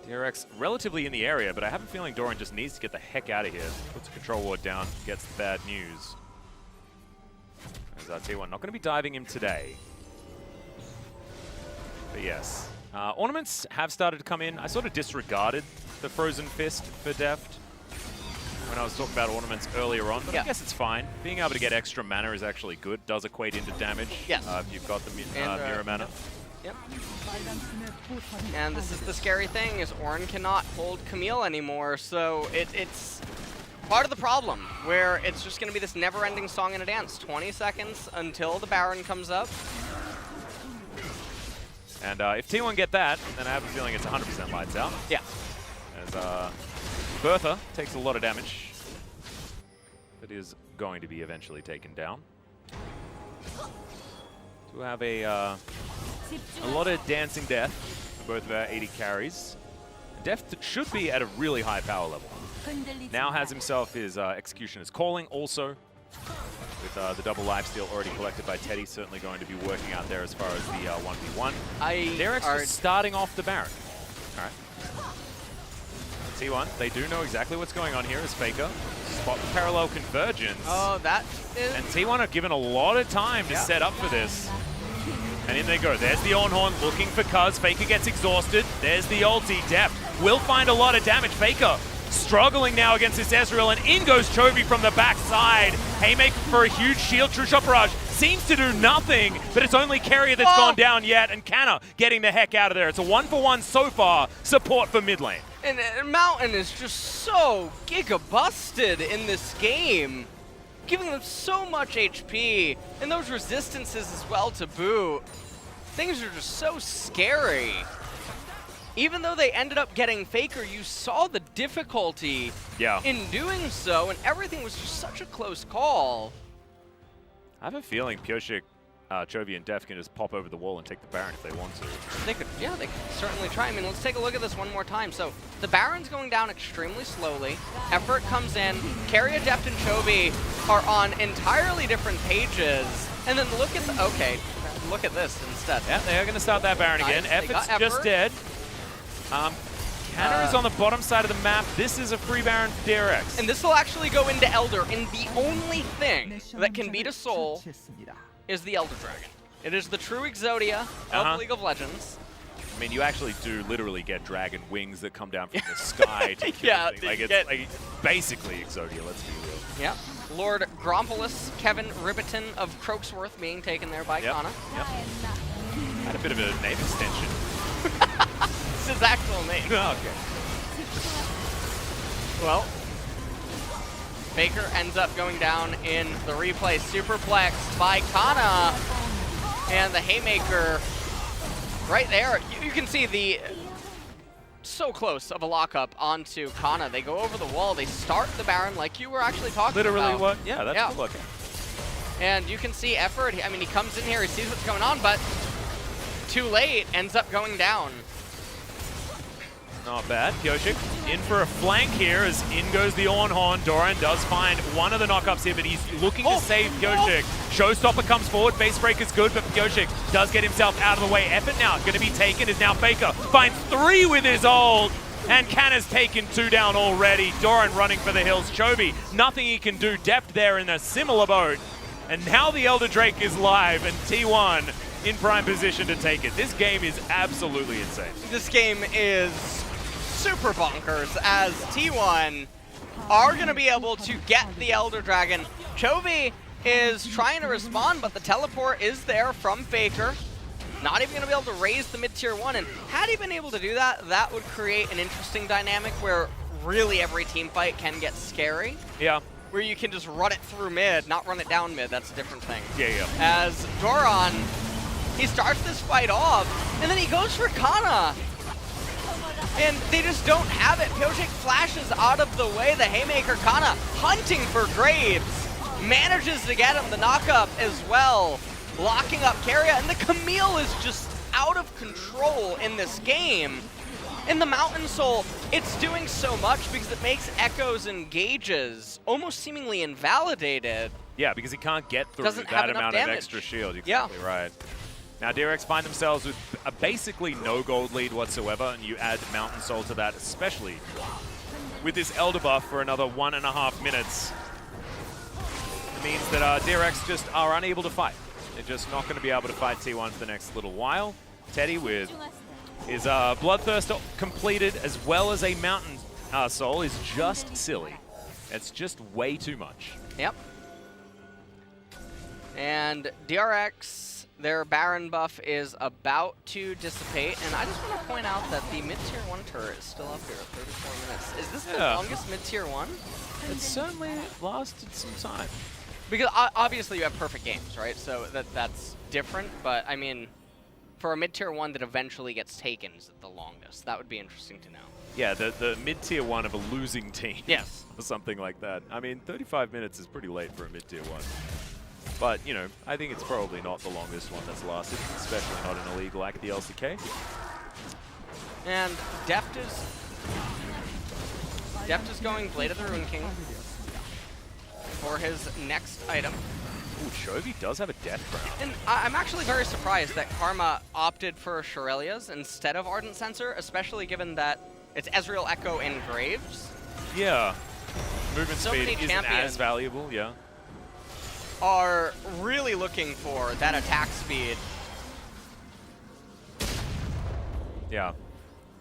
DRX relatively in the area, but I have a feeling Doran just needs to get the heck out of here. Puts a control ward down, gets the bad news. As T1 not going to be diving him today. But yes, ornaments have started to come in. I sort of disregarded the Frozen Fist for Deft when I was talking about ornaments earlier on, but I guess it's fine. Being able to get extra mana is actually good. Does equate into damage if you've got the mirror mana. Yep. And this is the scary thing, is Ornn cannot hold Camille anymore, so it's part of the problem, where it's just going to be this never-ending song and a dance. 20 seconds until the Baron comes up. And if T1 get that, then I have a feeling it's 100% lights out. Yeah. As Bertha takes a lot of damage, but is going to be eventually taken down. To have a lot of dancing death for both of our 80 carries. Deft should be at a really high power level. Now has himself his Executioner's Calling also, with the double lifesteal already collected by Teddy, certainly going to be working out there as far as the 1v1. DRX is starting off the Baron. All right. T1, they do know exactly what's going on here as Faker. Spot the parallel convergence. Oh, that is... And T1 are given a lot of time to set up for this. And in they go. There's the Ornhorn looking for Cuz. Faker gets exhausted. There's the ulti. Deft will find a lot of damage. Faker struggling now against this Ezreal, and in goes Chovy from the backside. Haymaker for a huge shield. True Shot Barrage seems to do nothing, but it's only Carrier that's gone down yet, and Canna getting the heck out of there. It's a 1-for-1 so far, support for mid lane. And Mountain is just so giga-busted in this game, giving them so much HP, and those resistances as well to boot. Things are just so scary. Even though they ended up getting Faker, you saw the difficulty in doing so, and everything was just such a close call. I have a feeling Pyosik, Chovy, and Def can just pop over the wall and take the Baron if they want to. They could certainly try. I mean, let's take a look at this one more time. So the Baron's going down extremely slowly. Effort comes in. Carrier, Deft, and Chovy are on entirely different pages. And then look at the, okay, look at this instead. Yeah, they are going to start that Baron again. Effort's just dead. Canna is on the bottom side of the map. This is a free Baron for DRX. And this will actually go into Elder, and the only thing that can beat a soul is the Elder Dragon. It is the true Exodia of League of Legends. I mean, you actually do literally get dragon wings that come down from the sky to kill things. Like, it's like basically Exodia, let's be real. Yeah. Lord Grompolis, Kevin Ribbiton of Croaksworth being taken there by Kana. Yep. Had a bit of a name extension. It's his actual name. Okay. Well, Faker ends up going down in the replay, superplexed by Kana, and the Haymaker right there. You can see the so close of a lockup onto Kana. They go over the wall, they start the Baron like you were actually talking about. Literally what? Yeah, that's cool looking. And you can see Effort, I mean, he comes in here, he sees what's going on, but too late, ends up going down. Not bad. Pyosik in for a flank here as in goes the Ornhorn. Doran does find one of the knockups here, but he's looking to save Pyosik. Showstopper comes forward. Base breaker's good, but Pyosik does get himself out of the way. Effort now going to be taken is now Faker. Finds 3 with his ult, and Canna's taken 2 down already. Doran running for the hills. Chovy, nothing he can do. Deft there in a similar boat. And now the Elder Drake is live, and T1 in prime position to take it. This game is absolutely insane. This game is super bonkers as T1 are going to be able to get the Elder Dragon. Chovy is trying to respond, but the teleport is there from Faker. Not even going to be able to raise the mid-tier 1, and had he been able to do that, that would create an interesting dynamic where really every team fight can get scary. Yeah. Where you can just run it through mid, not run it down mid, that's a different thing. Yeah. As Doran, he starts this fight off, and then he goes for Kana. And they just don't have it. Pyosik flashes out of the way. The Haymaker, Kana hunting for Graves. Manages to get him the knockup as well. Locking up Carrier, and the Camille is just out of control in this game. In the Mountain Soul, it's doing so much because it makes echoes and gauges almost seemingly invalidated. Yeah, because he can't get through Doesn't that have amount enough of damage. extra shield. You're exactly right. Now DRX find themselves with a basically no gold lead whatsoever, and you add Mountain Soul to that, especially with this Elder buff for another 1.5 minutes. It means that DRX just are unable to fight. They're just not going to be able to fight T1 for the next little while. Teddy with his Bloodthirst completed as well as a Mountain Soul is just silly. It's just way too much. Yep. And DRX, their Baron buff is about to dissipate, and I just want to point out that the mid-tier 1 turret is still up here at 34 minutes. Is this the longest mid-tier 1? It certainly lasted some time. Because obviously you have perfect games, right? So that's different, but I mean, for a mid-tier 1 that eventually gets taken, is it the longest? That would be interesting to know. Yeah, the mid-tier 1 of a losing team. Yes. Or something like that. I mean, 35 minutes is pretty late for a mid-tier 1. But, you know, I think it's probably not the longest one that's lasted, especially not in a league like the LCK. And Deft is going Blade of the Ruin King for his next item. Ooh, Chovy does have a Death Crown. And I'm actually very surprised that Karma opted for Shurelya's instead of Ardent Censer, especially given that It's Ezreal, Echo, and Graves. Yeah. Movement So speed many isn't champions as valuable, yeah. are really looking for that attack speed. Yeah.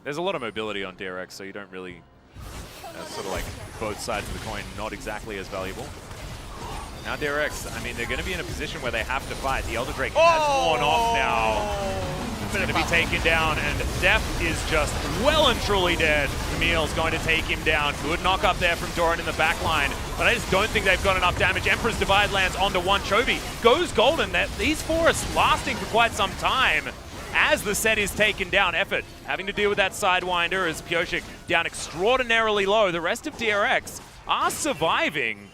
There's a lot of mobility on DRX, so you don't really sort of like both sides of the coin not exactly as valuable. Now DRX, I mean, they're going to be in a position where they have to fight. The Elder Drake has worn off now. It's going to be taken down, and Def is just well and truly dead. Camille's going to take him down. Good knock up there from Doran in the back line, but I just don't think they've got enough damage. Emperor's Divide lands onto one. Chovy goes golden. These forests lasting for quite some time as the set is taken down. Effort having to deal with that Sidewinder as Pyosik down extraordinarily low. The rest of DRX are surviving,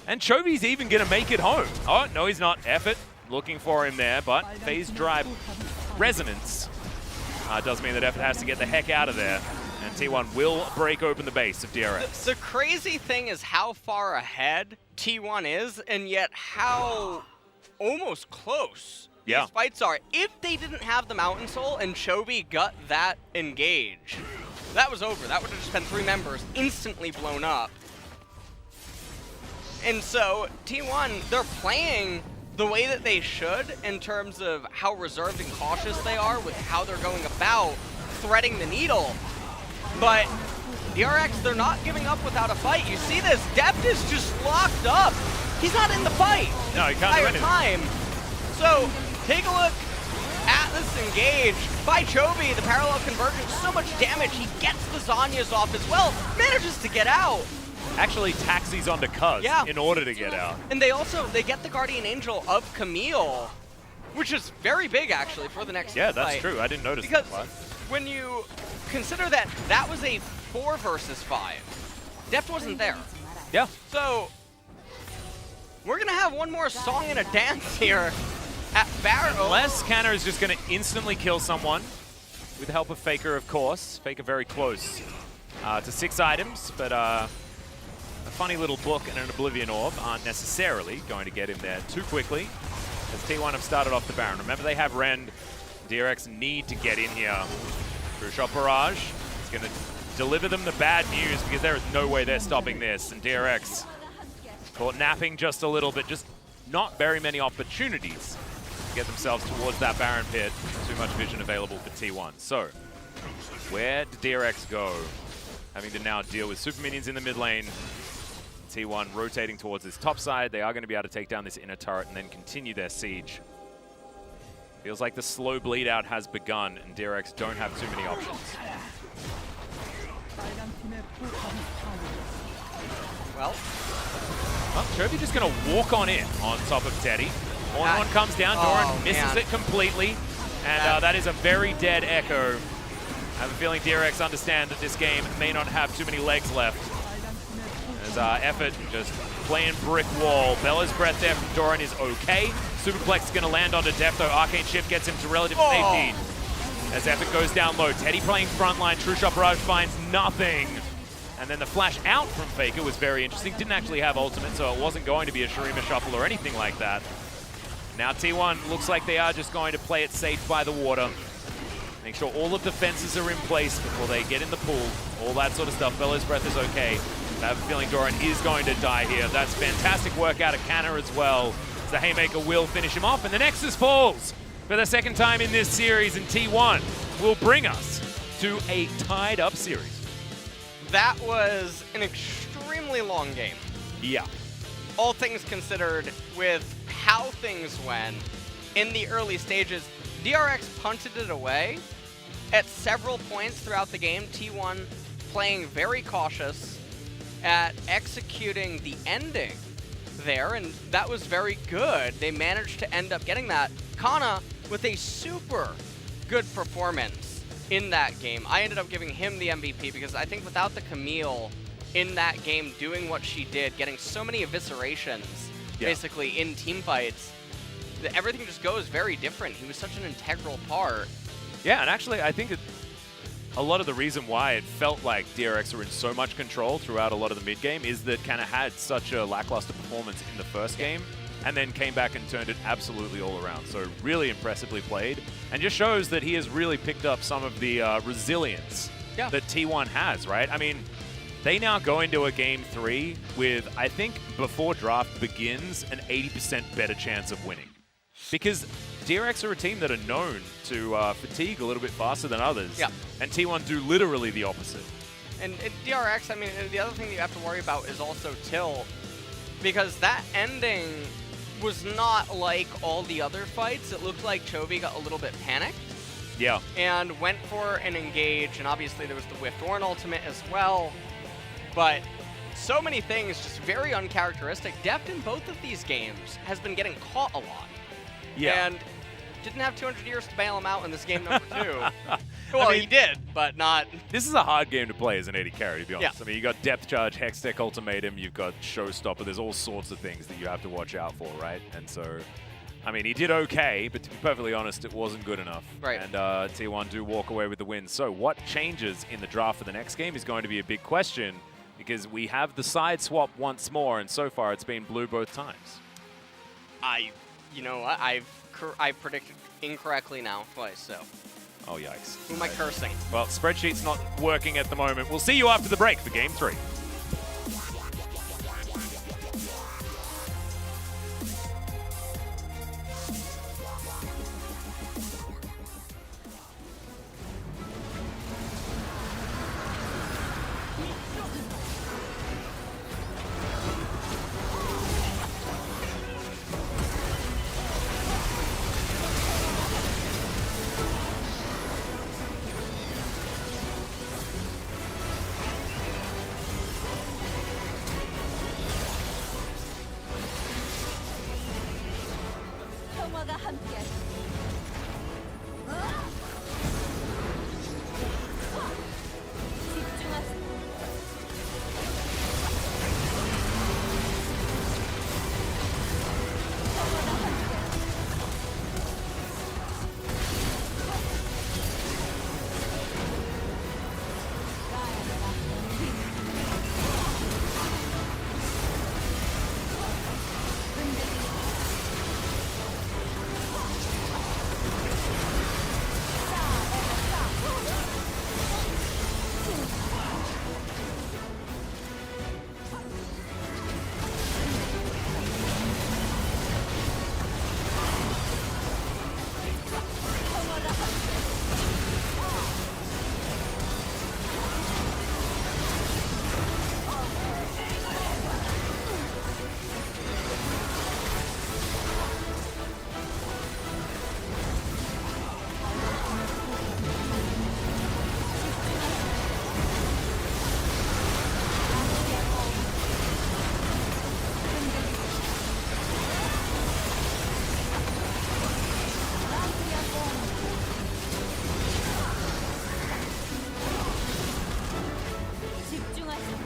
and Chovy's even going to make it home. Oh, no, he's not. Effort looking for him there, but Phase Drive Resonance does mean that Effort has to get the heck out of there, and T1 will break open the base of DRX. The crazy thing is how far ahead T1 is, and yet how almost close these fights are. If they didn't have the Mountain Soul and Chovy got that engage, that was over. That would have just been 3 members instantly blown up. And so T1, they're playing the way that they should in terms of how reserved and cautious they are with how they're going about threading the needle. But DRX, they're not giving up without a fight. You see this, Deft is just locked up. He's not in the fight no, he can't do anything. time. So take a look at this engage by Chovy, the parallel convergence, so much damage. He gets the Zanyas off as well, manages to get out. Actually taxis onto Cuz in order to get out. And they get the Guardian Angel of Camille, which is very big actually for the next Yeah, that's fight. true. I didn't notice because that. When you consider that that was a 4 versus 5, Deft wasn't there. Yeah. So we're gonna have one more song and a dance here at Barrow. Unless Canna is just going to instantly kill someone with the help of Faker, of course. Faker very close to 6 items, but a funny little book and an Oblivion Orb aren't necessarily going to get him there too quickly, as T1 have started off the Baron. Remember, they have Rend. DRX need to get in here. True Shot Barrage is going to deliver them the bad news, because there is no way they're stopping this. And DRX caught napping just a little bit, just not very many opportunities to get themselves towards that Baron pit. Too much vision available for T1. So, where did DRX go? Having to now deal with super minions in the mid lane. T1 rotating towards this top side. They are going to be able to take down this inner turret and then continue their siege. Feels like the slow bleed out has begun, and DRX don't have too many options. Well, Chovy just going to walk on in on top of Teddy. One comes down, Doran misses it completely, and that is a very dead Echo. I have a feeling DRX understand that this game may not have too many legs left. As Effort just playing brick wall. Bella's breath there from Doran is okay. Superplex is going to land onto Def, though. Arcane Shift gets him to relative safety. As Effort goes down low. Teddy playing frontline. True Shot Barrage finds nothing. And then the flash out from Faker was very interesting. Didn't actually have ultimate, so it wasn't going to be a Shurima shuffle or anything like that. Now T1 looks like they are just going to play it safe by the water. Make sure all of the fences are in place before they get in the pool. All that sort of stuff. Bella's breath is okay. I have a feeling Doran is going to die here. That's fantastic work out of Canna as well. The Haymaker will finish him off, and the Nexus falls for the 2nd time in this series, and T1 will bring us to a tied-up series. That was an extremely long game. Yeah. All things considered, with how things went in the early stages, DRX punted it away at several points throughout the game. T1 playing very cautious at executing the ending there, and that was very good. They managed to end up getting that. Kana with a super good performance in that game. I ended up giving him the MVP because I think without the Camille in that game doing what she did, getting so many eviscerations basically in team fights, everything just goes very different. He was such an integral part. Yeah, and actually I think a lot of the reason why it felt like DRX were in so much control throughout a lot of the mid-game is that Canna had such a lackluster performance in the first game, and then came back and turned it absolutely all around. So really impressively played, and just shows that he has really picked up some of the resilience that T1 has, right? I mean, they now go into a game 3 with, I think, before draft begins, an 80% better chance of winning. Because DRX are a team that are known to fatigue a little bit faster than others. Yeah. And T1 do literally the opposite. And DRX, I mean, the other thing you have to worry about is also Till, because that ending was not like all the other fights. It looked like Chovy got a little bit panicked. Yeah. And went for an engage, and obviously there was the Whiff Thorn ultimate as well. But so many things just very uncharacteristic. Deft in both of these games has been getting caught a lot. Yeah. And didn't have 200 years to bail him out in this game number 2. Well, I mean, he did, but not... This is a hard game to play as an AD carry, to be honest. Yeah. I mean, you got Depth Charge, Hextech Ultimatum, you've got Showstopper. There's all sorts of things that you have to watch out for, right? And so, I mean, he did okay, but to be perfectly honest, it wasn't good enough. Right. And T1 do walk away with the win. So what changes in the draft for the next game is going to be a big question, because we have the side swap once more, and so far it's been blue both times. You know what? I've predicted incorrectly now twice, so... Oh, yikes. Who am I cursing? Well, spreadsheet's not working at the moment. We'll see you after the break for Game 3. 평화가 함께하시. 집중하세요.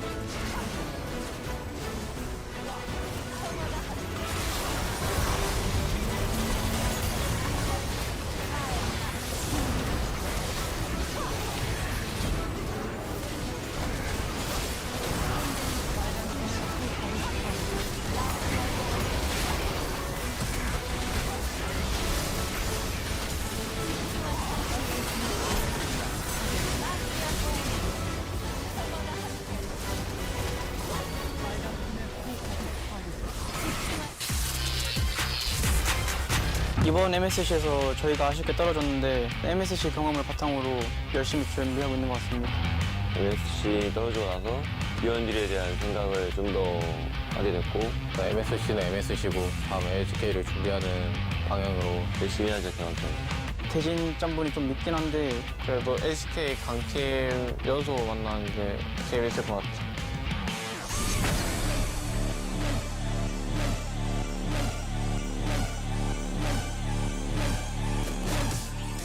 이번 MSC에서 저희가 아쉽게 떨어졌는데 MSC 경험을 바탕으로 열심히 준비하고 있는 것 같습니다. MSC 떨어지고 나서 위원들에 대한 생각을 좀 더 하게 됐고 MSC는 MSC고 다음 LCK를 준비하는 방향으로 열심히 하죠, 저한테. 대진 짬분이 좀 늦긴 한데 그래도 LCK 강팀 연속 만나는 게 재밌을 것 같아요.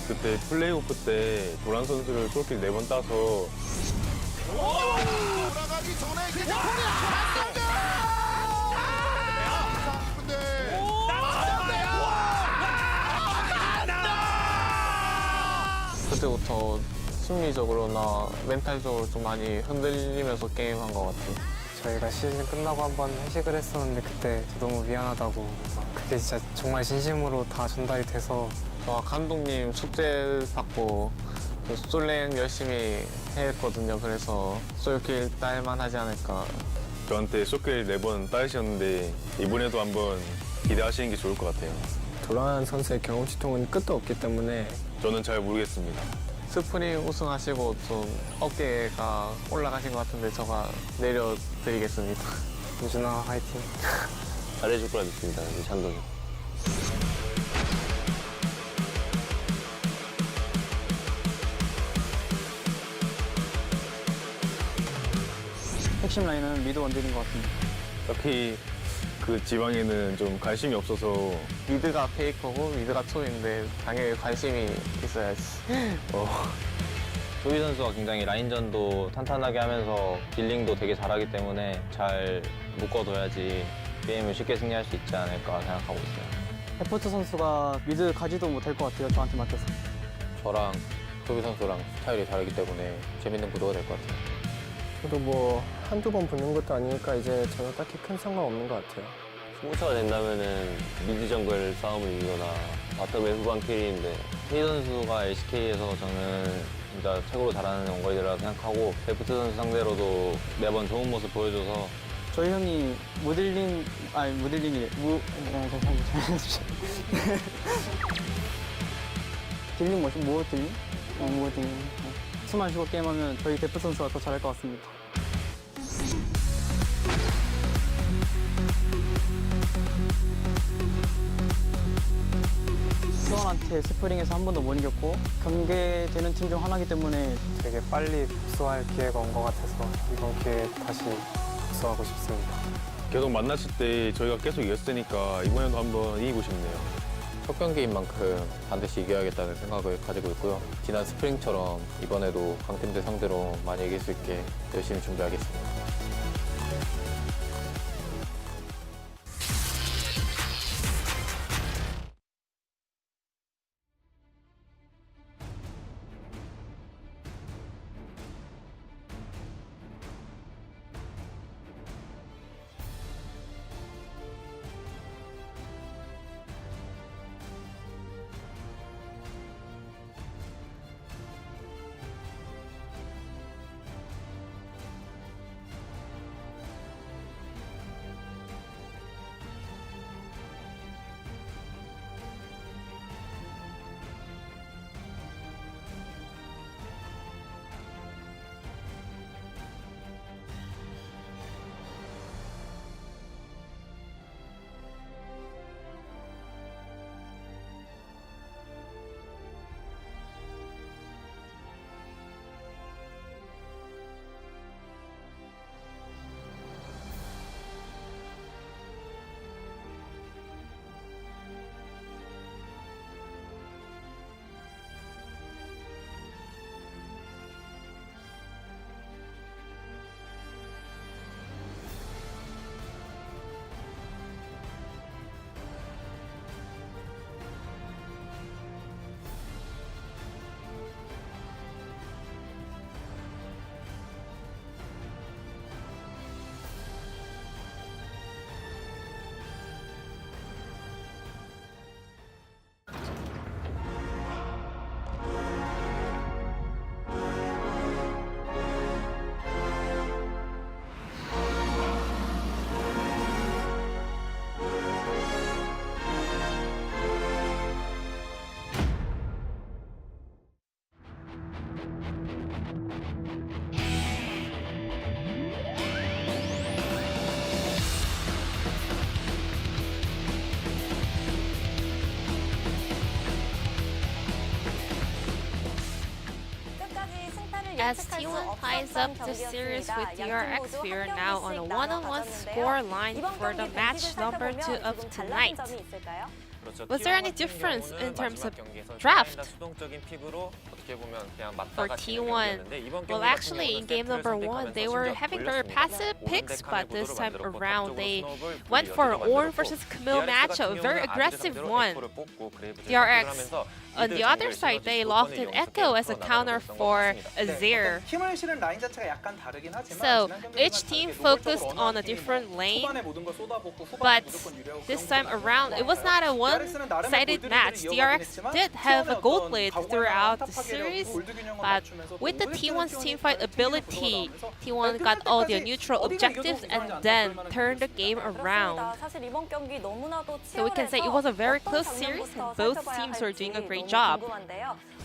그때 플레이오프 때 도란 선수를 솔킬 4번 따서 돌아가기 전에 그냥 그때부터 심리적으로나 멘탈적으로 좀 많이 흔들리면서 게임한 것 같아요. 저희가 시즌 끝나고 한번 회식을 했었는데 그때 너무 미안하다고 그게 진짜 정말 진심으로 다 전달이 돼서 저와 감독님 숙제 받고 솔랭 열심히 했거든요. 그래서 솔킬 딸만 하지 않을까. 저한테 소킬 4번 따르셨는데 이번에도 한번 기대하시는 게 좋을 것 같아요. 도란 선수의 경험치통은 끝도 없기 때문에 저는 잘 모르겠습니다. 스프링 우승하시고 좀 어깨가 올라가신 것 같은데 제가 내려드리겠습니다. 유준아 화이팅. 잘해줄 거라 믿습니다. 우리 찬동이. 핵심 라인은 미드 원딜인 것 같습니다. 딱히 그 지방에는 좀 관심이 없어서 미드가 페이커고 미드가 톱인데 당연히 관심이 있어야지. 조이 선수가 굉장히 라인전도 탄탄하게 하면서 딜링도 되게 잘하기 때문에 잘 묶어둬야지 게임을 쉽게 승리할 수 있지 않을까 생각하고 있어요. 해포트 선수가 미드 가지도 못할 것 같아요. 저한테 맡겨서. 저랑 조이 선수랑 스타일이 다르기 때문에 재밌는 구도가 될 것 같아요. 저도 뭐 한두 번 붙는 것도 아니니까 이제 저는 딱히 큰 상관없는 것 같아요. 승부차가 된다면은 미드 정글 싸움을 이기거나 바텀의 후반 캐리인데 헤이 선수가 LCK에서 저는 진짜 최고로 잘하는 원거리라고 생각하고 데프트 선수 상대로도 매번 좋은 모습 보여줘서 저희 형이 모델링이래. 딜링 뭐 딜링? 뭐 딜링. 숨 안 쉬고 게임하면 저희 데프 선수가 더 잘할 것 같습니다. 수원한테 스프링에서 한 번도 못 이겼고 경계되는 팀 중 하나이기 때문에 되게 빨리 복수할 기회가 온 것 같아서 이번 기회에 다시 복수하고 싶습니다. 계속 만났을 때 저희가 계속 이겼으니까 이번에도 한번 이기고 싶네요. 첫 경기인 만큼 반드시 이겨야겠다는 생각을 가지고 있고요. 지난 스프링처럼 이번에도 강팀들 상대로 많이 이길 수 있게 열심히 준비하겠습니다. As T1 ties up the series with DRX, we are now on a 1-on-1 score line for the match number 2 of tonight. Was there any difference in terms of draft for T1? Well, actually, in game number 1, they were having very passive picks, but this time around, they went for an Ornn versus Camille match, a very aggressive one. DRX on the other side, they locked in Echo as a counter for Azir. 힘을 실은 라인 자체가 약간 다르긴 하지만 So 지난 경기에서만 each team focused on a different lane, 후반에 모든 걸 쏟아붓고 but 후반에 무조건 유리하고 this time around, it was not a one-sided match. DRX did have a gold lead throughout the series, but with the T1's teamfight ability, T1 got all their neutral objectives and then turned the game around. 사실 이번 경기 너무나도 So we can say it was a very close series and both teams were doing a great job.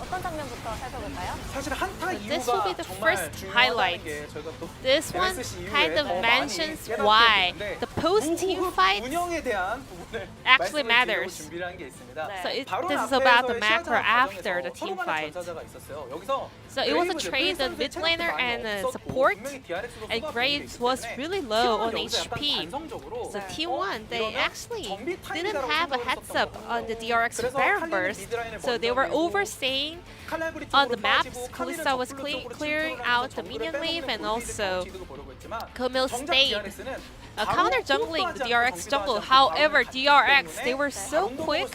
어떤 장면부터 살펴볼까요? 사실 한타 This will be 이유가 the 정말 first 중요하다는 highlight. 게 저희가 또 This one LCK kind of 이후에 더 많이 mentions 깨닫게 why 되는데 the post-team 무호흡 fights 운영에 대한 부분을 actually 말씀을 드리려고 matters. 준비를 한 게 있습니다. So 바로 this is about the 앞에서의 macro 시야전의 after the 과정에서 team 서로 간의 fight. 전사자가 있었어요. 여기서 So it was a 그레이브즈, trade on 선수의 mid 체력도 laner 많이 and a 없었고 support, 분명히 DRX도 and 쏟아붓는 게 Graves 있기 was 때문에 really low on T1은 여기서 약간 HP. 관성적으로 So T1, they 이러면 actually 정비 didn't 타임이다라고 have a 생각을 heads 했었던 up on the DRX 그래서 Baron 칼리는 burst, 미드라인을 so they were 먼저 밀고 overstaying 칼날브리 on 쪽으로 the maps. 빠지고 Kalista was 카밀은 저플로 쪽으로 clearing 침투를 out 하면서 the minion 정글을 wave, and 빼먹는 also 골리를 보려고 했지만 Camille 정작 stayed DRX는 counter jungling the DRX jungle. However, DRX, they were so quick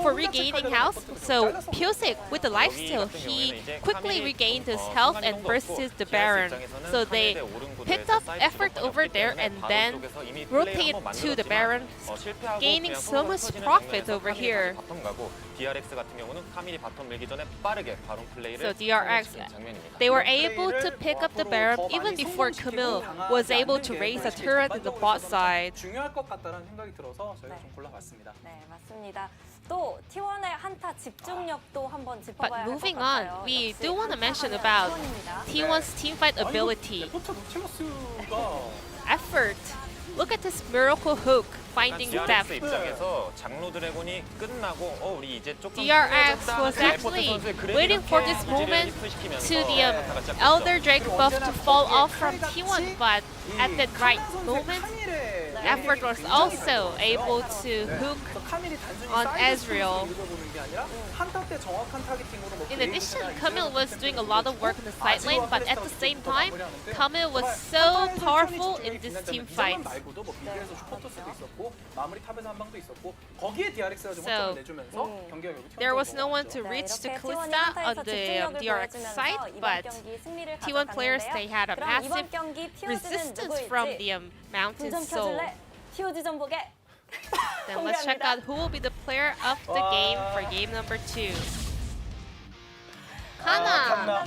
for regaining health. So Pyosik, with the lifesteal, he quickly regained his health and versus the Baron. So they picked up effort over there and then rotated to the Baron, gaining so much profit over here. DRX 같은 경우는 카밀이 바텀 밀기 전에 빠르게 바론 플레이를 So DRX, they were able to pick up the Baron even before Camille was able to raise a turret in the bot side. 중요할 것 같다는 생각이 들어서 저희가 좀 골라봤습니다. 네, 맞습니다. 또 T1의 한타 집중력도 한번 But 짚어봐야 할 것 moving 같아요. on, we 역시 do want to mention 한타하면 about T1입니다. T1's teamfight ability. 포터 노틸러스가 Effort. Look at this miracle hook, finding DRX depth. 입장에서 장로 드래곤이 끝나고 우리 이제 조금 DRX was actually waiting for this moment to the Elder Drake buff to fall off from T1, but at that right moment, Effort was also able to hook on Ezreal. In addition, Camille was doing a lot of work in the side lane, but at the same time, Camille was so powerful in this team fight. So there was no one to reach to Kalista on the DRX side, but T1 players, they had a massive resistance from the Mountain Soul. Then let's check out who will be the player of the game for game number 2. Kana,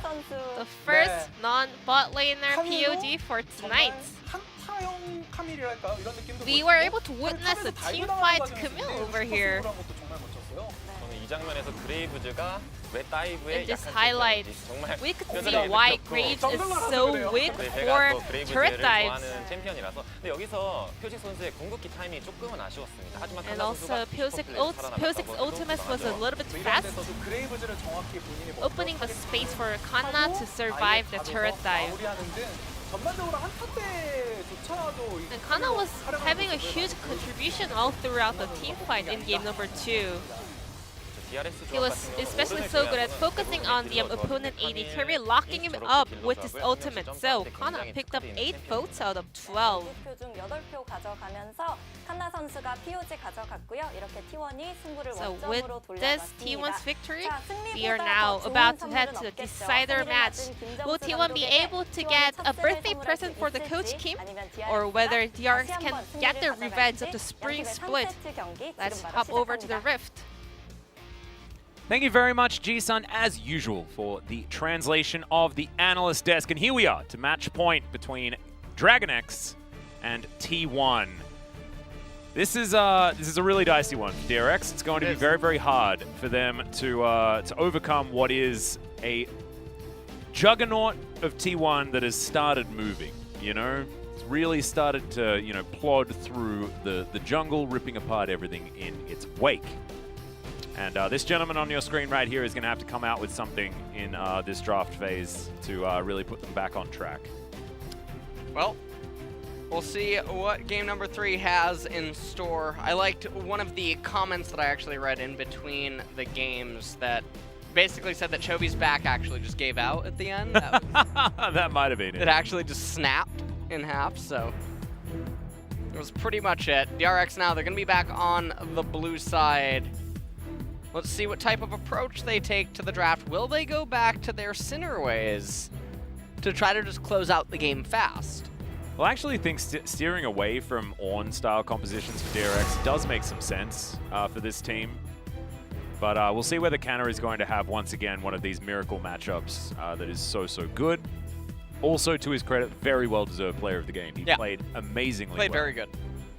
the first non-bot laner POG for tonight. We were able to witness a team fight Camille over here. 저는 이 장면에서 그레이브즈가 왜 다이브에 In this 약한 highlight, 정말 we could see why Graves is so weak for turret dives. 좋아하는 챔피언이라서 근데 여기서 표식 선수의 궁극기 타이밍이 조금은 아쉬웠습니다. 하지만 And also Pyosik's ultimate was a little bit fast, opening the space for Kana to survive the turret dive. And Kana was having a huge contribution all throughout the team fight in game number 2. He was especially so good at focusing on the opponent AD carry, locking him up with his ultimate. So Kana picked up 8 votes out of 12. So with this T1's victory, we are now about to head to the decider match. Will T1 be able to get a birthday present for the coach Kim, or whether DRX can get their revenge of the spring split? Let's hop over to the Rift. Thank you very much, G-Sun, as usual, for the translation of the analyst desk. And here we are to match point between DragonX and T1. This is a really dicey one for DRX. It's going to be very, very hard for them to overcome what is a juggernaut of T1 that has started moving. You know, it's really started to plod through the jungle, ripping apart everything in its wake. And this gentleman on your screen right here is going to have to come out with something in this draft phase to really put them back on track. Well, we'll see what game number 3 has in store. I liked one of the comments that I actually read in between the games that basically said that Chobi's back actually just gave out at the end. That might have been it. It actually just snapped in half, so it was pretty much it. DRX now, they're going to be back on the blue side. Let's see what type of approach they take to the draft. Will they go back to their Sinner ways to try to just close out the game fast? Well, I actually think steering away from Ornn-style compositions for DRX does make some sense for this team. But we'll see whether Canna is going to have, once again, one of these miracle matchups that is so good. Also, to his credit, very well-deserved player of the game. He played amazingly well. Very good.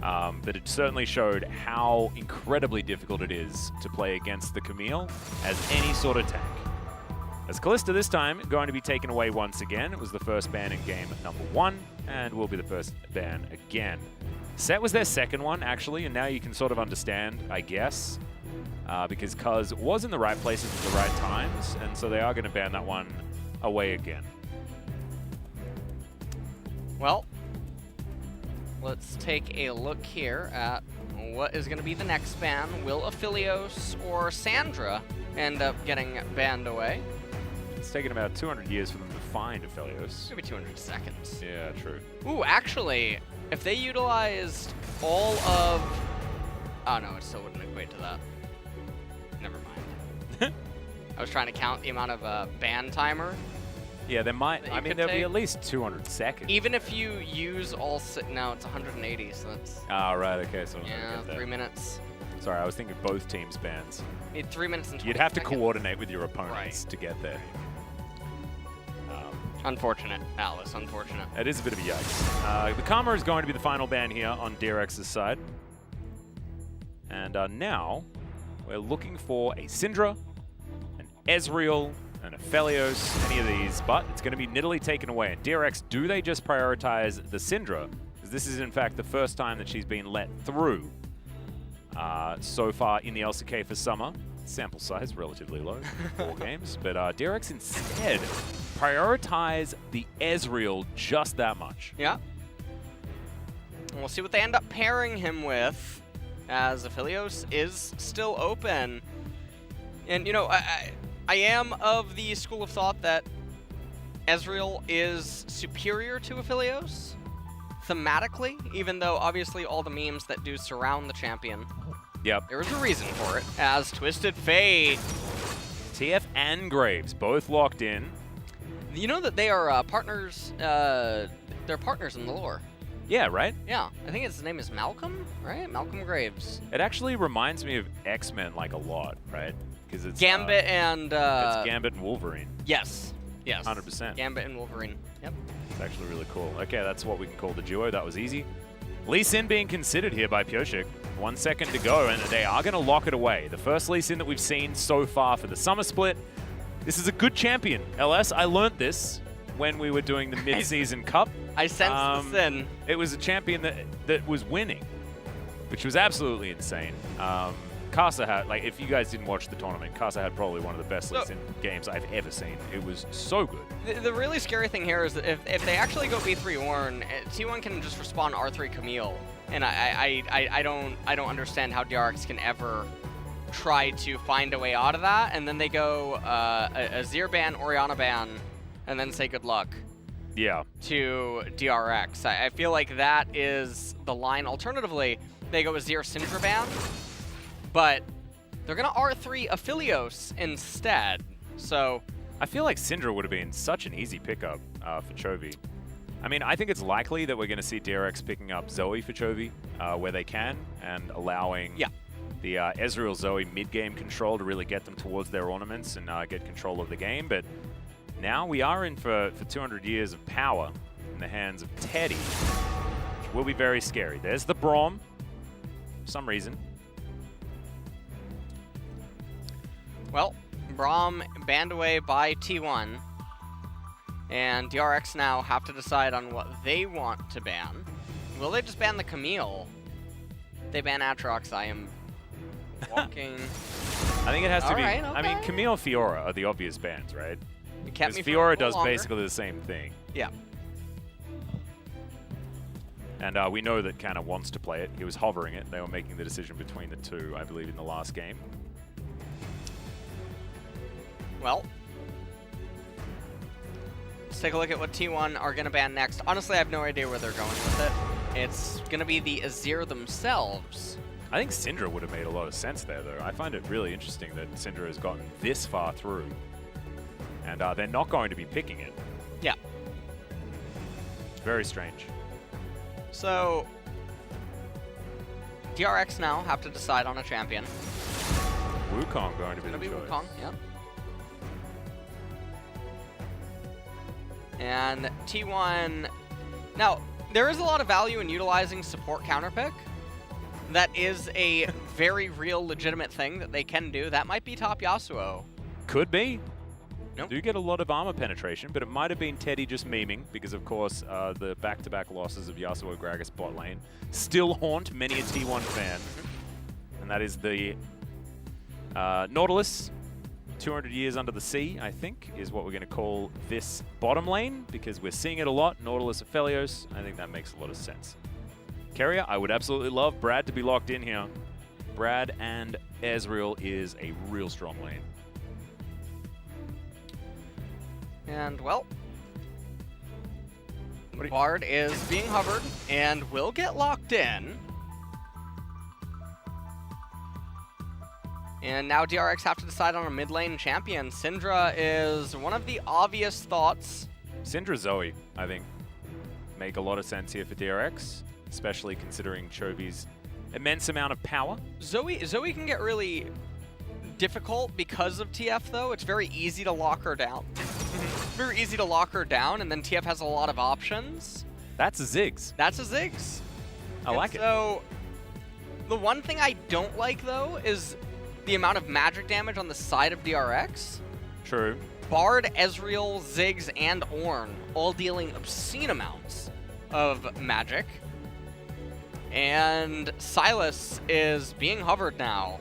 But it certainly showed how incredibly difficult it is to play against the Camille as any sort of tank. As Kalista this time going to be taken away once again. It was the first ban in game number 1 and will be the first ban again. Set was their second one, actually, and now you can sort of understand, I guess, because Cuz was in the right places at the right times, and so they are going to ban that one away again. Well, let's take a look here at what is going to be the next ban. Will Aphelios or Sandra end up getting banned away? It's taken about 200 years for them to find Aphelios. Maybe 200 seconds. Yeah, true. Ooh, actually, if they utilized all of... Oh, no, it still wouldn't equate to that. Never mind. I was trying to count the amount of ban timer. Yeah, there might... I mean, there'll be at least 200 seconds. Even if you use all... No, it's 180, so that's... Ah, right, okay, so... Yeah, 3 minutes. Sorry, I was thinking both teams' bans. Need 3 minutes and 20 You'd have to seconds. coordinate with your opponents to get there. Unfortunate, Alice, unfortunate. It is a bit of a yikes. The Karma is going to be the final ban here on DRX's side. And now, we're looking for a Syndra, an Ezreal, an Aphelios, any of these, but it's going to be Nidalee taken away. And DRX, do they just prioritize the Syndra? Because this is, in fact, the first time that she's been let through so far in the LCK for Summer. Sample size relatively low, 4 games. But DRX instead prioritize the Ezreal just that much. Yeah. And we'll see what they end up pairing him with, as Aphelios is still open. And, you know, I am of the school of thought that Ezreal is superior to Aphelios thematically, even though obviously all the memes that do surround the champion. Yep. There is a reason for it, as Twisted Fate. TF and Graves both locked in. You know that they are partners, they're partners in the lore. Yeah, right? Yeah, I think his name is Malcolm, right? Malcolm Graves. It actually reminds me of X-Men like a lot, right? Because it's Gambit and it's Gambit and Wolverine. Yes. Yes. 100%. Gambit and Wolverine. Yep. It's actually really cool. Okay, that's what we can call the duo. That was easy. Lee Sin being considered here by Pioshik. 1 second to go, and they are going to lock it away. The first Lee Sin that we've seen so far for the Summer Split. This is a good champion. LS, I learned this when we were doing the mid-season cup. I sensed the Sin. It was a champion that was winning, which was absolutely insane. Casa had, like, if you guys didn't watch the tournament, Casa had probably one of the best Lee Sin games I've ever seen. It was so good. The really scary thing here is that if they actually go B3 Ornn, T1 can just respawn R3 Camille. And I don't understand how DRX can ever try to find a way out of that. And then they go a Zir ban, Orianna ban, and then say good luck. Yeah. To DRX. I feel like that is the line. Alternatively, they go a Zir Syndra ban, but they're gonna R3 Aphelios instead. So I feel like Syndra would have been such an easy pickup for Chovy. I mean, I think it's likely that we're going to see DRX picking up Zoe for Chovy where they can, and allowing the Ezreal Zoe mid-game control to really get them towards their ornaments and get control of the game. But now we are in for 200 years of power in the hands of Teddy, which will be very scary. There's the Braum, for some reason. Well, Braum banned away by T1. And DRX now have to decide on what they want to ban. Will they just ban the Camille? If they ban Atrox, I am walking. I think it has to be. Right, okay. I mean, Camille and Fiora are the obvious bans, right? You kept me Because Fiora does longer. basically the same thing. Yeah. And we know that Canna wants to play it. He was hovering it. They were making the decision between the two, I believe, in the last game. Well, let's take a look at what T1 are going to ban next. Honestly, I have no idea where they're going with it. It's going to be the Azir themselves I think Syndra would have made a lot of sense there, though. I find it really interesting that Syndra has gotten this far through, and they're not going to be picking it. Yeah. It's very strange. So, DRX now have to decide on a champion. Wukong going to be the choice. Wukong, yeah. And T1... Now, there is a lot of value in utilizing support counterpick. That is a very real, legitimate thing that they can do. That might be top Yasuo. Could be. Nope. Do get a lot of armor penetration, but it might have been Teddy just memeing, because of course the back-to-back losses of Yasuo Gragas bot lane still haunt many a T1 fan. And that is the Nautilus, 200 years under the sea, I think, is what we're going to call this bottom lane, because we're seeing it a lot. Nautilus Aphelios, I think that makes a lot of sense. Keria, I would absolutely love Brad to be locked in here. Brad and Ezreal is a real strong lane. And, well, Bard is being hovered and will get locked in. And now DRX have to decide on a mid lane champion. Syndra is one of the obvious thoughts. Syndra Zoe, I think, make a lot of sense here for DRX, especially considering Chovy's immense amount of power. Zoe can get really difficult because of TF, though. It's very easy to lock her down. Very easy to lock her down, and then TF has a lot of options. That's a Ziggs. That's a Ziggs. I like it. So, the one thing I don't like, though, is the amount of magic damage on the side of DRX. True. Bard, Ezreal, Ziggs, and Ornn all dealing obscene amounts of magic. And Sylas is being hovered now.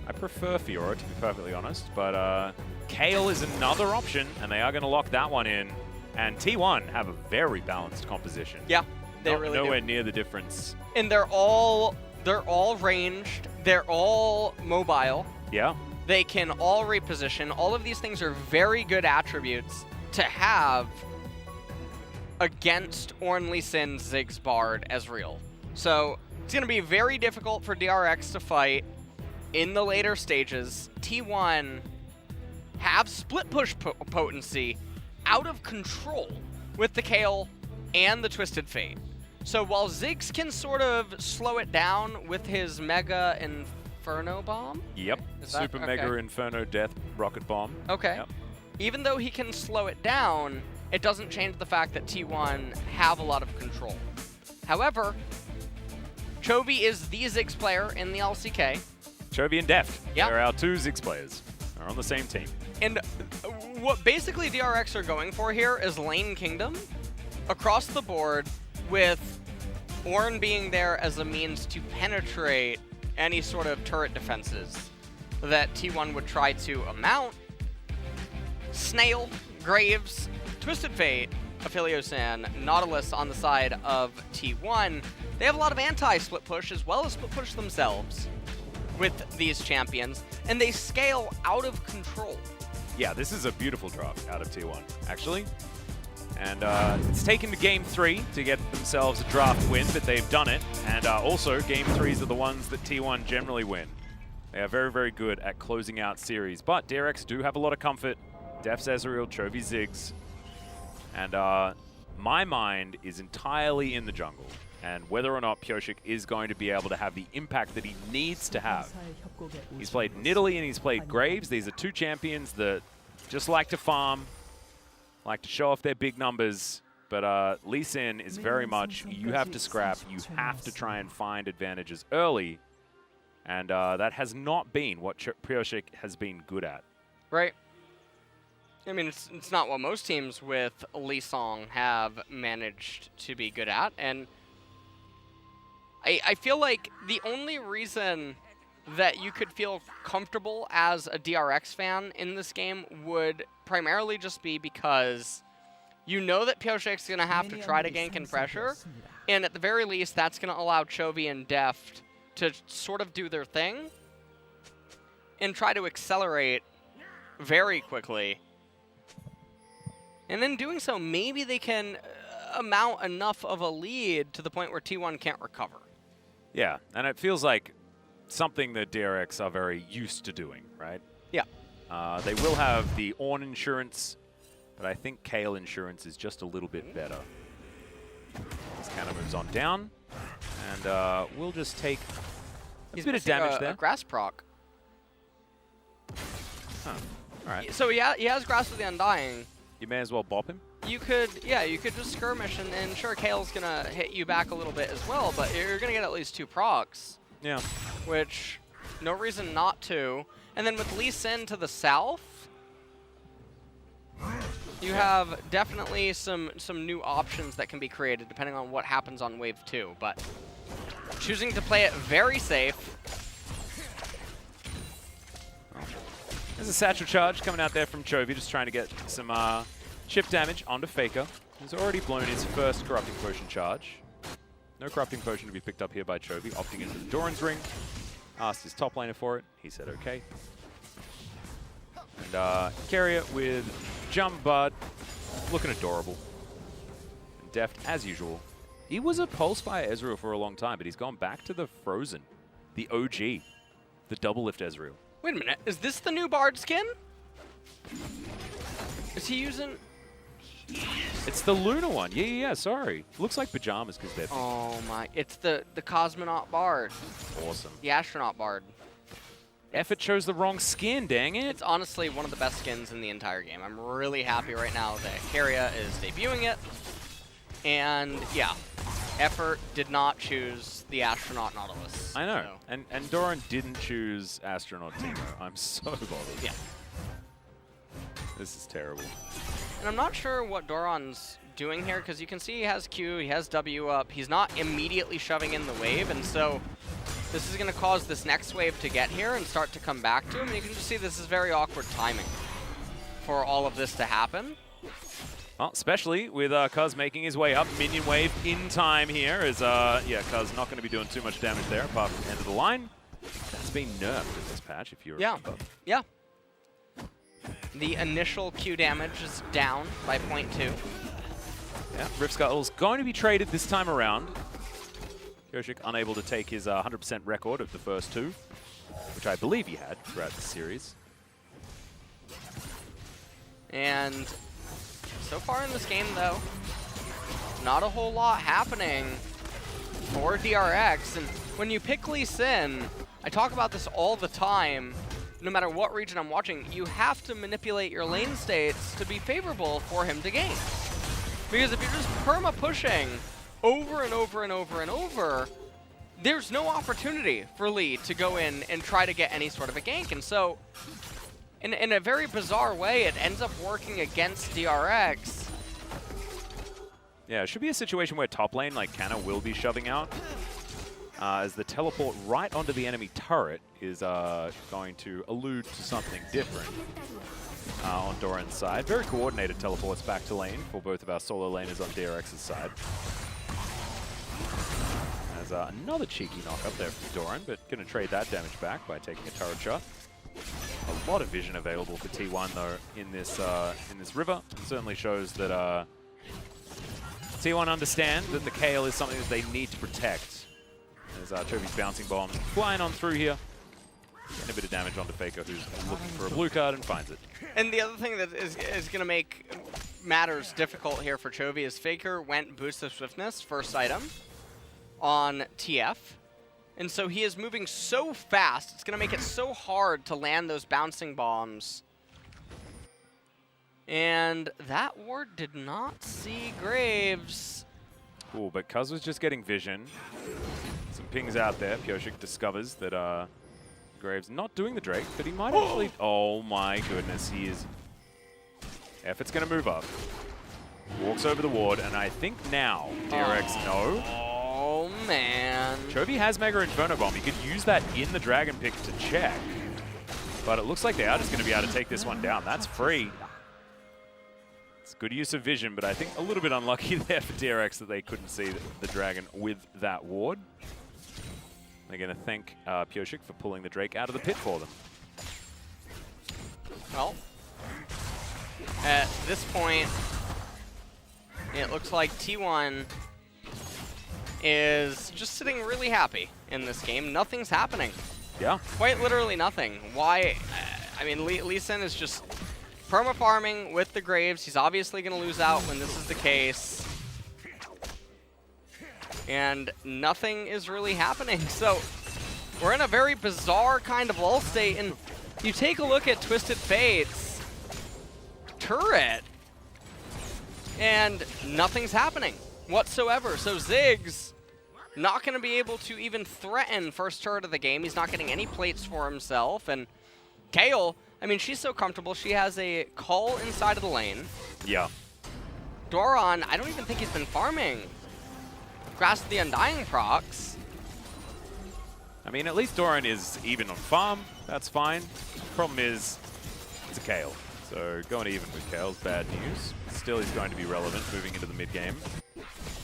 I prefer Fiora, to be perfectly honest, but Kayle is another option, and they are going to lock that one in. And T1 have a very balanced composition. Yeah, they really nowhere do. near the difference. And they're all ranged. They're all mobile. Yeah. They can all reposition. All of these things are very good attributes to have against Ornn, Lee Sin, Ziggs, Bard, Ezreal. So it's going to be very difficult for DRX to fight in the later stages. T1 have split push potency out of control with the Kayle and the Twisted Fate. So while Ziggs can sort of slow it down with his Mega Inferno Bomb. Yep. Super Mega Inferno Death Rocket Bomb. Okay. Yep. Even though he can slow it down, it doesn't change the fact that T1 have a lot of control. However, Chovy is the Ziggs player in the LCK. Chovy and Deft. Yeah. They're our two Ziggs players. They're on the same team. And what basically DRX are going for here is lane kingdom across the board, with Ornn being there as a means to penetrate any sort of turret defenses that T1 would try to mount. Snail, Graves, Twisted Fate, Aphelios, and Nautilus on the side of T1. They have a lot of anti-split push as well as split push themselves with these champions, and they scale out of control. Yeah, this is a beautiful drop out of T1, actually. And it's taken to Game 3 to get themselves a draft win, but they've done it. And also, Game 3s are the ones that T1 generally win. They are very, very good at closing out series. But DRX do have a lot of comfort. Def's Ezreal, Chovy Ziggs. And my mind is entirely in the jungle. And whether or not Pyosik is going to be able to have the impact that he needs to have. He's played Nidalee and he's played Graves. These are two champions that just like to farm, like to show off their big numbers. But Lee Sin is very much, you have to scrap, you have to try and find advantages early. And that has not been what Pyosik has been good at. Right. I mean, it's not what most teams with Lee Song have managed to be good at. And I feel like the only reason that you could feel comfortable as a DRX fan in this game would primarily just be because you know that Pyosik's going to have to try to gank and pressure, and at the very least, that's going to allow Chovy and Deft to sort of do their thing and try to accelerate very quickly. And in doing so, maybe they can amount enough of a lead to the point where T1 can't recover. Yeah, and it feels like something that DRX are very used to doing, right? Yeah. They will have the Ornn insurance, but I think Kayle insurance is just a little bit better. This Canna moves on down, and we'll just take a bit of damage there. A grass proc. Huh. All right. So he has Grasp of the Undying. You may as well bop him. You could just skirmish, and sure, Kayle's gonna hit you back a little bit as well, but you're gonna get at least 2 procs. Yeah. Which, no reason not to. And then with Lee Sin to the south, you have definitely some new options that can be created depending on what happens on wave 2, but choosing to play it very safe. There's a satchel charge coming out there from Chovy, just trying to get some chip damage onto Faker. He's already blown his first Corrupting Potion charge. No Corrupting Potion to be picked up here by Chovy, opting into the Doran's Ring. Asked his top laner for it. He said okay. And Carrier with Jump Bud, looking adorable. And deft as usual. He was a Pulse Fire Ezreal for a long time, but he's gone back to the Frozen, the OG, the Double Lift Ezreal. Wait a minute, is this the new Bard skin? Is he using... It's the Luna one. Yeah, sorry. Looks like pajamas because they're... Oh my, it's the Cosmonaut Bard. Awesome. The Astronaut Bard. Effort chose the wrong skin, dang it. It's honestly one of the best skins in the entire game. I'm really happy right now that Carrier is debuting it. And yeah, Effort did not choose the Astronaut Nautilus. I know. So. And Doran didn't choose Astronaut Timo. I'm so bothered. Yeah. This is terrible. And I'm not sure what Doran's doing here, because you can see he has Q, he has W up. He's not immediately shoving in the wave, and so this is going to cause this next wave to get here and start to come back to him. And you can just see this is very awkward timing for all of this to happen. Well, especially with Cuz making his way up. Minion wave in time here as, yeah, Cuz not going to be doing too much damage there apart from the end of the line. That's been nerfed in this patch, if you remember. Yeah. The initial Q damage is down by 0.2. Yeah, Rift Scuttle's going to be traded this time around. Kyoshik unable to take his 100% record of the first 2, which I believe he had throughout the series. And so far in this game, though, not a whole lot happening for DRX. And when you pick Lee Sin, I talk about this all the time, no matter what region I'm watching, you have to manipulate your lane states to be favorable for him to gain. Because if you're just perma-pushing over and over and over and over, there's no opportunity for Lee to go in and try to get any sort of a gank. And so, in a very bizarre way, it ends up working against DRX. Yeah, it should be a situation where top lane, like Canna, will be shoving out. As the teleport right onto the enemy turret is going to allude to something different on Doran's side. Very coordinated teleports back to lane for both of our solo laners on DRX's side. There's another cheeky knock up there from Doran, but going to trade that damage back by taking a turret shot. A lot of vision available for T1 though in this river. It certainly shows that T1 understand that the Kayle is something that they need to protect. As Chovy's bouncing bomb flying on through here. Getting a bit of damage onto Faker, who's looking for a blue card and finds it. And the other thing that is going to make matters difficult here for Chovy is Faker went Boost of Swiftness, first item, on TF. And so he is moving so fast, it's going to make it so hard to land those bouncing bombs. And that ward did not see Graves. Cool, but Cuz was just getting vision. Some pings out there. Kyoshik discovers that Graves not doing the Drake, but he might actually... Oh my goodness, he is... Effort's going to move up. Walks over the ward, and I think now DRX no. Oh man. Chovy has Mega Inferno Bomb. He could use that in the Dragon pick to check. But it looks like they are just going to be able to take this one down. That's free. It's good use of vision, but I think a little bit unlucky there for DRX that they couldn't see the Dragon with that ward. They're going to thank Pyoshik for pulling the Drake out of the pit for them. Well, at this point, it looks like T1 is just sitting really happy in this game. Nothing's happening. Yeah. Quite literally nothing. Why? I mean, Lee Sin is just perma-farming with the Graves. He's obviously going to lose out when this is the case. And nothing is really happening. So we're in a very bizarre kind of lull state. And you take a look at Twisted Fate's turret, and nothing's happening whatsoever. So Ziggs not going to be able to even threaten first turret of the game. He's not getting any plates for himself. And Kayle, I mean, she's so comfortable. She has a call inside of the lane. Yeah. Doran, I don't even think he's been farming Grasp of the Undying procs. I mean, at least Doran is even on farm. That's fine. Problem is, it's a Kayle. So going even with Kayle's bad news. Still, he's going to be relevant moving into the mid game.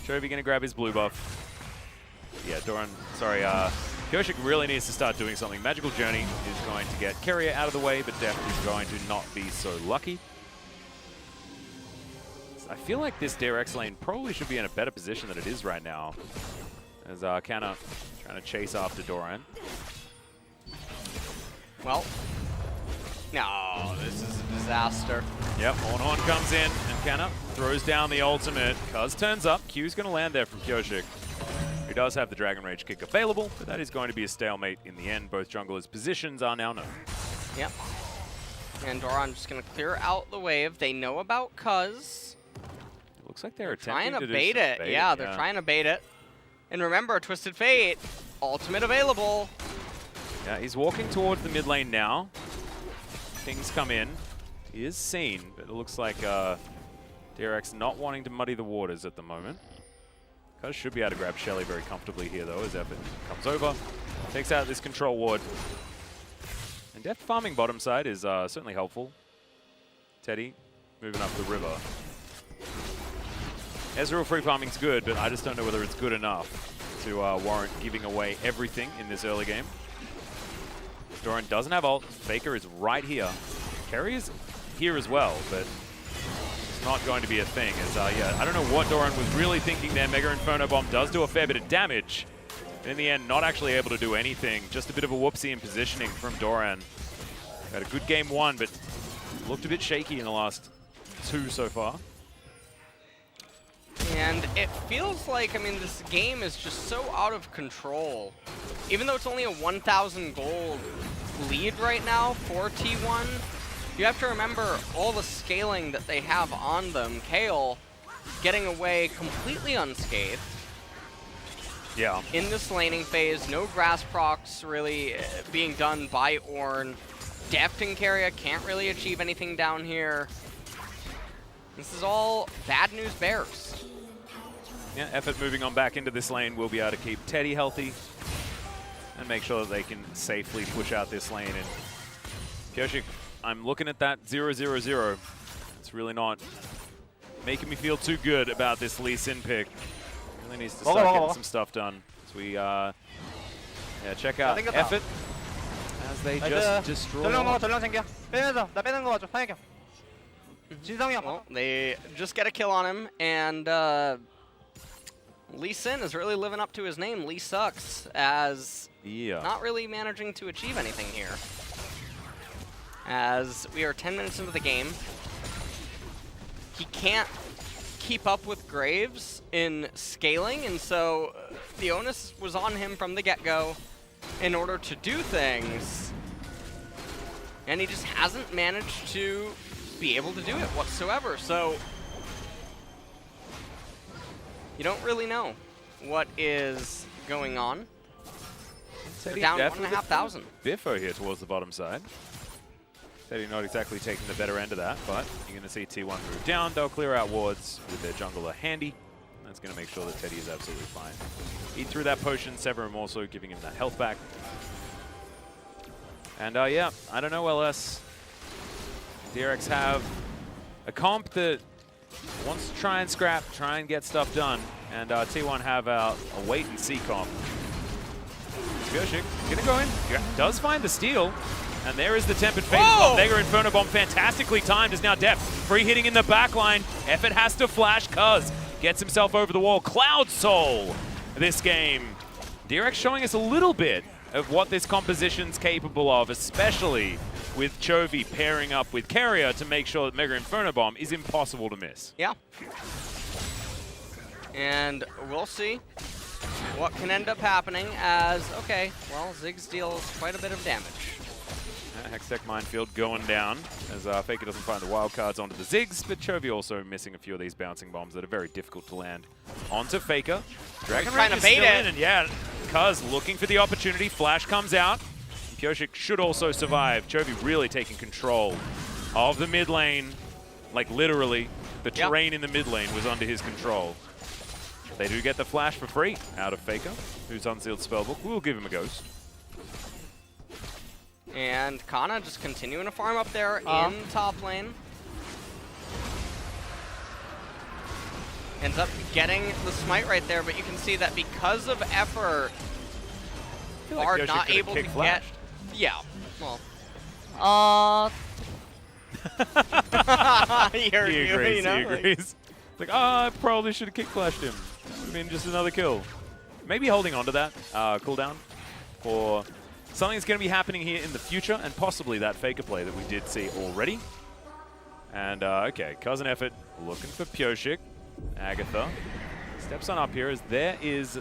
Chovy going to grab his blue buff. Yeah, Doran, sorry, Kyoshik really needs to start doing something. Magical Journey is going to get Keria out of the way, but Deft is going to not be so lucky. I feel like this DRX lane probably should be in a better position than it is right now, as Kana trying to chase after Doran. Well, no, this is a disaster. Yep, Horn comes in, and Kana throws down the ultimate. Cuz turns up. Q's going to land there from Kyoshik, who does have the Dragon Rage kick available, but that is going to be a stalemate in the end. Both junglers' positions are now known. Yep. And Doran just going to clear out the wave. They know about Cuz. It looks like they're trying attempting to to bait do some it. bait. Yeah, they're trying to bait it. And remember, Twisted Fate, ultimate available. Yeah, he's walking towards the mid lane now. Things come in. He is seen, but it looks like DRX not wanting to muddy the waters at the moment. Cuz should be able to grab Shelly very comfortably here, though, as Effort comes over, takes out this control ward. And Deft farming bottom side is certainly helpful. Teddy moving up the river. Ezreal free farming's good, but I just don't know whether it's good enough to warrant giving away everything in this early game. Doran doesn't have ult. Faker is right here. Keria is here as well, but it's not going to be a thing. As yeah, I don't know what Doran was really thinking there. Mega Inferno Bomb does do a fair bit of damage. In the end, not actually able to do anything. Just a bit of a whoopsie in positioning from Doran. Had a good game one, but looked a bit shaky in the last two so far. And it feels like, I mean, this game is just so out of control. Even though it's only a 1,000 gold lead right now for T1, you have to remember all the scaling that they have on them. Kayle getting away completely unscathed. Yeah. In this laning phase, no grass procs really being done by Ornn. Deft and Keria can't really achieve anything down here. This is all bad news bears. Yeah, Effort moving on back into this lane will be able to keep Teddy healthy and make sure that they can safely push out this lane. And Kyoshik, I'm looking at that 0-0-0. It's really not making me feel too good about this Lee Sin pick. Really needs to start getting some stuff done. So we yeah, check out Effort as they just destroy. Well, they just get a kill on him, and Lee Sin is really living up to his name. Lee sucks, as not really managing to achieve anything here. As we are 10 minutes into the game, he can't keep up with Graves in scaling, and so the onus was on him from the get-go in order to do things, and he just hasn't managed to be able to do it whatsoever. So you don't really know what is going on. They're down 1,500. Biffo here towards the bottom side. Teddy not exactly taking the better end of that, but you're going to see T1 move down. They'll clear out wards with their jungler handy. That's going to make sure that Teddy is absolutely fine. Eat through that potion, sever him also, giving him that health back. And yeah, I don't know, LS. DRX have a comp that wants to try and scrap, try and get stuff done. And T1 have a wait-and-see comp. Kyoshik gonna go in, does find the steal. And there is the Tempered Fate. Mega Inferno Bomb fantastically timed is now Deft. Free hitting in the back line. Effort has to flash, Cuz gets himself over the wall. Cloud Soul this game. DRX showing us a little bit of what this composition's capable of, especially with Chovy pairing up with Carrier to make sure that Mega Inferno Bomb is impossible to miss. Yeah. And we'll see what can end up happening as, okay, well, Ziggs deals quite a bit of damage. Hextech Minefield going down as Faker doesn't find the wild cards onto the Ziggs, but Chovy also missing a few of these bouncing bombs that are very difficult to land onto Faker. Dragon trying to bait it. And yeah, Cuz looking for the opportunity. Flash comes out. Pyosik should also survive. Chovy really taking control of the mid lane. Like literally, the terrain in the mid lane was under his control. They do get the flash for free out of Faker, who's unsealed spellbook. We'll give him a ghost. And Kana just continuing to farm up there in top lane. Ends up getting the smite right there, but you can see that because of effort, are not able to get. Yeah, well. He agrees. You know, he agrees. Like, I probably should have kick flashed him. I mean, just another kill. Maybe holding on to that cooldown for something that's going to be happening here in the future, and possibly that Faker play that we did see already. And, okay, Cousin Effort looking for Pyosik. Agatha steps on up here as there is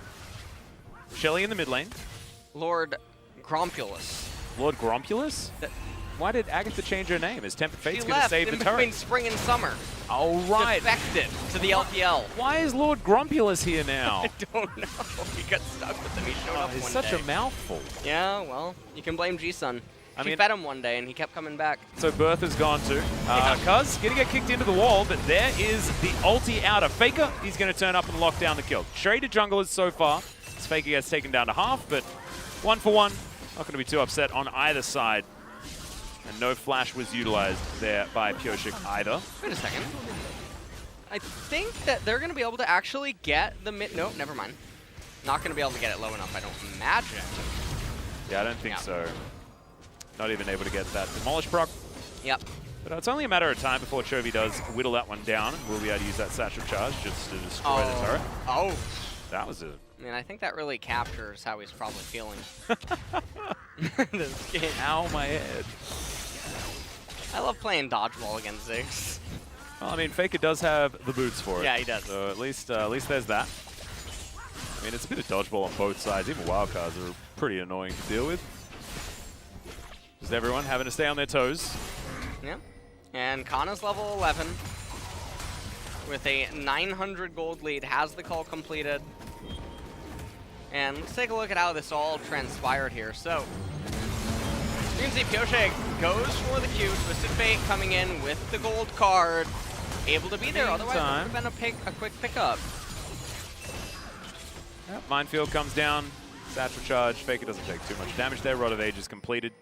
Shelly in the mid lane. Lord Grompulus. Lord Grompulus? Why did Agatha change her name? Is Tempered Fate's going to save the turret? Between spring and summer. Oh, right. Defected to the LPL. Why is Lord Grumpulus here now? I don't know. He got stuck with him. He showed up one day. He's such a mouthful. Yeah, well, you can blame G-Sun. She fed him one day, and he kept coming back. So Bertha's gone too. Cuz going to get kicked into the wall, but there is the ulti out of Faker. He's going to turn up and lock down the kill. Traded junglers so far. As Faker gets taken down to half, but 1 for 1. Not going to be too upset on either side. And no flash was utilized there by Pyosik either. Wait a second. I think that they're going to be able to actually get the mid... Nope, never mind. Not going to be able to get it low enough, I don't imagine. Yeah, I don't think so. Not even able to get that Demolish proc. Yep. But it's only a matter of time before Chovy does whittle that one down, and we'll be able to use that satchel charge just to destroy the turret. Oh. That was it. I mean, I think that really captures how he's probably feeling. This game. Ow, my head. I love playing dodgeball against Ziggs. Well, I mean, Faker does have the boots for it. Yeah, he does. So at least there's that. I mean, it's a bit of dodgeball on both sides. Even wildcards are pretty annoying to deal with. Just everyone having to stay on their toes. Yeah. And Kana's level 11 with a 900 gold lead, has the call completed. And let's take a look at how this all transpired here. So, you can see Pyosik goes for the Q, Twisted Fate coming in with the gold card, able to be there, otherwise it would have been a quick pickup. Yep. Minefield comes down, satchel charge, Faker doesn't take too much damage there, Rod of Age is completed.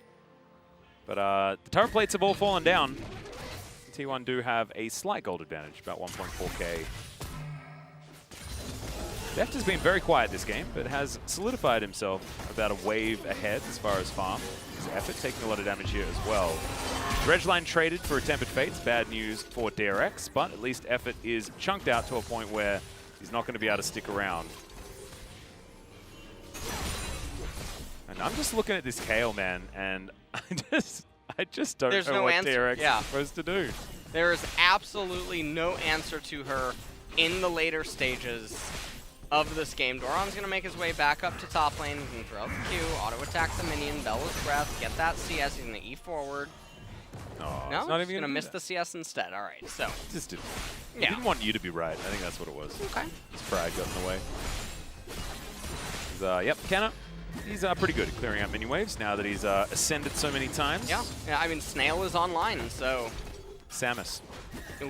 But the turret plates have all fallen down. T1 do have a slight gold advantage, about 1.4k. Deft has been very quiet this game, but has solidified himself about a wave ahead as far as farm. His Effort taking a lot of damage here as well. Regline traded for a Tempered Fates, bad news for DRX, but at least Effort is chunked out to a point where he's not going to be able to stick around. And I'm just looking at this Kale, man, and I just don't know what DRX is supposed to do. There is absolutely no answer to her in the later stages of this game. Doran's going to make his way back up to top lane. He can throw out the Q, auto-attack the minion, Bella's Breath, get that CS. He's going to E forward. Oh, no, he's going to miss the CS instead. All right, so. Just didn't want you to be right. I think that's what it was. Okay. His pride got in the way. Yep, Kenna. He's pretty good at clearing out mini waves now that he's ascended so many times. Yeah, I mean, Snail is online, so. Samus. Ooh,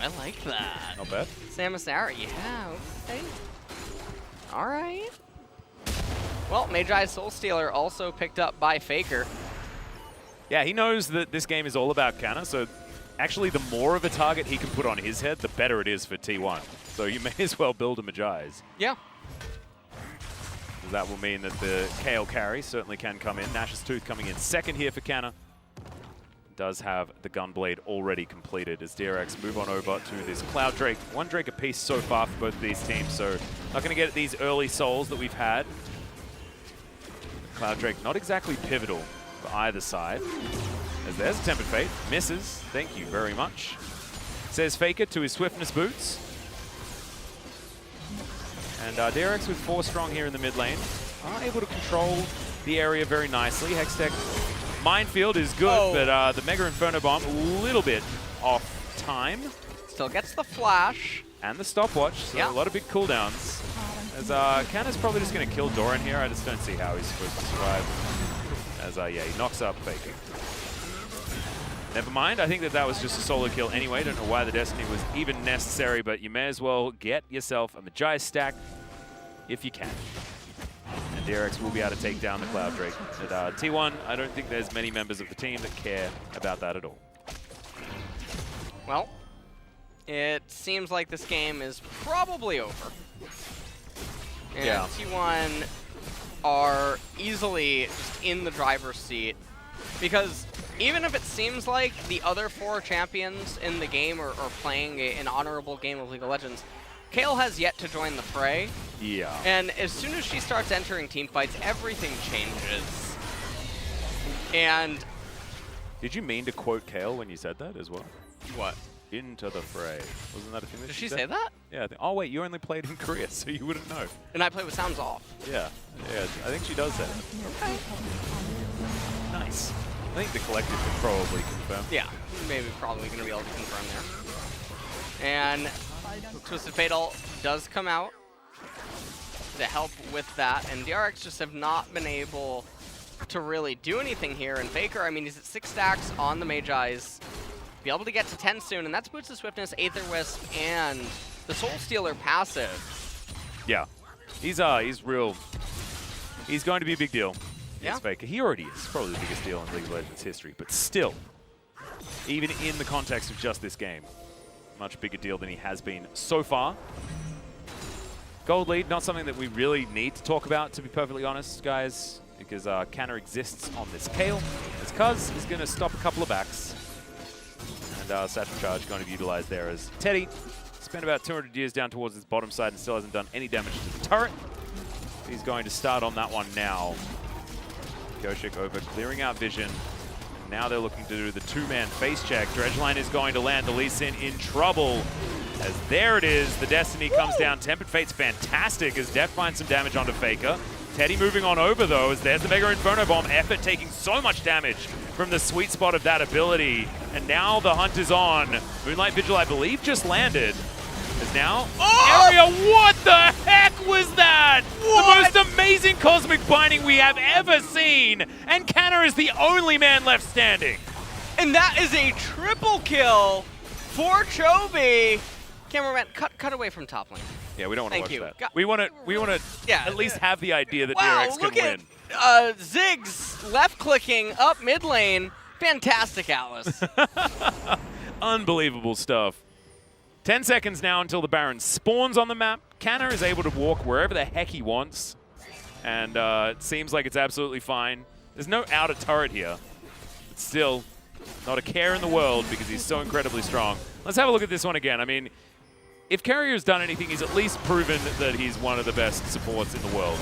I like that. Not bad. Samus Aran, yeah, okay. All right. Well, Magi Soul Stealer also picked up by Faker. Yeah, he knows that this game is all about Canna, so actually the more of a target he can put on his head, the better it is for T1. So you may as well build a Magi's. Yeah. That will mean that the Kale carry certainly can come in. Nash's Tooth coming in second here for Canna. does have the Gunblade already completed as DRX move on over to this Cloud Drake. One Drake apiece so far for both of these teams, so not going to get these early souls that we've had. Cloud Drake not exactly pivotal for either side. As there's a Tempered Fate, misses, thank you very much. Says Faker to his Swiftness boots. And DRX with 4 strong here in the mid lane are able to control the area very nicely. Hextech Minefield is good, but the Mega Inferno Bomb a little bit off time. Still gets the flash. And the stopwatch, so a lot of big cooldowns. As Canna's probably just going to kill Doran here. I just don't see how he's supposed to survive. As, yeah, he knocks up Faker. Never mind, I think that was just a solo kill anyway. Don't know why the Destiny was even necessary, but you may as well get yourself a Magi stack if you can. And DRX will be able to take down the Cloud Drake. At T1, I don't think there's many members of the team that care about that at all. Well, it seems like this game is probably over. And T1 are easily just in the driver's seat because even if it seems like the other 4 champions in the game are playing an honorable game of League of Legends, Kayle has yet to join the fray. Yeah. And as soon as she starts entering team fights, everything changes. And did you mean to quote Kayle when you said that as well? What? Into the fray. Wasn't that a thing that Did she she say that? Yeah. Oh wait, you only played in Korea, so you wouldn't know. And I play with sounds off. Yeah. Yeah. I think she does say that. Okay. Nice. I think the collective can probably confirm. Yeah, maybe probably going to be able to confirm there. And Twisted Fatal does come out to help with that, and DRX just have not been able to really do anything here. And Faker, I mean, he's at 6 stacks on the Magi's. Be able to get to 10 soon, and that's Boots of Swiftness, Aether Wisp, and the Soul Stealer passive. Yeah, he's real. He's going to be a big deal. Yeah. Faker. He already is probably the biggest deal in League of Legends history, but still, even in the context of just this game, much bigger deal than he has been so far. Gold lead, not something that we really need to talk about, to be perfectly honest, guys, because Canna exists on this Kayle. As Cuz is going to stop a couple of backs, and Satchel Charge going to be utilized there as Teddy spent about 200 years down towards his bottom side and still hasn't done any damage to the turret. He's going to start on that one now. Goshik over clearing out vision. Now they're looking to do the 2-man face check. Dredgeline is going to land. The Lee Sin in trouble. As there it is, the Destiny comes down. Tempered Fate's fantastic as Def finds some damage onto Faker. Teddy moving on over though, as there's the Mega Inferno Bomb. Effort taking so much damage from the sweet spot of that ability. And now the hunt is on. Moonlight Vigil, I believe, just landed. Is now area. What the heck was that? What? The most amazing cosmic binding we have ever seen, and Canna is the only man left standing. And that is a triple kill for Chovy. Cameraman, cut away from top lane. Yeah, we don't want to watch that. Got we want to at least have the idea that DRX can look win. At Ziggs left clicking up mid lane. Fantastic, Alice. Unbelievable stuff. 10 seconds now until the Baron spawns on the map. Canna is able to walk wherever the heck he wants. And it seems like it's absolutely fine. There's no outer turret here. But still, not a care in the world because he's so incredibly strong. Let's have a look at this one again. I mean, if Carrier's done anything, he's at least proven that he's one of the best supports in the world.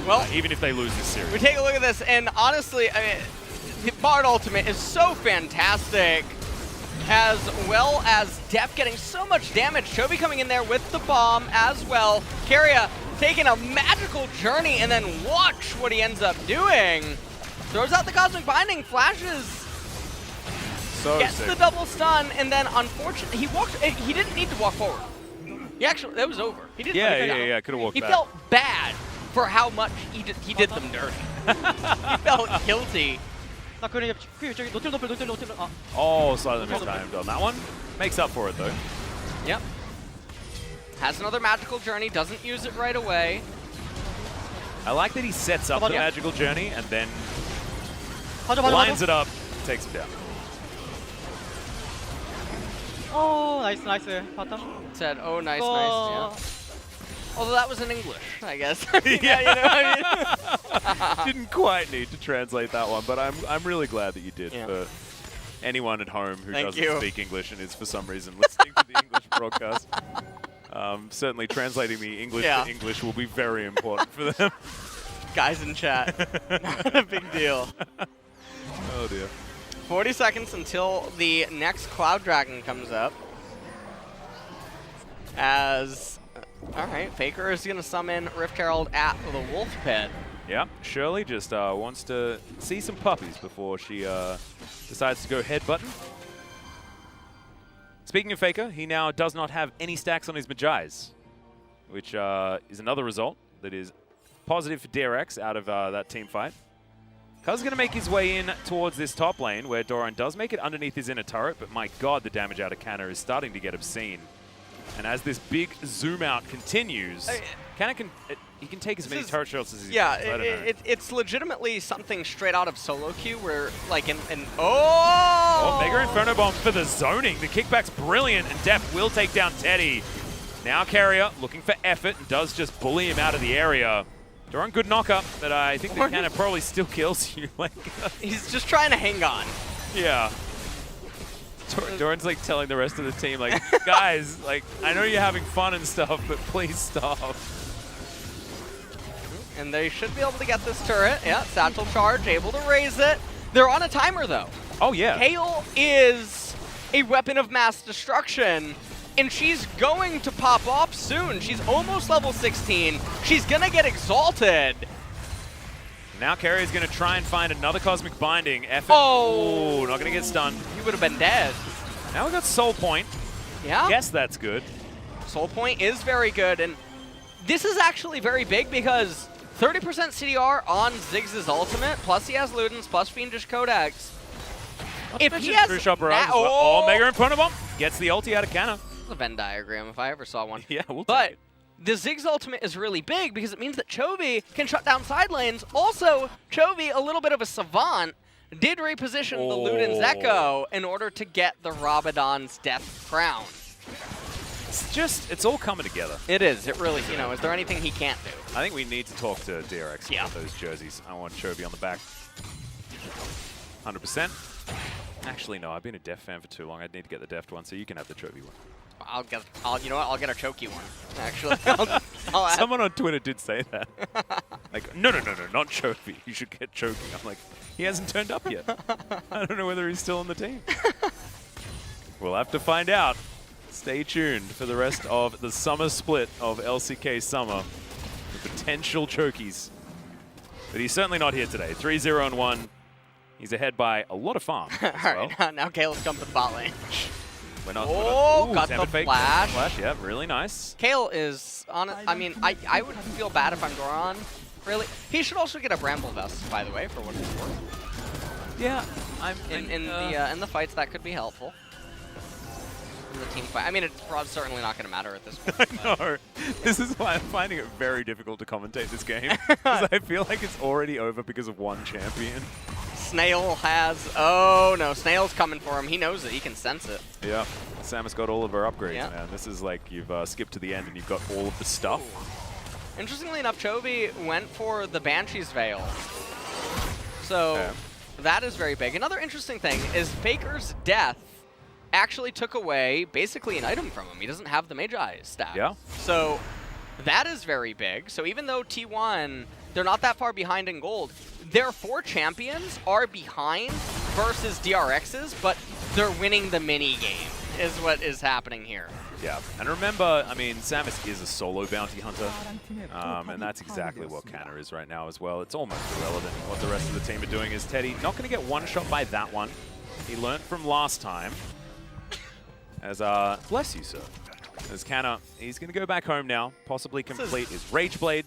Well, even if they lose this series. We take a look at this, and honestly, I mean, the Bard Ultimate is so fantastic. As well as Def getting so much damage. Chovy coming in there with the bomb as well. Keria taking a magical journey, and then watch what he ends up doing. Throws out the Cosmic Binding, flashes. So gets sick. the double stun, and then unfortunately, he didn't need to walk forward. He actually, that was over. He didn't. Yeah, could have walked He back. felt bad for how much he did them dirty. He felt guilty. Oh, slightly mistimed on that one. Makes up for it, though. Yep. Has another magical journey, doesn't use it right away. I like that he sets up the magical journey and then lines it up, takes him down. Oh, nice, nice. Said, oh, nice, nice. Yeah. Although that was in English, I guess. Yeah, you know what I mean? Didn't quite need to translate that one, but I'm really glad that you did. Yeah. anyone at home who Thank doesn't you. speak English and is for some reason listening to the English broadcast. Certainly translating the English to English will be very important for them. Guys in chat, not a big deal. Oh dear. 40 seconds until the next Cloud Dragon comes up. As, all right, Faker is going to summon Rift Herald at the Wolf Pit. Yeah, Shirley just wants to see some puppies before she decides to go headbutting. Speaking of Faker, he now does not have any stacks on his Magi's, which is another result that is positive for DRX out of that team fight. Cuz going to make his way in towards this top lane, where Doran does make it underneath his inner turret, but my god, the damage out of Canna is starting to get obscene. And as this big zoom out continues, Canna he can take as many turret shots as he wants. Yeah, it's legitimately something straight out of solo queue where, like, oh! Mega Inferno Bomb for the zoning. The kickback's brilliant, and Def will take down Teddy. Now Carrier looking for effort and does just bully him out of the area. Doran, good knockup, but I think the Canna probably still kills you. Like, he's just trying to hang on. Yeah. Doran's like telling the rest of the team, like, guys, like, I know you're having fun and stuff, but please stop. And they should be able to get this turret. Yeah, Satchel Charge, able to raise it. They're on a timer, though. Oh, yeah. Kayle is a weapon of mass destruction, and she's going to pop off soon. She's almost level 16. She's going to get exalted. Now Carrier's going to try and find another Cosmic Binding. Effort. Oh! Ooh, not going to get stunned. He would have been dead. Now we got Soul Point. Yeah. Guess that's good. Soul Point is very good, and this is actually very big because 30% CDR on Ziggs' ultimate, plus he has Ludens, plus Fiendish Codex. If he has that, oh, Mega Inferno Bomb gets the ulti out of Canna. This is a Venn diagram if I ever saw one. Yeah, we'll but take it. the Ziggs ultimate is really big because it means that Chovy can shut down side lanes. Also, Chovy, a little bit of a savant, did reposition the Ludens Echo in order to get the Rabadon's Death Crown. It's all coming together. It is. It really, is there anything he can't do? I think we need to talk to DRX about those jerseys. I want Chovy on the back. 100%. Actually, no, I've been a Deft fan for too long. I'd need to get the Deft one, so you can have the Chovy one. You know what? I'll get a Choky one, actually. Someone on Twitter did say that. Like, no, not Chovy. You should get Choky. I'm like, he hasn't turned up yet. I don't know whether he's still on the team. We'll have to find out. Stay tuned for the rest of the summer split of LCK Summer. The potential Chokies. But he's certainly not here today. 3-0-1. He's ahead by a lot of farm as well. All right, now Kayle's come to the bot lane. We're not, ooh, got the fake. flash. Flash, yeah, really nice. Kayle is on. I mean, I would feel bad if I'm Doran. Really, he should also get a Bramble Vest, by the way, for what it's worth. Yeah, in the fights that could be helpful. In the team fight, I mean, it's certainly not going to matter at this point. No, this is why I'm finding it very difficult to commentate this game because I feel like it's already over because of one champion. Snail has. Oh no, Snail's coming for him. He knows it. He can sense it. Yeah, Samus got all of her upgrades, man. This is like you've skipped to the end and you've got all of the stuff. Interestingly enough, Chovy went for the Banshee's Veil. So that is very big. Another interesting thing is Faker's death actually took away basically an item from him. He doesn't have the Magi stack. Yeah. So that is very big. So even though T1, they're not that far behind in gold, their 4 champions are behind versus DRX's, but they're winning the mini game is what is happening here. Yeah, and remember, I mean, Samus is a solo bounty hunter, and that's exactly what Canna is right now as well. It's almost irrelevant what the rest of the team are doing. Is Teddy not going to get one shot by that one? He learned from last time. As, bless you, sir. As Canna, he's going to go back home now, possibly complete his Rage Blade.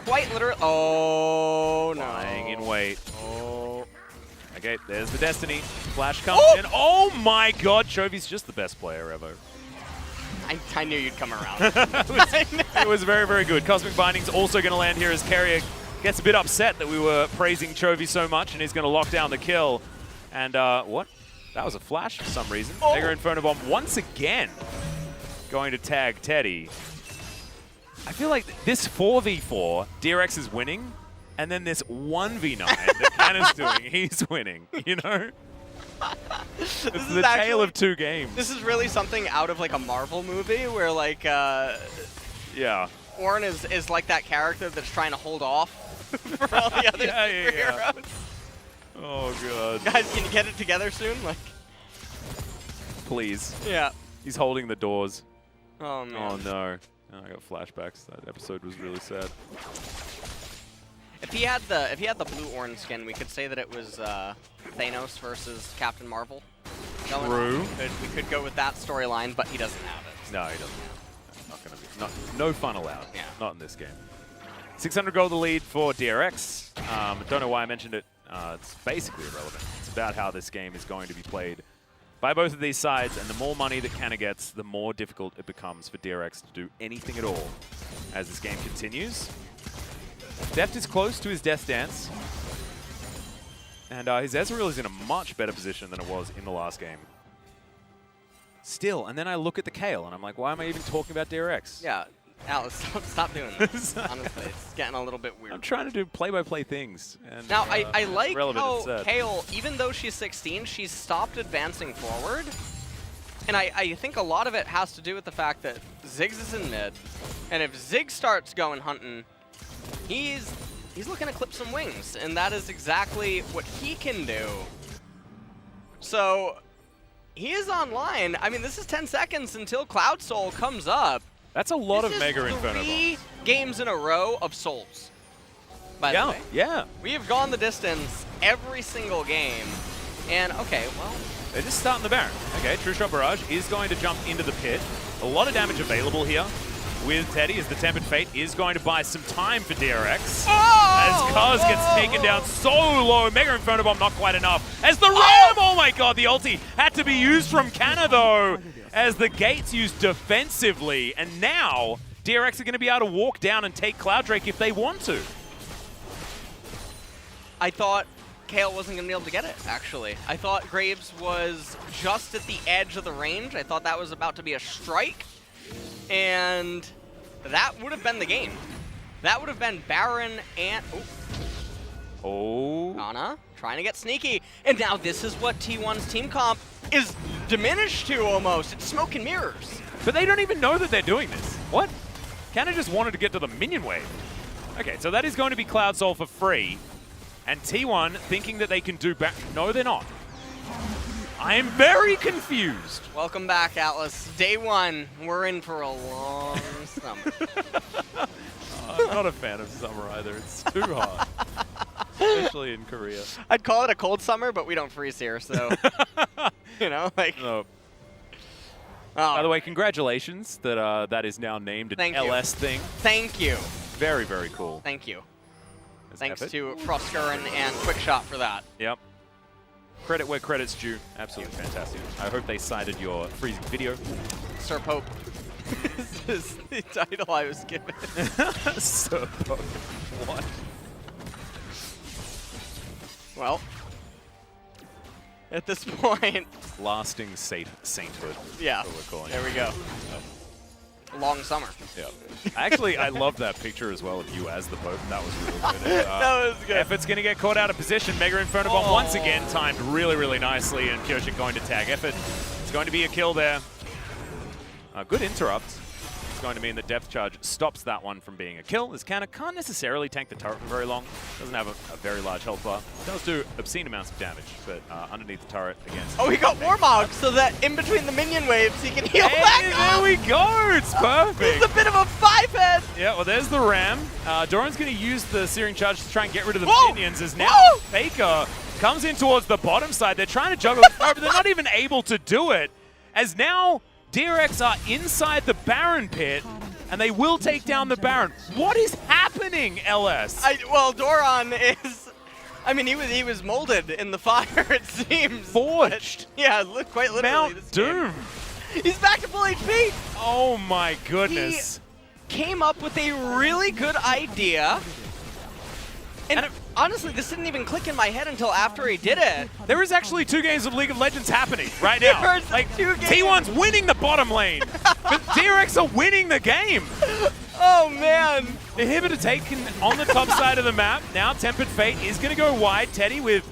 Quite literally. Oh, no. Lying in wait. Oh. Okay, there's the Destiny. Flash comes in. Oh my god, Chovy's just the best player ever. I knew you'd come around. It was very, very good. Cosmic Binding's also going to land here as Carrier gets a bit upset that we were praising Chovy so much, and he's going to lock down the kill. And, what? That was a flash for some reason. Mega Inferno Bomb once again going to tag Teddy. I feel like this 4v4, DRX is winning, and then this 1v9 that Canna's doing, he's winning, you know? It's the tale of two games. This is really something out of like a Marvel movie where like yeah. Ornn is like that character that's trying to hold off for all the other superheroes. Oh god. Guys, can you get it together soon? Like, please. Yeah. He's holding the doors. Oh man. Oh no. Oh, I got flashbacks. That episode was really sad. If he had the blue Ornn skin, we could say that it was Thanos versus Captain Marvel. True. We could go with that storyline, but he doesn't have it. No, he doesn't. Not gonna be. No fun allowed. Yeah. Not in this game. 600 gold the lead for DRX. Don't know why I mentioned it. It's basically irrelevant. It's about how this game is going to be played by both of these sides, and the more money that Canna gets, the more difficult it becomes for DRX to do anything at all as this game continues. Deft is close to his death dance, and his Ezreal is in a much better position than it was in the last game. Still, and then I look at the Kayle, and I'm like, why am I even talking about DRX? Yeah, Alice, stop doing this. Honestly, it's getting a little bit weird. I'm trying to do play-by-play things. And, now, I like how instead. Kayle, even though she's 16, she's stopped advancing forward. And I think a lot of it has to do with the fact that Ziggs is in mid. And if Ziggs starts going hunting, he's looking to clip some wings. And that is exactly what he can do. So, he is online. I mean, this is 10 seconds until Cloud Soul comes up. That's a lot of Mega This is Inferno 3 games in a row of Souls, by the way. Yeah. We have gone the distance every single game. And, okay, well, They're just starting the Baron. Okay, True Shot Barrage is going to jump into the pit. A lot of damage available here with Teddy as the Tempered Fate is going to buy some time for DRX. As Kaz gets taken down so low. Mega Inferno Bomb not quite enough. As the Ram, oh my god, the ulti had to be used from Canna though. As the gates used defensively. And now DRX are going to be able to walk down and take Cloud Drake if they want to. I thought Kayle wasn't going to be able to get it, actually. I thought Graves was just at the edge of the range. I thought that was about to be a strike. And that would have been the game. That would have been Baron and... Anna trying to get sneaky. And now this is what T1's team comp is diminished to almost. It's smoke and mirrors. But they don't even know that they're doing this. What? Canna just wanted to get to the minion wave. Okay, so that is going to be Cloud Soul for free. And T1 thinking that they can do back. No, they're not. I am very confused. Welcome back, Atlas. Day one. We're in for a long summer. I'm not a fan of summer either. It's too hot. Especially in Korea. I'd call it a cold summer, but we don't freeze here, so... you know, like... No. By the way, congratulations that that is now named an LS thing. Thank you. Very, very cool. Thank you. Thanks to Froskurin and Quickshot for that. Yep. Credit where credit's due. Absolutely fantastic. I hope they cited your freezing video. Sir Pope. This is the title I was given. Sir Pope. What? Well, at this point... Lasting sainthood. Yeah. That's what we're calling there it. we go. Long summer. Yeah. Actually, I love that picture as well of you as the Pope. That was really good. That was good. Effort's going to get caught out of position. Mega Inferno Bomb once again timed really, really nicely, and Kyoshik going to tag Effort. It's going to be a kill there. Good interrupt. It's going to mean that Depth Charge stops that one from being a kill, as Canna can't necessarily tank the turret for very long. Doesn't have a very large health bar. Does do obscene amounts of damage, but underneath the turret against... Oh, he got Warmog so that in between the minion waves he can heal back There we go! It's perfect! It's a bit of a 5-head! Yeah, well, there's the Ram. Doran's going to use the Searing Charge to try and get rid of the minions, as now Faker comes in towards the bottom side. They're trying to juggle the fire, but they're not even able to do it, as now DRX are inside the Baron pit, and they will take down the Baron. What is happening, LS? Well, Doran is... I mean, he was molded in the fire, it seems. Forged. But, yeah, quite literally. Mount Doom. He's back to full HP. Oh my goodness. He came up with a really good idea. And honestly, this didn't even click in my head until after he did it. There is actually 2 games of League of Legends happening right now. Like, T1's winning the bottom lane, but DRX are winning the game. Oh, man. Inhibitor taken on the top side of the map. Now Tempered Fate is going to go wide. Teddy with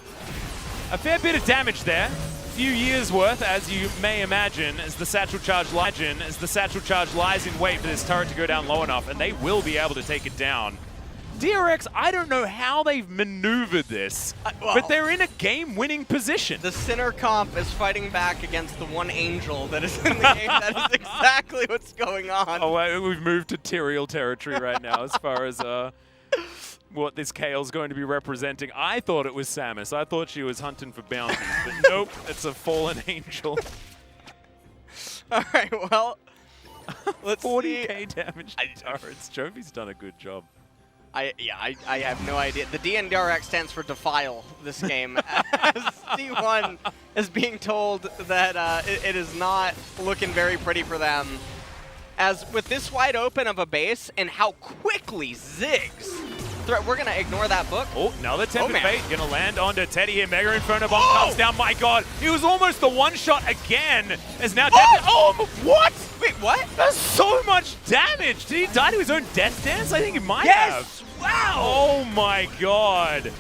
a fair bit of damage there. few years worth, as you may imagine, as the satchel charge lies in wait for this turret to go down low enough, and they will be able to take it down. DRX, I don't know how they've maneuvered this, but they're in a game-winning position. The Sinner comp is fighting back against the one angel that is in the game. That is exactly what's going on. Oh, we've moved to Tyrael territory right now as far as what this Kale's going to be representing. I thought it was Samus. I thought she was hunting for bounties, but nope, it's a fallen angel. All right, well, let's 40k damage to turrets. Jovi's done a good job. I have no idea. The DRX stands for Defile this game. As T1 is being told that it is not looking very pretty for them. As with this wide open of a base and how quickly Ziggs we're going to ignore that book. Oh, another Tempered Fate going to land onto Teddy here. Mega Inferno Bomb comes down. My God, he was almost the one-shot again. As now what? Wait, what? That's so much damage. Did he die to his own death dance? I think he might have. Wow. Oh my God.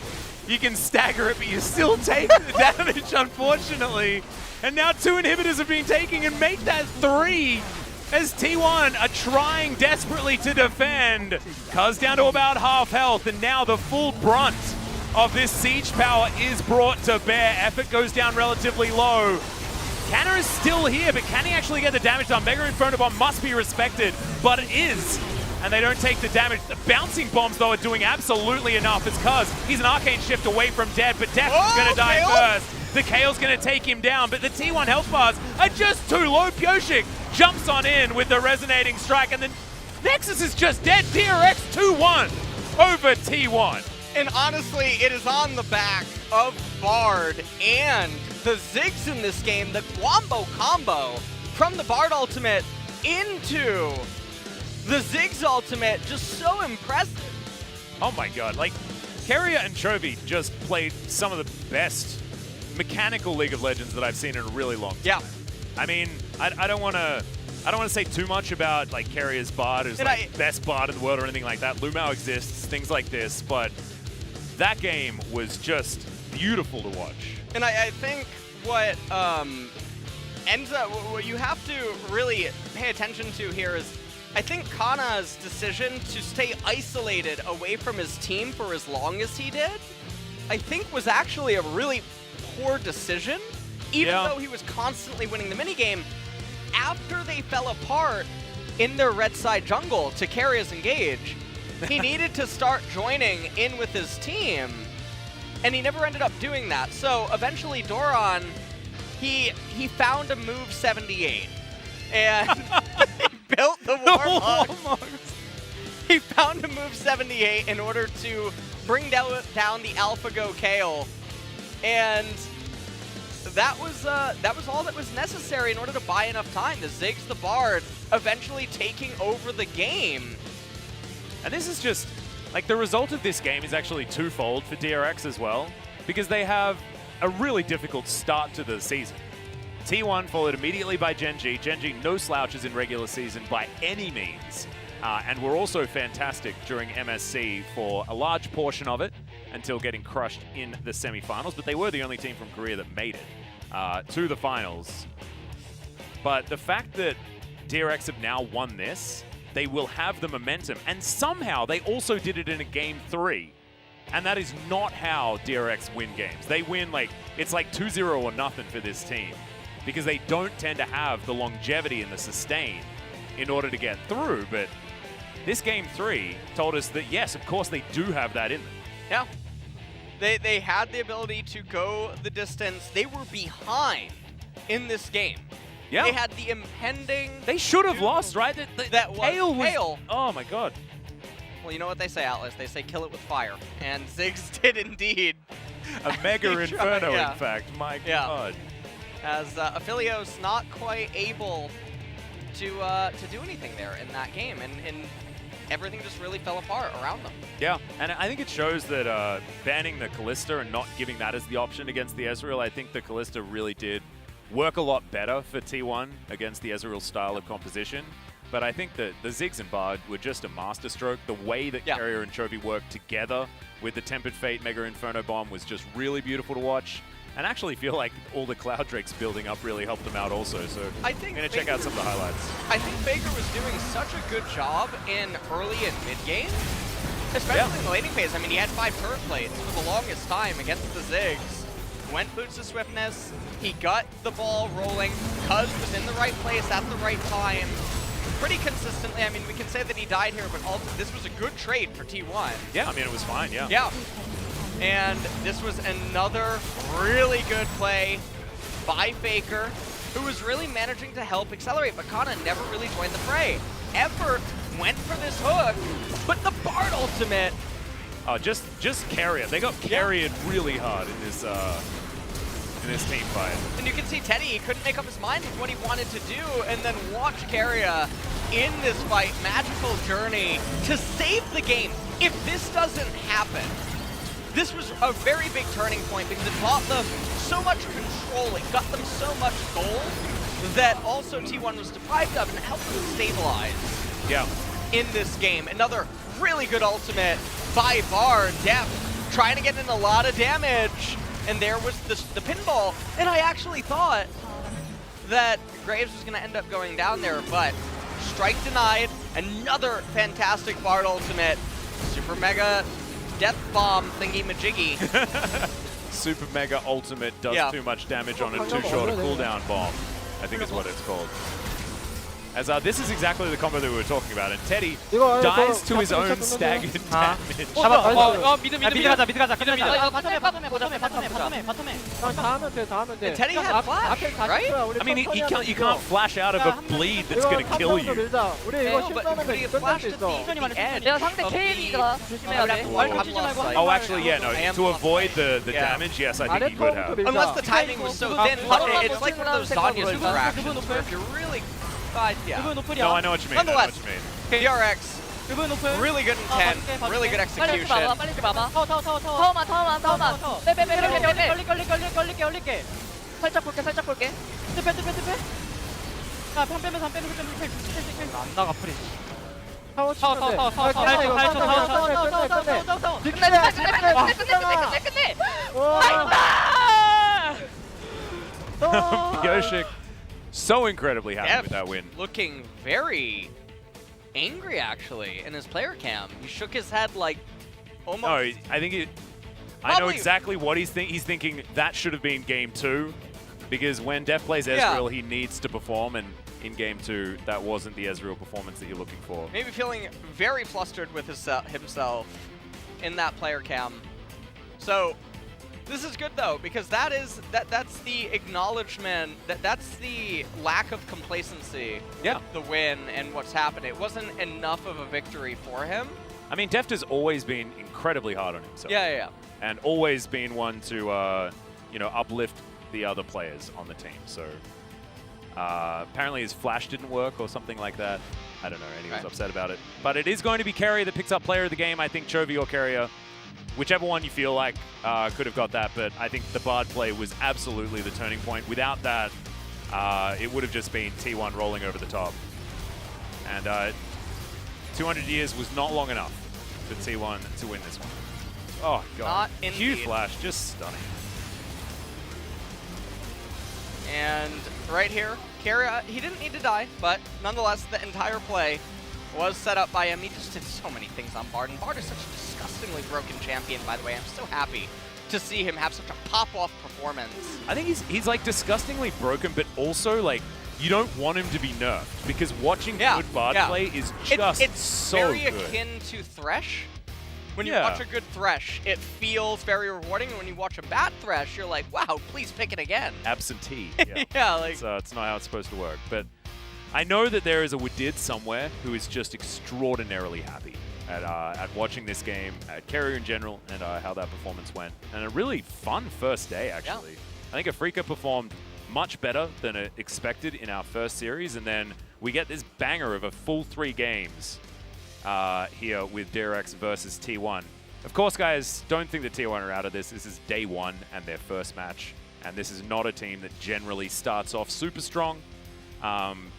You can stagger it, but you still take the damage, unfortunately. And now 2 inhibitors have been taking and make that 3. As T1 are trying desperately to defend. Cuz down to about half health, and now the full brunt of this siege power is brought to bear. Effort goes down relatively low. Canna is still here, but can he actually get the damage done? Mega Inferno Bomb must be respected, but it is. And they don't take the damage. The bouncing bombs, though, are doing absolutely enough. It's Cuz he's an Arcane Shift away from dead, but Death is going to die first. The Kale's going to take him down, but the T1 health bars are just too low. Pioshik jumps on in with the resonating strike, and then Nexus is just dead. DRX 2-1 over T1. And honestly, it is on the back of Bard and the Ziggs in this game. The Wombo combo from the Bard ultimate into the Ziggs ultimate, just so impressive. Oh my God, like, Keria and Chovy just played some of the best mechanical League of Legends that I've seen in a really long time. Yeah. I mean, I don't want to say too much about like Keria's Bard as like best Bard in the world or anything like that. Lumao exists, things like this, but that game was just beautiful to watch. And I think what ends up, what you have to really pay attention to here is, I think Kana's decision to stay isolated away from his team for as long as he did, I think was actually a really poor decision. Even though he was constantly winning the minigame, after they fell apart in their red side jungle to Keria's engage, he needed to start joining in with his team, and he never ended up doing that. So eventually Doran, he found a move 78, and he built the Warmog. He found a move 78 in order to bring down the AlphaGo Kale, and that was all that was necessary in order to buy enough time. The Ziggs, the Bard, eventually taking over the game. And this is just, like, the result of this game is actually twofold for DRX as well, because they have a really difficult start to the season. T1 followed immediately by Gen.G. Gen.G, no slouches in regular season by any means, and were also fantastic during MSC for a large portion of it until getting crushed in the semifinals, but they were the only team from Korea that made it to the finals. But the fact that DRX have now won this, they will have the momentum, and somehow they also did it in a game 3. And that is not how DRX win games. They win like, it's like 2-0 or nothing for this team, because they don't tend to have the longevity and the sustain in order to get through. But this game 3 told us that, yes, of course they do have that in them. Yeah. They had the ability to go the distance. They were behind in this game. Yeah. They had the impending... They should have lost, right? That Kale was... Kale. Oh my God. Well, you know what they say, Atlas? They say kill it with fire. And Ziggs did indeed. A Mega Inferno, in fact. My God. As Aphelios not quite able to do anything there in that game. And everything just really fell apart around them. Yeah, and I think it shows that banning the Kalista and not giving that as the option against the Ezreal, I think the Kalista really did work a lot better for T1 against the Ezreal style of composition. But I think that the Ziggs and Bard were just a masterstroke. The way that Keria and Chovy worked together with the Tempered Fate Mega Inferno Bomb was just really beautiful to watch. And actually feel like all the Cloud Drakes building up really helped them out also. So I think I'm going to check out some of the highlights. I think Faker was doing such a good job in early and mid game, especially in the laning phase. I mean, he had 5 turret plates for the longest time against the Ziggs. Went boots of swiftness. He got the ball rolling. Cuz was in the right place at the right time. Pretty consistently. I mean, we can say that he died here, but this was a good trade for T1. Yeah, I mean, it was fine, yeah. Yeah. And this was another really good play by Faker, who was really managing to help accelerate, but Kana never really joined the fray. Effort went for this hook, but the Bard ultimate. Oh, just carrier. They got carried really hard in this team fight. And you can see Teddy, he couldn't make up his mind with what he wanted to do, and then watch Carrier in this fight, magical journey to save the game. If this doesn't happen, this was a very big turning point because it bought them so much control, it got them so much gold that also T1 was deprived of, and it helped them stabilize in this game. Another really good ultimate by Bard. Def trying to get in a lot of damage, and there was the pinball, and I actually thought that Graves was going to end up going down there, but strike denied. Another fantastic Bard ultimate. Super Mega Death Bomb thingy-majiggy. Super Mega Ultimate does too much damage on a too short a cooldown bomb, I think is what it's called. As this is exactly the combo that we were talking about, and Teddy dies to his own staggered damage. 미드 가자. And Teddy had flash, right? I mean, you can't flash out of a bleed that's going to kill you. But he flashed at the edge. Oh, actually, yeah, no. To avoid the damage, yes, I think he could have. Unless the timing was so thin, it's like one of those Zanya's interactions where if you're really... No, I know what you mean. Nonetheless, DRX, really good intent, really good execution. Yoshik, so incredibly happy with that win. Looking very angry, actually, in his player cam. He shook his head like almost... No, I think I know exactly what he's thinking. He's thinking that should have been game 2, because when Def plays Ezreal, he needs to perform, and in game 2, that wasn't the Ezreal performance that you're looking for. Maybe feeling very flustered with himself in that player cam. So this is good though, because that's the acknowledgement, that's the lack of complacency. Yeah. The win and what's happened. It wasn't enough of a victory for him. I mean, Deft has always been incredibly hard on himself. Yeah. And always been one to, uplift the other players on the team. So apparently his flash didn't work or something like that. I don't know, and he was upset about it. But it is going to be Carrier that picks up player of the game. I think Chovy or Carrier, whichever one you feel like could have got that, but I think the Bard play was absolutely the turning point. Without that, it would have just been T1 rolling over the top. And 200 years was not long enough for T1 to win this one. Oh, God. Q flash, just stunning. And right here, Carrier, he didn't need to die, but nonetheless, the entire play was set up by him. He just did so many things on Bard, and Bard is such a disgustingly broken champion, by the way. I'm so happy to see him have such a pop-off performance. I think he's like disgustingly broken, but also like you don't want him to be nerfed, because watching good Bard play is just it's so very good. akin to Thresh. When you watch a good Thresh, it feels very rewarding, and when you watch a bad Thresh, you're like, wow, please pick it again. Absentee. Yeah, like... So it's not how it's supposed to work. But I know that there is a Wadid somewhere who is just extraordinarily happy at watching this game, at Carrier in general, and how that performance went. And a really fun first day, actually. I think Afrika performed much better than expected in our first series, and then we get this banger of a full 3 games here with DRX versus T1. Of course, guys, don't think that T1 are out of this. This is day 1 and their first match, and this is not a team that generally starts off super strong.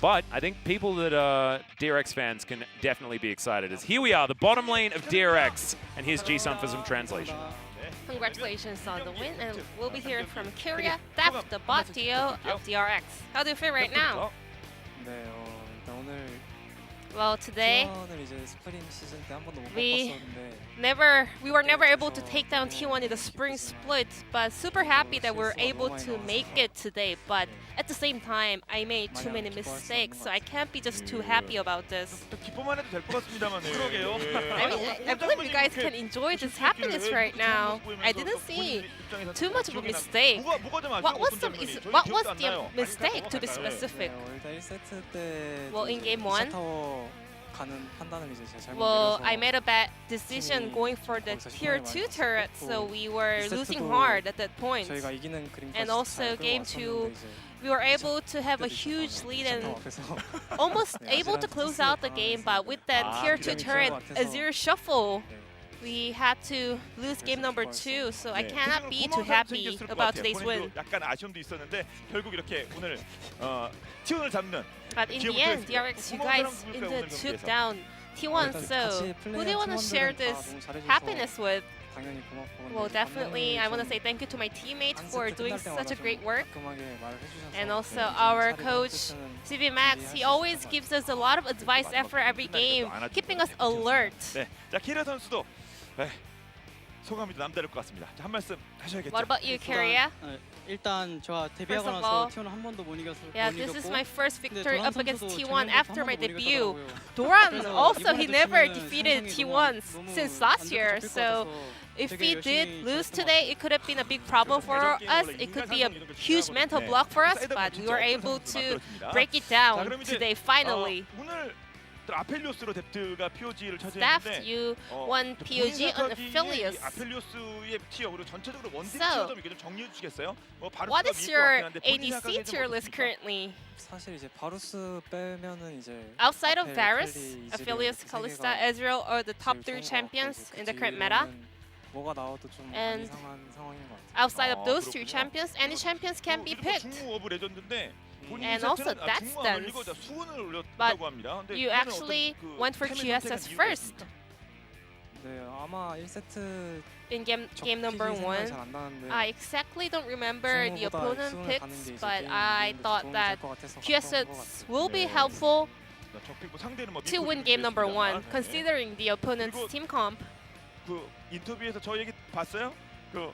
But I think people that are DRX fans can definitely be excited, as here we are, the bottom lane of DRX, and here's G-Sun for some translation. Congratulations on the win, and we'll be hearing from Kyria, Theft, the bot duo of DRX. How do you feel right now? 네, 일단 오늘 Well, today T1을 이제 스프링 시즌 때 한 번도 못 we 봤었는데 we were never able to take down T1 in the spring split, but super happy that we're able to make it today. But at the same time, I made too many mistakes, so I can't be just too happy about this. 기뻐만 해도 될 것 같습니다만. 그러게요. I mean, I believe you guys can enjoy this happiness right now. I didn't see too much of a mistake. What was the mistake, to be specific? 일단 1세트 때 Well, in game 1, 타워 가는 판단을 이제 제가 잘못 well, 내려서 I made a bad decision going for the tier 2 turret, so we were losing hard at that point. 저희가 이기는 그림까지 And also 잘 game 끌고 2, 왔었는데 이제 we were able to have a huge lead and almost able to close out the game, but with that tier 2 turret Azir shuffle, we had to lose game number 2, so I cannot be too happy about today's win. 약간 아쉬움도 있었는데 결국 이렇게 오늘 T1을 잡는. But in the end, DRX, you guys indeed took down T1, so who do you want to share this happiness with? 당연히 고맙고 Well, definitely, I want to say thank you to my teammates for doing such a great work. And also our coach, CV Max, he always gives us a lot of advice after every game, keeping us alert. 네, 자 키리아 선수도 소감이 남다를 것 같습니다. 자, 한 말씀 하셔야겠죠. What about you, Kyria? 일단 제가 데뷔하고 First of 나서 all, T1 한 번도 못 이겼고 Yeah, this is my first victory up against T1 after my debut. Doran also, he never defeated T1 since last year. So if we did lose today, it could have been a big problem for us. It could be a huge mental block for us, but we were able to break it down today finally. 오늘 아펠리오스로 뎁트가 POG를 Staff, 차지했는데 you won POG on Affiliates. 아펠리오스의 티어 그리고 전체적으로 원딜 티어 좀 이렇게 좀 정리해 주시겠어요? 뭐 What is your ADC tier list currently? 사실 이제 바루스 빼면은 이제 Outside of Varus, Affiliates, Kalista, Ezreal are the top 3 champions in the current meta. 뭐가 나와도 좀 And 이상한 상황인 것 같아요. outside of those 2 champions, any champions can be picked. 중무 오브 레전드인데 And also that's dance. But you actually went for QSS first. 네, 아마 1세트 In game number 1, I exactly don't remember the opponent picks, but I thought that QSS will be helpful to win game number 1, considering the opponent's team comp. 그 인터뷰에서 저 얘기 봤어요? 그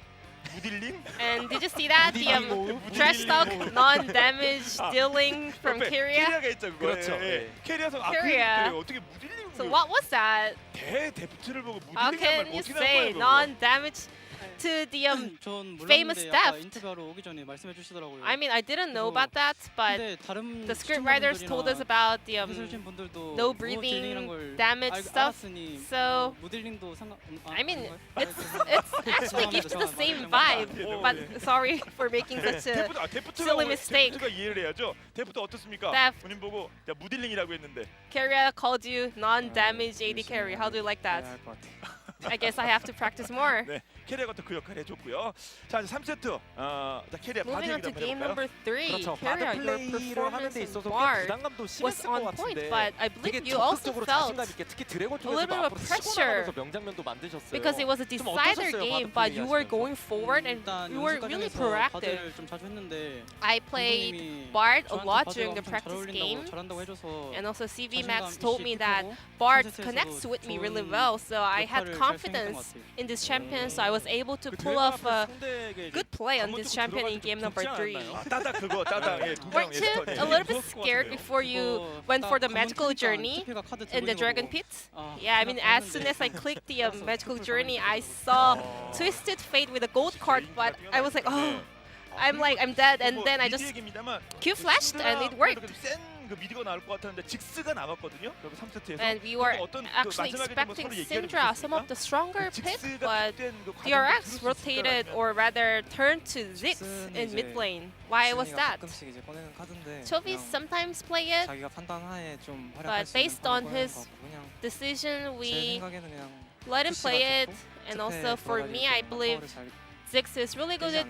무딜링? And did you see that? The trash talk, non-damage dealing from Kyria? 캐리아가 있죠, 그거. 그렇죠. 캐리아서 Kyria. 어떻게 무딜링? So what was that? 데프트를 보고 How 무딜링 can you say non-damage to the famous theft? I mean, I didn't know about that, but the script writers told us about the no breathing damage stuff. So I mean, it actually gives the same vibe. But sorry for making such a silly mistake. 제가 이해를 해야죠. 데프트 어떻습니까? Theft. 본인 보고 야, 무딜링이라고 했는데. Kyria called you non-damage AD carry. How do you like that? I guess I have to practice more. 네, 캐리아가 또 그 역할을 해줬고요. 자, 이제 3세트. 자, 캐리아 바디 Moving on 얘기 to 한번 game 해볼까요? number 3, 그렇죠. Kyria, 바드 your 플레이를 하는 performance 데 in 있어서 꽤 Bard 부담감도 was 심했을 것 on point, 같은데 but I 되게 believe you also 적극적으로 felt 자신감 있게 특히 드래곤 a 쪽에서도 little bit of 앞으로 치고 pressure 나가면서 명장면도 만드셨어요. because it was a 좀 decider 어떠셨어요, game, 바드 but you were 플레이하시면서? going forward and you were really proactive. 좀 자주 했는데 I played Bard a lot during the practice game, and also CV Max told me that Bard connects with me really well, so I had confidence in this champion, so I was able to pull off a good play on this champion in game number 3. 따닥 그거 따닥. 예, Weren't you a little bit scared before you went for the magical journey in the dragon pit? Yeah, I mean, as soon as I clicked the magical journey, I saw Twisted Fate with a gold card, but I was like, oh, I'm dead, and then I just Q flashed and it worked. 그 미드가 나올 것 같았는데 직스가 나갔거든요. 그리고 3세트에서. And we were actually expecting Syndra, some of the stronger picks, but DRX rotated, or rather turned to Ziggs in mid lane. Why was that? Chovy sometimes play it, but based on his decision, we let him play it. And also for me, I believe Ziggs is really good at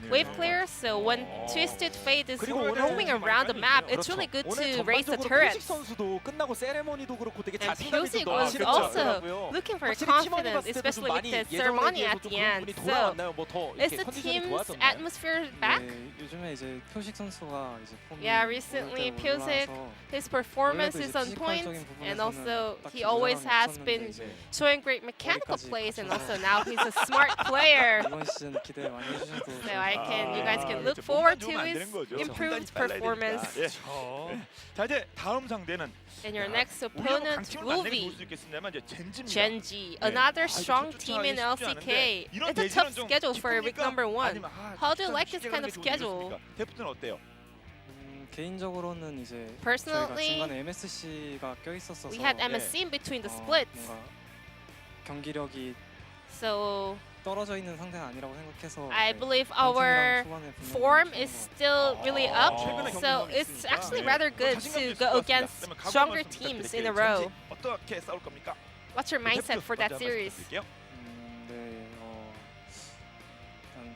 wave clear. So when Twisted Fate is roaming around the map, it's really good to raise the turret. 선수도 끝나고 세레머니도 그렇고 되게 And 자신감 Pyosik 있는 was also 하더라고요. looking for 확실히 팀원이 confidence, 봤을 때도 좀 especially with 많이 the 예전에 ceremony 비해서 at 좀 the 그런 end. 부분이 So 돌아왔나요? 뭐더 is 이렇게 the 컨디션이 team's 좋았었나요? atmosphere back? 네, 요즘에 이제 표식 선수가 이제 폼이 Yeah, recently Pyosik, his performance is on point, and also he always has been showing great mechanical plays, and also now he's a smart player. 이번 시즌 기대 많이 해주셔도 So you guys can look forward to his improved performance. 자 이제 다음 상대는 And your next 우리하고 opponent 강팀을 will 만나게 be 볼 수 있겠습니다만 이제 젠지입니다. Genji, another strong 쫓아가기 team in 쉽지 LCK. 않은데 이런 It's a tough 대진은 좀 schedule for week 기쁩니까? number 1. 아니면 How do you 쫓아가기 like this 쉽게 kind 가는 of 게 schedule? 좋습니까? 데프트는 어때요? 개인적으로는 이제 Personally, 저희가 중간에 MSC가 껴 있었어서 We had MSC in between the splits. 뭔가 경기력이 So 떨어져 있는 상태는 아니라고 생각해서 I 네, believe 강팀이랑 our 초반에 붙는 form 게 is still really up. So it's actually rather good to go against stronger teams in a row. 어떻게 싸울 겁니까? What's your mindset for that series? 네, 일단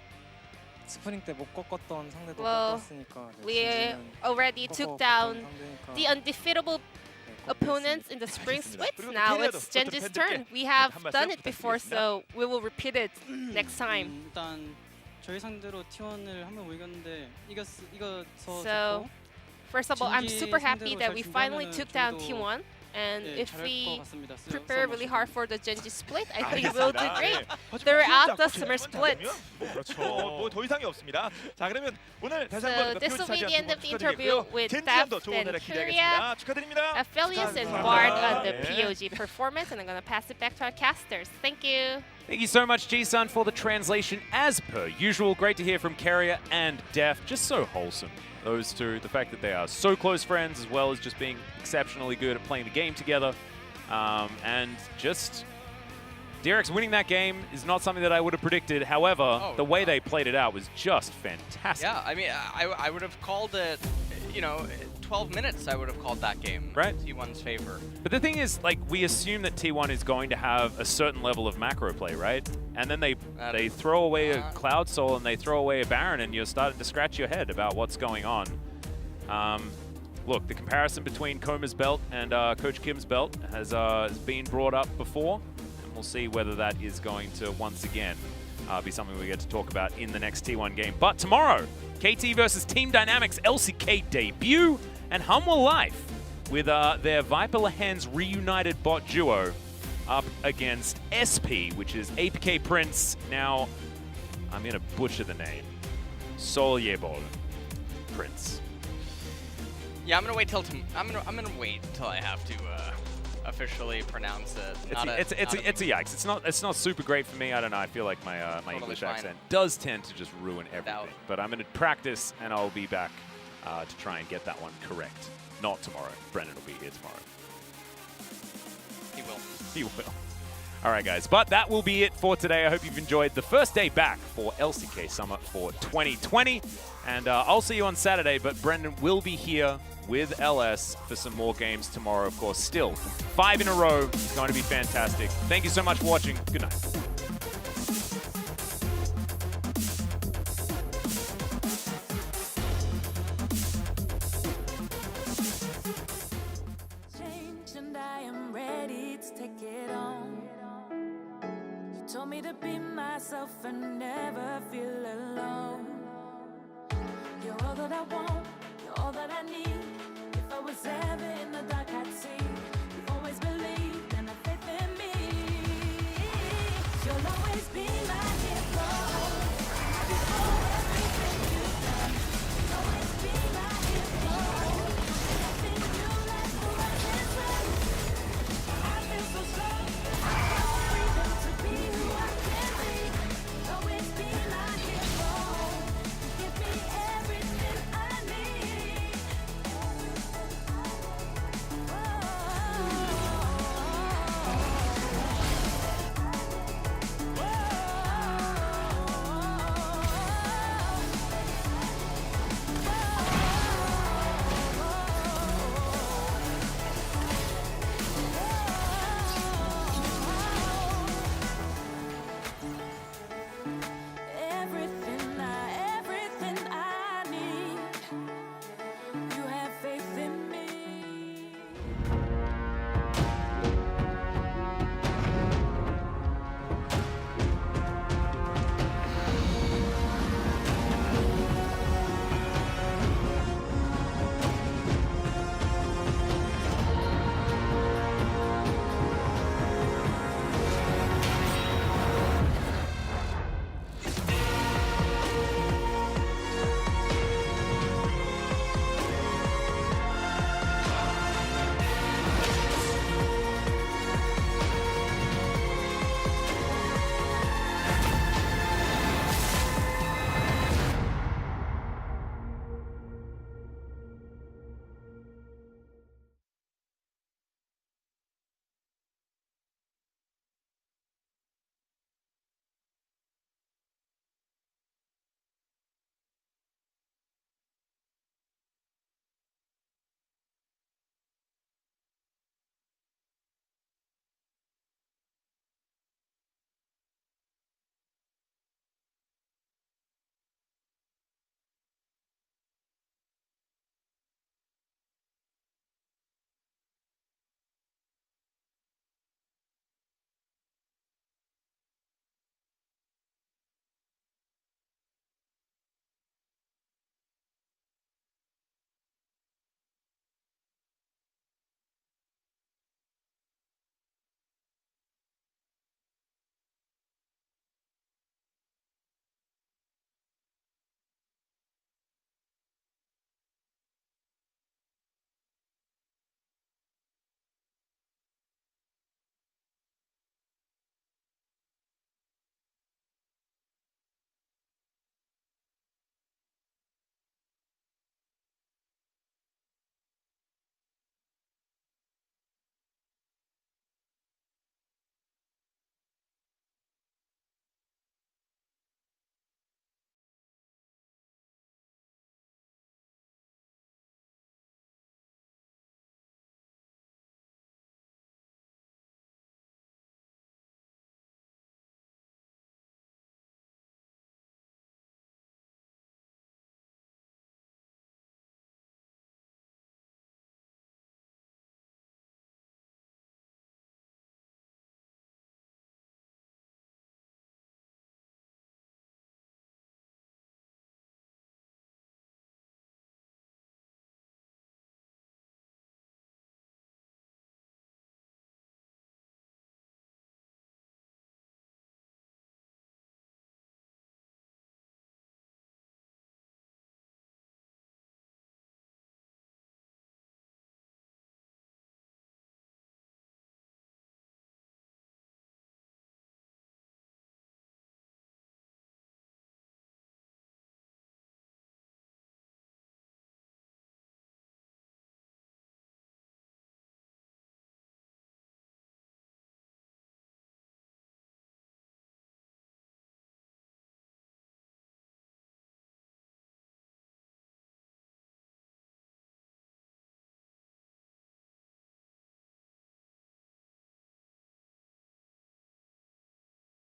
스프링 때 못 꺾었던 상대도 Well, 꺾었으니까 we already took down the undefeatable opponents in the spring splits. Now it's Genji's turn. We have done it before, so we will repeat it next time. 일단 저희 상대로 T1을 한 번 못 이겼는데 이겨서 So, first of all, I'm super happy that we finally took down T1. And 예, if 잘할 we 것 같습니다. prepare really hard for the Genji split, I think 알겠습니다. we'll do great 예. throughout the summer split. 그렇죠. 뭐 더 이상이 없습니다. 자 그러면 오늘 다시 So 한번 this will be the end of the 축하드리고요. interview with 젠지전도 Daft 좋은 and 노래 Korea, 기대하겠습니다. 축하드립니다. Aphelios and 축하드립니다. Bard on the 예. POG performance, and I'm gonna pass it back to our casters. Thank you. Thank you so much, G-Sun, for the translation. As per usual, great to hear from Carrier and Def. Just so wholesome, those two. The fact that they are so close friends, as well as just being exceptionally good at playing the game together. And just DRX winning that game is not something that I would have predicted. However, the way they played it out was just fantastic. Yeah, I mean, I would have called it, 12 minutes I would have called that game. Right. T1's favor. But the thing is, like, we assume that T1 is going to have a certain level of macro play, right? And then they throw away a Cloud Soul and they throw away a Baron, and you're starting to scratch your head about what's going on. Look, the comparison between Koma's belt and Coach Kim's belt has been brought up before, and we'll see whether that is going to once again be something we get to talk about in the next T1 game. But tomorrow, KT versus Team Dynamics LCK debut, and Hum Will Life with their Viper Lahan's reunited bot duo up against SP, which is APK Prince. Now, I'm going to butcher the name. Solyebol Prince. Yeah, I'm gonna wait till I'm gonna wait till I have to officially pronounce it. It's a yikes. It's not super great for me. I don't know. I feel like my my Totally English fine. accent does tend to just ruin everything. But I'm gonna practice, and I'll be back to try and get that one correct. Not tomorrow. Brendan will be here tomorrow. He will. He will. All right, guys. But that will be it for today. I hope you've enjoyed the first day back for LCK Summer for 2020. And I'll see you on Saturday, but Brendan will be here with LS for some more games tomorrow, of course. Still, 5 in a row. It's going to be fantastic. Thank you so much for watching. Good night. Change and I am ready to take it on. You told me to be myself and never feel alone. You're all that I want, you're all that I need. If I was ever